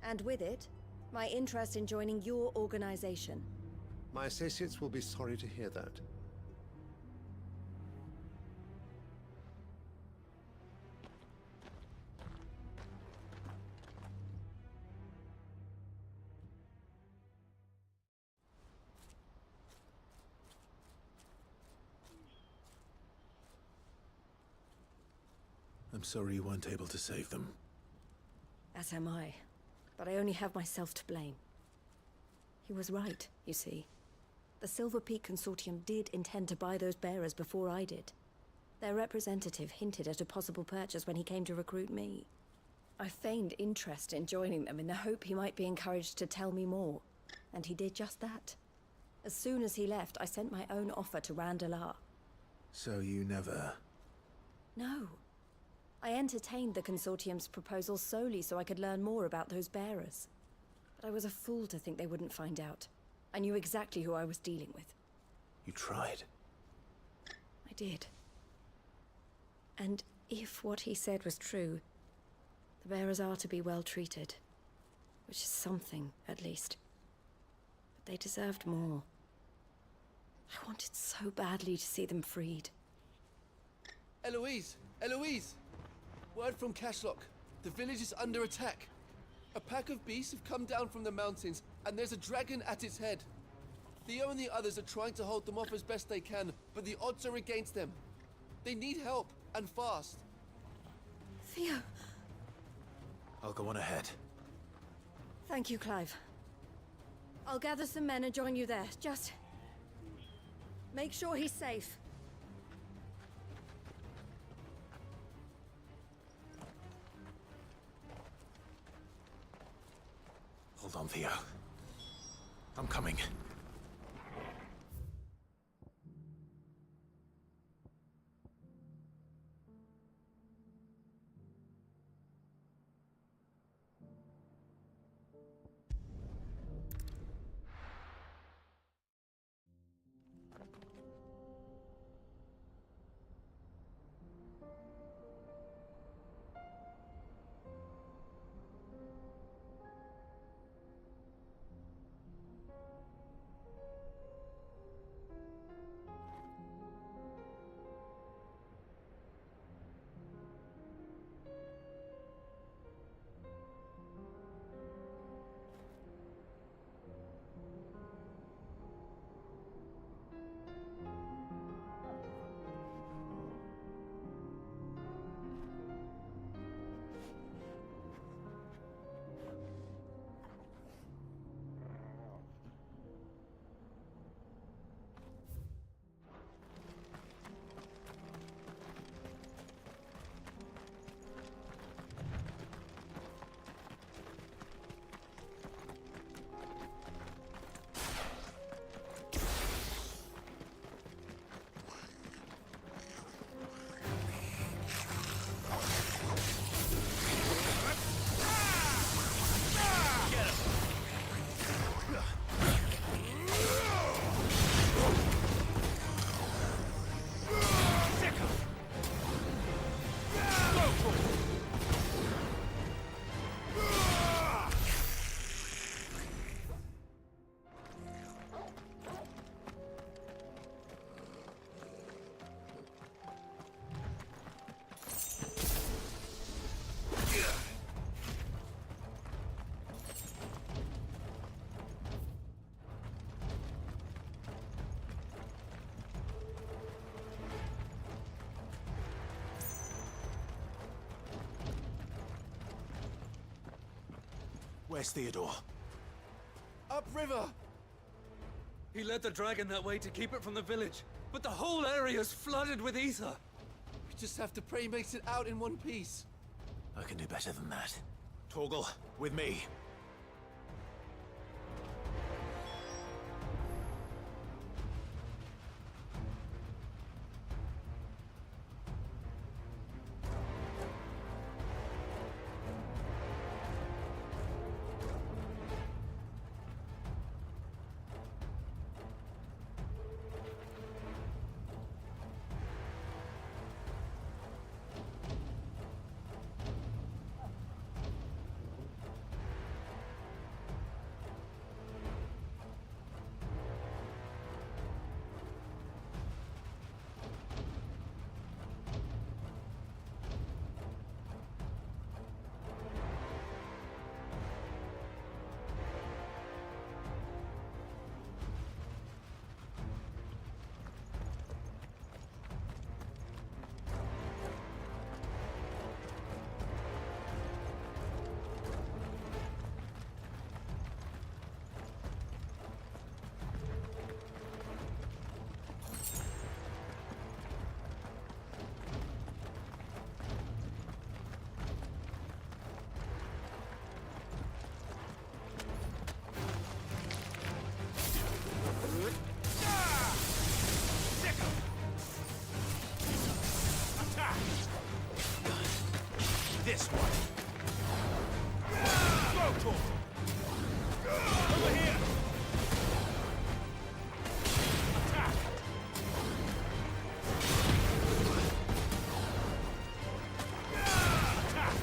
And with it, my interest in joining your organization.
My associates will be sorry to hear that.
I'm sorry you weren't able to save them.
As am I. But I only have myself to blame. He was right, you see. The Silver Peak Consortium did intend to buy those bearers before I did. Their representative hinted at a possible purchase when he came to recruit me. I feigned interest in joining them in the hope he might be encouraged to tell me more. And he did just that. As soon as he left, I sent my own offer to Randalar.
So you never...
No. I entertained the Consortium's proposal solely so I could learn more about those bearers. But I was a fool to think they wouldn't find out. I knew exactly who I was dealing with.
You tried.
I did. And if what he said was true, the bearers are to be well treated. Which is something, at least. But they deserved more. I wanted so badly to see them freed.
Eloise! Eloise! Word from Cashlock. The village is under attack. A pack of beasts have come down from the mountains, and there's a dragon at its head. Theo and the others are trying to hold them off as best they can, but the odds are against them. They need help, and fast.
Theo!
I'll go on ahead.
Thank you, Clive. I'll gather some men and join you there. Just... make sure he's safe.
on, Theo. I'm coming. Where's Theodore?
Upriver!
He led the dragon that way to keep it from the village, but the whole area's flooded with ether.
We just have to pray he makes it out in one piece.
I can do better than that. Torgal, with me. This one. Go, Torgal! Over here! Attack! Attack!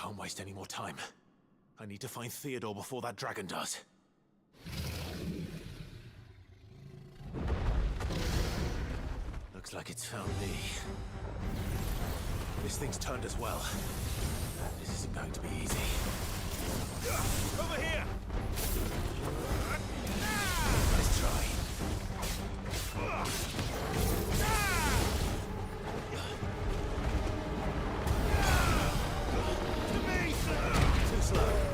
can't waste any more time. I need to find Theodore before that dragon does. Looks like it's found me. This thing's turned as well. This isn't going to be easy. Over here! Nice try. To me! Too slow.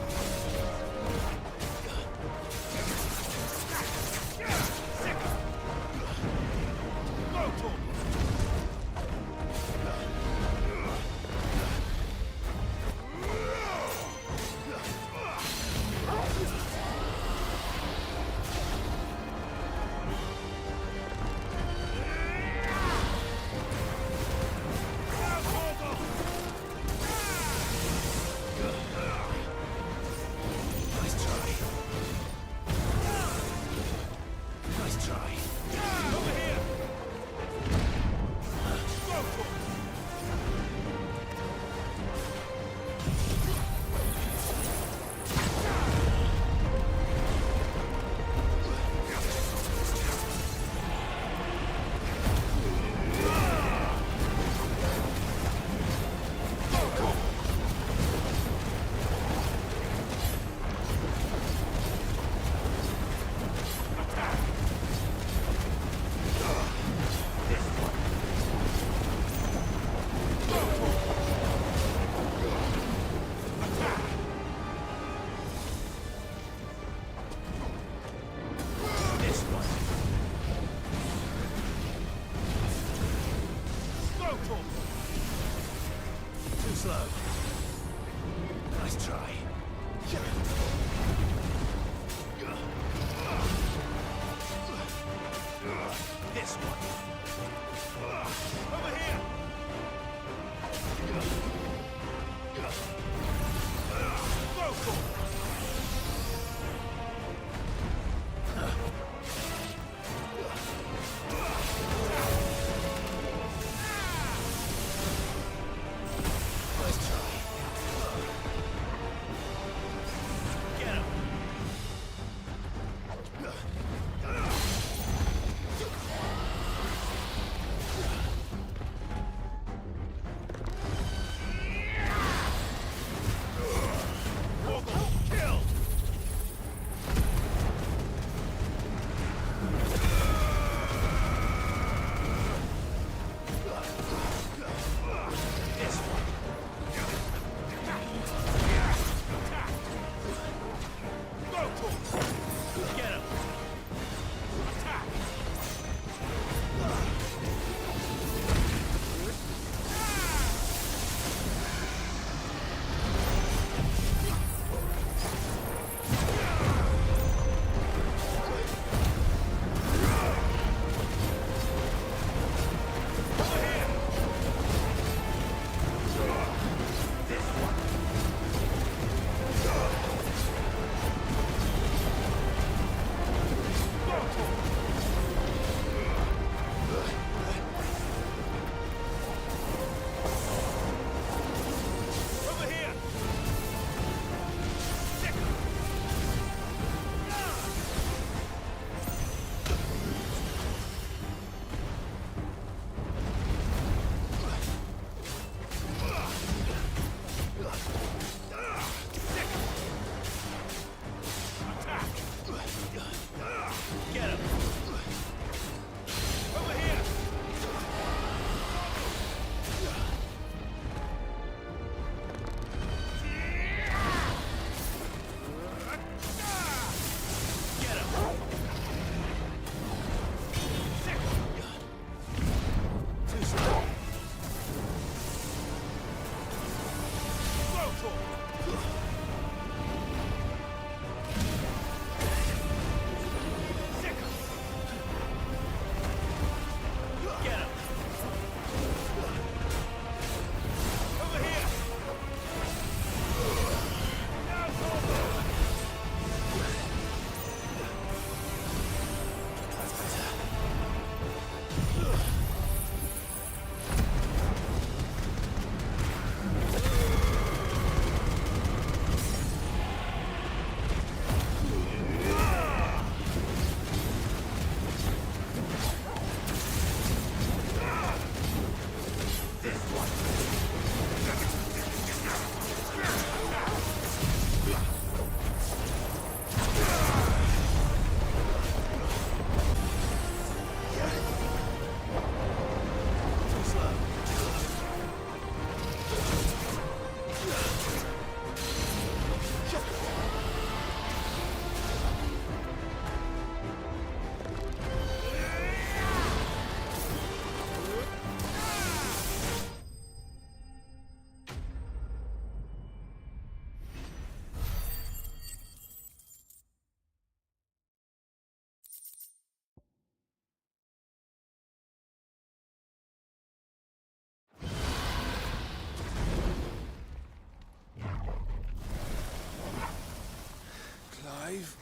Clive?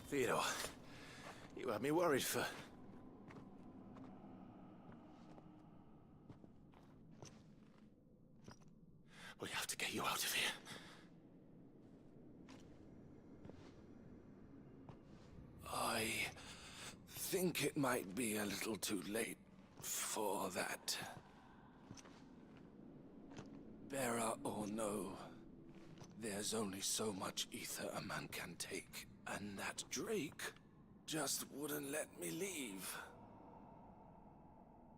Theodore, you had me worried for... We have to get you out of here. I think it might be a little too late for that. Bearer or no, there's only so much ether a man can take, and that Drake just wouldn't let me leave.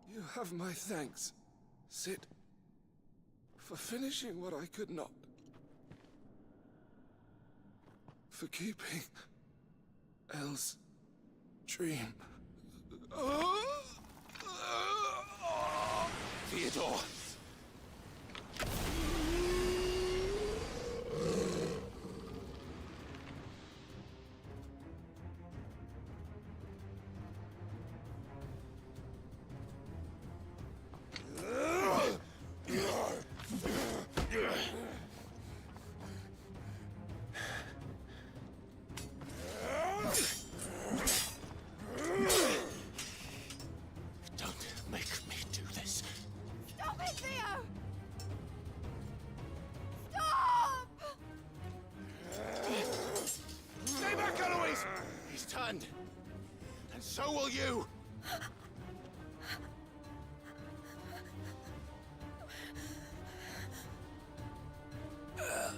You have my thanks, Sid, for finishing what I could not. For keeping Elle's dream. Theodore! And so will you! Elle.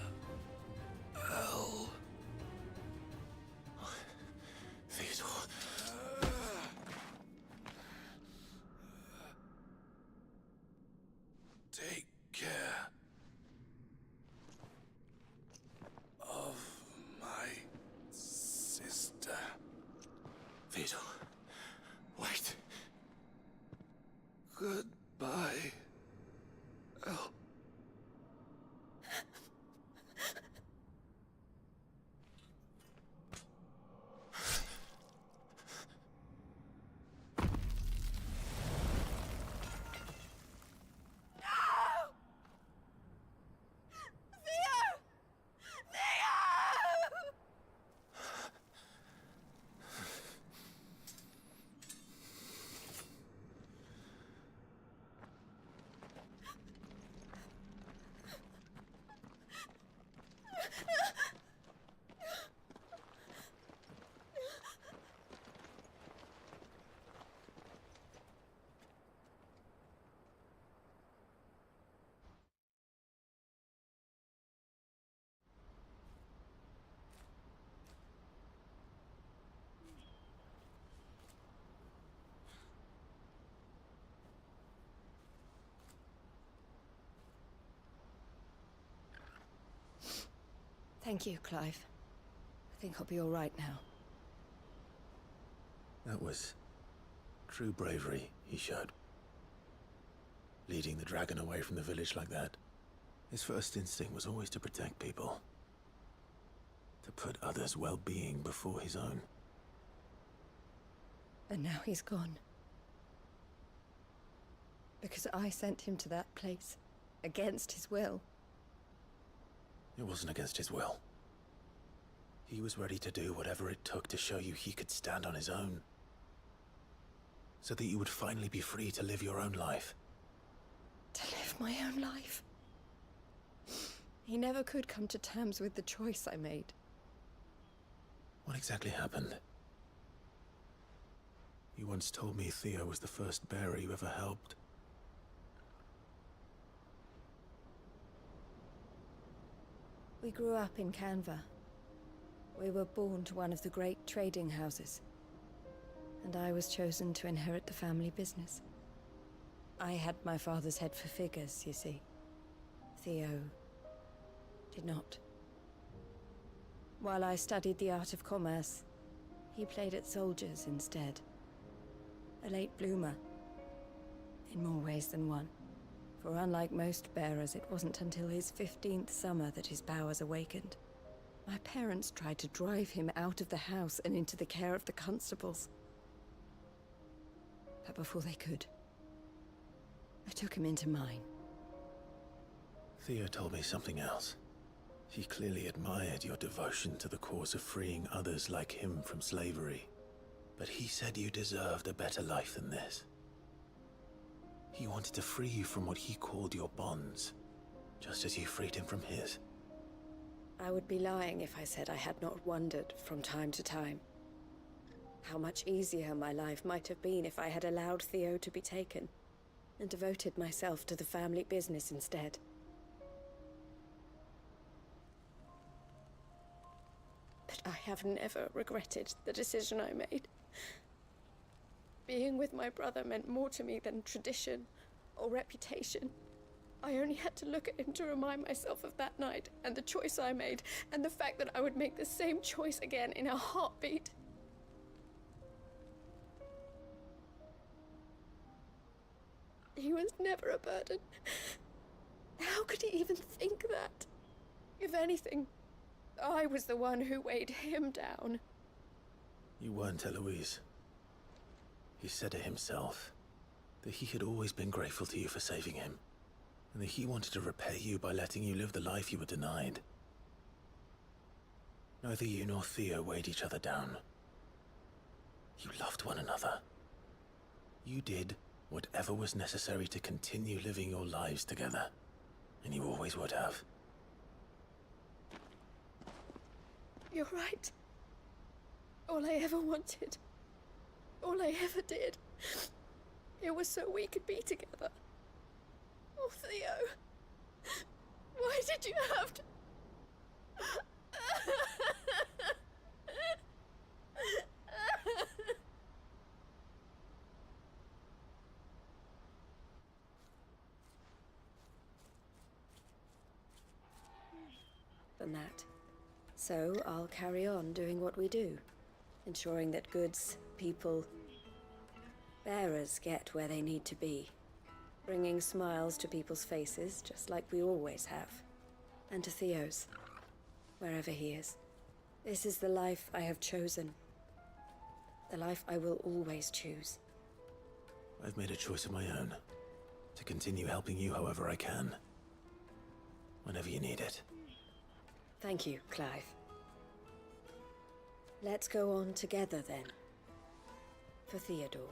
Theodore. Take care of my sister. Theodore, wait. Goodbye, Elle.
Thank you, Clive. I think I'll be all right now.
That was true bravery he showed. Leading the dragon away from the village like that. His first instinct was always to protect people. To put others' well-being before his own.
And now he's gone. Because I sent him to that place, against his will.
It wasn't against his will. He was ready to do whatever it took to show you he could stand on his own. So that you would finally be free to live your own life.
To live my own life? He never could come to terms with the choice I made.
What exactly happened? You once told me Theo was the first bearer you ever helped.
We grew up in Canva. We were born to one of the great trading houses. And I was chosen to inherit the family business. I had my father's head for figures, you see. Theo did not. While I studied the art of commerce, he played at soldiers instead. A late bloomer, in more ways than one. For unlike most bearers, it wasn't until his 15th summer that his powers awakened. My parents tried to drive him out of the house and into the care of the constables. But before they could, I took him into mine.
Theo told me something else. He clearly admired your devotion to the cause of freeing others like him from slavery. But he said you deserved a better life than this. He wanted to free you from what he called your bonds, just as you freed him from his.
I would be lying if I said I had not wondered from time to time how much easier my life might have been if I had allowed Theo to be taken and devoted myself to the family business instead. But I have never regretted the decision I made. Being with my brother meant more to me than tradition or reputation. I only had to look at him to remind myself of that night and the choice I made, and the fact that I would make the same choice again in a heartbeat. He was never a burden. How could he even think that? If anything, I was the one who weighed him down.
You weren't, Eloise. He said it himself, that he had always been grateful to you for saving him, and that he wanted to repay you by letting you live the life you were denied. Neither you nor Theo weighed each other down. You loved one another. You did whatever was necessary to continue living your lives together, and you always would have.
You're right. All I ever wanted, all I ever did, it was so we could be together. Oh, Theo, why did you have to... Than that. So I'll carry on doing what we do, ensuring that goods, people, bearers get where they need to be, bringing smiles to people's faces, just like we always have, and to Theo's, wherever he is. This is the life I have chosen, the life I will always choose.
I've made a choice of my own, to continue helping you however I can, whenever you need it.
Thank you, Clive. Let's go on together, then. For Theodore.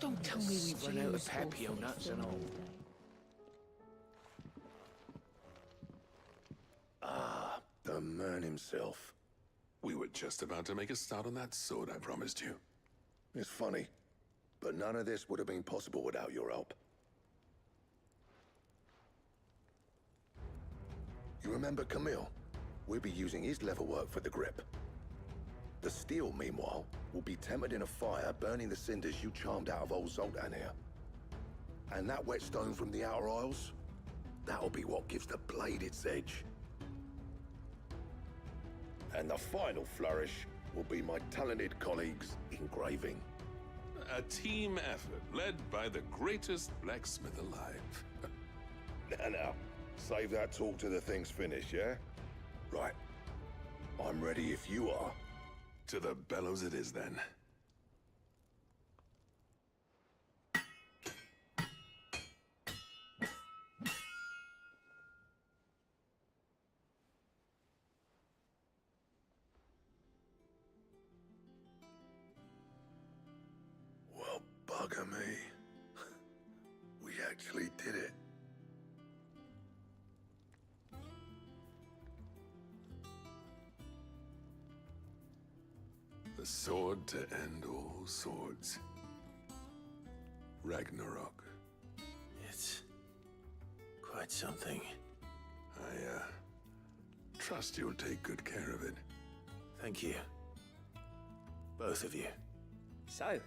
Don't tell me we've run out of Pepio nuts and all.
Ah, the man himself. We were just about to make a start on that sword I promised you. It's funny, but none of this would have been possible without your help. You remember Camille? We'll be using his leatherwork for the grip. The steel, meanwhile, will be tempered in a fire, burning the cinders you charmed out of old Zoltan here. And that whetstone from the Outer Isles, that'll be what gives the blade its edge. And the final flourish will be my talented colleagues' engraving.
A team effort led by the greatest blacksmith alive.
Now, save that talk till the thing's finished, yeah? Right. I'm ready if you are.
To the bellows it is, then.
Well, bugger me. We actually did it.
The sword to end all swords. Ragnarok.
It's quite something.
I, trust you'll take good care of it.
Thank you. Both of you.
So,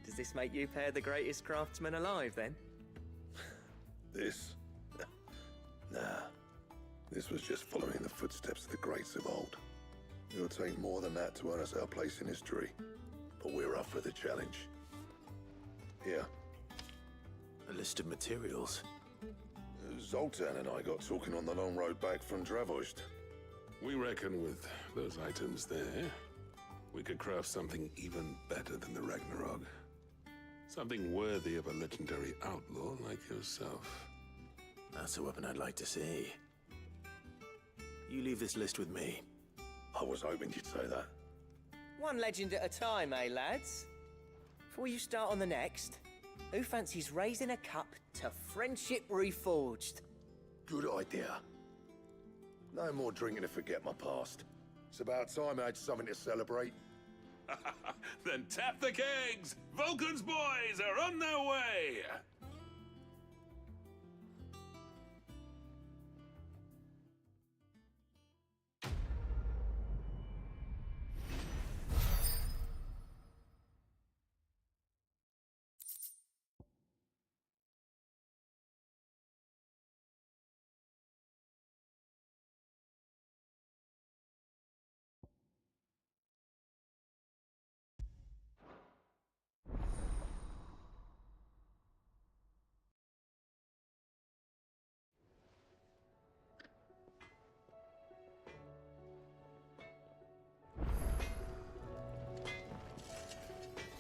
does this make you pair the greatest craftsman alive, then?
This? Nah. This was just following the footsteps of the greats of old. It'll take more than that to earn us our place in history. But we're up for the challenge. Here.
A list of materials.
Zoltan and I got talking on the long road back from Dravost.
We reckon with those items there, we could craft something even better than the Ragnarok. Something worthy of a legendary outlaw like yourself.
That's a weapon I'd like to see. You leave this list with me.
I was hoping you'd say that.
One legend at a time, eh, lads? Before you start on the next, who fancies raising a cup to friendship reforged?
Good idea. No more drinking to forget my past. It's about time I had something to celebrate.
Then tap the kegs! Vulcan's boys are on their way!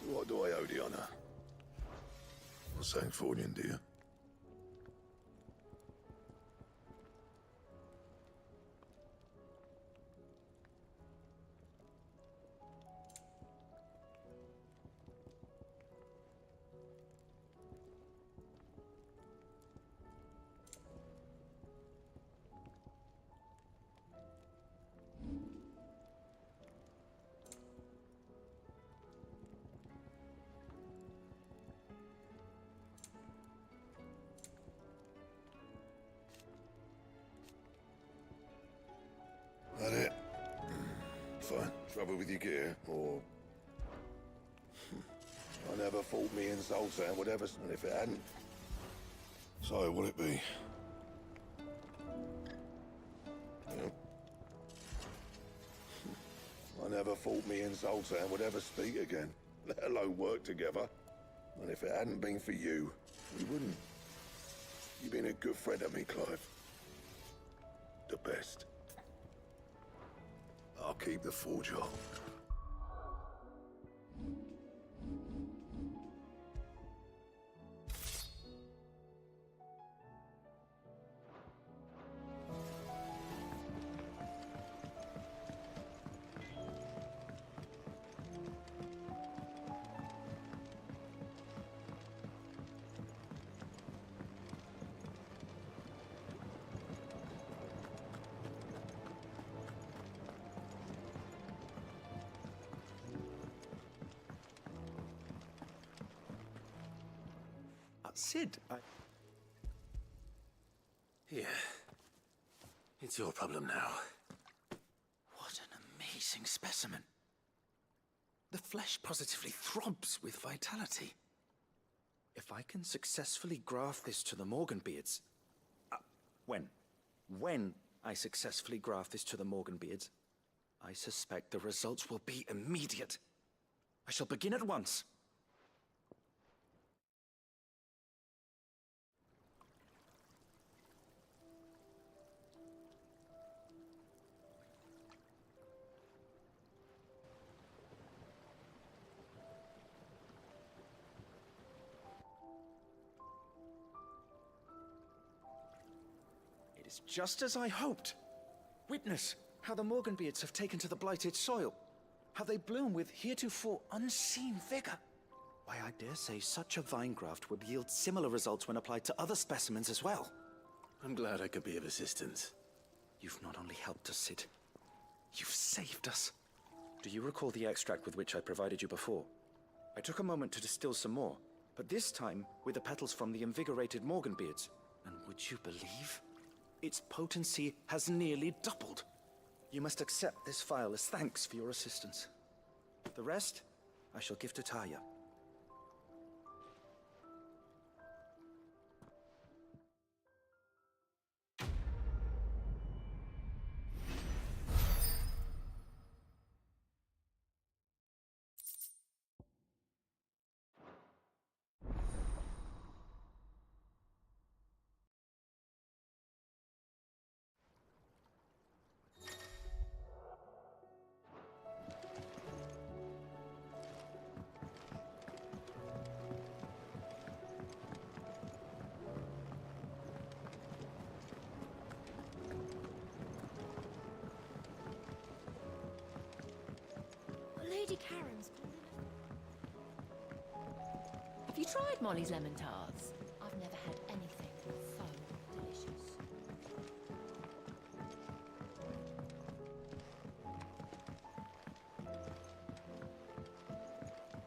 What do I owe the honor? Not saying fortune, do you? That it? Fine. Trouble with your gear, or... I never thought me and Zoltan would ever... And if it hadn't... So, will it be? Yep. I never thought me and Zoltan would ever speak again, let alone work together. And if it hadn't been for you, we wouldn't. You've been a good friend of me, Clive. The best. I'll keep the forge on.
Sid,
Here. It's your problem now.
What an amazing specimen. The flesh positively throbs with vitality. If I can successfully graft this to the Morganbeards... When I successfully graft this to the Morganbeards, I suspect the results will be immediate. I shall begin at once. It is just as I hoped. Witness how the Morganbeards have taken to the blighted soil. How they bloom with heretofore unseen vigor. Why, I dare say such a vine graft would yield similar results when applied to other specimens as well.
I'm glad I could be of assistance.
You've not only helped us, Sid, you've saved us. Do you recall the extract with which I provided you before? I took a moment to distill some more, but this time with the petals from the invigorated Morganbeards. And would you believe? Its potency has nearly doubled. You must accept this file as thanks for your assistance. The rest, I shall give to Taya.
Lady Karen's calling.
Have you tried Molly's lemon tarts? I've never had anything so delicious.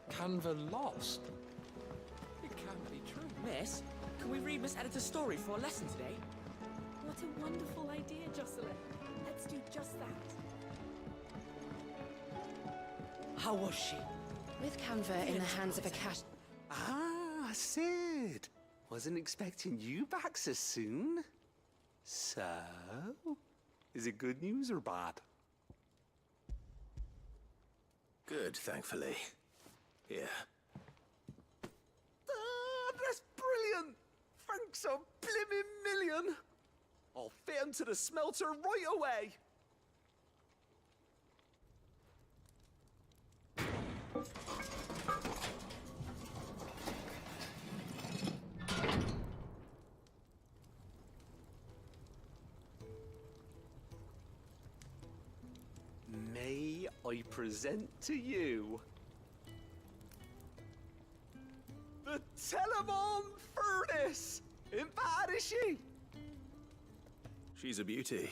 Canva lost? It can't be true.
Miss, can we read Miss Editor's story for a lesson today?
What a wonderful idea, Jocelyn. Let's do just that.
How was she?
With Canva in the hands of a cash...
Ah, Sid. Wasn't expecting you back so soon. So, is it good news or bad?
Good, thankfully. Here.
Ah, that's brilliant! Thanks a blimmin' million! I'll fit 'em to the smelter right away! May I present to you the Telemon Furnace! Ain't bad, is she?
She's a beauty.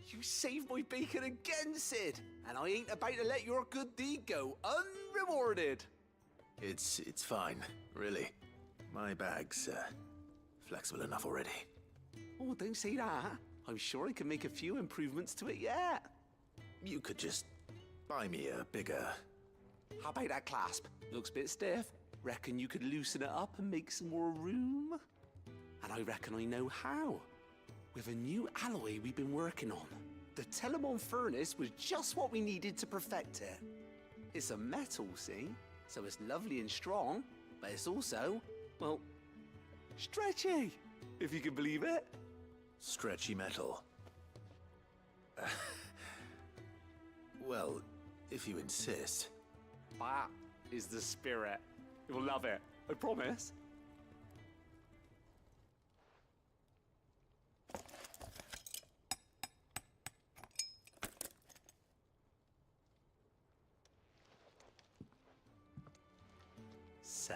You saved my bacon again, Sid, and I ain't about to let your good deed go unrewarded.
It's fine, really. My bag's flexible enough already.
Oh, don't say that. I'm sure I can make a few improvements to it yet.
You could just buy me a bigger...
How about that clasp? Looks a bit stiff. Reckon you could loosen it up and make some more room? And I reckon I know how. With a new alloy we've been working on. The Telemon Furnace was just what we needed to perfect it. It's a metal, see? So it's lovely and strong, but it's also, well, stretchy, if you can believe it.
Stretchy metal. Well, if you insist.
That is the spirit. You'll love it, I promise. So,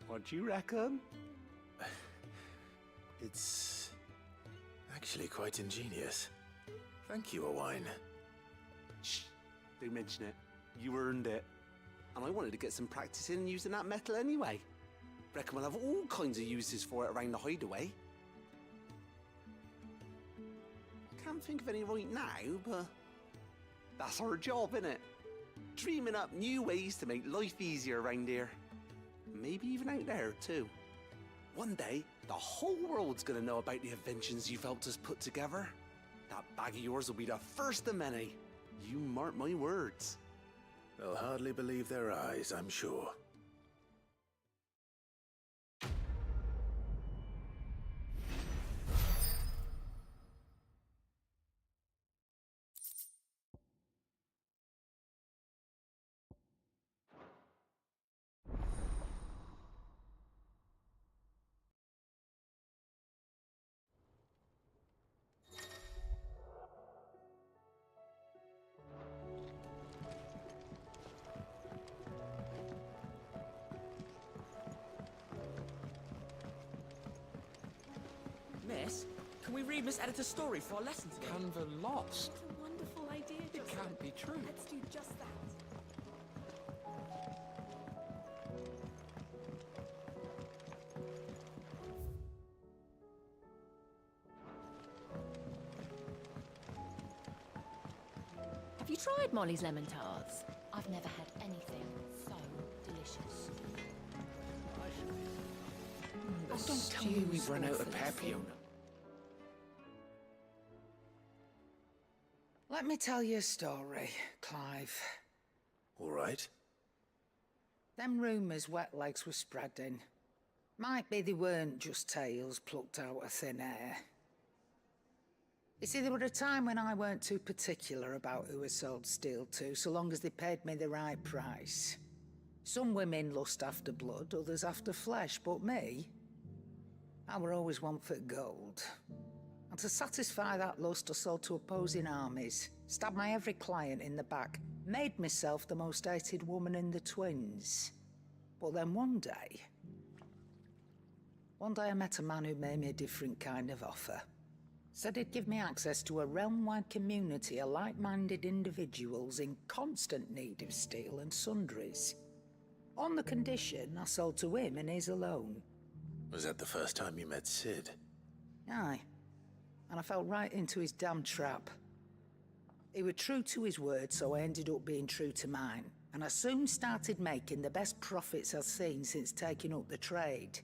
what do you reckon?
It's actually quite ingenious. Thank you, Owain.
Shh, don't mention it. You earned it. And I wanted to get some practice in using that metal anyway. Reckon we'll have all kinds of uses for it around the hideaway. Can't think of any right now, but that's our job, innit? Dreaming up new ways to make life easier around here. Maybe even out there, too. One day, the whole world's gonna know about the inventions you've helped us put together. That bag of yours will be the first of many. You mark my words.
They'll hardly believe their eyes, I'm sure.
Miss, can we read Miss Editor's story for a lesson today?
Canva lost.
It's a wonderful idea,
It
Jocelyn.
can't be true.
Let's do just that.
Have you tried Molly's lemon tarts? I've never had anything so delicious.
Oh, don't tell me we've run out of perfume.
Let me tell you a story, Clive.
All right.
Them rumours Wetlegs were spreading. Might be they weren't just tales plucked out of thin air. You see, there were a time when I weren't too particular about who I sold steel to, so long as they paid me the right price. Some women lust after blood, others after flesh, but me, I were always one for gold. And to satisfy that lust, I sold to opposing armies, stabbed my every client in the back, made myself the most hated woman in the twins. But then one day I met a man who made me a different kind of offer. Said he'd give me access to a realm-wide community of like-minded individuals in constant need of steel and sundries. On the condition I sold to him and his alone.
Was that the first time you met Sid?
Aye. And I fell right into his damn trap. He was true to his word, so I ended up being true to mine. And I soon started making the best profits I've seen since taking up the trade.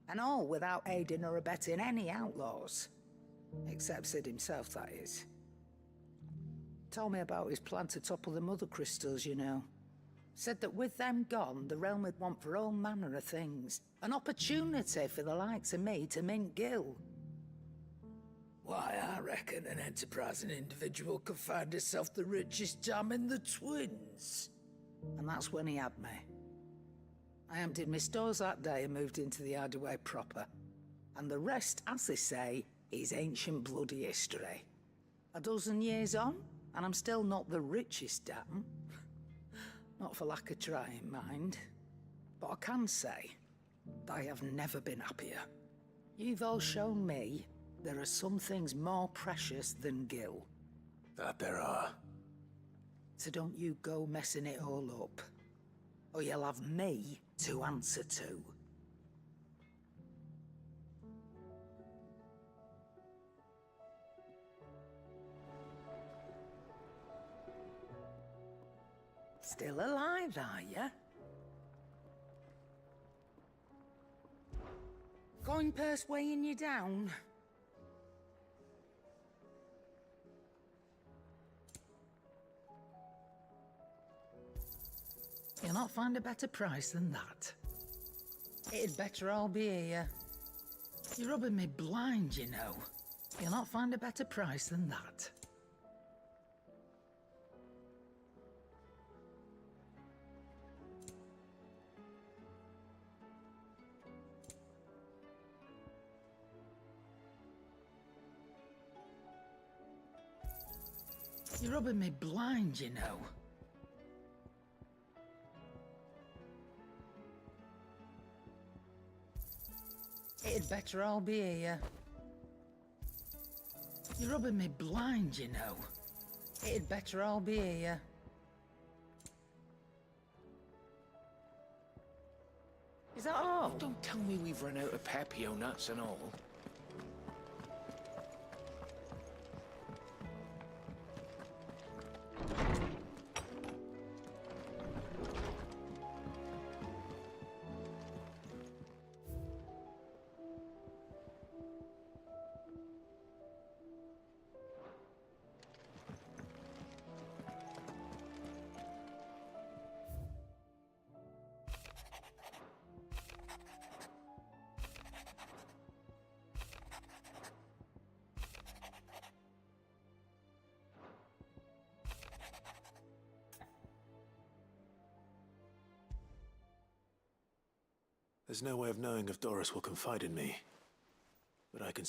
And all without aiding or abetting any outlaws. Except Sid himself, that is. Told me about his plan to topple the mother crystals, you know. Said that with them gone, the realm would want for all manner of things. An opportunity for the likes of me to mint gil. Why, I reckon an enterprising individual could find himself the richest dam in the twins. And that's when he had me. I emptied my stores that day and moved into the hideaway proper. And the rest, as they say, is ancient bloody history. A dozen years on, and I'm still not the richest dam. Not for lack of trying, mind. But I can say that I have never been happier. You've all shown me there are some things more precious than gil.
That there are.
So don't you go messing it all up, or you'll have me to answer to. Still alive, are ya? Coin purse weighing you down? You'll not find a better price than that. It'd better all be here. You're rubbing me blind, you know. You'll not find a better price than that. You're rubbing me blind, you know. It'd better all be here. You're rubbing me blind, you know. It'd better all be here. Is that all?
Oh.
Don't tell me we've run out of Papio nuts and all.
There's no way of knowing if Doris will confide in me. But I can...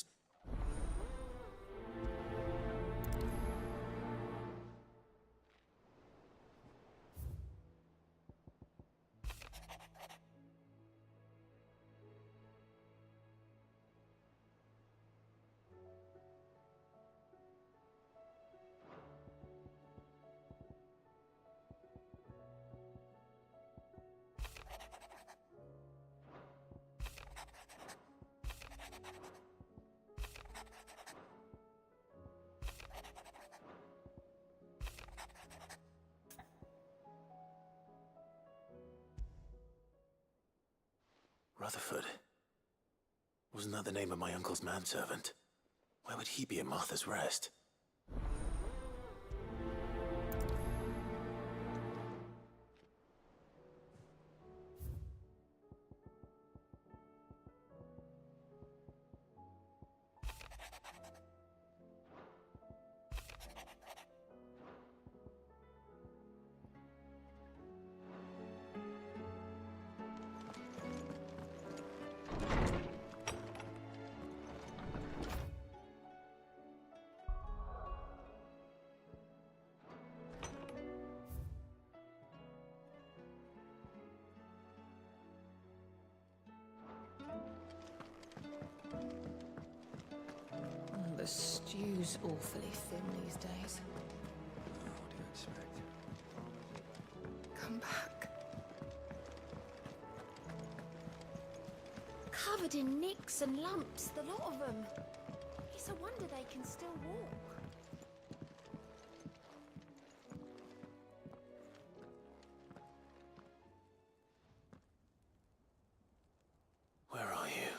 Rutherford. Wasn't that the name of my uncle's manservant? Why would he be in Martha's Rest?
The stew's awfully thin these days.
What do you expect?
Come back.
Covered in nicks and lumps, the lot of them. It's a wonder they can still walk.
Where are you?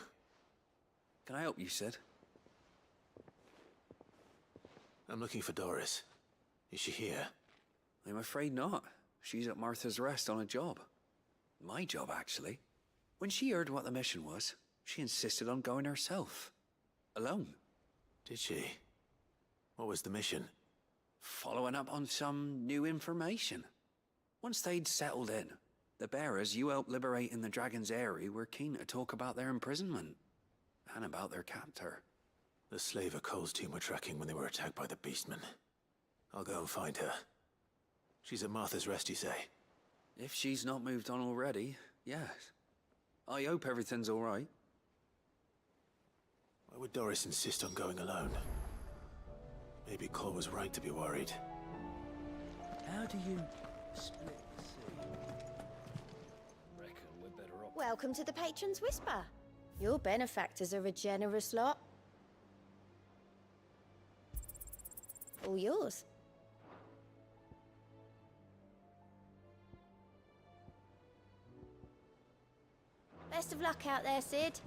Can I help you, Sid?
I'm looking for Doris. Is she here?
I'm afraid not. She's at Martha's Rest on a job. My job, actually. When she heard what the mission was, she insisted on going herself. Alone.
Did she? What was the mission?
Following up on some new information. Once they'd settled in, the bearers you helped liberate in the Dragon's Eyrie were keen to talk about their imprisonment. And about their captor.
The slaver Cole's team were tracking when they were attacked by the Beastmen. I'll go and find her. She's at Martha's Rest, you say?
If she's not moved on already, yes. I hope everything's all right.
Why would Doris insist on going alone? Maybe Cole was right to be worried.
How do you split the sea? Reckon we're better off.
Welcome to the Patron's Whisper. Your benefactors are a generous lot. All yours. Best of luck out there, Sid.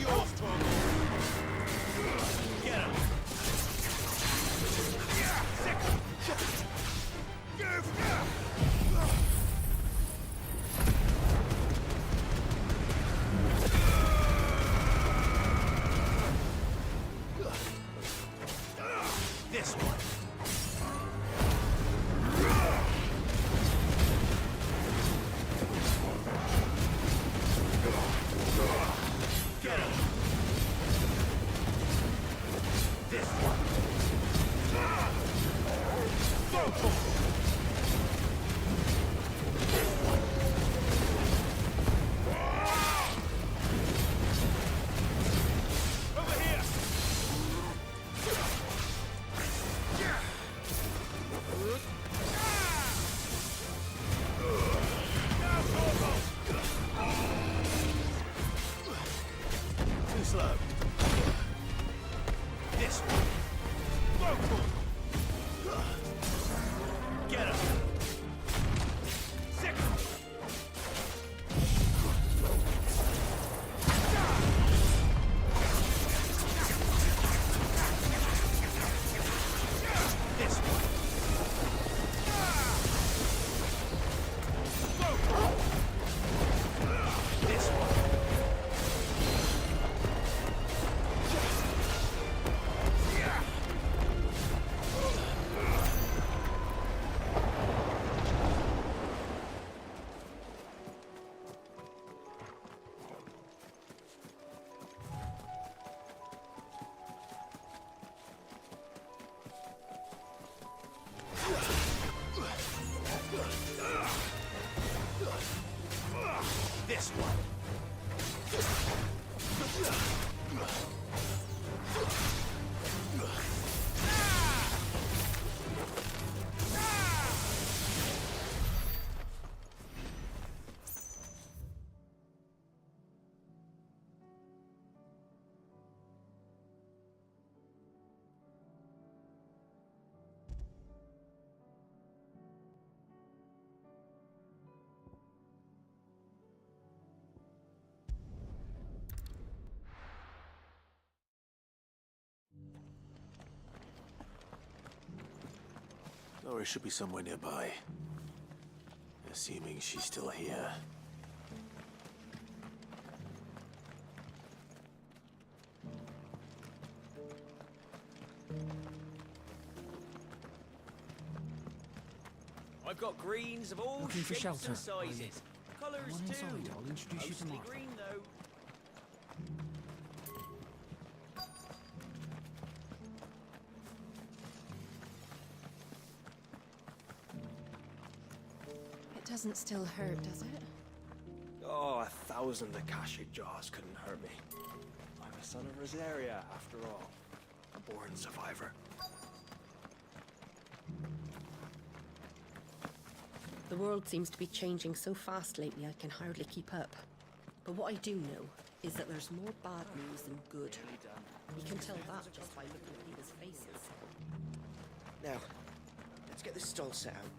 yours, Torgal. Get him. This one. Get him. This one. Go for it. Over here. Now, Torgal. Too slow. This one. Go for it. Get him. Sick. This one. Go for it. This one. This one. Laura should be somewhere nearby. Assuming she's still here.
I've got greens of all
Looking for
shapes
shelter,
and sizes. Colours
Come on
too.
inside, I'll introduce you to
Mostly
Mark.
green though.
It doesn't still hurt, does it?
Oh, 1,000 Akashic jars couldn't hurt me. I'm a son of Rosaria, after all. A born survivor.
The world seems to be changing so fast lately I can hardly keep up. But what I do know is that there's more bad news than good. You can tell that just by looking at people's faces.
Now, let's get this stall set out.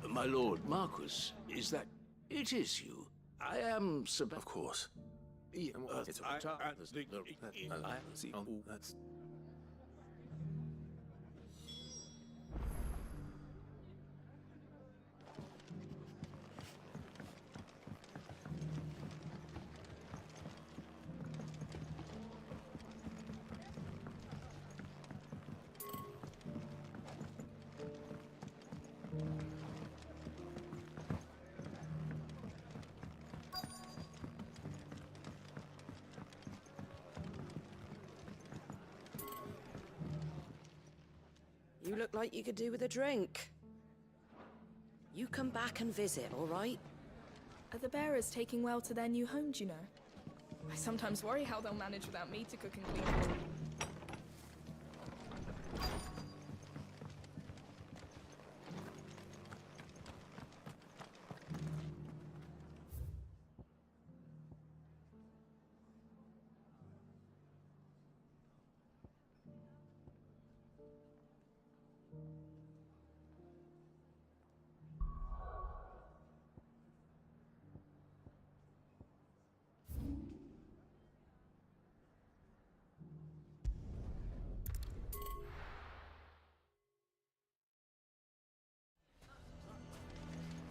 My lord, Marquis, is that... It is you. I am Sebastian.
Of course.
Yeah,
It's that's...
You look like you could do with a drink. You come back and visit, all right?
Are the bearers taking well to their new home, do you know? I sometimes worry how they'll manage without me to cook and clean.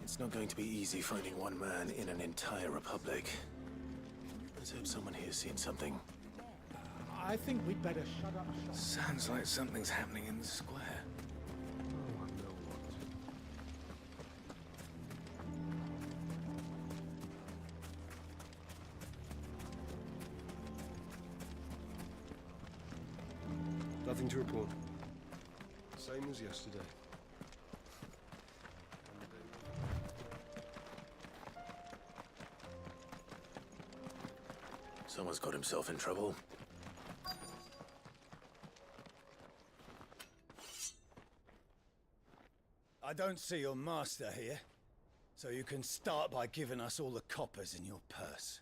It's not going to be easy finding one man in an entire republic. Let's hope someone here's seen something.
I think we'd better shut up shop.
Sounds like something's happening in the square.
Nothing to report. Same as yesterday.
Someone's got himself in trouble.
I don't see your master here, so you can start by giving us all the coppers in your purse.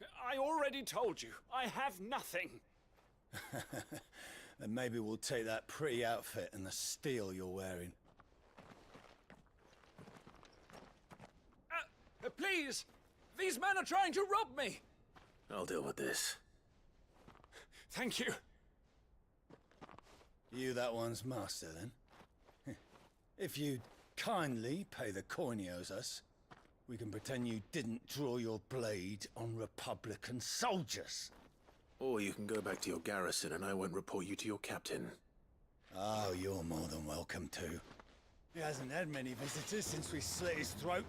I already told you, I have nothing.
Then maybe we'll take that pretty outfit and the steel you're wearing.
Please! These men are trying to rob me!
I'll deal with this.
Thank you.
You that one's master, then? If you'd kindly pay the coin he owes us, we can pretend you didn't draw your blade on Republican soldiers.
Or you can go back to your garrison and I won't report you to your captain.
Oh, you're more than welcome to. He hasn't had many visitors since we slit his throat.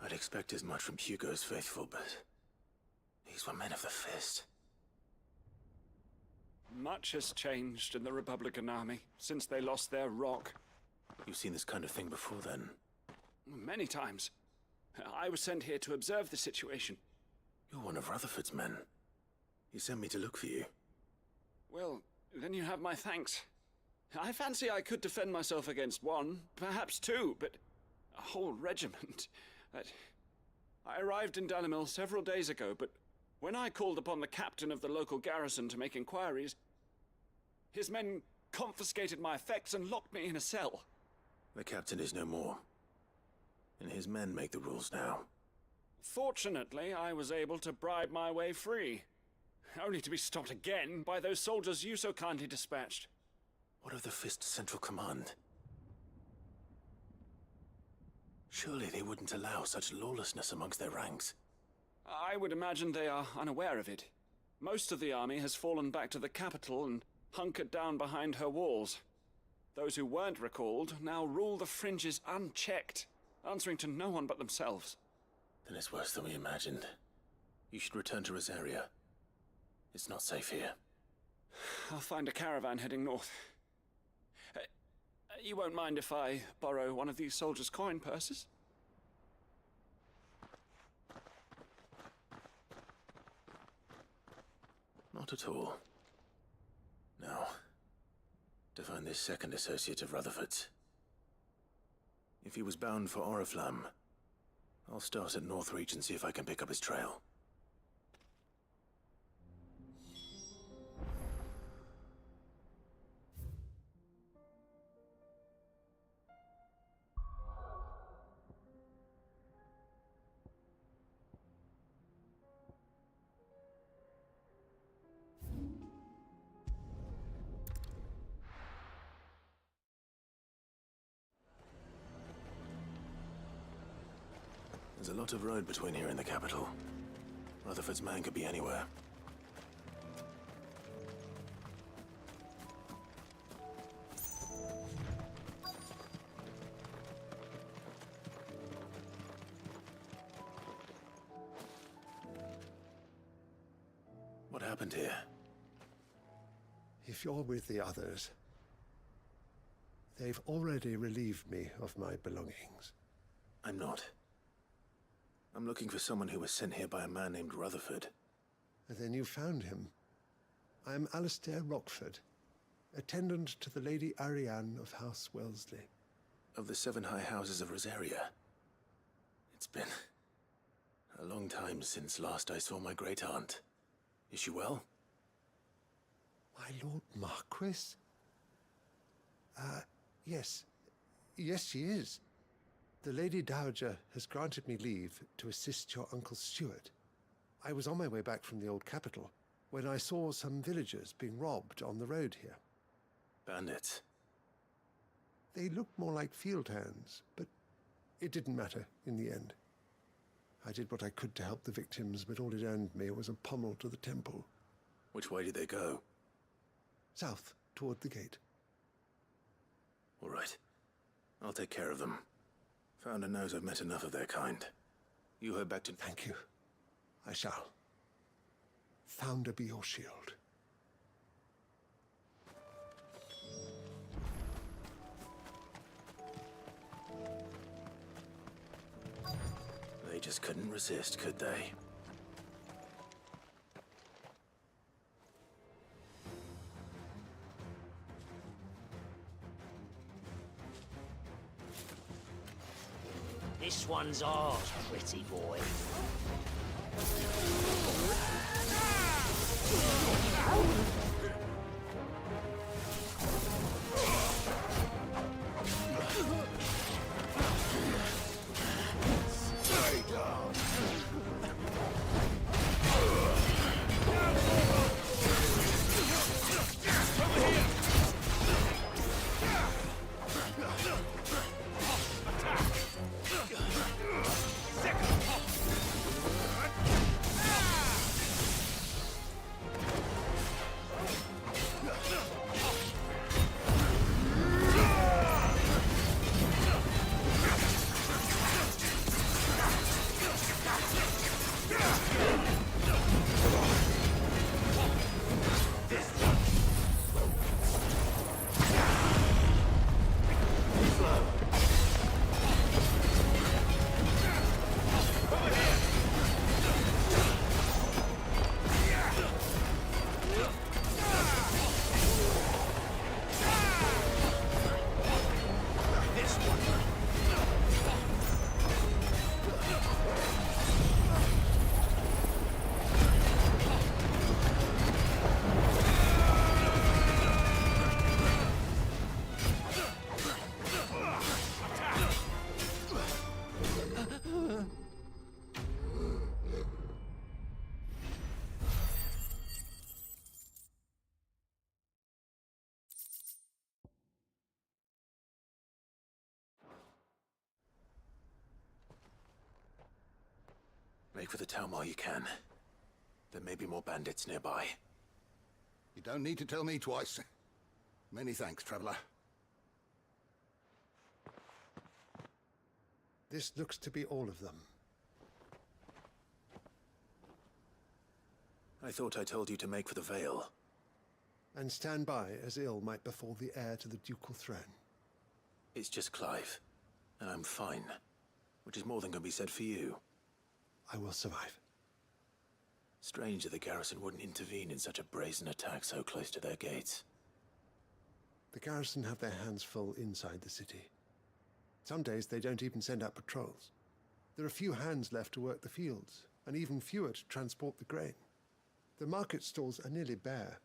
I'd expect as much from Hugo's faithful, but these were men of the fist.
Much has changed in the Republican army since they lost their rock.
You've seen this kind of thing before, then?
Many times. I was sent here to observe the situation.
You're one of Rutherford's men. He sent me to look for you.
Well, then you have my thanks. I fancy I could defend myself against one, perhaps two, but a whole regiment. I arrived in Dunamil several days ago, but when I called upon the captain of the local garrison to make inquiries, his men confiscated my effects and locked me in a cell.
The captain is no more, and his men make the rules now.
Fortunately, I was able to bribe my way free, only to be stopped again by those soldiers you so kindly dispatched.
What of the Fist's central command? Surely they wouldn't allow such lawlessness amongst their ranks.
I would imagine they are unaware of it. Most of the army has fallen back to the capital and hunkered down behind her walls. Those who weren't recalled now rule the fringes unchecked, answering to no one but themselves.
Then it's worse than we imagined. You should return to Rosaria. It's not safe here.
I'll find a caravan heading north. You won't mind if I borrow one of these soldiers' coin purses?
Not at all. Now, to find this second associate of Rutherford's. If he was bound for Oriflamme, I'll start at Northreach and see if I can pick up his trail. There's a lot of road between here and the capital. Rutherford's man could be anywhere. What happened here?
If you're with the others, they've already relieved me of my belongings.
I'm not. I'm looking for someone who was sent here by a man named Rutherford.
And then you found him. I'm Alistair Rockford, attendant to the Lady Ariane of House Wellesley.
Of the 7 high houses of Rosaria. It's been a long time since last I saw my great-aunt. Is she well?
My Lord Marquis? Yes. Yes, she is. The Lady Dowager has granted me leave to assist your Uncle Stuart. I was on my way back from the old capital when I saw some villagers being robbed on the road here.
Bandits?
They looked more like field hands, but it didn't matter in the end. I did what I could to help the victims, but all it earned me was a pommel to the temple.
Which way did they go?
South, toward the gate.
All right. I'll take care of them. Founder knows I've met enough of their kind. You head back to...
Thank you. I shall. Founder be your shield.
They just couldn't resist, could they?
This one's ours, pretty boy.
Stay down.
Make for the town while you can. There may be more bandits nearby.
You don't need to tell me twice. Many thanks, traveler.
This looks to be all of them.
I thought I told you to make for the Vale.
And stand by as ill might befall the heir to the ducal throne.
It's just Clive, and I'm fine. Which is more than can be said for you.
I will survive.
Strange that the garrison wouldn't intervene in such a brazen attack so close to their gates.
The garrison have their hands full inside the city. Some days they don't even send out patrols. There are few hands left to work the fields, and even fewer to transport the grain. The market stalls are nearly bare,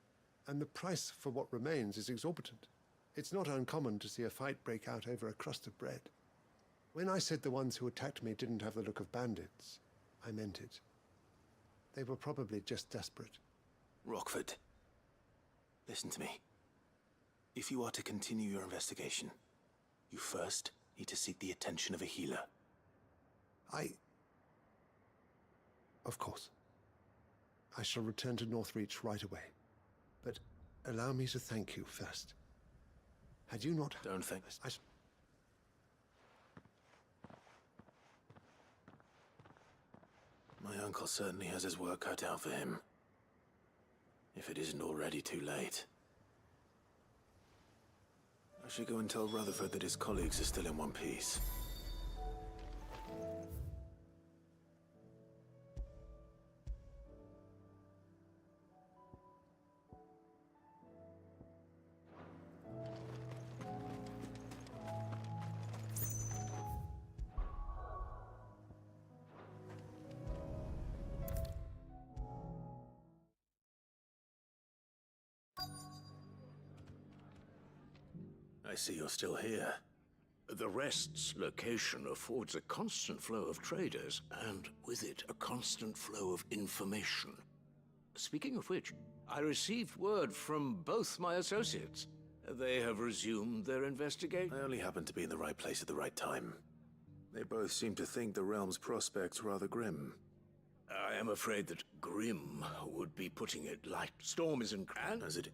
and the price for what remains is exorbitant. It's not uncommon to see a fight break out over a crust of bread. When I said the ones who attacked me didn't have the look of bandits, I meant it. They were probably just desperate.
Rockford, listen to me. If you are to continue your investigation, you first need to seek the attention of a healer.
Of course. I shall return to Northreach right away. But allow me to thank you first. Had you not...
Don't thank... My uncle certainly has his work cut out for him. If it isn't already too late. I should go and tell Rutherford that his colleagues are still in one piece. I see you're still here.
The Rest's location affords a constant flow of traders, and with it, a constant flow of information. Speaking of which, I received word from both my associates. They have resumed their investigation.
I only happened to be in the right place at the right time. They both seem to think the realm's prospects rather grim.
I am afraid that grim would be putting it light. Storm is in...
As it...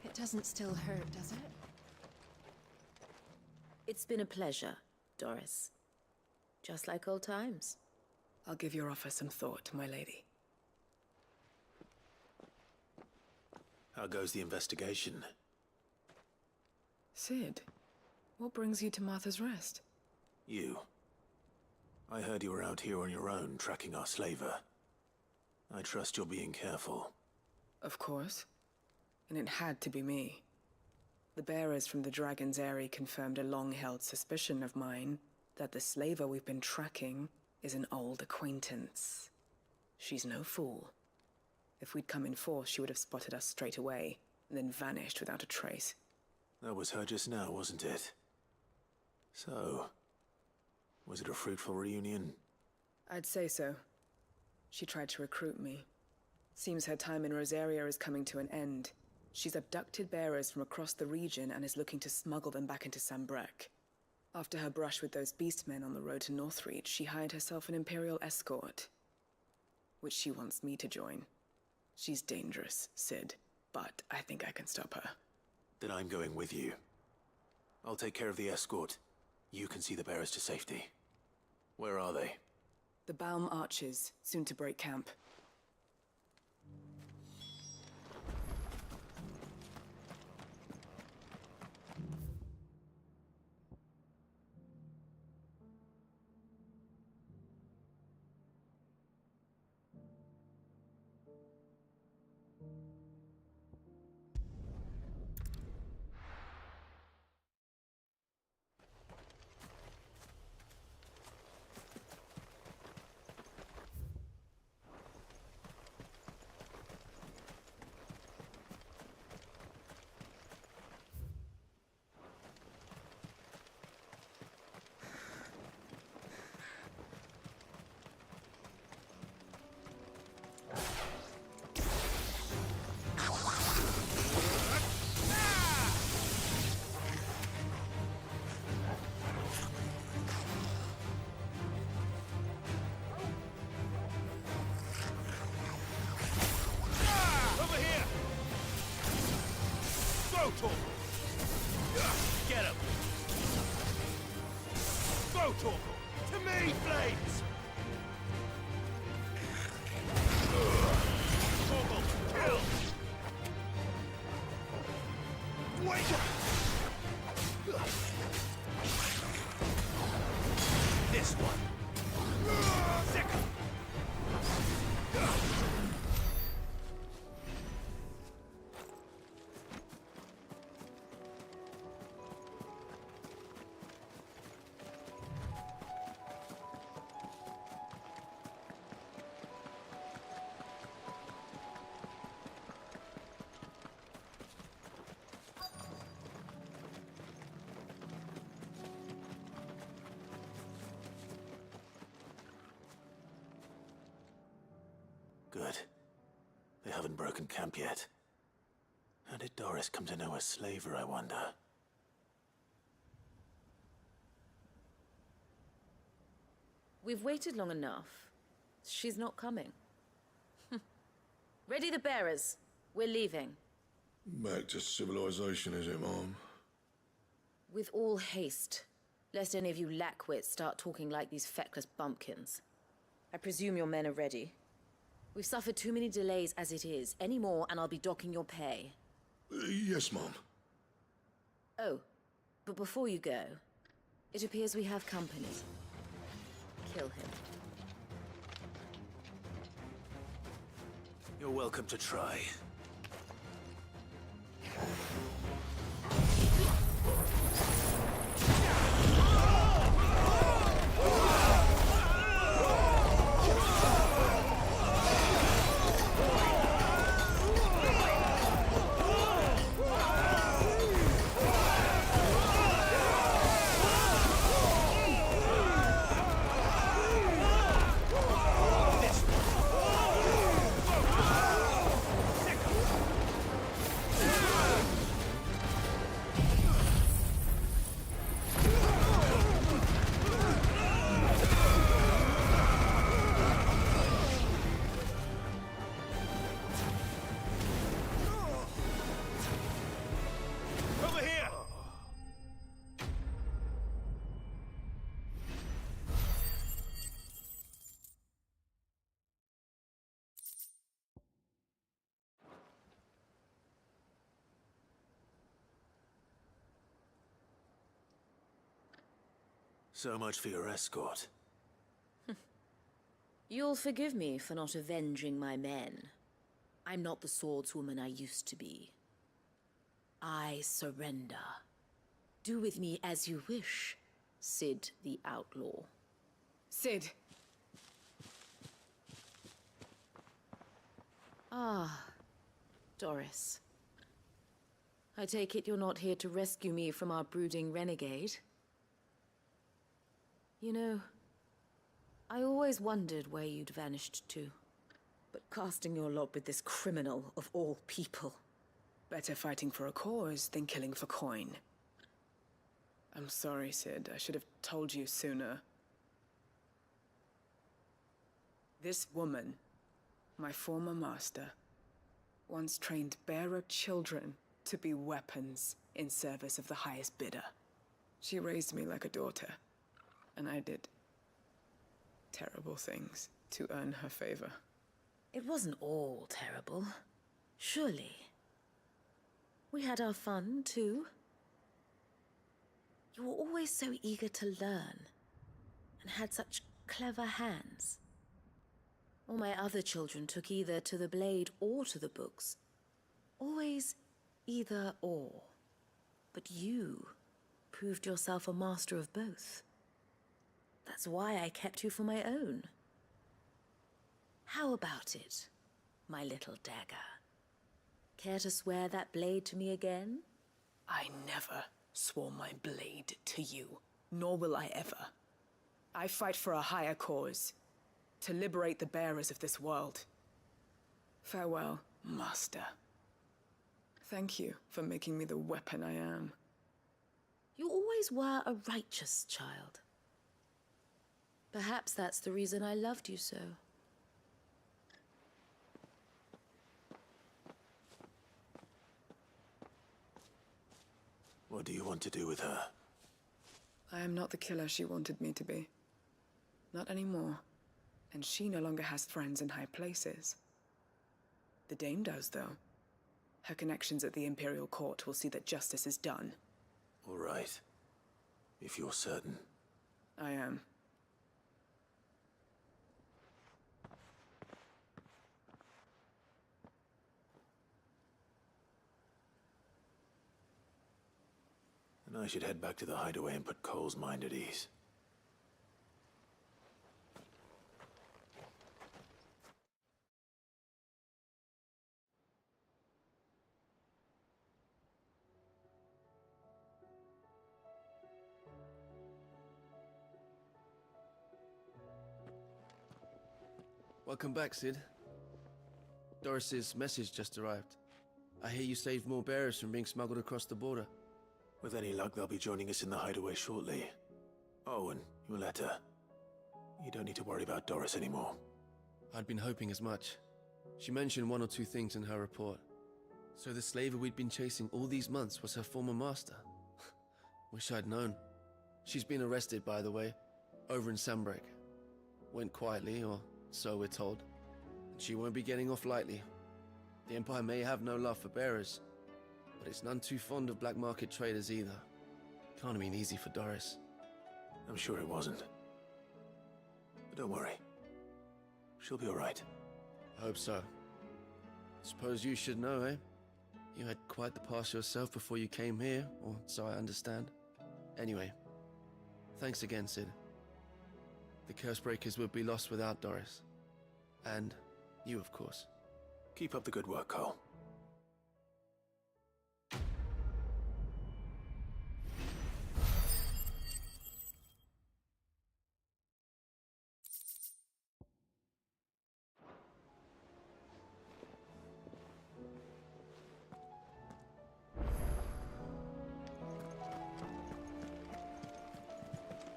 It doesn't still hurt, does it?
It's been a pleasure, Doris. Just like old times.
I'll give your offer some thought, my lady.
How goes the investigation?
Sid, what brings you to Martha's Rest?
You. I heard you were out here on your own, tracking our slaver. I trust you're being careful.
Of course. And it had to be me. The bearers from the Dragon's Eyrie confirmed a long-held suspicion of mine that the slaver we've been tracking is an old acquaintance. She's no fool. If we'd come in force, she would have spotted us straight away, and then vanished without a trace.
That was her just now, wasn't it? So, was it a fruitful reunion?
I'd say so. She tried to recruit me. Seems her time in Rosaria is coming to an end. She's abducted bearers from across the region and is looking to smuggle them back into Sambrek. After her brush with those beastmen on the road to Northreach, she hired herself an Imperial escort, which she wants me to join. She's dangerous, Sid, but I think I can stop her.
Then I'm going with you. I'll take care of the escort. You can see the bearers to safety. Where are they?
The Baum Archers, soon to break camp.
Get him! Go, Torgal! To me, Blades! Torgal, kill! Wait! This one! Sick!
Good. They haven't broken camp yet. How did Doris come to know a slaver, I wonder?
We've waited long enough. She's not coming. Ready the bearers. We're leaving.
Back to civilization, is it, Mom?
With all haste, lest any of you lackwits start talking like these feckless bumpkins. I presume your men are ready. We've suffered too many delays as it is. Any more and I'll be docking your pay.
Yes, Mom.
Oh, but before you go, it appears we have company. Kill him.
You're welcome to try. So much for your escort.
You'll forgive me for not avenging my men. I'm not the swordswoman I used to be. I surrender. Do with me as you wish, Sid the Outlaw.
Sid!
Ah, Doris. I take it you're not here to rescue me from our brooding renegade? You know, I always wondered where you'd vanished to. But casting your lot with this criminal of all people.
Better fighting for a cause than killing for coin. I'm sorry, Sid. I should have told you sooner. This woman, my former master, once trained bearer children to be weapons in service of the highest bidder. She raised me like a daughter, and I did terrible things to earn her favor.
It wasn't all terrible, surely. We had our fun, too. You were always so eager to learn, and had such clever hands. All my other children took either to the blade or to the books. Always either or. But you proved yourself a master of both. That's why I kept you for my own. How about it, my little dagger? Care to swear that blade to me again?
I never swore my blade to you, nor will I ever. I fight for a higher cause, to liberate the bearers of this world. Farewell, Master. Thank you for making me the weapon I am.
You always were a righteous child. Perhaps that's the reason I loved you so.
What do you want to do with her?
I am not the killer she wanted me to be. Not anymore. And she no longer has friends in high places. The Dame does, though. Her connections at the Imperial Court will see that justice is done.
All right. If you're certain.
I am.
And I should head back to the hideaway and put Cole's mind at ease.
Welcome back, Sid. Doris's message just arrived. I hear you saved more bearers from being smuggled across the border.
With any luck, they'll be joining us in the hideaway shortly. Oh, and your letter. You don't need to worry about Doris anymore.
I'd been hoping as much. She mentioned one or two things in her report. So the slaver we'd been chasing all these months was her former master. Wish I'd known. She's been arrested, by the way, over in Sambrek. Went quietly, or so we're told. And she won't be getting off lightly. The Empire may have no love for bearers, but it's none too fond of black market traders either. Can't have been easy for Doris.
I'm sure it wasn't. But don't worry. She'll be all right.
I hope so. Suppose you should know, eh? You had quite the past yourself before you came here, or so I understand. Anyway, thanks again, Sid. The Cursebreakers would be lost without Doris. And you, of course.
Keep up the good work, Cole.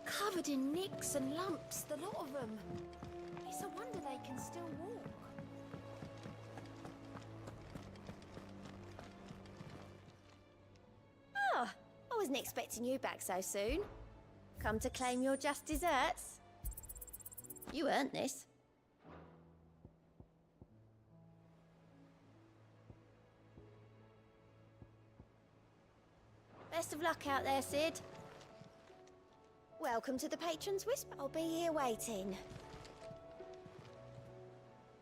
Covered in nicks and lumps, the lot of them. It's a wonder they can still walk. Ah, I wasn't expecting you back so soon. Come to claim your just desserts? You earned this. Best of luck out there, Sid. Welcome to the Patron's Whisper. I'll be here waiting.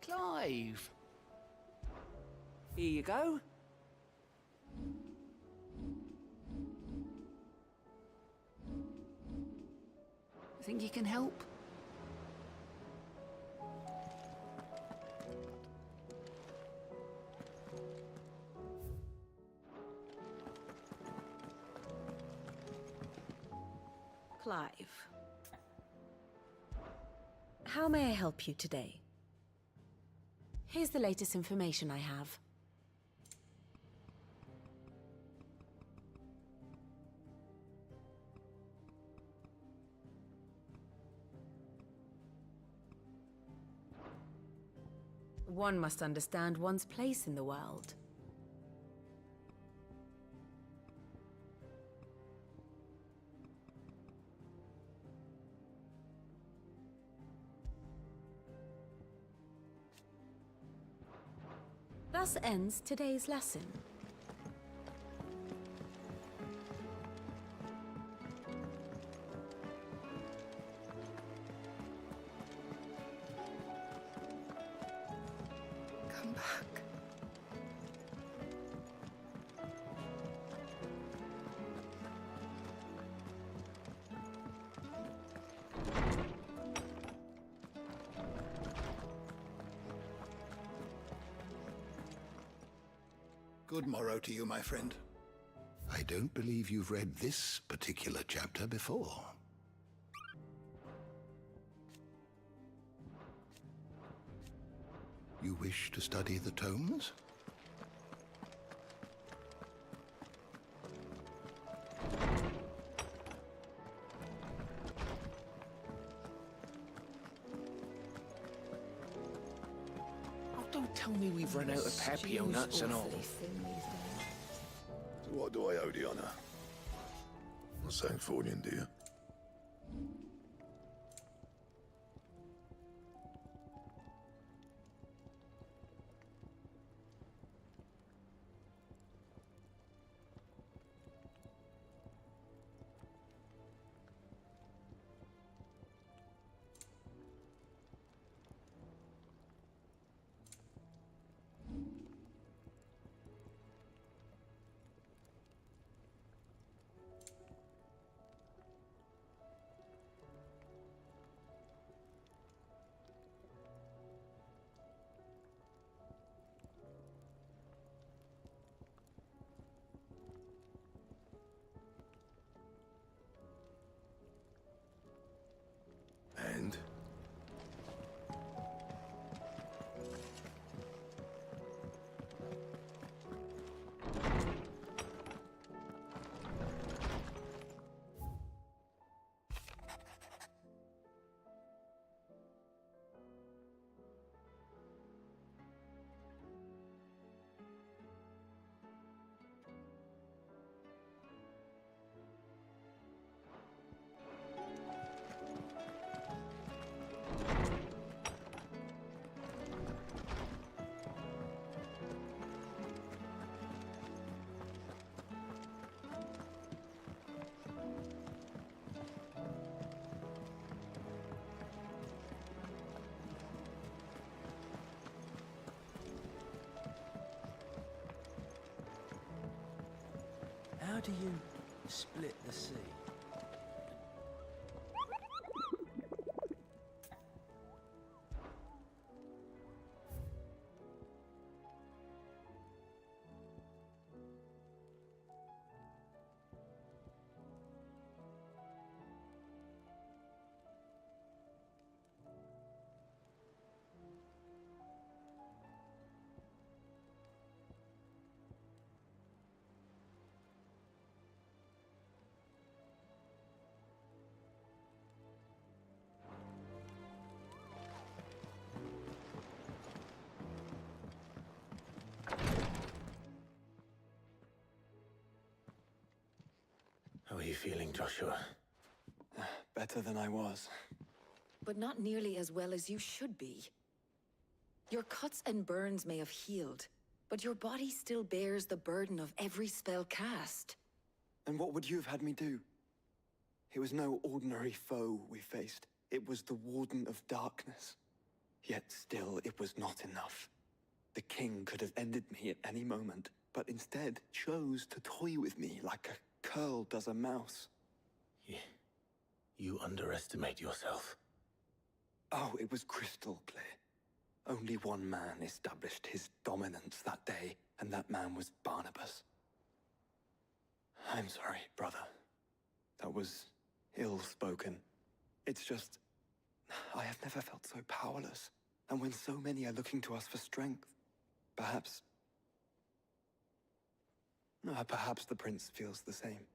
Clive! Here you go. Think you can help?
Clive. How may I help you today? Here's the latest information I have. One must understand one's place in the world. Thus ends today's lesson.
Come back.
Good morrow to you, my friend. I don't believe you've read this particular chapter before. You wish to study the tomes?
Don't tell me we've run out of Pepio nuts and all.
What do I owe the honor? Not saying Fornian, do you?
do you split the sea?
How are you feeling, Joshua?
Better than I was.
But not nearly as well as you should be. Your cuts and burns may have healed, but your body still bears the burden of every spell cast.
And what would you have had me do? It was no ordinary foe we faced. It was the Warden of Darkness. Yet still, it was not enough. The king could have ended me at any moment, but instead chose to toy with me like a curl does a mouse.
You underestimate yourself.
Oh, it was crystal clear. Only one man established his dominance that day, and that man was Barnabas. I'm sorry, brother. That was ill-spoken. It's just, I have never felt so powerless. And when so many are looking to us for strength, perhaps the prince feels the same.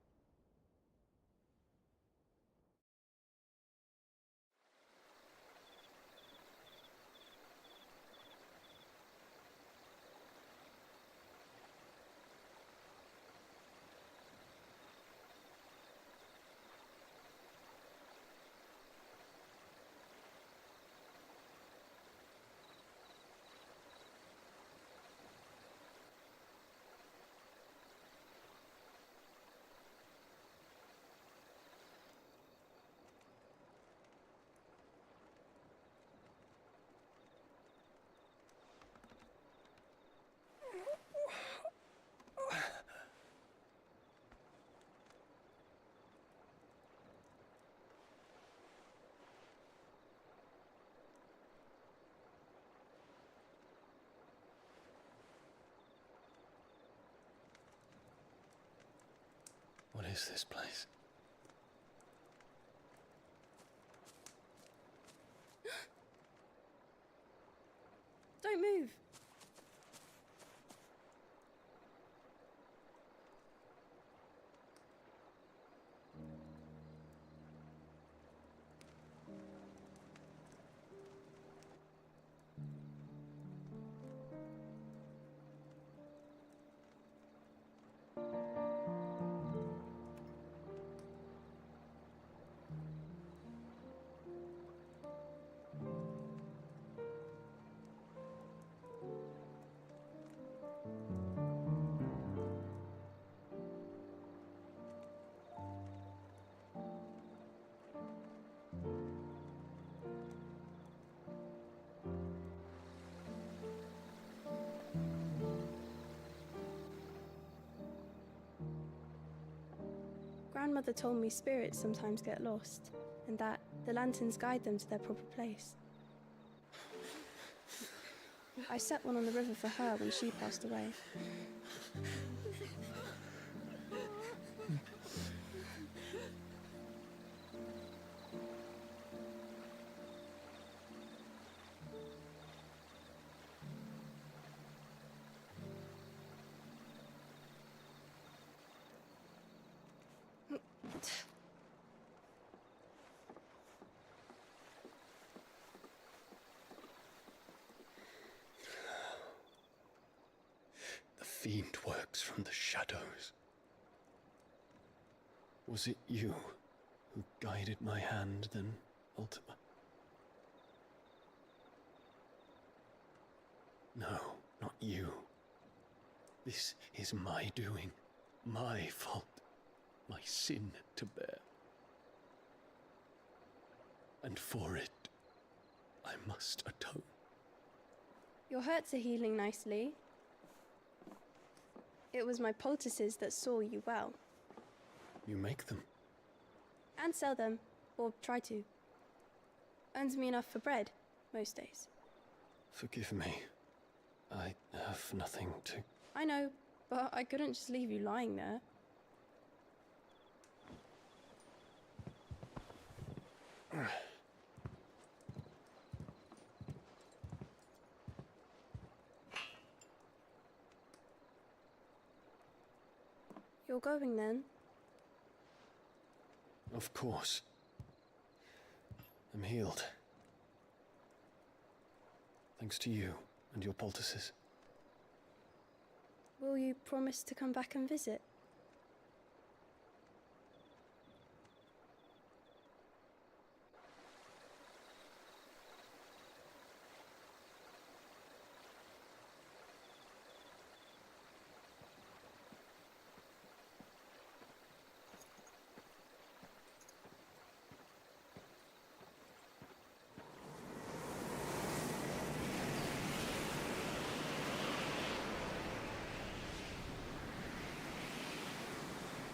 What is this place?
Don't move. Grandmother told me spirits sometimes get lost, and that the lanterns guide them to their proper place. I set one on the river for her when she passed away.
The fiend works from the shadows. Was it you who guided my hand then, Ultima? No, not you. This is my doing, my fault, my sin to bear. And for it, I must atone.
Your hurts are healing nicely. It was my poultices that saw you well.
You make them?
And sell them, or try to. Earns me enough for bread, most days.
Forgive me. I have nothing to...
I know, but I couldn't just leave you lying there. You're going then?
Of course. I'm healed. Thanks to you and your poultices.
Will you promise to come back and visit?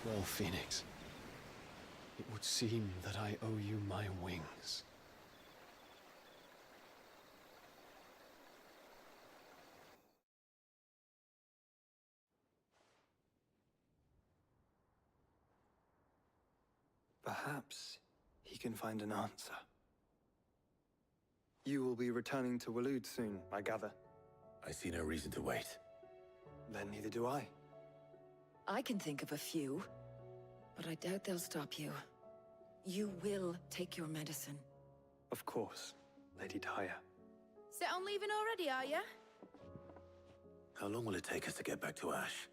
Well, Phoenix, it would seem that I owe you my wings.
Perhaps he can find an answer. You will be returning to Waloed soon, I gather.
I see no reason to wait.
Then neither do I.
I can think of a few, but I doubt they'll stop you. You will take your medicine.
Of course, Lady Daya.
Set on leaving already, are ya?
How long will it take us to get back to Ash?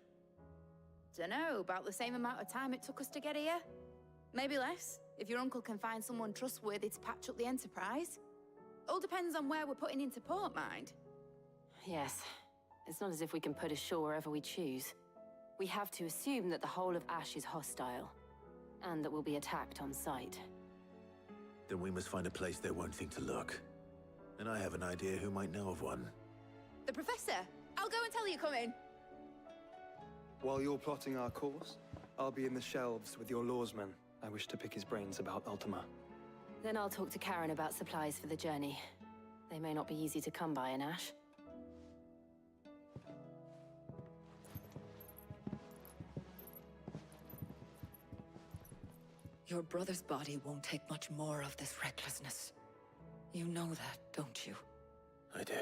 Dunno, about the same amount of time it took us to get here. Maybe less, if your uncle can find someone trustworthy to patch up the Enterprise. All depends on where we're putting into port, mind.
Yes. It's not as if we can put ashore wherever we choose. We have to assume that the whole of Ash is hostile, and that we'll be attacked on sight.
Then we must find a place they won't think to look. And I have an idea who might know of one.
The Professor! I'll go and tell you come in.
While you're plotting our course, I'll be in the shelves with your lawsman. I wish to pick his brains about Ultima.
Then I'll talk to Karen about supplies for the journey. They may not be easy to come by in Ash.
Your brother's body won't take much more of this recklessness. You know that, don't you?
I do.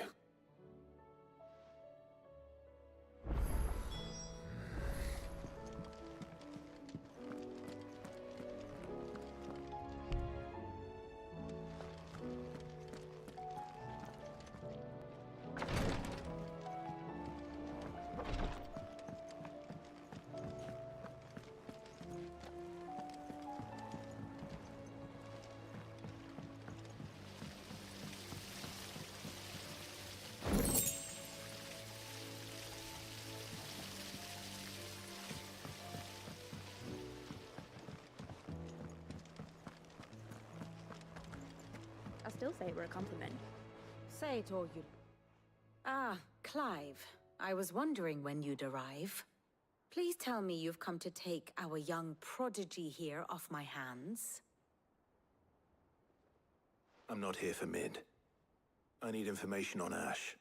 I still say it were a compliment.
Say it or you... Ah, Clive. I was wondering when you'd arrive. Please tell me you've come to take our young prodigy here off my hands.
I'm not here for Mid. I need information on Ash.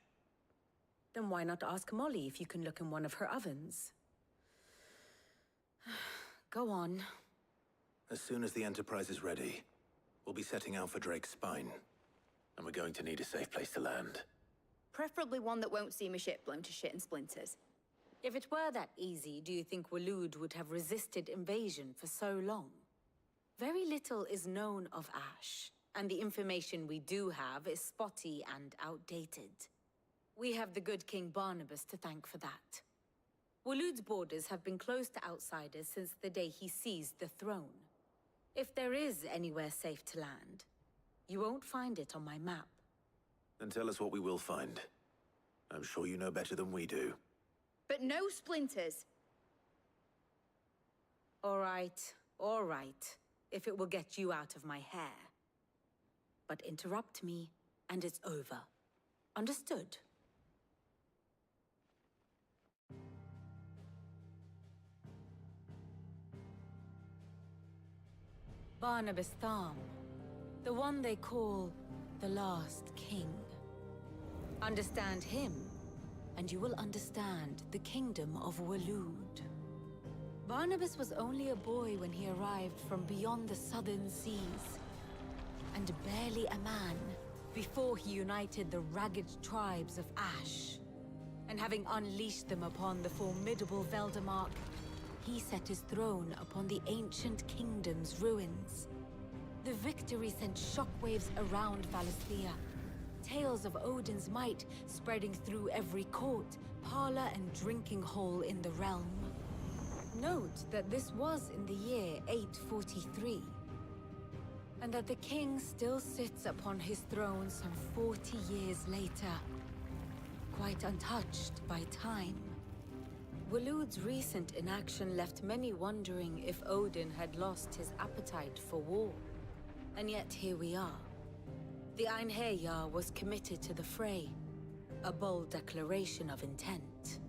Then why not ask Molly if you can look in one of her ovens? Go on.
As soon as the Enterprise is ready, we'll be setting out for Drake's Spine. And we're going to need a safe place to land.
Preferably one that won't see my ship blown to shit and splinters.
If it were that easy, do you think Waloed would have resisted invasion for so long? Very little is known of Ash, and the information we do have is spotty and outdated. We have the good King Barnabas to thank for that. Waloed's borders have been closed to outsiders since the day he seized the throne. If there is anywhere safe to land, you won't find it on my map.
Then tell us what we will find. I'm sure you know better than we do.
But no splinters.
All right, if it will get you out of my hair. But interrupt me, and it's over. Understood? Barnabas Tharm, the one they call the Last King. Understand him, and you will understand the kingdom of Waloed. Barnabas was only a boy when he arrived from beyond the southern seas, and barely a man before he united the ragged tribes of Ash. And having unleashed them upon the formidable Veldamark, he set his throne upon the ancient kingdom's ruins. The victory sent shockwaves around Valisthea, tales of Odin's might spreading through every court, parlor, and drinking hole in the realm. Note that this was in the year 843, and that the king still sits upon his throne some 40 years later, quite untouched by time. Waloed's recent inaction left many wondering if Odin had lost his appetite for war. And yet here we are. The Einherjar was committed to the fray, a bold declaration of intent.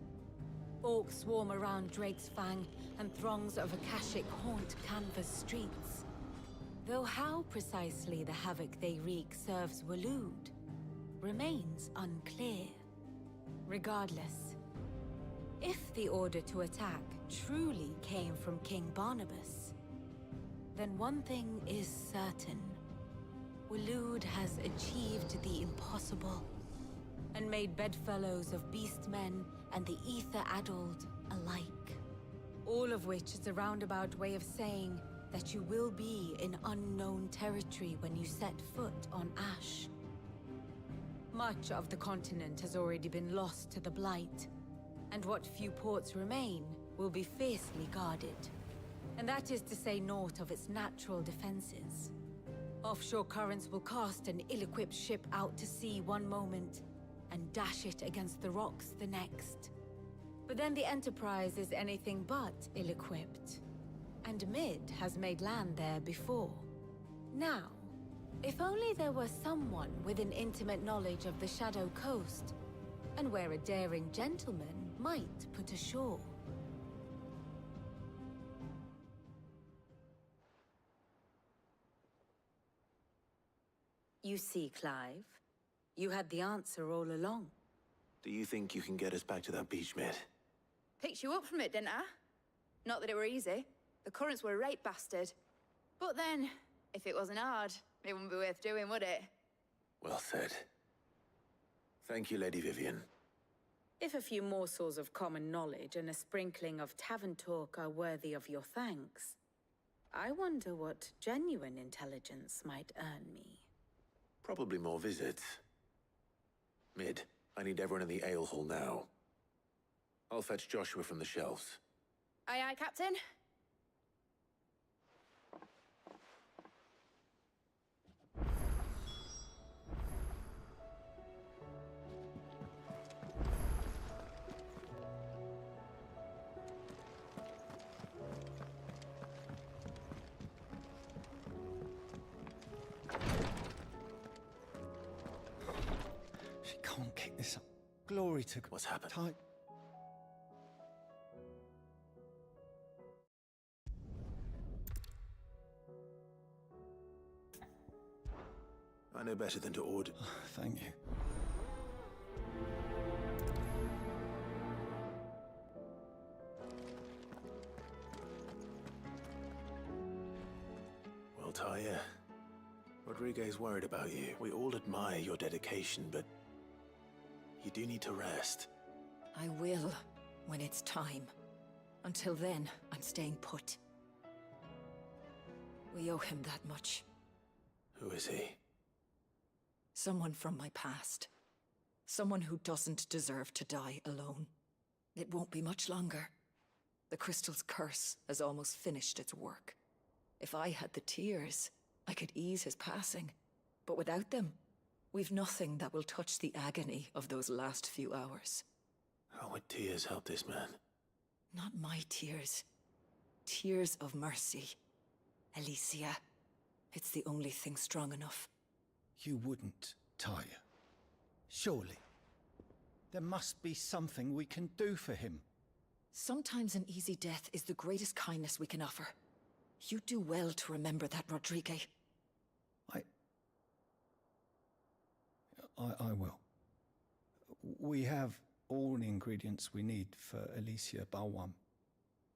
Orcs swarm around Drake's Fang, and throngs of Akashic haunt Canva's streets. Though how precisely the havoc they wreak serves Waloed remains unclear. Regardless, if the order to attack truly came from King Barnabas, then one thing is certain. Waloed has achieved the impossible, and made bedfellows of beastmen and the ether-addled alike. All of which is a roundabout way of saying that you will be in unknown territory when you set foot on Ash. Much of the continent has already been lost to the Blight, and what few ports remain will be fiercely guarded. And that is to say naught of its natural defenses. Offshore currents will cast an ill-equipped ship out to sea one moment, and dash it against the rocks the next. But then the Enterprise is anything but ill-equipped, and Mid has made land there before. Now, if only there were someone with an intimate knowledge of the Shadow Coast, and where a daring gentleman might put ashore. You see, Clive, you had the answer all along.
Do you think you can get us back to that beach, Mid?
Picked you up from it, didn't I? Not that it were easy. The currents were a right bastard. But then, if it wasn't hard, it wouldn't be worth doing, would it?
Well said. Thank you, Lady Vivian.
If a few morsels of common knowledge and a sprinkling of tavern talk are worthy of your thanks, I wonder what genuine intelligence might earn me.
Probably more visits. Mid, I need everyone in the ale hall now. I'll fetch Joshua from the shelves.
Aye, aye, Captain.
She can't keep this up. Glory to...
What's happened? I know better than to order.
Thank you.
Well, Talia, Rodriguez worried about you. We all admire your dedication, but you do need to rest.
I will, when it's time. Until then, I'm staying put. We owe him that much.
Who is he?
Someone from my past. Someone who doesn't deserve to die alone. It won't be much longer. The crystal's curse has almost finished its work. If I had the tears, I could ease his passing. But without them, we've nothing that will touch the agony of those last few hours.
How would tears help this man?
Not my tears. Tears of mercy. Alicia. It's the only thing strong enough.
You wouldn't, Talia. Surely. There must be something we can do for him.
Sometimes an easy death is the greatest kindness we can offer. You do well to remember that, Rodrigue.
I will. We have all the ingredients we need for Alicia Balwam.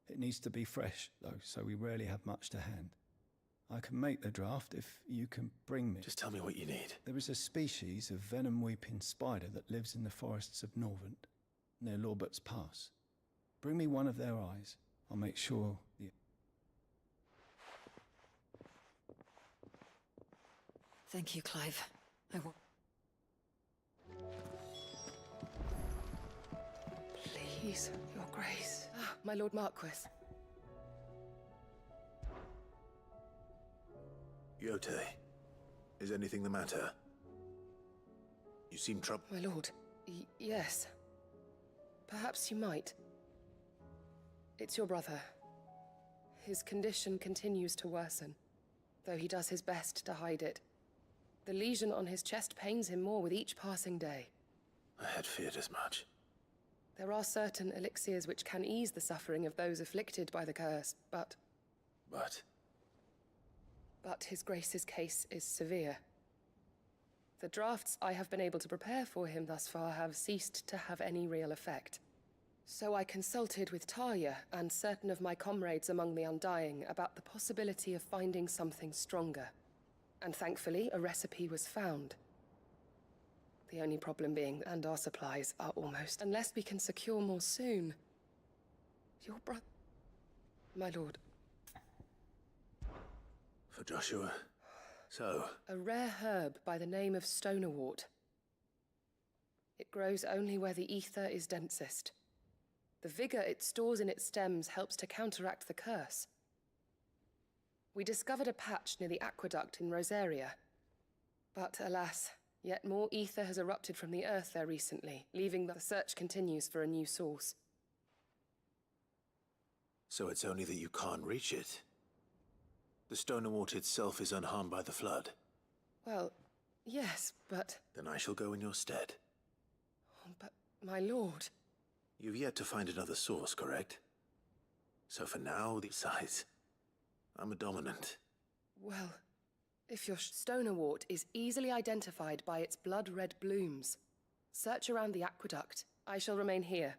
It needs to be fresh, though, so we rarely have much to hand. I can make the draft if you can bring me.
Just tell me what you need.
There is a species of venom-weeping spider that lives in the forests of Norvent, near Lorbert's Pass. Bring me one of their eyes. I'll make sure the...
Thank you, Clive. I will...
Please, Your Grace. Ah, my Lord Marquis.
Yote, is anything the matter? You seem troubled.
My lord, yes. Perhaps you might. It's your brother. His condition continues to worsen, though he does his best to hide it. The lesion on his chest pains him more with each passing day.
I had feared as much.
There are certain elixirs which can ease the suffering of those afflicted by the curse, but... But His Grace's case is severe. The drafts I have been able to prepare for him thus far have ceased to have any real effect. So I consulted with Talia and certain of my comrades among the Undying about the possibility of finding something stronger. And thankfully, a recipe was found. The only problem being, and our supplies are almost, unless we can secure more soon. Your brother... My lord.
For Joshua. So...
A rare herb by the name of stonerwort. It grows only where the ether is densest. The vigor it stores in its stems helps to counteract the curse. We discovered a patch near the aqueduct in Rosaria. But alas, yet more ether has erupted from the earth there recently, leaving the search continues for a new source.
So it's only that you can't reach it. The Stonerwort itself is unharmed by the flood.
Well, yes, but...
Then I shall go in your stead.
But, my lord...
You've yet to find another source, correct? So for now, besides, I'm a dominant.
Well, if your stonerwort is easily identified by its blood-red blooms, search around the aqueduct. I shall remain here.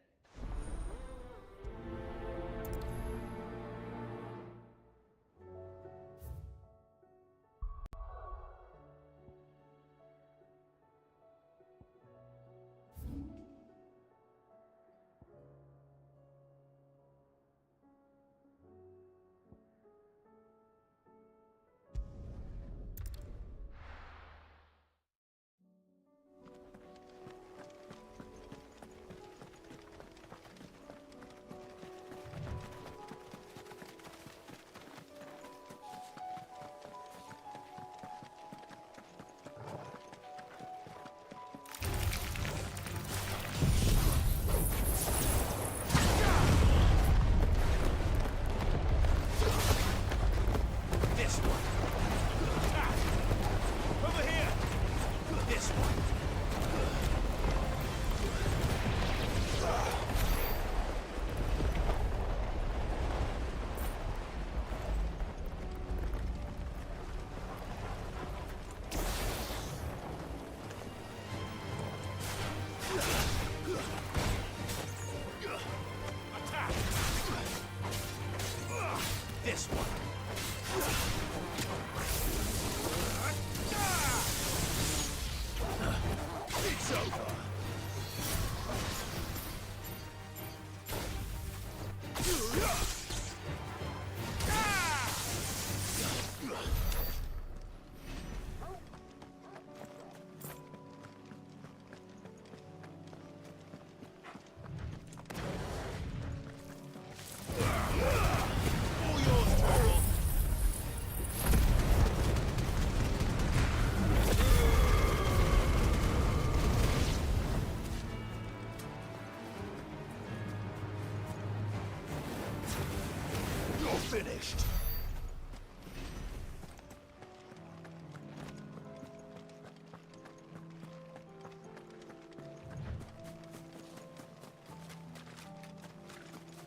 Finished.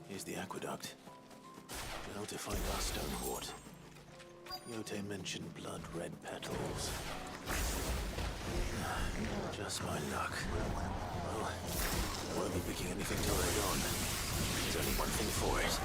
Here's the aqueduct. Well to find our Stonerwort. Yote mentioned blood-red petals. Just my luck. Well, I won't be picking anything till they're gone. There's only one thing for it.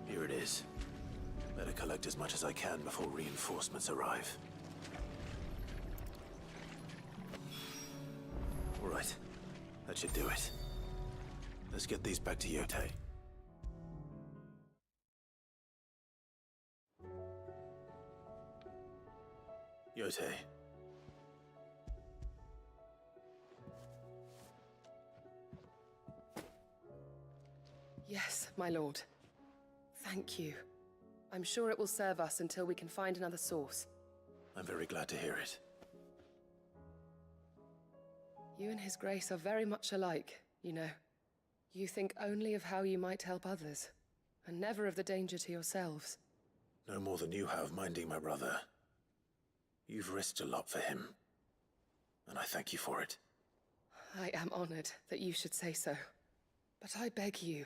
Here it is. Better collect as much as I can before reinforcements arrive. All right. That should do it. Let's get these back to Yote. Yote.
Yes, my lord. Thank you. I'm sure it will serve us until we can find another source.
I'm very glad to hear it.
You and His Grace are very much alike, you know. You think only of how you might help others, and never of the danger to yourselves.
No more than you have minding my brother. You've risked a lot for him, and I thank you for it.
I am honored that you should say so. But I beg you,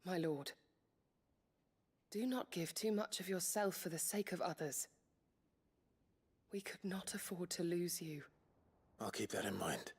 my lord, do not give too much of yourself for the sake of others. We could not afford to lose you.
I'll keep that in mind.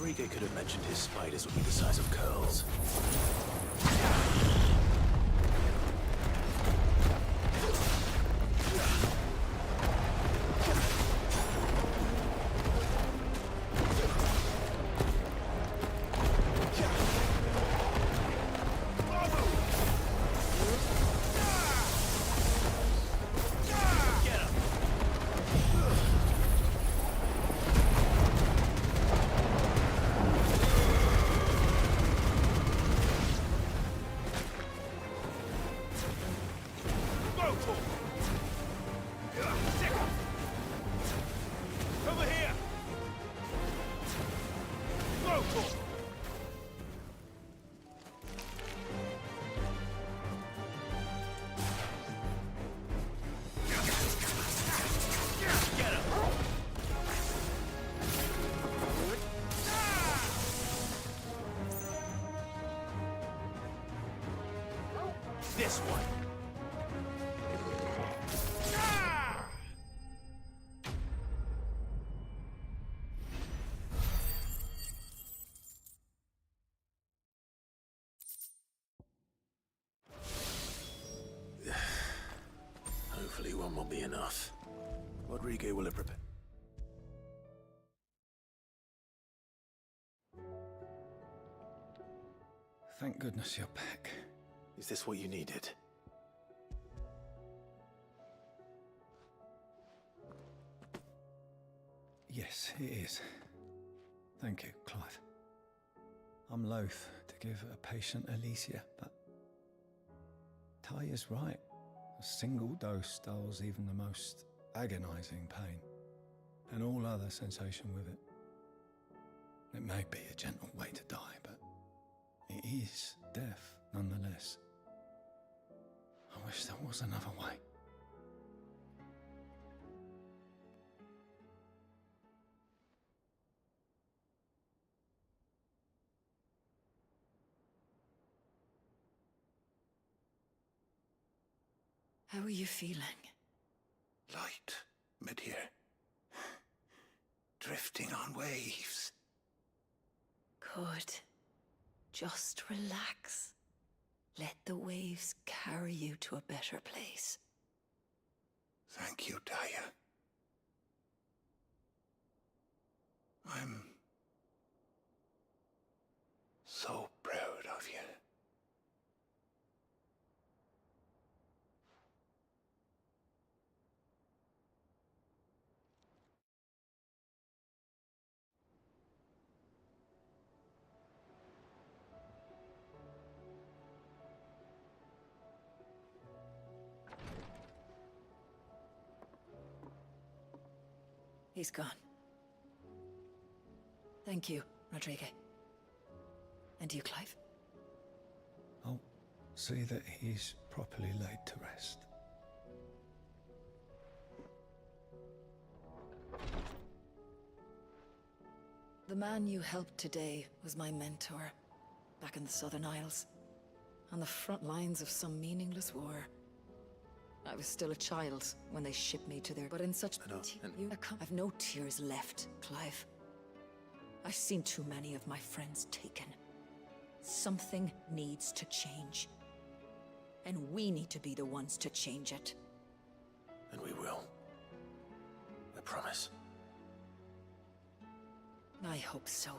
Rodriguez could have mentioned his spiders would be the size of curls. This one. Hopefully one will be enough. Rodriguez will have prepared.
Thank goodness you're back.
Is this what you needed?
Yes, it is. Thank you, Clive. I'm loath to give a patient Alicia, but Taya's right. A single dose dulls even the most agonizing pain, and all other sensation with it. It may be a gentle way to die, but it is death nonetheless. I wish there was another way.
How are you feeling?
Light, mid-here. Drifting on waves.
Good. Just relax. Let the waves carry you to a better place.
Thank you, Taya. I'm so proud of you.
He's gone. Thank you, Rodriguez. And you, Clive?
I'll see that he's properly laid to rest.
The man you helped today was my mentor, back in the Southern Isles, on the front lines of some meaningless war. I was still a child when they shipped me to their... But in such... I've no tears left, Clive. I've seen too many of my friends taken. Something needs to change. And we need to be the ones to change it.
And we will. I promise.
I hope so.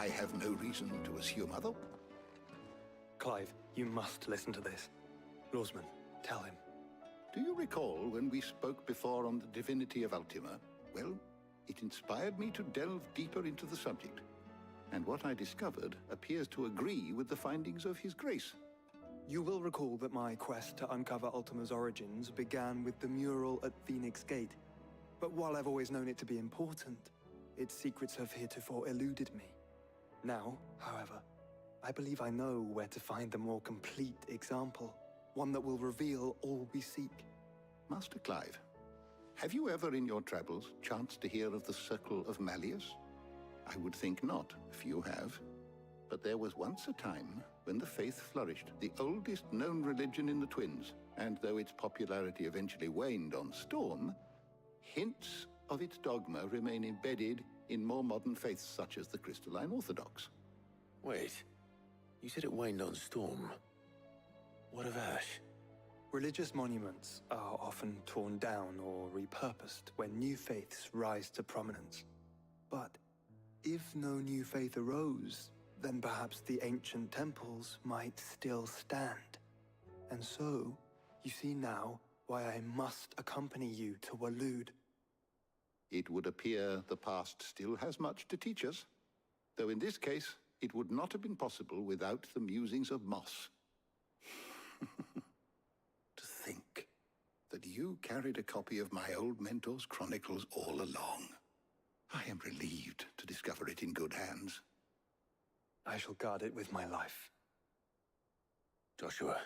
I have no reason to assume other.
Clive, you must listen to this. Lawsman, tell him.
Do you recall when we spoke before on the divinity of Ultima? Well, it inspired me to delve deeper into the subject. And what I discovered appears to agree with the findings of His Grace.
You will recall that my quest to uncover Ultima's origins began with the mural at Phoenix Gate. But while I've always known it to be important, its secrets have heretofore eluded me. Now, however, I believe I know where to find the more complete example, one that will reveal all we seek.
Master Clive, have you ever in your travels chanced to hear of the Circle of Malleus? I would think not, if you have. But there was once a time when the faith flourished, the oldest known religion in the Twins, and though its popularity eventually waned on Storm, hints of its dogma remain embedded in more modern faiths such as the Crystalline Orthodox.
Wait, you said it waned on Storm. What of Ash?
Religious monuments are often torn down or repurposed when new faiths rise to prominence. But if no new faith arose, then perhaps the ancient temples might still stand. And so, you see now why I must accompany you to Waloed.
It would appear the past still has much to teach us, though in this case, it would not have been possible without the musings of Moss. To think that you carried a copy of my old mentor's chronicles all along. I am relieved to discover it in good hands.
I shall guard it with my life.
Joshua,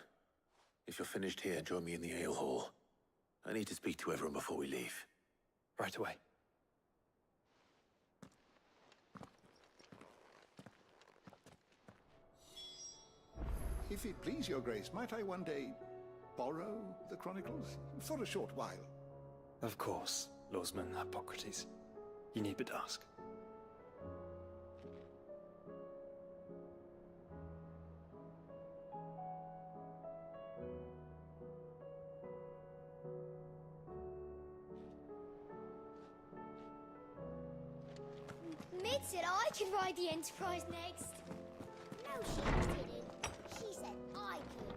if you're finished here, join me in the ale hall. I need to speak to everyone before we leave.
Right away.
If it please your grace, might I one day borrow the chronicles? For a short while.
Of course, Lawsman Hippocrates. You need but ask.
Mid said I could ride the Enterprise next. No, she didn't. She said I could.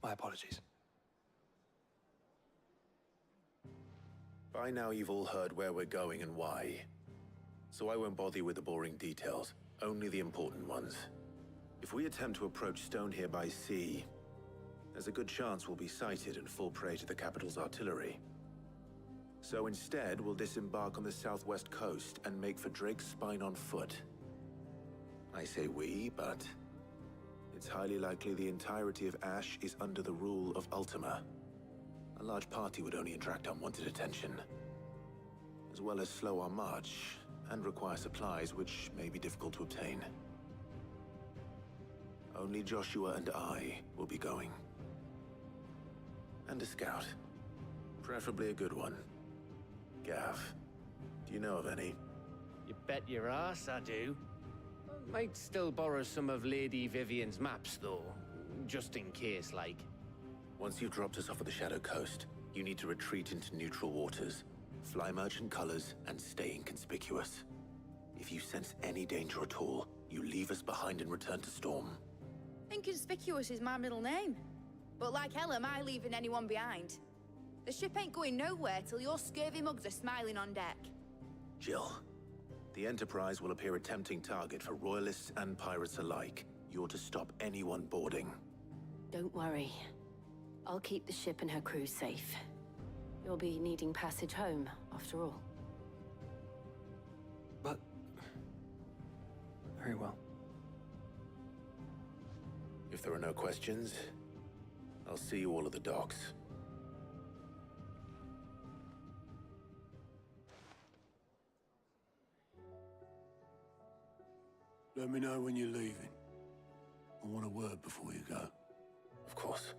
My apologies.
By now you've all heard where we're going and why. So I won't bother you with the boring details, only the important ones. If we attempt to approach Stone here by sea, there's a good chance we'll be sighted and fall prey to the capital's artillery. So instead, we'll disembark on the southwest coast and make for Drake's Spine on foot. I say we, but it's highly likely the entirety of Ash is under the rule of Ultima. A large party would only attract unwanted attention, as well as slow our march and require supplies which may be difficult to obtain. Only Joshua and I will be going. And a scout. Preferably a good one. Gav, do you know of any?
You bet your ass I do. Might still borrow some of Lady Vivian's maps, though. Just in case, like.
Once you've dropped us off at the Shadow Coast, you need to retreat into neutral waters, fly merchant colors, and stay inconspicuous. If you sense any danger at all, you leave us behind and return to Storm.
Inconspicuous is my middle name. But like hell am I leaving anyone behind. The ship ain't going nowhere till your scurvy mugs are smiling on deck.
Jill, the Enterprise will appear a tempting target for royalists and pirates alike. You're to stop anyone boarding.
Don't worry. I'll keep the ship and her crew safe. You'll be needing passage home, after all.
But... very well.
If there are no questions, I'll see you all at the docks.
Let me know when you're leaving. I want a word before you go.
Of course.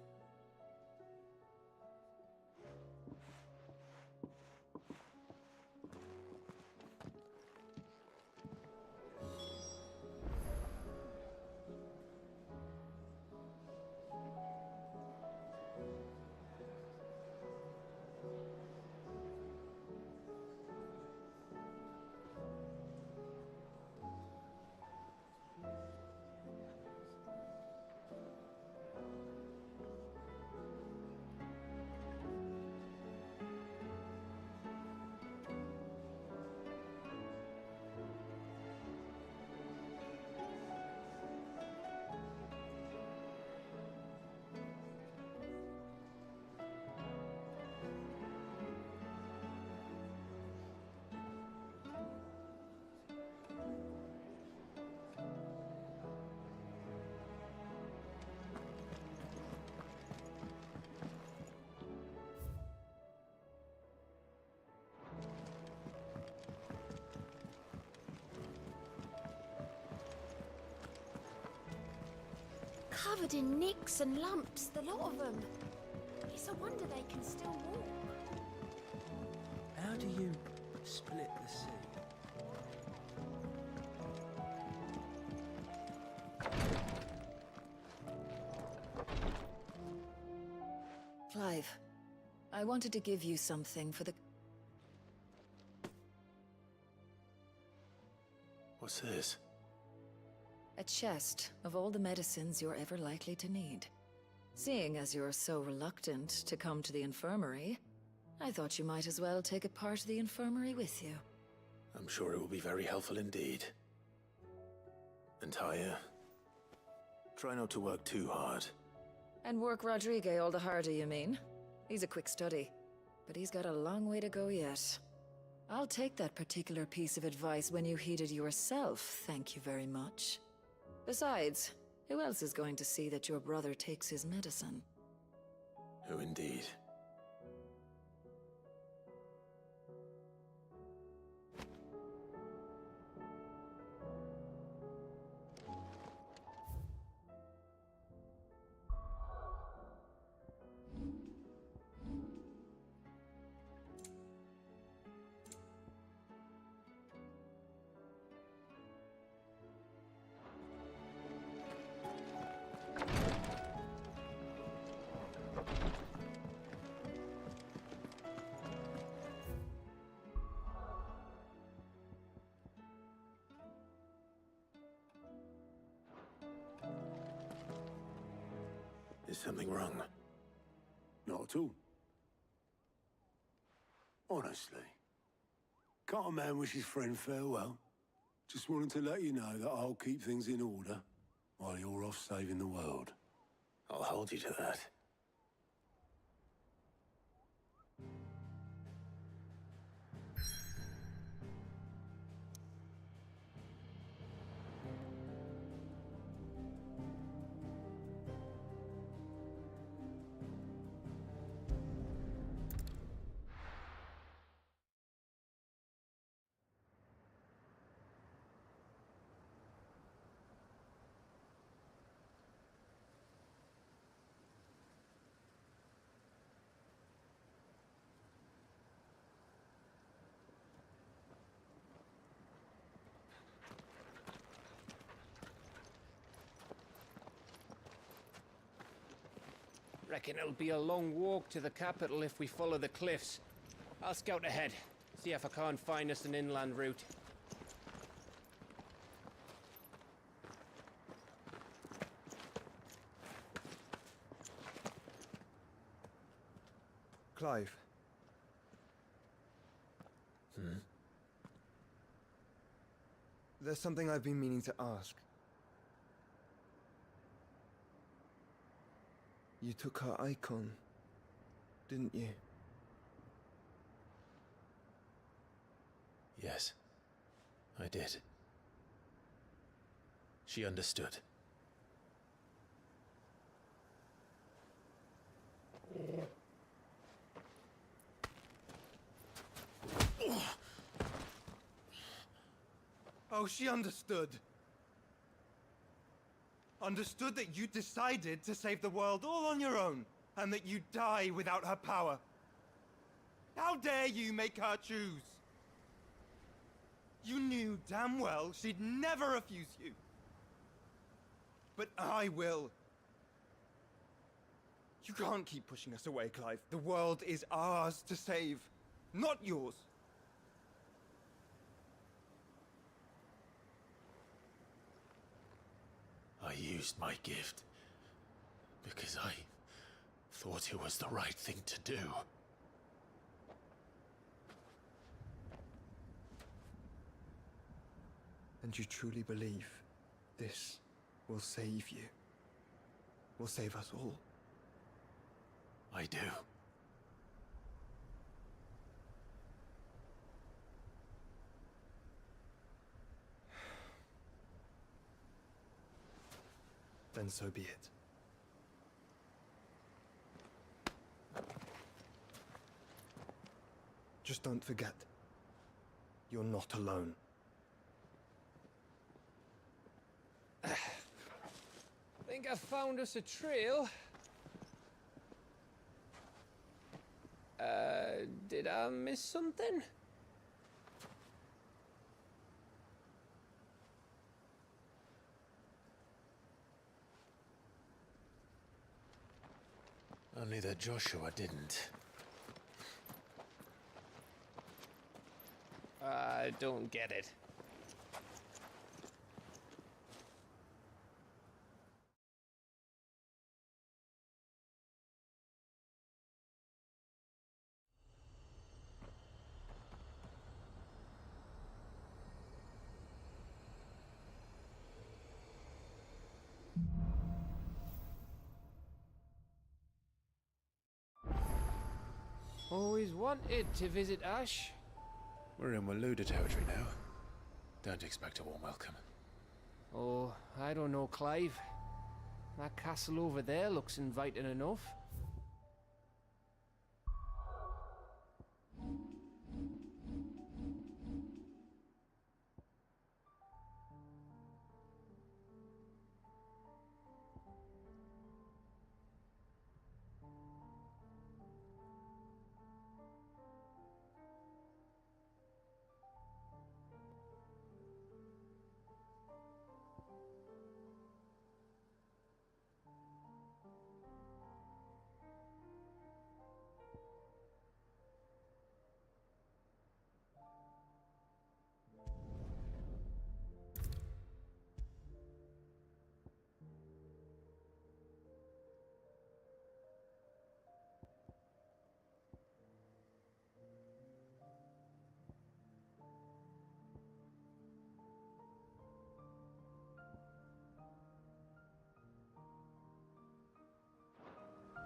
covered in nicks and lumps, the lot of them. It's a wonder they can still walk.
How do you split the sea?
Clive, I wanted to give you something for the...
What's this?
A chest of all the medicines you're ever likely to need. Seeing as you're so reluctant to come to the infirmary, I thought you might as well take a part of the infirmary with you.
I'm sure it will be very helpful indeed. And Taya, try not to work too hard.
And work Rodrigue all the harder, you mean? He's a quick study, but he's got a long way to go yet. I'll take that particular piece of advice when you heed it yourself, thank you very much. Besides, who else is going to see that your brother takes his medicine?
Who indeed? Is something wrong?
Not at all. Honestly. Can't a man wish his friend farewell? Just wanted to let you know that I'll keep things in order while you're off saving the world.
I'll hold you to that.
Reckon it'll be a long walk to the capital if we follow the cliffs. I'll scout ahead, see if I can't find us an inland route.
Clive. There's something I've been meaning to ask. You took her icon, didn't you?
Yes, I did. She understood.
Oh, she understood. Understood that you decided to save the world all on your own, and that you'd die without her power. How dare you make her choose? You knew damn well she'd never refuse you. But I will. You can't keep pushing us away, Clive. The world is ours to save, not yours.
I used my gift because I thought it was the right thing to do.
And you truly believe this will save you? Will save us all?
I do.
Then so be it. Just don't forget, you're not alone.
think I found us a trail. Did I miss something?
Only that Joshua didn't.
I don't get it. Always wanted to visit Ash.
We're in Waluda territory now. Don't expect a warm welcome.
Oh, I don't know, Clive. That castle over there looks inviting enough.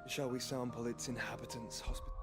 Shall we sample its inhabitants' hospitality?